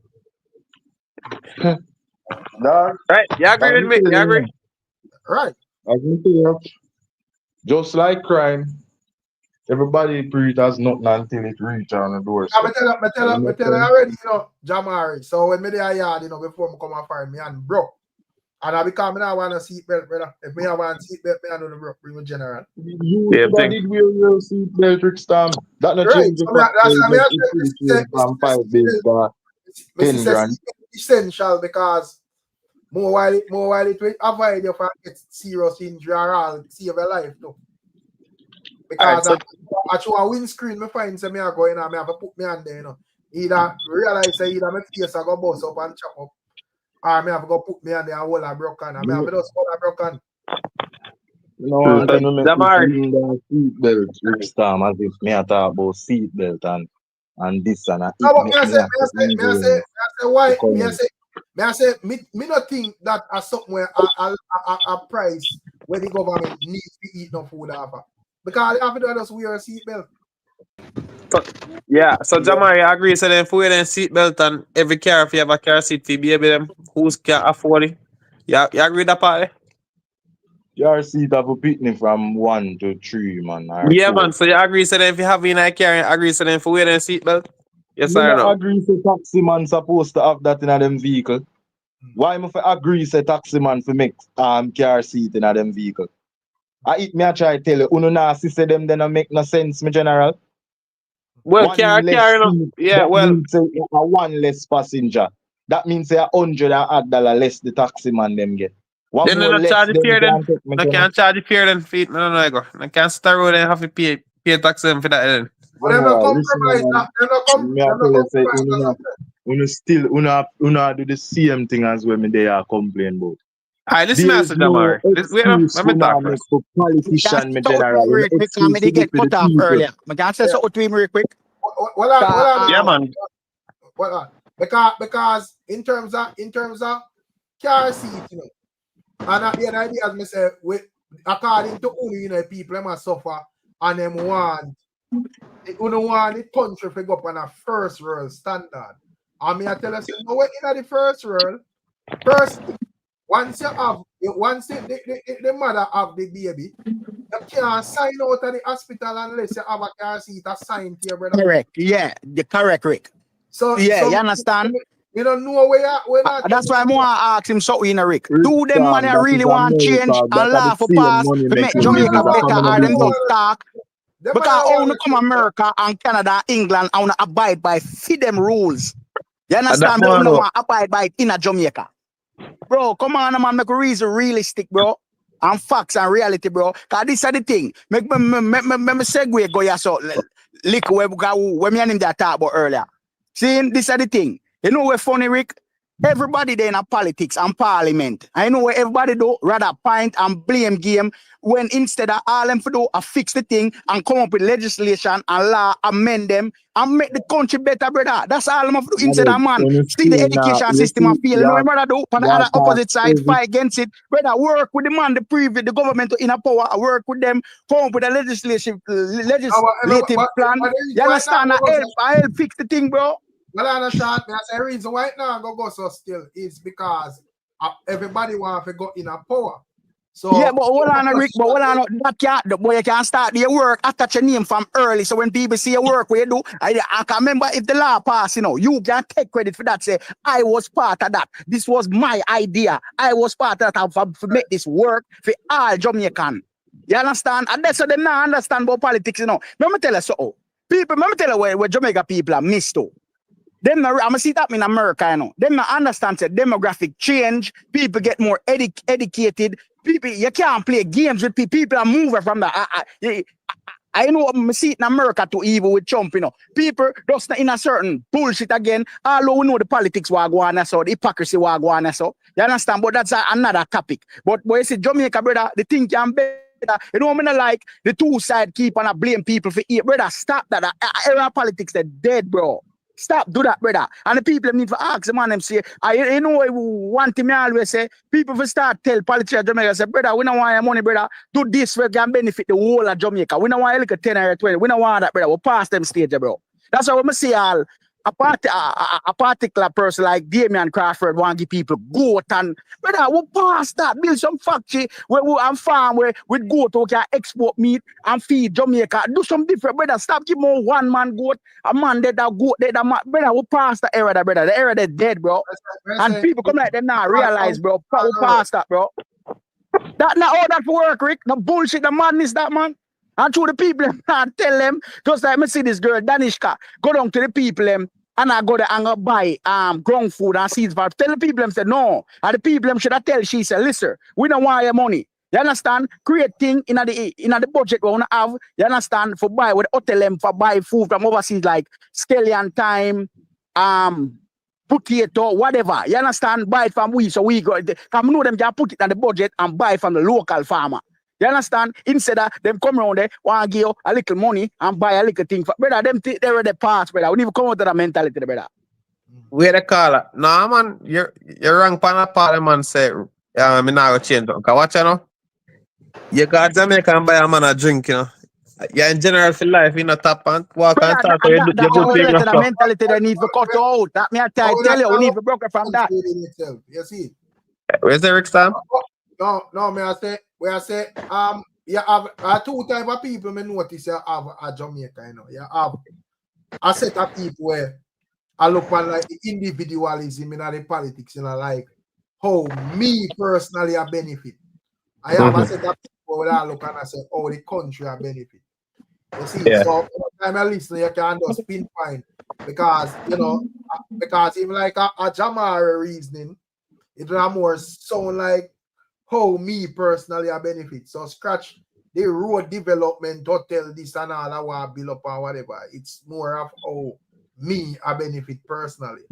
Dog, Right? You agree as with me me? tell You agree? you, right. as me tell you, just like crime, everybody treat as nothing until it reach on the I doorstep. tell you already, you know, Jamari. So when me there yard, you know, before me come and find me and broke. And I become me now want a seatbelt, brother. If me I want seatbelt, me I know the broke bring general. You Same thing. did wear your seatbelt, Rickstorm. That not Right. change the So me, fact that's that why it me just say, change from 5 days to 10 grand. essential because more while it will avoid you from get serious injury or all save your life too. Because Alright, I show a windscreen, me find say me I go in and me have to put me on there, you know. Either realize say either my face I go bust up and chop up, or me have to go put me on there and hold a broken, and me have to just hold a broken. No, I So can make Jamar, the seatbelt, Rickstorm, as if me I talk about seatbelt and this and that. No, but It me I make say, me have to injury why? to come Me I in. say, me not think that a something where a price where the government needs to eat no food over. Because after that, just wear a seatbelt. so Jamar, you agree? So then if we wear them seatbelt and every car, if you have a car seat for baby them, who's can afford it? You agree with that part? Eh? Your seat have a picnic from 1 to 3, man, or Yeah, 4. man. So you agree? So then if you have in a car, you agree? So then if we wear them seatbelt? Yes Me or not no? agree say taxi man supposed to have that in a them vehicle. Why me for agree say taxi man for make car seat in a them vehicle? Me I try tell you, uno na see say them then a make no sense, me general. Well, One less car, you know. seat, Yeah, that well, means say a one less passenger. That means say $100 less the taxi man them get. One then they more not less charge the them fare then. can take me No general. can't charge the fare then feet. No, go. No can't start road and have to pay tax them for that then. But them not Listen, compromise. man. Them not Me I tell you say compromise. uno do the same thing as when me they are complain about. Alright, listen, There is Master no Jamar. Wait, excuse let me we talk now make first. for politician, me So general. real No quick, because me excuse did we give get for the cut off people. earlier. I can say something real quick. Well on. Yeah, man. Well on. Because in terms of car seat, you know, and at the end of the day, as me say, according to only, you know, people them a suffer and them want the country to go up on a first world standard. And me I tell us, no way in the first world, first once the mother have the baby, you can't sign out of the hospital unless you have a car seat assigned to your brother. Correct. Yeah, the correct, Rick. So Yeah, you understand? You don't know where we're not. That's why I want to ask him something, Rick. Do them Rickstorm, money that really is want change America. and That are the laugh for same pass money to make making Jamaica babies are better coming or in the them house. just talk? Because I want to come America and Canada, England, I want to abide by them rules. You understand? But I don't want to abide by it in a Jamaica. Bro, come on, man, make reason realistic, bro. And facts and reality, bro. Because this is the thing. Make me segue go ya so lick where me and him that talk about earlier. See, this is the thing. You know where funny, Rick? Everybody there in a politics and parliament. I know where everybody do rather point and blame game when instead of all them for do fix the thing and come up with legislation and law, amend them and make the country better, brother. That's all I'm do instead of man. See the education system and feel. You know what brother do? On the other opposite side, fight against it. Brother, work with the man, the government in a power, work with them, come up with a legislative plan. You understand? I help fix the thing, bro. Well, I'm not short. That's the reason why now go so still is because everybody want to go in a power. So yeah, but hold on, Rick. But hold on, the boy can start your work. Attach your name from early. So when people see your work, what you do, I can remember if the law pass, you know, you can take credit for that. Say I was part of that. This was my idea. I was part of that to make this work for all Jamaican. You understand? And that's what they not understand about politics, you know. Let me tell you so. People, let me tell you where Jamaica people are missed though. I'm gonna see that in America, you know. Them not understand the demographic change. People get more educated. People, you can't play games with people. People are moving from that. I know I see it in America too, even with Trump, you know. People just in a certain bullshit again. Although we know the politics war go on, so the hypocrisy war go on, so you understand. But that's another topic. But you see, Jamaica, brother, the thing can be. You know what I mean? Like the two side keep on blame people for it. Brother, stop that. Era politics, they're dead, bro. Stop, do that, brother. And the people need to ask the man them say, you know one thing I always say, people will start tell politicians of Jamaica, say, brother, we don't want your money, brother. Do this we can benefit the whole of Jamaica. We don't want you look at 10 or 20. We don't want that, brother. We'll pass them stage, bro. That's why we say all a particular person like Damian Crawford want to give people goat and brother, we'll pass that, build some factory where we and farm where with goat we can export meat and feed Jamaica. Do some different, brother. Stop giving more one man goat, a man dead, a goat dead, a man, brother. We'll pass that era, brother. The era they dead, bro. And people come like them now realize, bro. We'll pass that, bro. That not all that for work, Rick. The bullshit, the madness, that man. And to the people, and tell them, just like me see this girl, Danishka, go down to the people, and I go there and go buy ground food and seeds for. Tell the people, say no. And the people should I tell, she said, listen, we don't want your money. You understand? Create thing in the budget we want to have, you understand, for buy with hotel them for buy food from overseas like scallion time, potato, whatever. You understand? Buy it from we, so we go. Come know them can put it in the budget and buy from the local farmer. You understand? Instead of them come around there, want to give you a little money and buy a little thing. For, brother, them they were the past, brother. We need to come out of that mentality, brother. Where the caller? No, man, you're wrong. Pan a parliament say, me now change. Cause watch you know. You got Jamaican buy a man a drink, you know. Yeah, in general for life, you know, tap and walk and talk. You do the mentality they need to cut out. That me I tell you, we need to break from that. You see? Where's the Rickstorm? No, me I say. Where I say, you have two type of people me notice you have at Jamaica, you know. You have a set of people where I look on like the individualism in the politics, you know, like how me personally I benefit. I have a set of people where I look and I say, oh, the country I benefit. You see, so time I listen, you can just pinpoint because you know, because even like a Jamar reasoning, it will more sound like how me personally I benefit. So scratch the road development, hotel, this and all I want to build up or whatever. It's more of how me I benefit personally.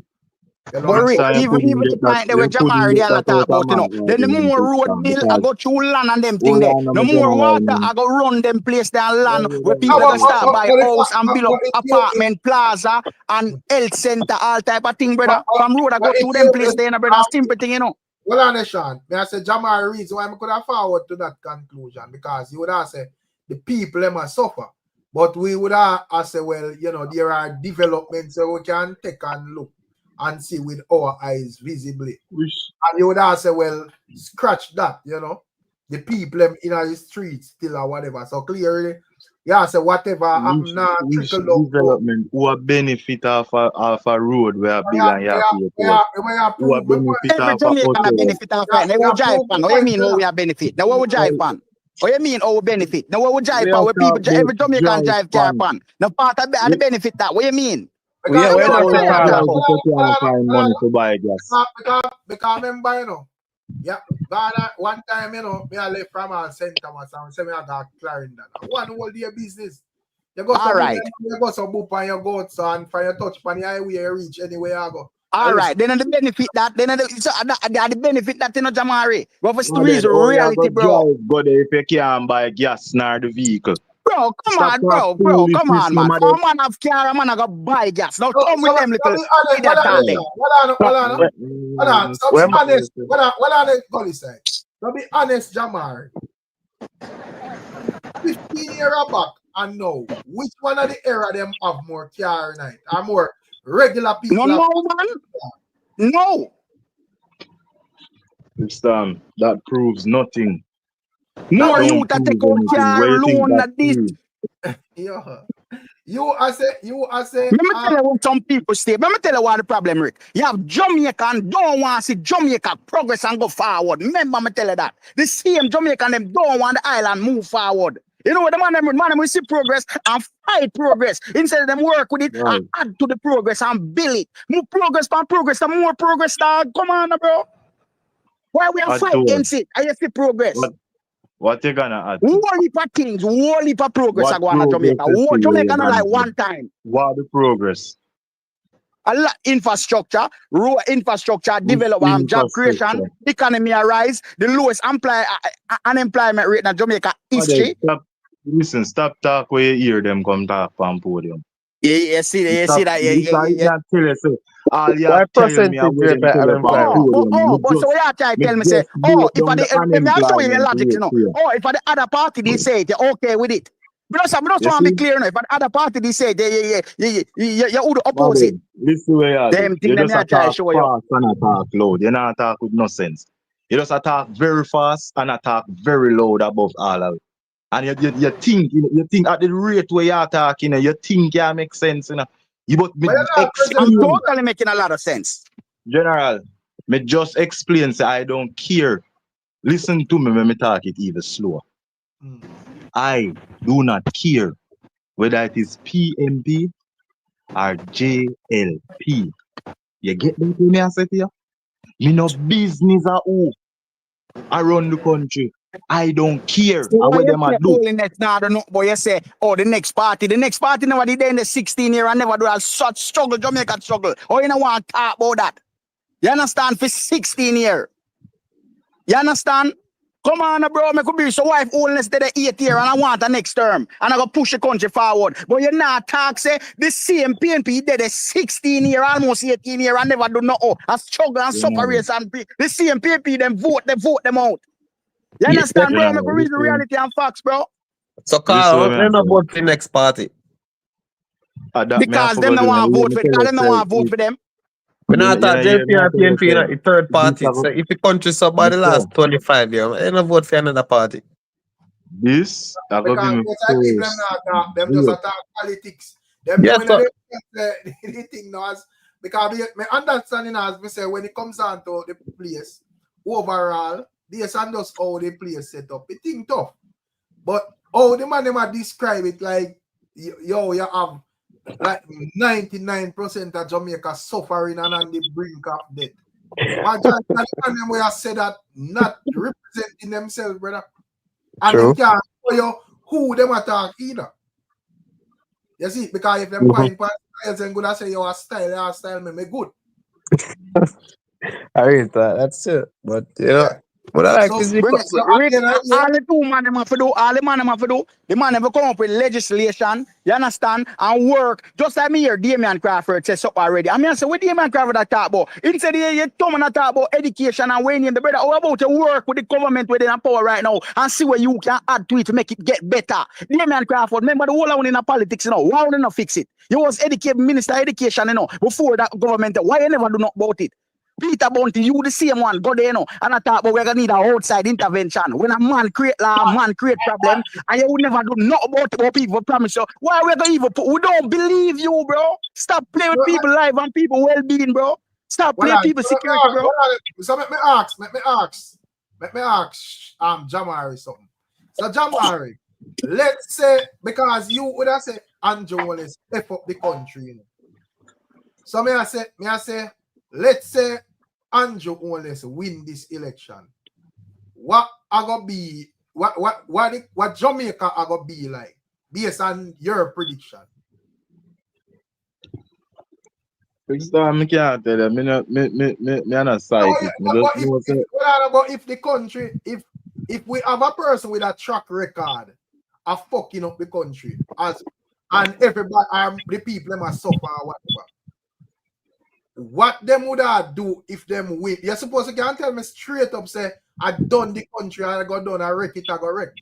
You know, but Rick, even the point they were Jamari they talk about, you know, then the more road bill I go through land and them thing there. No more water I go run them place down land where people can start buy house and build up apartment, plaza and health center, all type of thing, brother. From road I go through them place there, brother. Simple thing, you know. Well, understand, may I say Jamari reason why I could have forward to that conclusion because you would have said the people them must suffer. But we would have say, well, you know, there are developments that we can take and look and see with our eyes visibly. And you would have say, well, scratch that, you know. The people them in the streets still or whatever. So clearly, yeah, say whatever I'm not trickle down development who are benefit of a road where build and you have to every Jamaican benefit of it. They will drive pan. What you mean how we are benefit? Now what we drive pan? What you mean how we benefit? Now what we drive pan? Where people every Jamaican drive car pan. Now part of the benefit that. What you mean? Yeah, we're not find money to buy gas. Because remember, you know, yeah, one time, you know, me I left from St. Thomas and say me I got Clarendon. One whole day business. You go all right. You go some boop and you go outside and for your touch on the highway you reach anywhere you go. All right, then the benefit that, then the benefit that you know, Jamari. But for still is reality, bro. Go there if you can't buy gas nor the vehicle. Bro, come on, bro, come on, man. All man have car, man, I got buy gas. Now come with them little Hold on, so be honest. What are they gonna say? So be honest, Jamar. 15 years back and now, which one of the era them have more car night? Are more regular people? No, man. No. That proves nothing. More you that take out car loan than this. Yeah. You are say. Let me tell you what some people say. Let me tell you what the problem, Rick. You have Jamaican don't want to see Jamaica progress and go forward. Remember me tell you that. The same Jamaican them don't want the island move forward. You know what the man will see progress and fight progress. Instead of them work with it and add to the progress and build it. More progress and progress and more progress, dog. Come on, bro. Why we are fight against it? I see progress. What you gonna add? Whole heap of things, whole heap of progress are going on Jamaica. Whole Jamaica not like one time. What the progress? A lot infrastructure, road infrastructure, development, job creation, economy rise, the lowest unemployment rate in Jamaica history. Stop talk where you hear them come talk on podium. Yeah, see that. This I can't tell you, say, all you What telling me, I percentage rate wouldn't tell you for podium. But so you tell me say, break if I down the let me show you the unemployment logic, you rate know. here. If I the other party they say it, you're okay with it. But just You want to see? be clear now. If the other party they say it, you would oppose Bobby, it. this is where you do. Them thing You them just I try to attack show you. fast and attack loud. You not attack with no sense. You just attack very fast and attack very loud above all of it. And you think at the rate where you're attacking, you think you make sense, you know. You but me I'm explain. totally making a lot of sense. General, me just explain say I don't care. Listen to me when me talk it even slower. I do not care whether it is PMP or JLP. You get that when me I say to you? Me no business at who around the country. I don't care So what when you them a say do. holiness now, the boy, you say, the next party never did in the 16 year and never do a such struggle, Jamaica struggle. Oh, you don't want to talk about that. You understand? For 16 year. You understand? Come on, bro. Me could be so wife holiness to the 8th year and I want the next term. And I go push the country forward. But you not talk, say, the same PNP did a 16 year, almost 18 year and never do nothing. I struggle and suffer race and the same PNP, them vote them out. You understand, bro? Me could read the reality and facts, bro. So Carl, then about the next party. Because them don't want to vote for because them don't want to vote for them. We not talk JLP or PNP, the third party. So if the country somebody last 25 years, I don't vote for another party. This I got Because them people them not attack, them just attack politics. Them Yes, when they thing now as because my understanding as me say when it comes down to the place overall, this and just how the place set up, it thing tough. But how the man them a describe it like you have like 99% of Jamaica suffering and on the brink of death. Majority of them we have said that not representing themselves, brother. And True. they can't show you who them attack either. You see, because if them point styles and good, I say your style me good. I read that. That's it. But you know, what I like So, is Rick, all the two man them have to do, all the man them have to do, the man never come up with legislation, you understand, and work. Just like me here, Damian Crawford says up already. I mean, I say, what Damian Crawford that talk about? Instead, you come and talk about education and when you the brother, how about to work with the government within a power right now and see where you can add to it to make it get better. Damian Crawford, remember the whole one in the politics, you know, why would you not fix it? You was Minister of Education, you know, before that government, why you never do not about it? Peter Bounty, you the same one, go there, you know, and I thought, but we're gonna need an outside intervention. When a man create law, man create problem, and you would never do nothing about it, what people promise you. Why we gonna even put? We don't believe you, bro. Stop playing with people life and people well-being, bro. Stop playing people security, bro. So let me ask, Jamari something. So Jamari, let's say because you would have said Andrew will step up the country, you know. So may I say, let's say Andrew Owens win this election. What are gonna be what Jamaica are gonna be like based on your prediction? I can't tell you. Me not psychic. But if the country, if we have a person with a track record of fucking up the country and everybody the people them are suffer or whatever. What them would I do if them win? You're supposed to can't tell me straight up say I done the country and I got done, I wreck it, I got wrecked.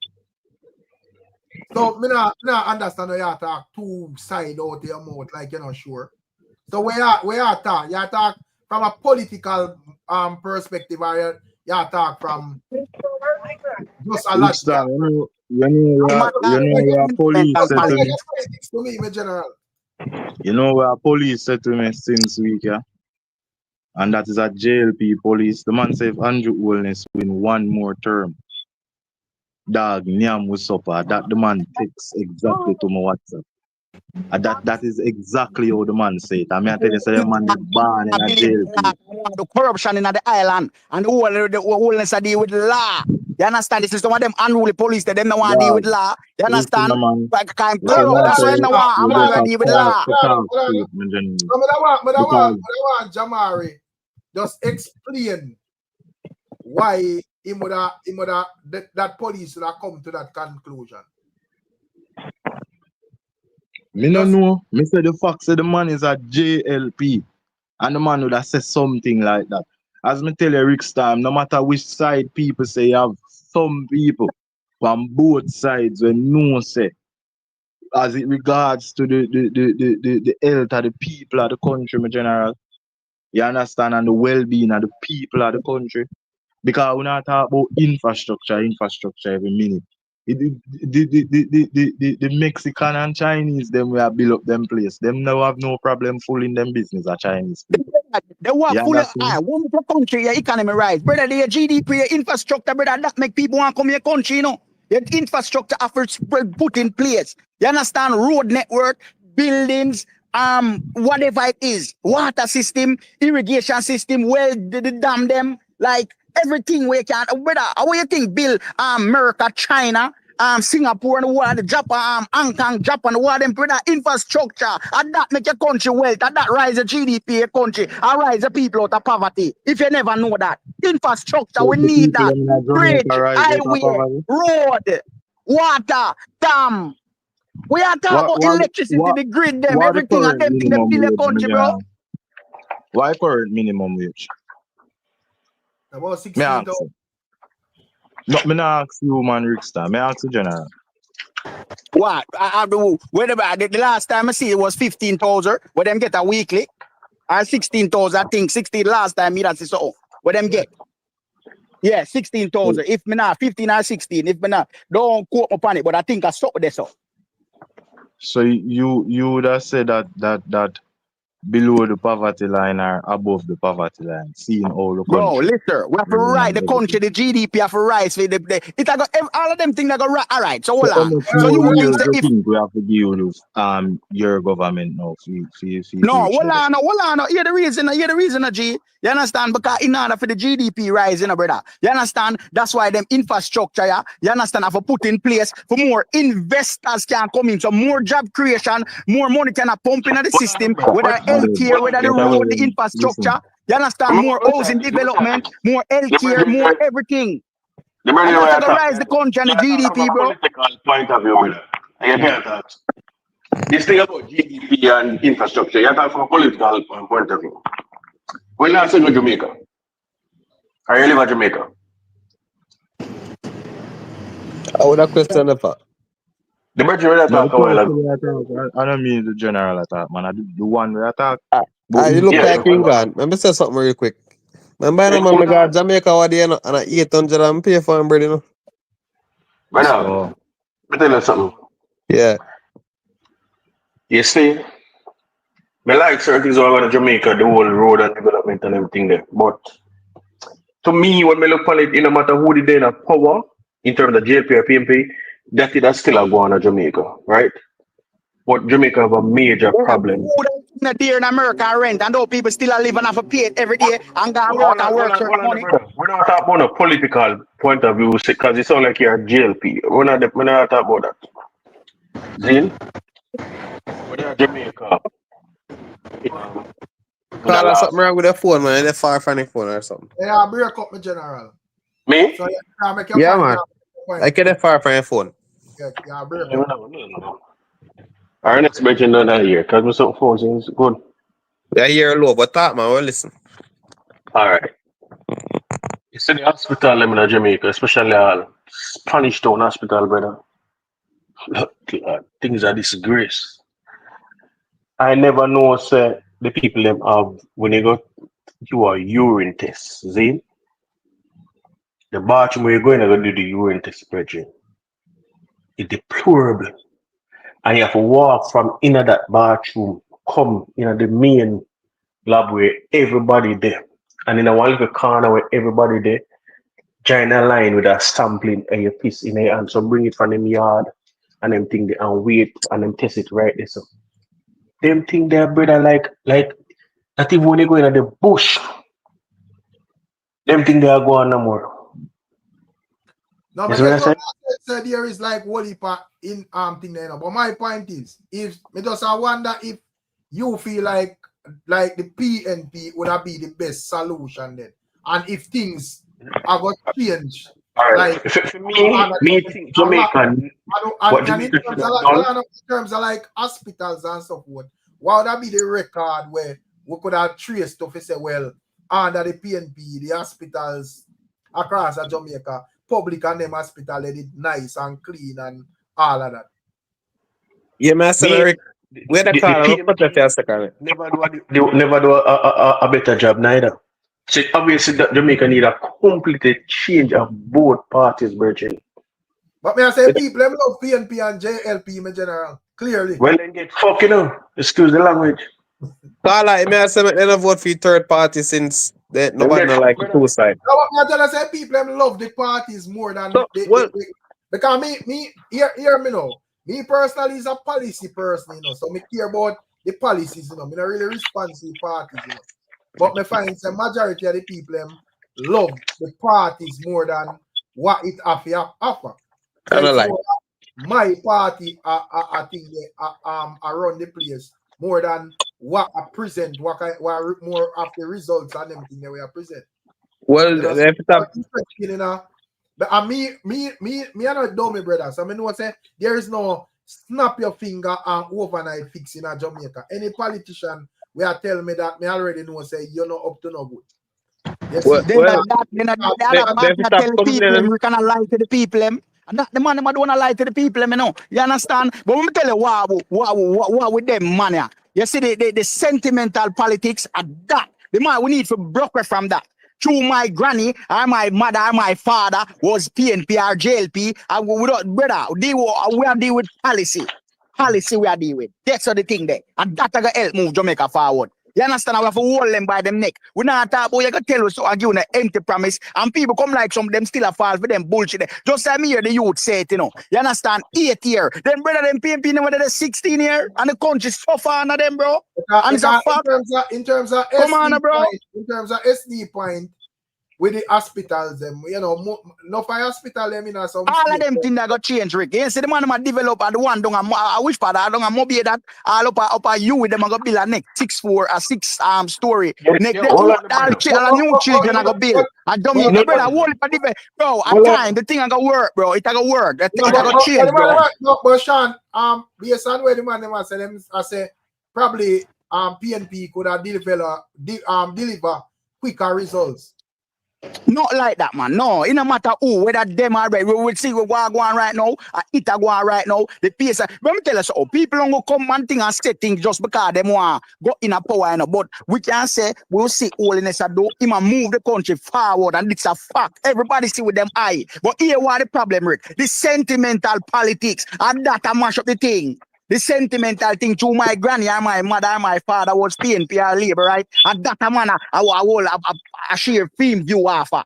So me not understand how you talk two side out your mouth like you're not sure. So where you talk? You talk from a political perspective or you talk from just a lot. You know where police said to me. To me, my general. You know where police said to me since week, yeah? And that is a JLP police. The man said if Andrew Wellness win one more term, dog, Niam will suffer. That the man takes exactly to my WhatsApp. And that is exactly how the man said it. I mean, I tell you, the man is born in a JLP. The corruption in the island and the wholeness I deal with law. You understand? This is some of them unruly police that them don't want to deal with law. You understand? Like kind of corrupt. That's why they want to deal with law. But I want Jamari just explain why that police would have come to that conclusion. Me no know. Me say the fact say the man is a JLP. And the man would have said something like that. As me tell you, Ricstorm, no matter which side people say, you have some people from both sides when no say, as it regards to the health of the people of the country, my general. You understand? And the well-being of the people of the country. Because we not talk about infrastructure every minute. The Mexican and Chinese, them we have built up them place. Them now have no problem fooling them business at Chinese people. They want You full of understand? one for country, your economy rise. Brother, your GDP, your infrastructure, brother, that make people want to come your country, you know. Your infrastructure efforts put in place. You understand? Road network, buildings, whatever it is, water system, irrigation system, well, the dam them, like everything we can. Brother, how you think Bill, America, China, Singapore and the world, Japan, Hong Kong, Japan, the world, them brother, infrastructure, and that make your country wealth, and that rise the GDP your country, and rise the people out of poverty. If you never know that. Infrastructure, So we the need people that. in Jamaica Bridge, rise out of highway, poverty. road, water, dam. We are talking about electricity, the grid, them, What the everything, and current them thing, them minimum build your wage, country, bro. Major? Why current minimum wage? About Me 16,000. ask you. No, me not ask you, man, Ricstorm. Me ask you, general. What? The last time I see it was 15,000. What them get a weekly? Or 16,000, I think 16 last time me that see so. What them get? Yeah, 16,000. If me not 15 or 16, if me not, don't quote me upon it, but I think I saw this so. So you would have said that below the poverty line or above the poverty line, seeing all the Bro, country. listen, we have to write the country, the GDP have to rise for it got all of them things that go right. All right, so hold So how on. much So more you would years think that do you if think we have to deal with your government now for no, reach hold there? on. Hear the reason, G. You understand? Because in order for the GDP rise, you know, brother. You understand? That's why them infrastructure, yeah, you understand, have to put in place for more investors can come in. So more job creation, more money can pump into the system, whether healthcare, whether the road, the infrastructure. You understand? More housing development, more healthcare, more everything. The And money that's we going to talk, rise the country and the from GDP, a bro. political point of view, brother. And you can't talk. This thing about GDP and infrastructure, you talk from a political point of view. When last you go to Jamaica? Are you live in Jamaica? I would have questioned the fact. The bird you No, the talk a while ago. person I talk, I don't mean the general attack, man. I do the one where I talk. You look Yeah, like England. Let me say something real quick. Remember, yeah, man, I got Jamaica what day, and I 800 and pay for him, brother, you know? brother, So, let me tell you something. Yeah. You see, me like certain things all about Jamaica, the whole road and development and everything there. But to me, when me look at it, no matter who the day in power, in terms of JP or PMP, that is still a go on Jamaica, right? But Jamaica have a major problem. Who don't there in America and rent, and though people still are living off a pay every day and go and work and work for money. Brother. We're not talking about a political point of view because it sounds like you're a GLP. We're not talking about that. Zin, we're Jamaica. Call us something wrong with the phone, man. They're far from the phone or something. Yeah, break up, my general. Me? So yeah, make your Yeah, point, man. point. I get it far from your phone. Yeah, break up. No. Our next mention done that here because my some phones is good. Yeah, hear low, but talk, man. Well, listen. All right. You see the hospital in Jamaica, especially Spanish Town Hospital, brother. Things are disgrace. I never know, sir, the people them have when you go to a urine test, see? The bathroom where you're going to do the urine test, brethren. It's deplorable. And you have to walk from in that bathroom, come in the main lab where everybody there. And in a one little corner where everybody there, join a line with a sampling and you piss in your hand. So bring it from them yard and them thing there and wait and them test it right there. So them thing there, brother, like that even when they go in the bush, them thing they are going no more. No, but guess what I said there is like what if in thing there. But my point is, if me just I wonder if you feel like the PNP would have be the best solution then, and if things are going to change All right. Like, For me think Jamaican, what and in Jamaica should terms of have like, done. well, I know in terms of like hospitals and so forth, what would that be the record where we could have traced to say, well, under the PNP, the hospitals across Jamaica, public and them hospital, they did nice and clean and all of that. Yeah, Master Me, Rick. Where the the call? I'll put that for a PNP second. never do a better job neither. So obviously that Jamaica need a complete change of both parties, Virgin. But may I say people them love PNP and JLP in general, clearly. Well then get fucking excuse the language. Call I may say they don't vote for third party since nobody don't like the two side. No, what I say people them love the parties more than So, well, because me hear me now. Me personally is a policy person, you know, so me care about the policies, you know. Me not really respond to the parties, you know. But me find the majority of the people them love the parties more than what it have to offer. So I don't like. My party I think they around the place more than what I present, what more of the results and everything that we are present. Well, You know, if it's a, you know, but me I not dummy brother. So I know what say there is no snap your finger and overnight fix in a Jamaica. Any politician will tell me that me already know say you're not up to no good. Yes, well, Then that tell the people we cannot lie to the people them. And that the man them don't wanna lie to the people them, you know. You understand? But when me tell you what with them man yeah. You see the sentimental politics and that the man we need to broke from that. Through my granny or my mother or my father was PNP or JLP, and we don't brother, we are deal with policy. Policy we are deal with. That's the thing there. And that gonna help move Jamaica forward. You understand? We have to hold them by them neck. We not talk about you can tell us so and give an empty promise. And people come like some of them still a fall for them bullshit there. Just like me here, the youth say it, you know. You understand? 8 year. Then brother them PNP never did 16 year and the country suffer under them, bro. And it's a fact. In terms of come SD on, bro. Point, in terms of SD point with the hospitals, them, you know, no for hospital them in some all of them things that got change, Rick. You see the man that develop and the one don't I wish for that. I don't mobile that all up you with them I go build a next 6 story. Next all new children I go build. And don't me brother hold it for different bro. At time the thing I go work, bro. It I go work. That thing I go change, bro. No, but Sean, based on where the man them say them, I say probably PNP could have deliver quicker results. Not like that, man. No, it no matter who, whether them or right. We will see what going on right now. It going on right now. The pace. Let me tell you so. People don't go come and thing and say things just because them want go in a power, you know. But we can say we'll see holiness a do. Him and move the country forward, and it's a fact. Everybody see with them eye. But here what the problem, Rick? The sentimental politics and that a mash up the thing. The sentimental thing to my granny and my mother and my father was PNP or labor, right? And that a man a sheer film view offer.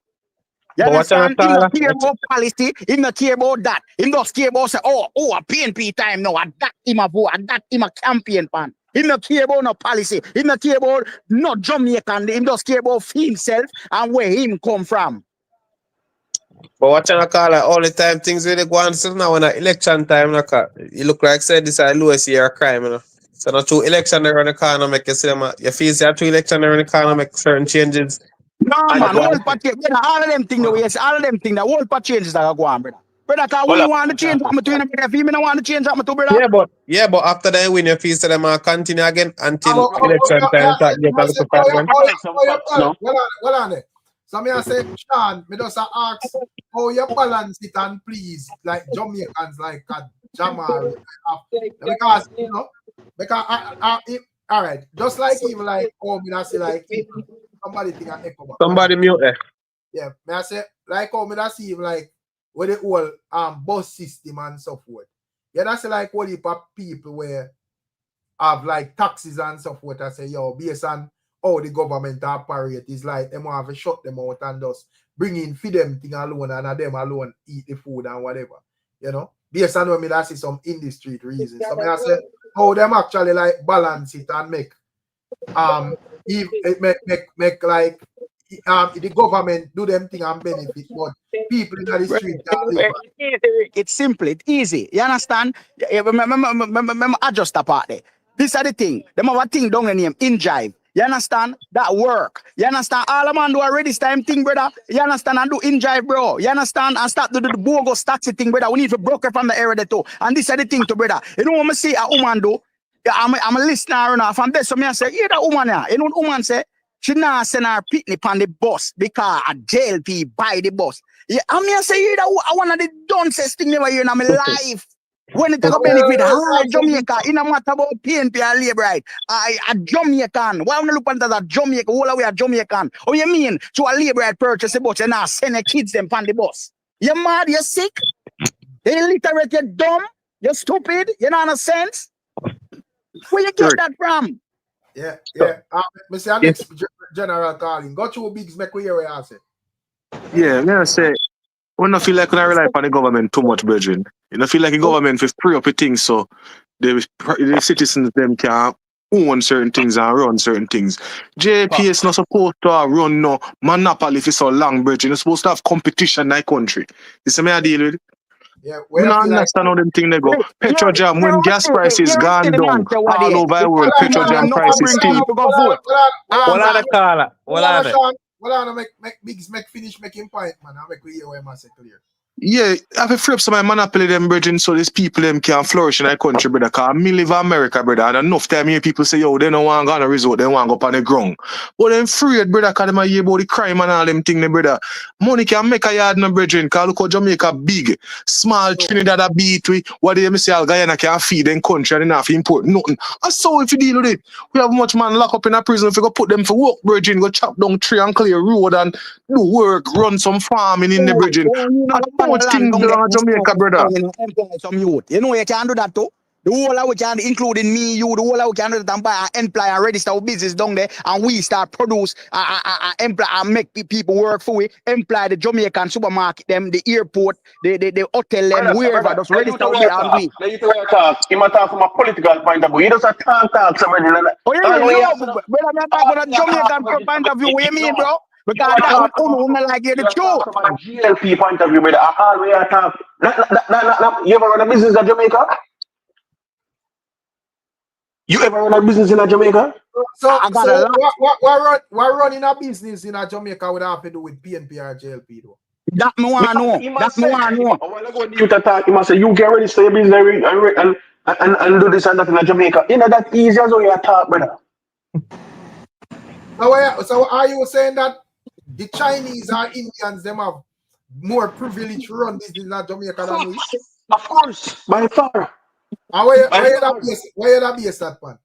You understand? He not care about policy, he not care about that. He just care about say, oh, a PNP time now, and that him a vote, and that him a campaign pan. He not care about no policy, he not care about no Jamaican, he just care about himself and where him come from. but what you call it all the time things really go on so now when election time you look like said this is lowest year of crime, you know. So not true election around the corner make you see them you feel say true election around the corner make certain changes. No man, all part of them things the way all of them things the whole part changes that go on, brother. Brother, cause we want to change what I'm doing, brother. If I want to change what I'm doing, brother. Yeah, but after they win your fees, them continue again until election time. Well on it. So me I say, Sean, me just ask how you balance it and please, like Jamaicans like Jamal. Because you know, because all right, just like even like me I say like somebody think I echo back. Somebody mute there. Yeah, me I say like me I see even like with the whole bus system and so forth. Yeah, that's like what heap of people where have like taxes and so forth. I say, yo, based on how the government operate is like them have to shut them out and just bring in feed them thing alone and them alone eat the food and whatever. You know? Based on when me that see some industry reasons. So I say how them actually like balance it and make make like the government do them thing and benefit, but people in the street can't live. It's simple, it's easy. You understand? Remember adjust the part there. This is the thing. Them have a thing down the name in jive. You understand? That work. You understand? All the man do already this time thing, brother. You understand? And do enjoy, bro. You understand? And start to do the bogus taxi thing, brother. We need to broker from the area there too. And this is the thing to brother. You know what I see a woman do? Yeah, I'm a listener enough. And that's what I say, yeah, that woman here. You know what woman say? She not send her picnic on the bus because a JLP buy the bus. Yeah, I mean, I say, yeah, that one of the dumbest thing never hear in my life. When it talk benefit, hi, Jamaica, in a matter about PNP and labor right. A Jamaican. Why don't you look at that a Jamaica? All the way a Jamaican. Oh, you mean to a labor right purchase a bus and now send the kids them on the bus? You mad? You sick? You illiterate? You dumb? You stupid? You know no sense? Where you get that from? Yeah. Mr. Next General calling. Go to Biggs make we hear what I say. Yeah, me I say, when I feel like when I rely upon the government too much, brethren. You know, feel like the government will free up the things so the citizens them can own certain things and run certain things. JP is not supposed to run no monopoly for so long, brethren. It's supposed to have competition in that country. You see me I deal with it? Yeah, we don't understand how them things they go. Petrojam, when gas prices gone down all over the world, Petrojam prices steep. Hold on, make Biggs make finish making point, man. I make we hear what I say clear. Yeah, I have to free up some monopoly them, brethren, so these people them can flourish in our country, brother. Because me live in America, brother, and enough time here people say, yo, they don't want to go on a resort, they want to go up on the ground. But them free it, brother, because they might hear about the crime and all them things, brother. Money can make a yard, no, brethren, because look how Jamaica big, small Trinidad a beat with what they say, Guyana can feed them country and they not import nothing. And so if you deal with it, we have much man locked up in a prison if you go put them for work, brethren, go chop down tree and clear road and do work, run some farming in the brethren. Much things around Jamaica, brother. Some youth. You know you can do that too. The whole of we can, including me, you, the whole of we can do that and buy and employ and register our business down there and we start produce employ and make people work for we, employ the Jamaican supermarket, them, the airport, the hotel, them, wherever, just register we and we. Let you talk. He might talk from a political point of view. He doesn't talk somebody like that. Oh yeah, no, brother, I'm talking about a Jamaican point of view. What you mean, bro? Because that would like the truth. From a GLP point of view, brother, all we are talking. You ever run a business in Jamaica? You ever run a business in Jamaica? So what running a business in Jamaica would have to do with PNP or GLP though? That me want to know. That me want to know. I want to go to you to talk. He must say, you get ready to stay business and do this and that in Jamaica. You know that easy as you talk, brother. So are you saying that the Chinese or Indians them have more privilege to run business in Jamaica than we? Of course, by far. And where you that base that man?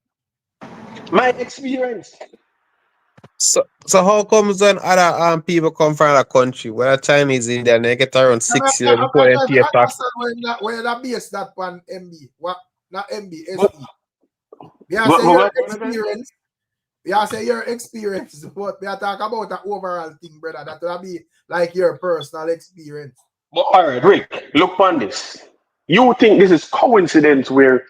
My experience. So how comes when other people come from a country, where Chinese Indian, they get around 6 years before they pay tax? Where that base that one MB? What not MB, SD. We are saying your experience. We are saying your experience, but we are talking about the overall thing, brother. That will be like your personal experience. But all right, Rick, look on this. You think this is coincidence where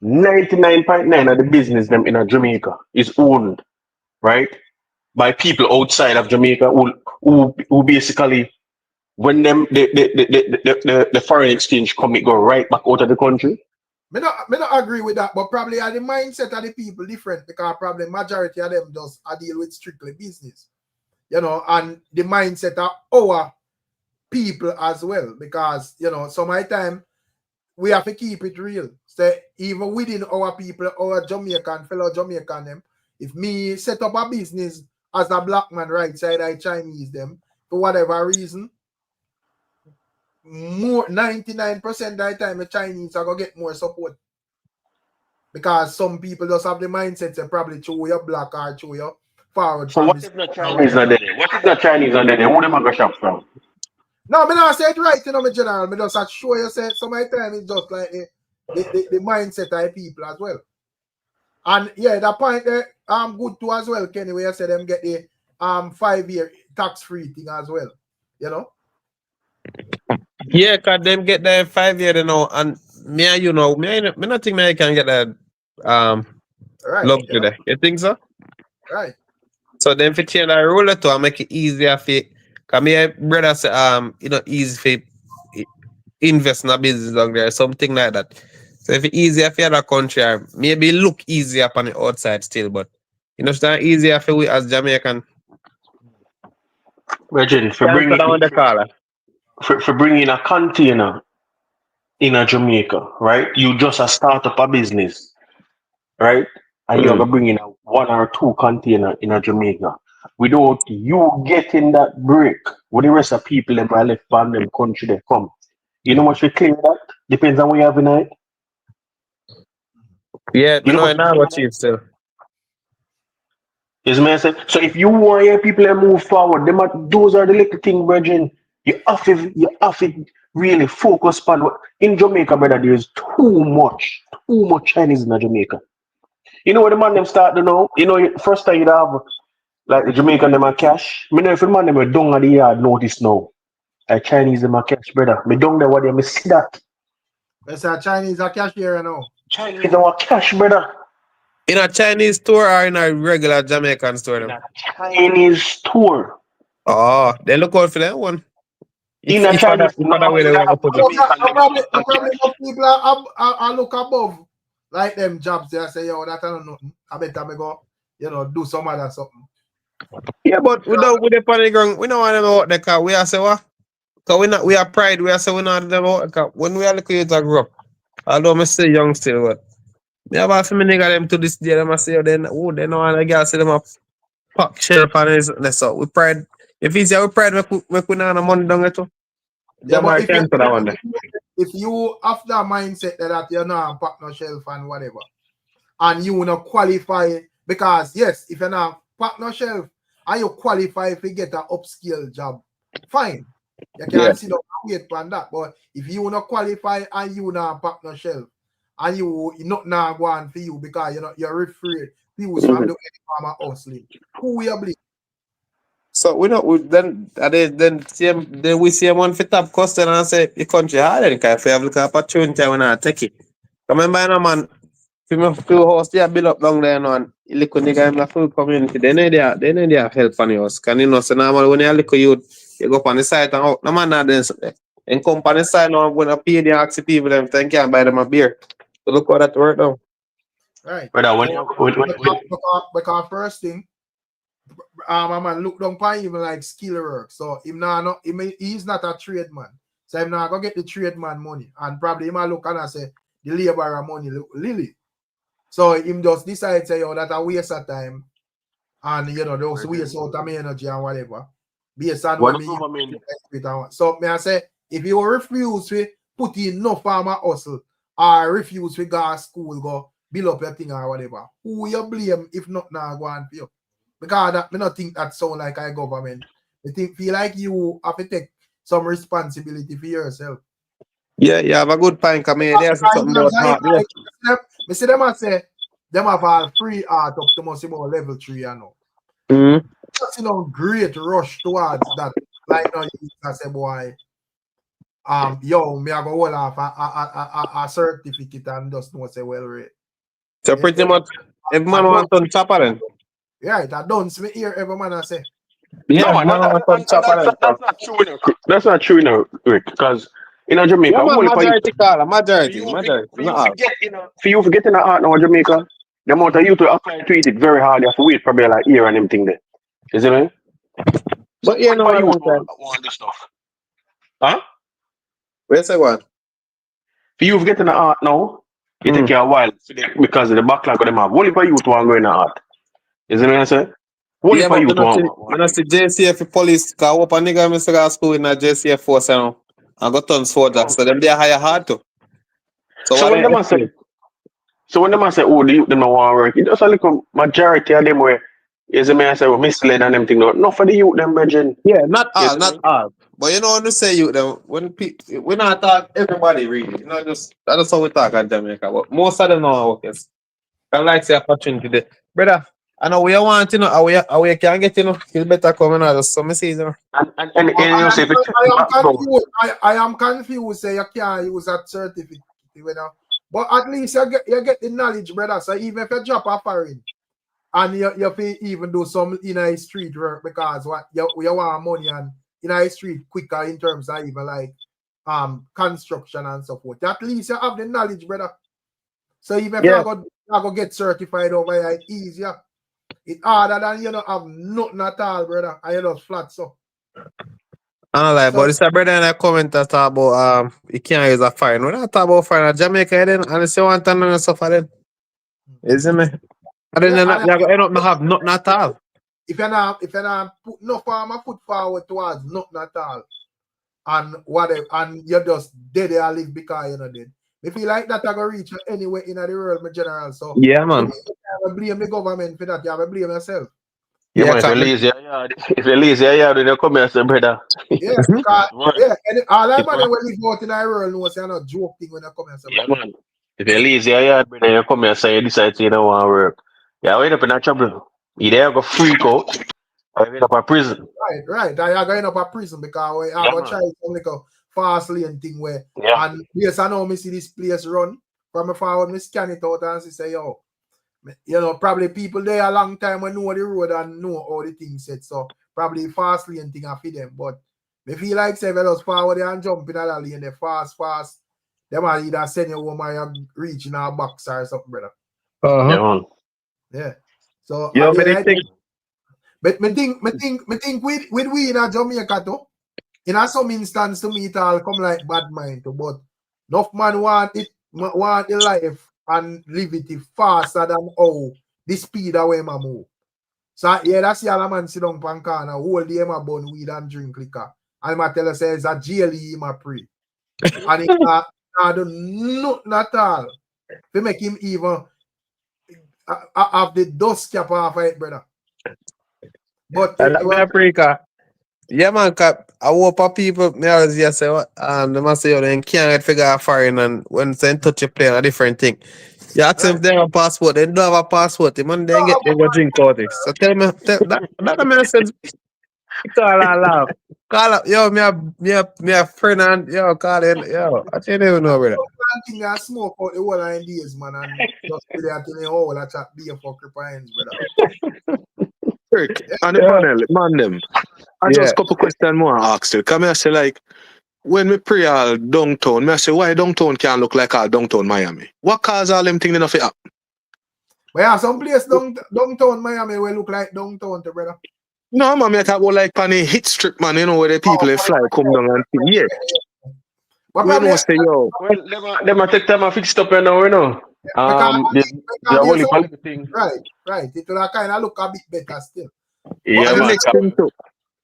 99.9% of the business them in Jamaica is owned, right, by people outside of Jamaica who basically, when them the foreign exchange come, it go right back out of the country? Me not agree with that, but probably the mindset of the people different because probably majority of them does deal with strictly business, you know, and the mindset of our people as well because, you know, some of the time we have to keep it real. So even within our people, our Jamaican, fellow Jamaican them, if me set up a business as a black man right side I Chinese them, for whatever reason, more 99% of the time the Chinese are gonna get more support. Because some people just have the mindset to probably show you black or show you forward. So what if the Chinese are there? What if the Chinese are there? Who them are gonna shop from? No, me not say it right, you know, me general. Me just show you say some of the time it's just like the mindset of people as well. And yeah, that point there good too as well, Kenny, where you say them get the 5-year tax-free thing as well. You know? Yeah, cause them get the 5 year, you know, and me and you know, me not think I can get that right, luxury there. You think so? Right. So then for change the rule to make it easier for, cause me brother say you know, easy for invest in a business down there, something like that. So if it's easier for other country, maybe look easier on the outside still, but You know, it's not easier for we as Jamaican. Virgin, Can't put down the collar. for bringing a container in a Jamaica, right? You just a start up a business, right? And you're gonna bring in a 1 or 2 container in a Jamaica. Without you getting that break, with the rest of people that are left from them country they come. You know what we clear that? Depends on where you have in it. Yeah, You know what now what you still. Yes, man. So if you want your people to move forward, those are the little things, Virgin. You have to really focus on what in Jamaica, brother. There is too much Chinese in Jamaica. You know what the man them start to know? You know, first time you have like the Jamaican them a cash. Me know if the man them are down at the yard notice now. Like Chinese them a cash, brother. Me down there what they me see that. That's a Chinese a cashier now. Chinese them a cash, brother. In a Chinese store or in a regular Jamaican store? In a Chinese store. Oh, they look out for that one. In a Chinese if other way they want to put it. Probably people are look above like them jobs. They say, yo, that I don't know. I better me go, do some other something. Yeah, but we don't with the panic ground. We don't want them out there because we are say what? Because we are pride. We are say we not them out there. When we are looking at a group, although I still young still, but me about for me nigga them to this day, them I say they know want the girls see them up pack shelf and this so we pride. If you say we pride, we put on the money down it too. Yeah, but if you have that mindset that you're not pack no shelf and whatever, and you not qualify, because yes, if you're not pack no shelf and you qualify if you get an upskill job, fine. You can sit down and wait for that. But if you not qualify and you not pack no shelf and you not now go on for you because you're afraid people from the farmer hustling, who will you blame? So we then we see one for top custom and say the country hard because if you have look opportunity we not take it. Remember no man, if you feel house there build up down there and look nigga in the full community, they need their help on yours. Can you know so normal when you look youth, you go up on the site and out. No man not then and come on the side now when I pay the ask people them then can buy them a beer. So look how that work now. Right. But because first thing, my man look down upon him like skill work. So he's not a trade man. So I'm not gonna get the trade man money. And probably he might look and say the laborer money Lily. So him just decide say that a waste of time and those waste out of my energy and whatever. Based on what me. So may I say if you refuse to put in no farmer hustle or refuse to go to school, go build up your thing or whatever, who you blame if not now go on for you? Because I don't think that sound like a government. I feel like you have to take some responsibility for yourself. Yeah, you have a good point. Come here, there's something about heart. I see them say them have all free art up to most about level 3, Just great rush towards that. Like now you can say, boy, me I go hold off a certificate and just know say well right. So pretty much every man wants to chopper then. Yeah, that don't me hear every man I say. Yeah, no, man, that's not true. That's not true, Rick. Because in Jamaica, yeah, man, majority. For you to get in the art now in Jamaica, the amount of you to apply to it very hard. You have to wait probably like a year and everything there. Is it right? But you know what I want this stuff. Huh? Where's the one? For you to get in the art now, it take you a while because of the backlog of them have. Only for you to want to go in the art. Is it what I say? Yeah, but when I see JCF police, because I open nigga Mr. Gas school in a JCF force now. I got tons for that. So them they hire hard too. So when the man say, oh, the youth them don't want to work, it just a little majority of them where is a man say we misled and them thing. Not for the youth them, Virgin. Yeah, not all. But you know when you say youth them, when we not talk everybody really. That's how we talk at Jamaica. But most of them know workers. I like the opportunity there. Brother, I know we want, how we can get, feel better coming out of summer season. And you say, I am confused, say you can't use that certificate, but at least you get the knowledge, brother. So even if you drop a foreign and you pay even do some in street work because you want money and in street quicker in terms of even like construction and so forth. At least you have the knowledge, brother. So even if you go get certified over here, it's easier. It's harder than you don't have nothing at all, brother. And you just flat so. I don't like, So but it's a brother in a comment that talk about you can't use a fire. When I talk about fire in Jamaica then and it's one time and stuff then. Isn't me? And then yeah, you end up not have nothing at all. if you're not put no farmer foot forward towards nothing at all, and whatever, and you're just dead there live because you're not dead. I feel like that I go reach anywhere in the world, my general. So Yeah, man. you have to blame the government for that. You have to blame yourself. Yeah, Yeah, man, if you're lazy, if you're lazy, then you come here and say, brother. Yeah, because yeah, and all I It man work. when live out in the world knows you're not joking when you come and say, Yeah, man. If you're lazy, brother, you come here and say you decide to you don't want to work. Yeah, we end up in a trouble. Either go freak out or you end up in prison. Right. And you're going up a prison because we are going to try some like a fast lane thing where and yes, I know me see this place run from a forward, me scan it out and say, yo, you know, probably people there a long time when know the road and know all the things set. So probably fast lane thing for them. But me feel like say us forward there and jump in a lane they fast. They might either send you home or you reach in a box or something, brother. Yeah, man. Yeah. So Yo, but me think with we in a Jamaica too, in some instance to me it all come like bad mind too, but enough man want the life and live it faster than how the speed away my move. So yeah, that's the other man sit down pan corner, hold the him a bun weed and drink liquor. And I tell her say it's a jail him a pray. And it not do nothing at all. To make him even have the dust cap off it, brother. But yeah, man, I hope for people, me always just say, they must say, they can't figure out foreign, and when they touch a plane, a different thing. You ask them if they have a passport, they don't have a passport, the man then they go drink out it. So tell me, that makes sense. Call and laugh. Call up, yo, me a friend, and yo, call in, yo, I don't even know, brother. I smoke out the whole ideas, man, and just be there to the whole I chat beer for crippines, brother. Rick, and the panel, man them. I just couple questions more ask you. Come here, say like, when we pray all downtown, I say why downtown can't look like all downtown Miami? What cause all them things enough up? But yeah, some place downtown Miami will look like downtown, brother. No, man, I talk about like on a hit strip, man. You know where the people they fly come down and thing. Yeah. But we know say yo. Well, them take time and fix up now, you know. Right. It will kind of look a bit better still. Yeah, the next thing too.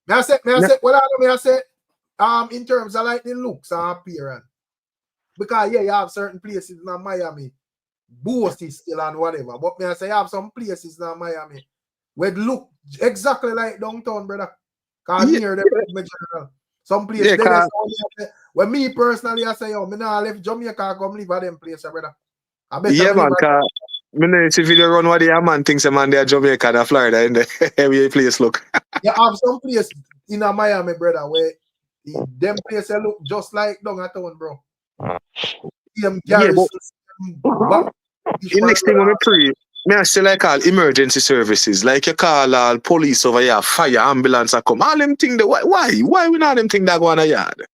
May I say, in terms of like the looks and appearance, because yeah, you have certain places in Miami, boasty still and whatever. But may I say, you have some places in Miami where look exactly like downtown, brother. Cause near them, some places. When me personally, I say, yo, me now left Jamaica, come live at them place, brother. I bet man, cause me know it's a video run what the man thinks a man there Jamaica and Florida in the every place look. You have some place in Miami, brother, where them places look just like downtown, bro. The next thing when we pray, me I say like all emergency services, like you call all police over here, fire, ambulance, I come. All them things, why we not them thing that go on a yard?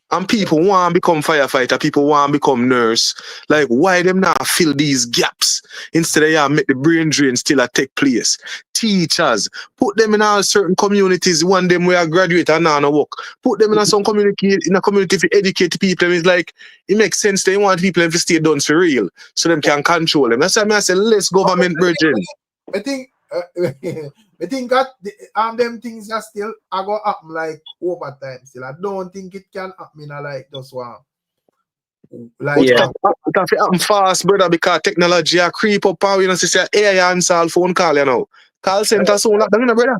And people want to become firefighter, people want to become nurse. Like, why them not fill these gaps? Instead of make the brain drain still take place. Teachers, put them in all certain communities, one them where I graduate and now work. Put them in some community, to educate people. It's like, it makes sense. They want people to stay done for real, so them can control them. That's why I say, less government virgin. I think that them things are still go happen like over time still. I don't think it can happen like this one. Like it can happen fast, brother, because technology are creep up and you know say AI answer phone call, you know. Call center soon like that, you know, brother.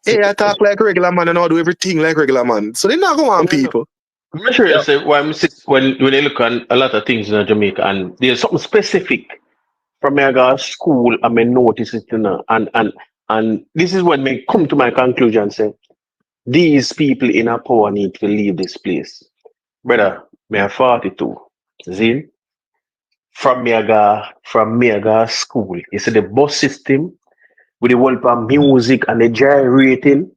AI talk like regular man and all do everything like regular man. So they not go on people. I'm sure you say when they look at a lot of things in Jamaica and there's something specific from my school I may notice it, you know, and this is when I come to my conclusion and say, these people in our power need to leave this place. Brother, me are 42. See? From me school. You see the bus system with the whole of music and the gyrating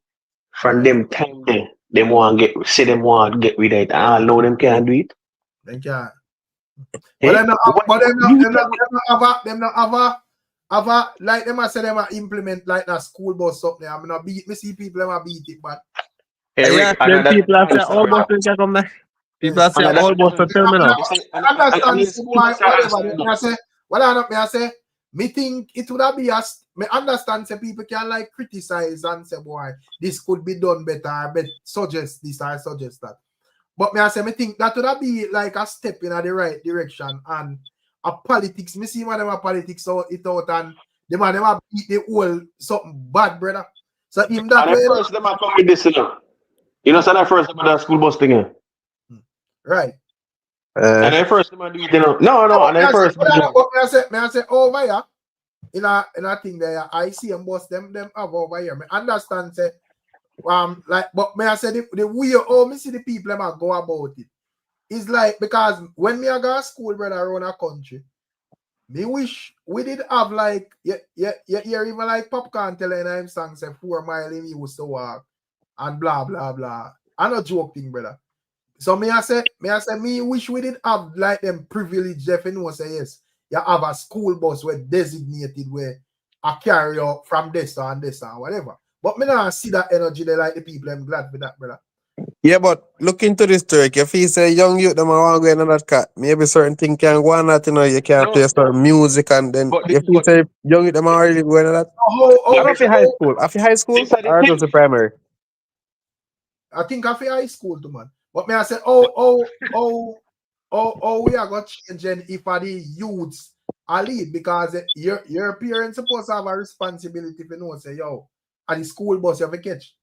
from them time there. Them want get rid of it. I know them can't do it. They can't. But them not have have a, like them I say them a implement like a school bus something. I'm not beat me see people them a beat it, but Hey, Yeah, Rick, then another people are saying answer, all brother. boss can come there. People yeah. are saying Another all boss to different. tell me now. You see, I understand and see you why see answer, whatever. you Me know. I say, well I know me I say, me think it would have be as me understand say people can like criticize and say boy this could be done better, but suggest this or suggest that. But me I say me think that would have be like a step in the right direction and a politics. Me see them a politics out it out and them a beat the whole something bad, brother. So him that And way, at first, them are come with this, you know. You know, so at first, about that school bus thing, eh? right? And at first, them are do it, you know. No, and at first, But me I say over here in a thing there, I see them bus them have over here. Me understand say like but me I say the way me see the people them a go about it. It's like because when me I go to school, brother, around a country, me wish we did have like even like Popcorn telling him song say 4 mile him used to walk and blah blah blah. I not joking, brother. So me I say me wish we did have like them privilege if you know say yes. You have a school bus where designated where I carry you from this and whatever. But me not see that energy they like the people. I'm glad for that, brother. Yeah, but look into this trick. If he say young youth them want to go in that cat, maybe certain thing can go on that, you know, you can play certain music and then if he say young youth them want really go in that. I don't feel high school. I feel high school or just the primary. I think I feel high school too, man. But me I say, we are going to change if the youths are lead because your parents supposed to have a responsibility if you know say, yo, at the school bus you have a catch.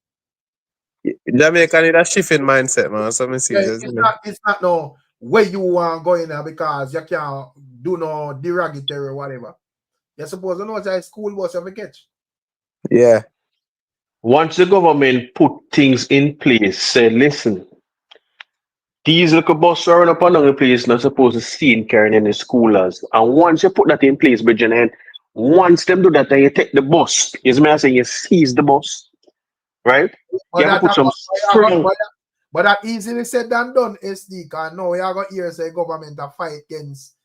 Jamaican need a shift in mindset, man. So me see Yeah, this. it's not no where you want going there because you can't do no derogatory or whatever. You're supposed to know say school bus you have a catch. Yeah. Once the government put things in place, say, listen, these little buses are up and down the place, not supposed to see in carrying any schoolers. And once you put that in place, Bridget, and once them do that, then you take the bus. Is me saying you seize the bus, right? But You have to put some spring. But that easily said than done, SD. Because now we are going to hear say government a fight against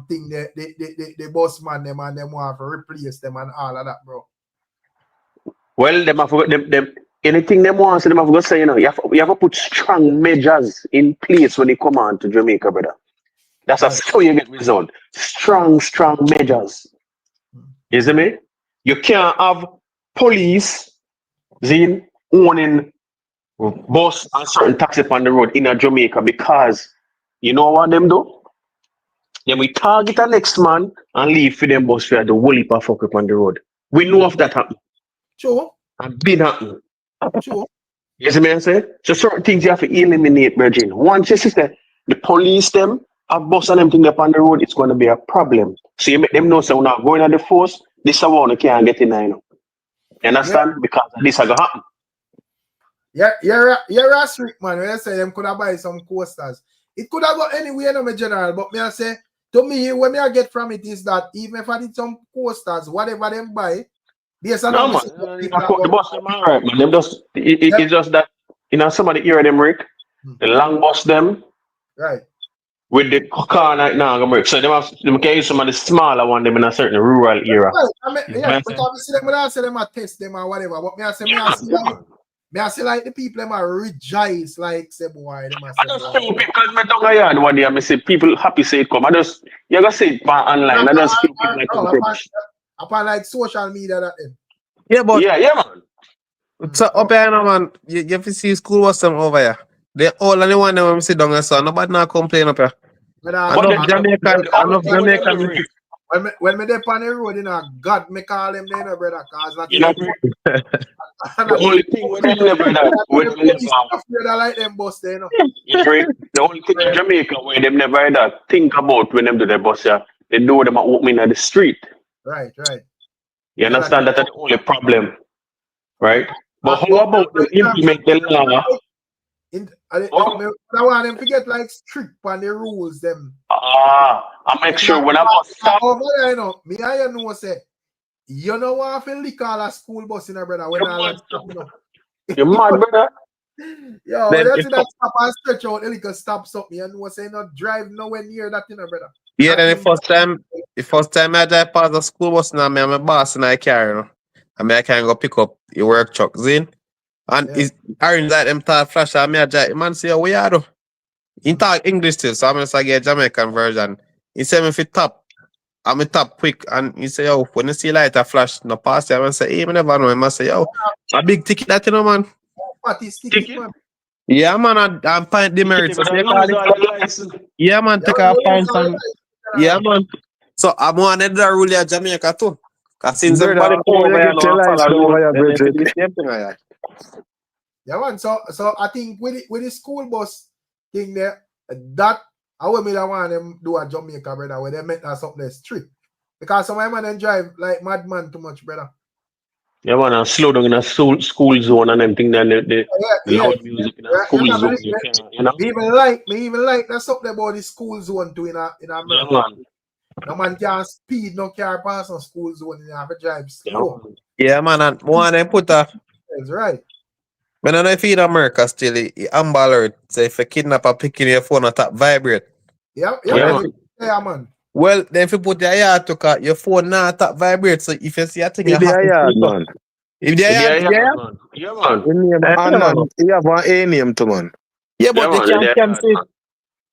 thing the boss man them and them want to replace them and all of that, bro. Well, them have them anything them want, so them have to say, you know, you have to put strong measures in place when they come on to Jamaica, brother. That's how you get result. Strong measures. You see me? You can't have police owning bus and certain taxi on the road in a Jamaica because you know what them do? Then we target the next man and leave for them bus for the whole heap of fuck up on the road. We know of that happen. Sure. And been happening. Sure. You see me I say? So certain things you have to eliminate, Virgin. Once you see the police them have bus and them thing up on the road, it's going to be a problem. So you make them know so we're not going at the force, this is one you can't get in there, you know. You understand? Because this is going to happen. Yeah, you're a strict man. When I say them could have buy some coasters, it could have got anywhere, no, my general. But me I say, to me, what me I get from it is that even if I did some coasters, whatever them buy, there's No, man. The bus them all right, man. Them just it's just that you know some of the area them Rick, the long bus them, right? With the car night now, so them can use some of the smaller one them in a certain rural area. Right. I mean, yeah, because I see them, I say them a test them or whatever. But me I say, me I see like the people them are rejoice like say boy. Them I just feel because my tongue I had one day, I say people happy say it come. I just you gotta say it online. I just feel people like upon like social media that them. Yeah, but yeah, man. So up here, no, man, you have to see school was them over here. They all anyone them sit down and so nobody not complain up here. Enough Jamaican. When me dey on the road, you know, God me call them there, no brother, cause that the only thing with them, brother, I like them bus there, you know. The only thing in Jamaica where them never ever think about when them do their bus, yeah, they know them are opening at the street. Right. You understand that's the only problem, right? But how about them implement the law? I want them to get like strict on the rules, them. I make sure when I bus stop. Over there, you know, me I know say, you know what I lick all a school bus in a brother when I like stop, you know. You mad, brother? Yo, that's that stop and stretch out, the little stop something. You know, say not drive nowhere near that, you know, brother. Yeah, then the first time the first time I drive past the school bus now, I'm a boss in I car, you know. I can go pick up your work truck, Zin. And it's orange like them talk flash, I drive. The man say, what you do? He talk English still, so I'm just like a Jamaican version. He say me fit top. I'm a top quick, and he say, yo, when you see light a flash, no pass it, I say, hey, I never know. I must say, yo, a big ticket that, you know, man. What is ticket, man? Yeah, man, I'm pint demerits. Yeah, man, take a pint and yeah, man. So I'm one of the rule of Jamaica too. Cause since everybody come over here now and follow rule, then they do the same thing. Yeah, man. So I think with the school bus thing there, that I would me that want them do a Jamaica, brother, where they make that something strict. Because some man then drive like madman too much, brother. Yeah, man, and slow down in a school zone and everything. Then the loud music in a school zone. You know? Me even like that's something about the school zone too in America. Yeah, man. No man can't speed, no car pass on school zone, you have to drive slow. Yeah, man, and one they put a that's right. When I know if in America still, it Amber Alert say if you kidnap a picking your phone at vibrate. Yeah, man. Well, then if you put your ear to your phone now tap vibrate, so if you see a thing, you have to man. If they are, man. Yeah, man. You have one A name to man. Yeah, but they can't see it.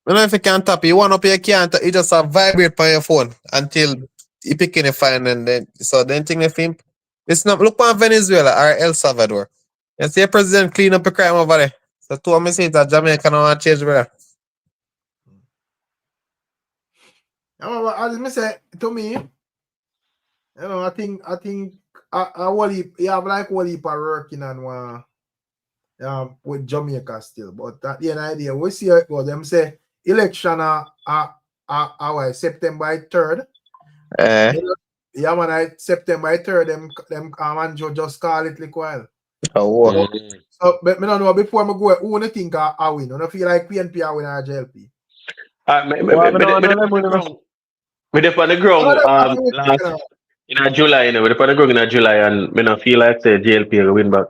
You know if you can't tap, you want up you can't, you just have vibrate on your phone until you pick in a fine and then so then thing if him. It's not look on Venezuela or El Salvador. You see a president clean up a crime over there. So two of me say that Jamaica don't want to change brother. As I say to me, you know, I think you have like whole heap of working on with Jamaica still, but at the end of the day, we see how it goes. Them say election September 3rd. Yeah, man, September 3rd, them Anjo just call it like while. Oh, so, but I don't know before I go, who do you think I win? I don't feel like PNP I win or JLP. We're on the ground last in July, you know, we're on the ground in July, and I don't feel like say JLP will win back.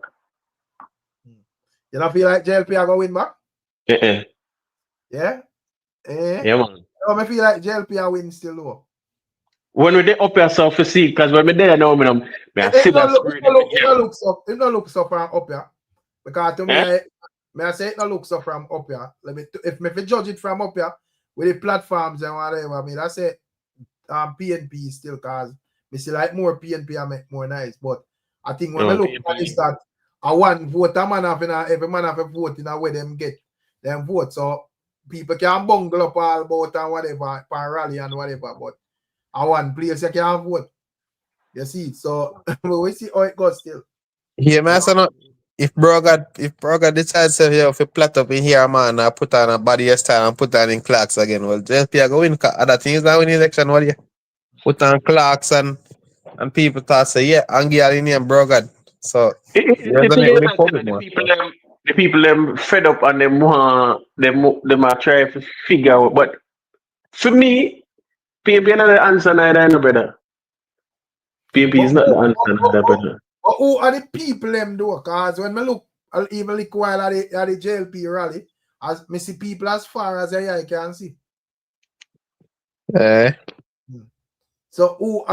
You don't feel like JLP are going to win back? Yeah? Yeah, man. No, I feel like JLP are win still though. When we up yourself to see, because when we there now, I see that spirit. It don't look so from up here. Because to me, I say it don't look so from up here. If me judge it from up here, with the platforms and whatever, I mean, I say PNP still, because me see like more PNP I make more nice. But I think when I look at this, that I want vote, every man have a vote in a way them get them vote. So people can bungle up all about and whatever, for rally and whatever, but I want place you can vote. You see, so we see how it goes still. Yeah, man, so if Broga decides to if you plat up in here, man, I put on a body hairstyle and put on in Clarks again. Well, JLP are going other things that win election, what do you put on Clarks and people thought say, yeah, Angie in here and Broga. So the people them fed up and them are trying to figure out. But for me, PNP not the answer neither, brother. PNP is not the answer neither, brother. But who are the people them do? Because when I look, I'll even look while at the JLP rally, as me see people as far as I can see. So who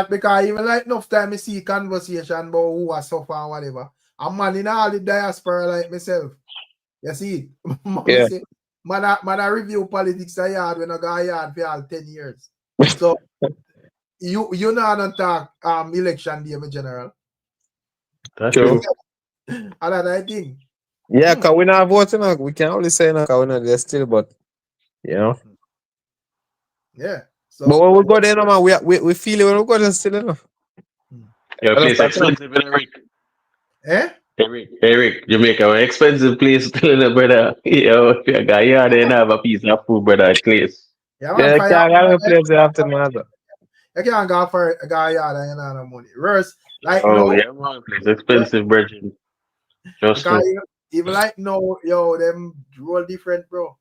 because even like enough time I see conversation about who are so far whatever. I'm man in all the diaspora like myself. You see? Man, I review politics a yard when I go yard for all 10 years. So you know don't talk election day in general. That's true. Another thing. Yeah, because we're not voting, we can only say no, because we're not there still, but you know. Yeah. So, but when we go there, no, man, we feel it when we go there still, you know. Your place expensive, Eric. Eric, Jamaica, an expensive place still, brother. Yo, you got here, then have a piece of food, brother, at least. Yeah, man, can't have a place after mother. You can't go for a guy yard and you don't have no money. Worse, like yeah, man, place expensive, brethren. Just even like no, yo, them roll different, bro.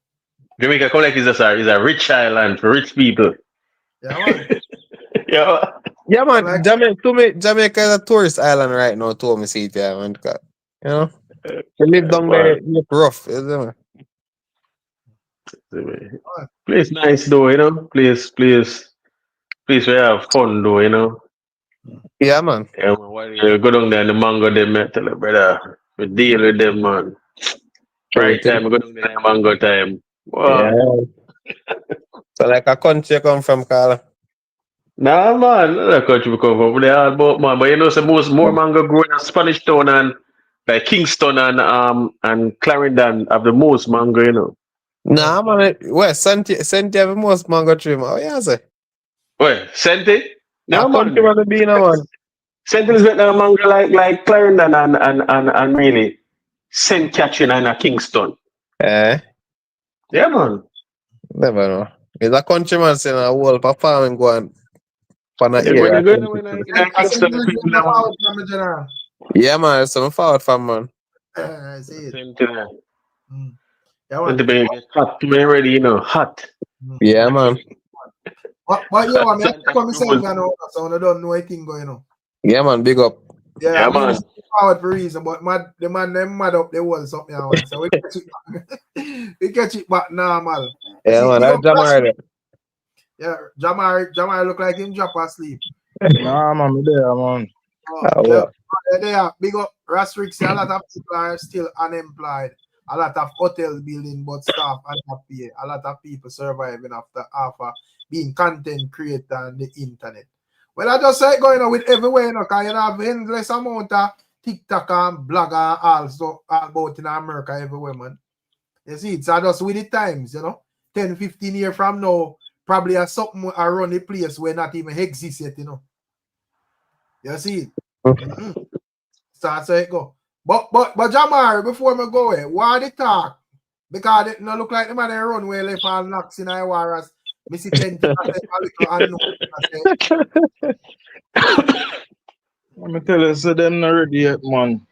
Jamaica come like is a rich island for rich people. Yeah, man. Yeah, man. Like, Jamaica is a tourist island right now. To me, see it, yeah, man. You know, you live down there, look rough, isn't it? Place nice though, you know. Place Please we have fun though, you know. Yeah, man. Yeah, man. While you go down there in the mango them, man, tell you, brother. We deal with them, man. True Right thing. time, we go down there in the mango time. Yeah. Wow. So like a country you come from, Carla. Nah, man, that country we come from. They all about man, but you know, some more mango growing in Spanish Town and like Kingston and Clarendon have the most mango, you know. Nah, man. Where Senti have the most mango tree, man. Oh, yeah, say. Wait, Senti? A No, country man. man to be in, man. Senti is better than mango like Clarendon and really St. Catherine and Kingston. Eh? Yeah, man. Never know. It's a country man saying a whole farming go on for an Yeah, when area. you go in I said, Kingston, you people know, have power from the general. Yeah, man. It's something forward from, man. I see it. Senti. Yeah, When man. the baby get hot, man, ready, you know, hot. Yeah, man. But yeah, man, I Santa come myself, Cruz. you know, so I don't know anything going on. Yeah, man. Big up. Yeah, Yeah, I mean, man. it's forward for a reason, but the man them mad up the wall something I want. So we catch it back. We catch it back normal. You Yeah, see, man. big That's up Jamar there. yeah, Jamar look like him drop asleep. Nah, man, me there, man. Yeah, they are big up Rastrix. A lot of people are still unemployed. A lot of hotel building, but staff underpaid. A lot of people surviving after being content creator on the internet. Well, I just say going on with everywhere, you know, because you have endless amount of TikTok and blogger also about in America everywhere, man. You see, it's just with the times, you know. 10, 15 years from now, probably a something around the place where not even exists yet, you know. You see it? So that's how it go. But Jamar, before me go away, why the talk? Because it no look like the man they run where left all knocks in Iwara as me see 10 a little Let me tell you, so them not ready yet, man.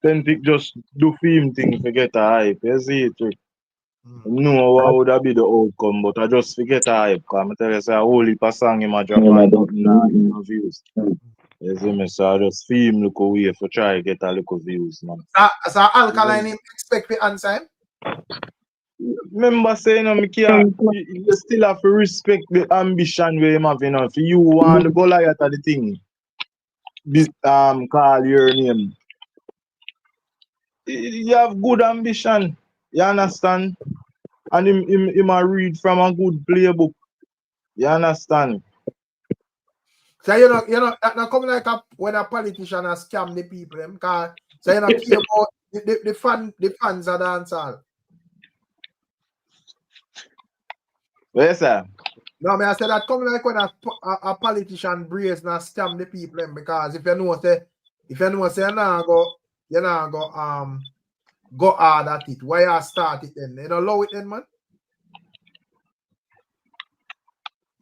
Then they just do film thing to get a hype. You see it? No, what would that be the outcome? But I just forget a hype. Cause I tell you, say a whole heap of song in my drop and nothing nah, views. You see me? So I just film look away for try to get a little views, man. So Alkaline him expect to answer him? Remember saying, me can't, you still have to respect the ambition where you have, you know. If you want to go like at the thing, this, call your name. You have good ambition, you understand? And him a read from a good playbook. You understand? So you know that not come like when a politician has scam the people them cause so you know care about the fans are dancehall. Yes, sir. No, I said that come like when a politician brazen and scam the people them because if you know say you not go hard at it. Why you start it then? You don't allow it then, man.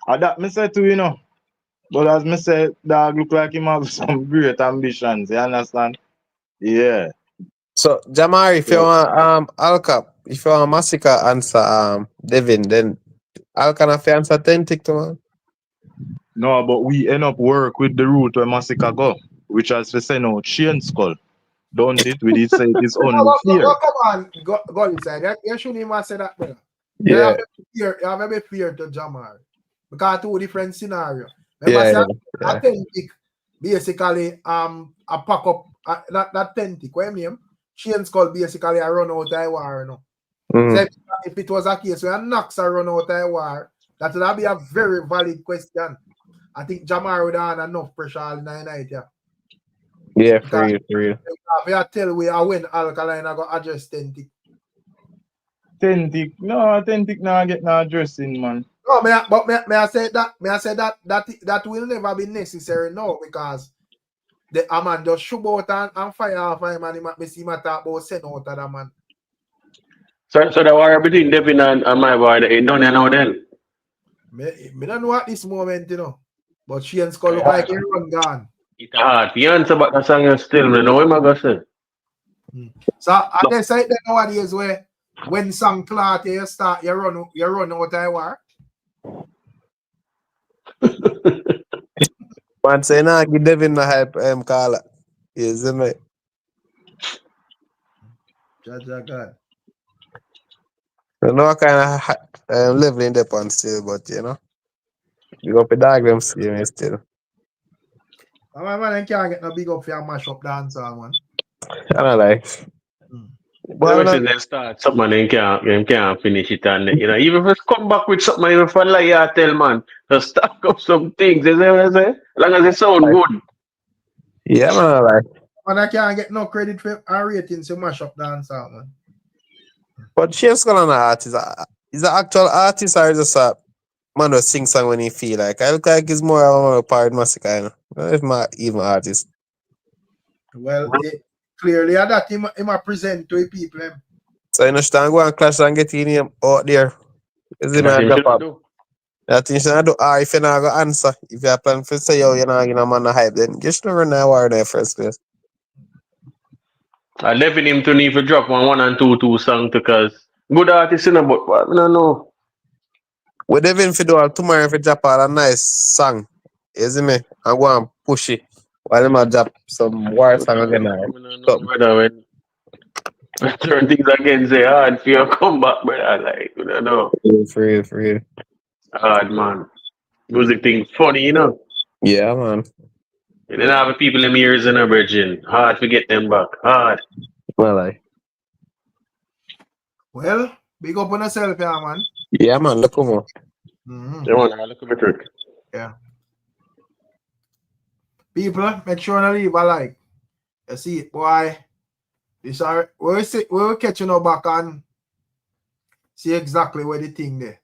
That me say too, you know. But as me say, dog look like him have some great ambitions, you understand? Yeah. So Jamar, if you want Alka, if you want Masicka answer Devin, then Alka na fi answer 10 tick to man. No, but we end up work with the route where Masicka go, which as we say now, Chain Skull. Don't it? We did say it is only fear. Come on, go inside. You shouldn't even say that, brother. Yeah. You have a bit fear to Jamar. Because two different scenarios. Yeah, authentic, basically, a pack up that authentic. What I mean? Chain Skull basically a run out of war, you know. So if it was a case where KNAX a run out of war, that would be a very valid question. I think Jamar would have enough pressure in the night, yeah. Yeah, for real. If you tell we are when Alkaline I got address 10 tick. 10 tick. No, 10 tick now get no addressing, man. No, may I say that will never be necessary now because the man just shoot out and fire off him and he see my talk about send out of that man. So the war between Devin and my boy, they done now then. Me don't know at this moment, you know. But Shane Skull look like he run gone. It's hard. You answer about the song still, man. Know what am I gonna say? So I guess I think nowadays where when song clout you start you run out of war. Man say nah, give Devin no help call. You see me? God. I know what kind of leveling the on still, but you know. You go up the dog them see me still. Oh, man, I can't get no big up for your mash up dancer, man. I don't like. Ever since they start something and they can't finish it and you know, even if it's come back with something even for like I tell man, just stack up some things, you see what I say? As long as it sound good. Yeah, man, I like. Man, I can't get no credit for our ratings to mash up dancer, man. But Shane's an artist. Is an actual artist or just a man who sing song when he feel like? I look like he's more of a part Massicka, you know. If not even artist. Well, clearly that him present to the people. So you understand, go and clash and get in him out there. Is it man drop up? That thing should do. Or if you not go answer, if you have plan to say yo, you're not gonna man a hype, then just never know where in the first place. I left him to need to drop 1 and 2 song because good artist in a but I don't know. We devin for do all tomorrow if you drop all a nice song. You see me? And go and push it. While them a drop some war song again. Brother, when certain things again say hard for your comeback, brother. Like, I don't know. For real. Hard, man. Music thing funny, you know? Yeah, man. You don't have people in ears in a virgin. Hard to get them back. Hard. Well, big up on yourself, yeah, man. Yeah, man. Look over. Yeah, man. Look over trick. Yeah. People, make sure to leave a like. You see it, boy. We'll catch you now back and see exactly where the thing there.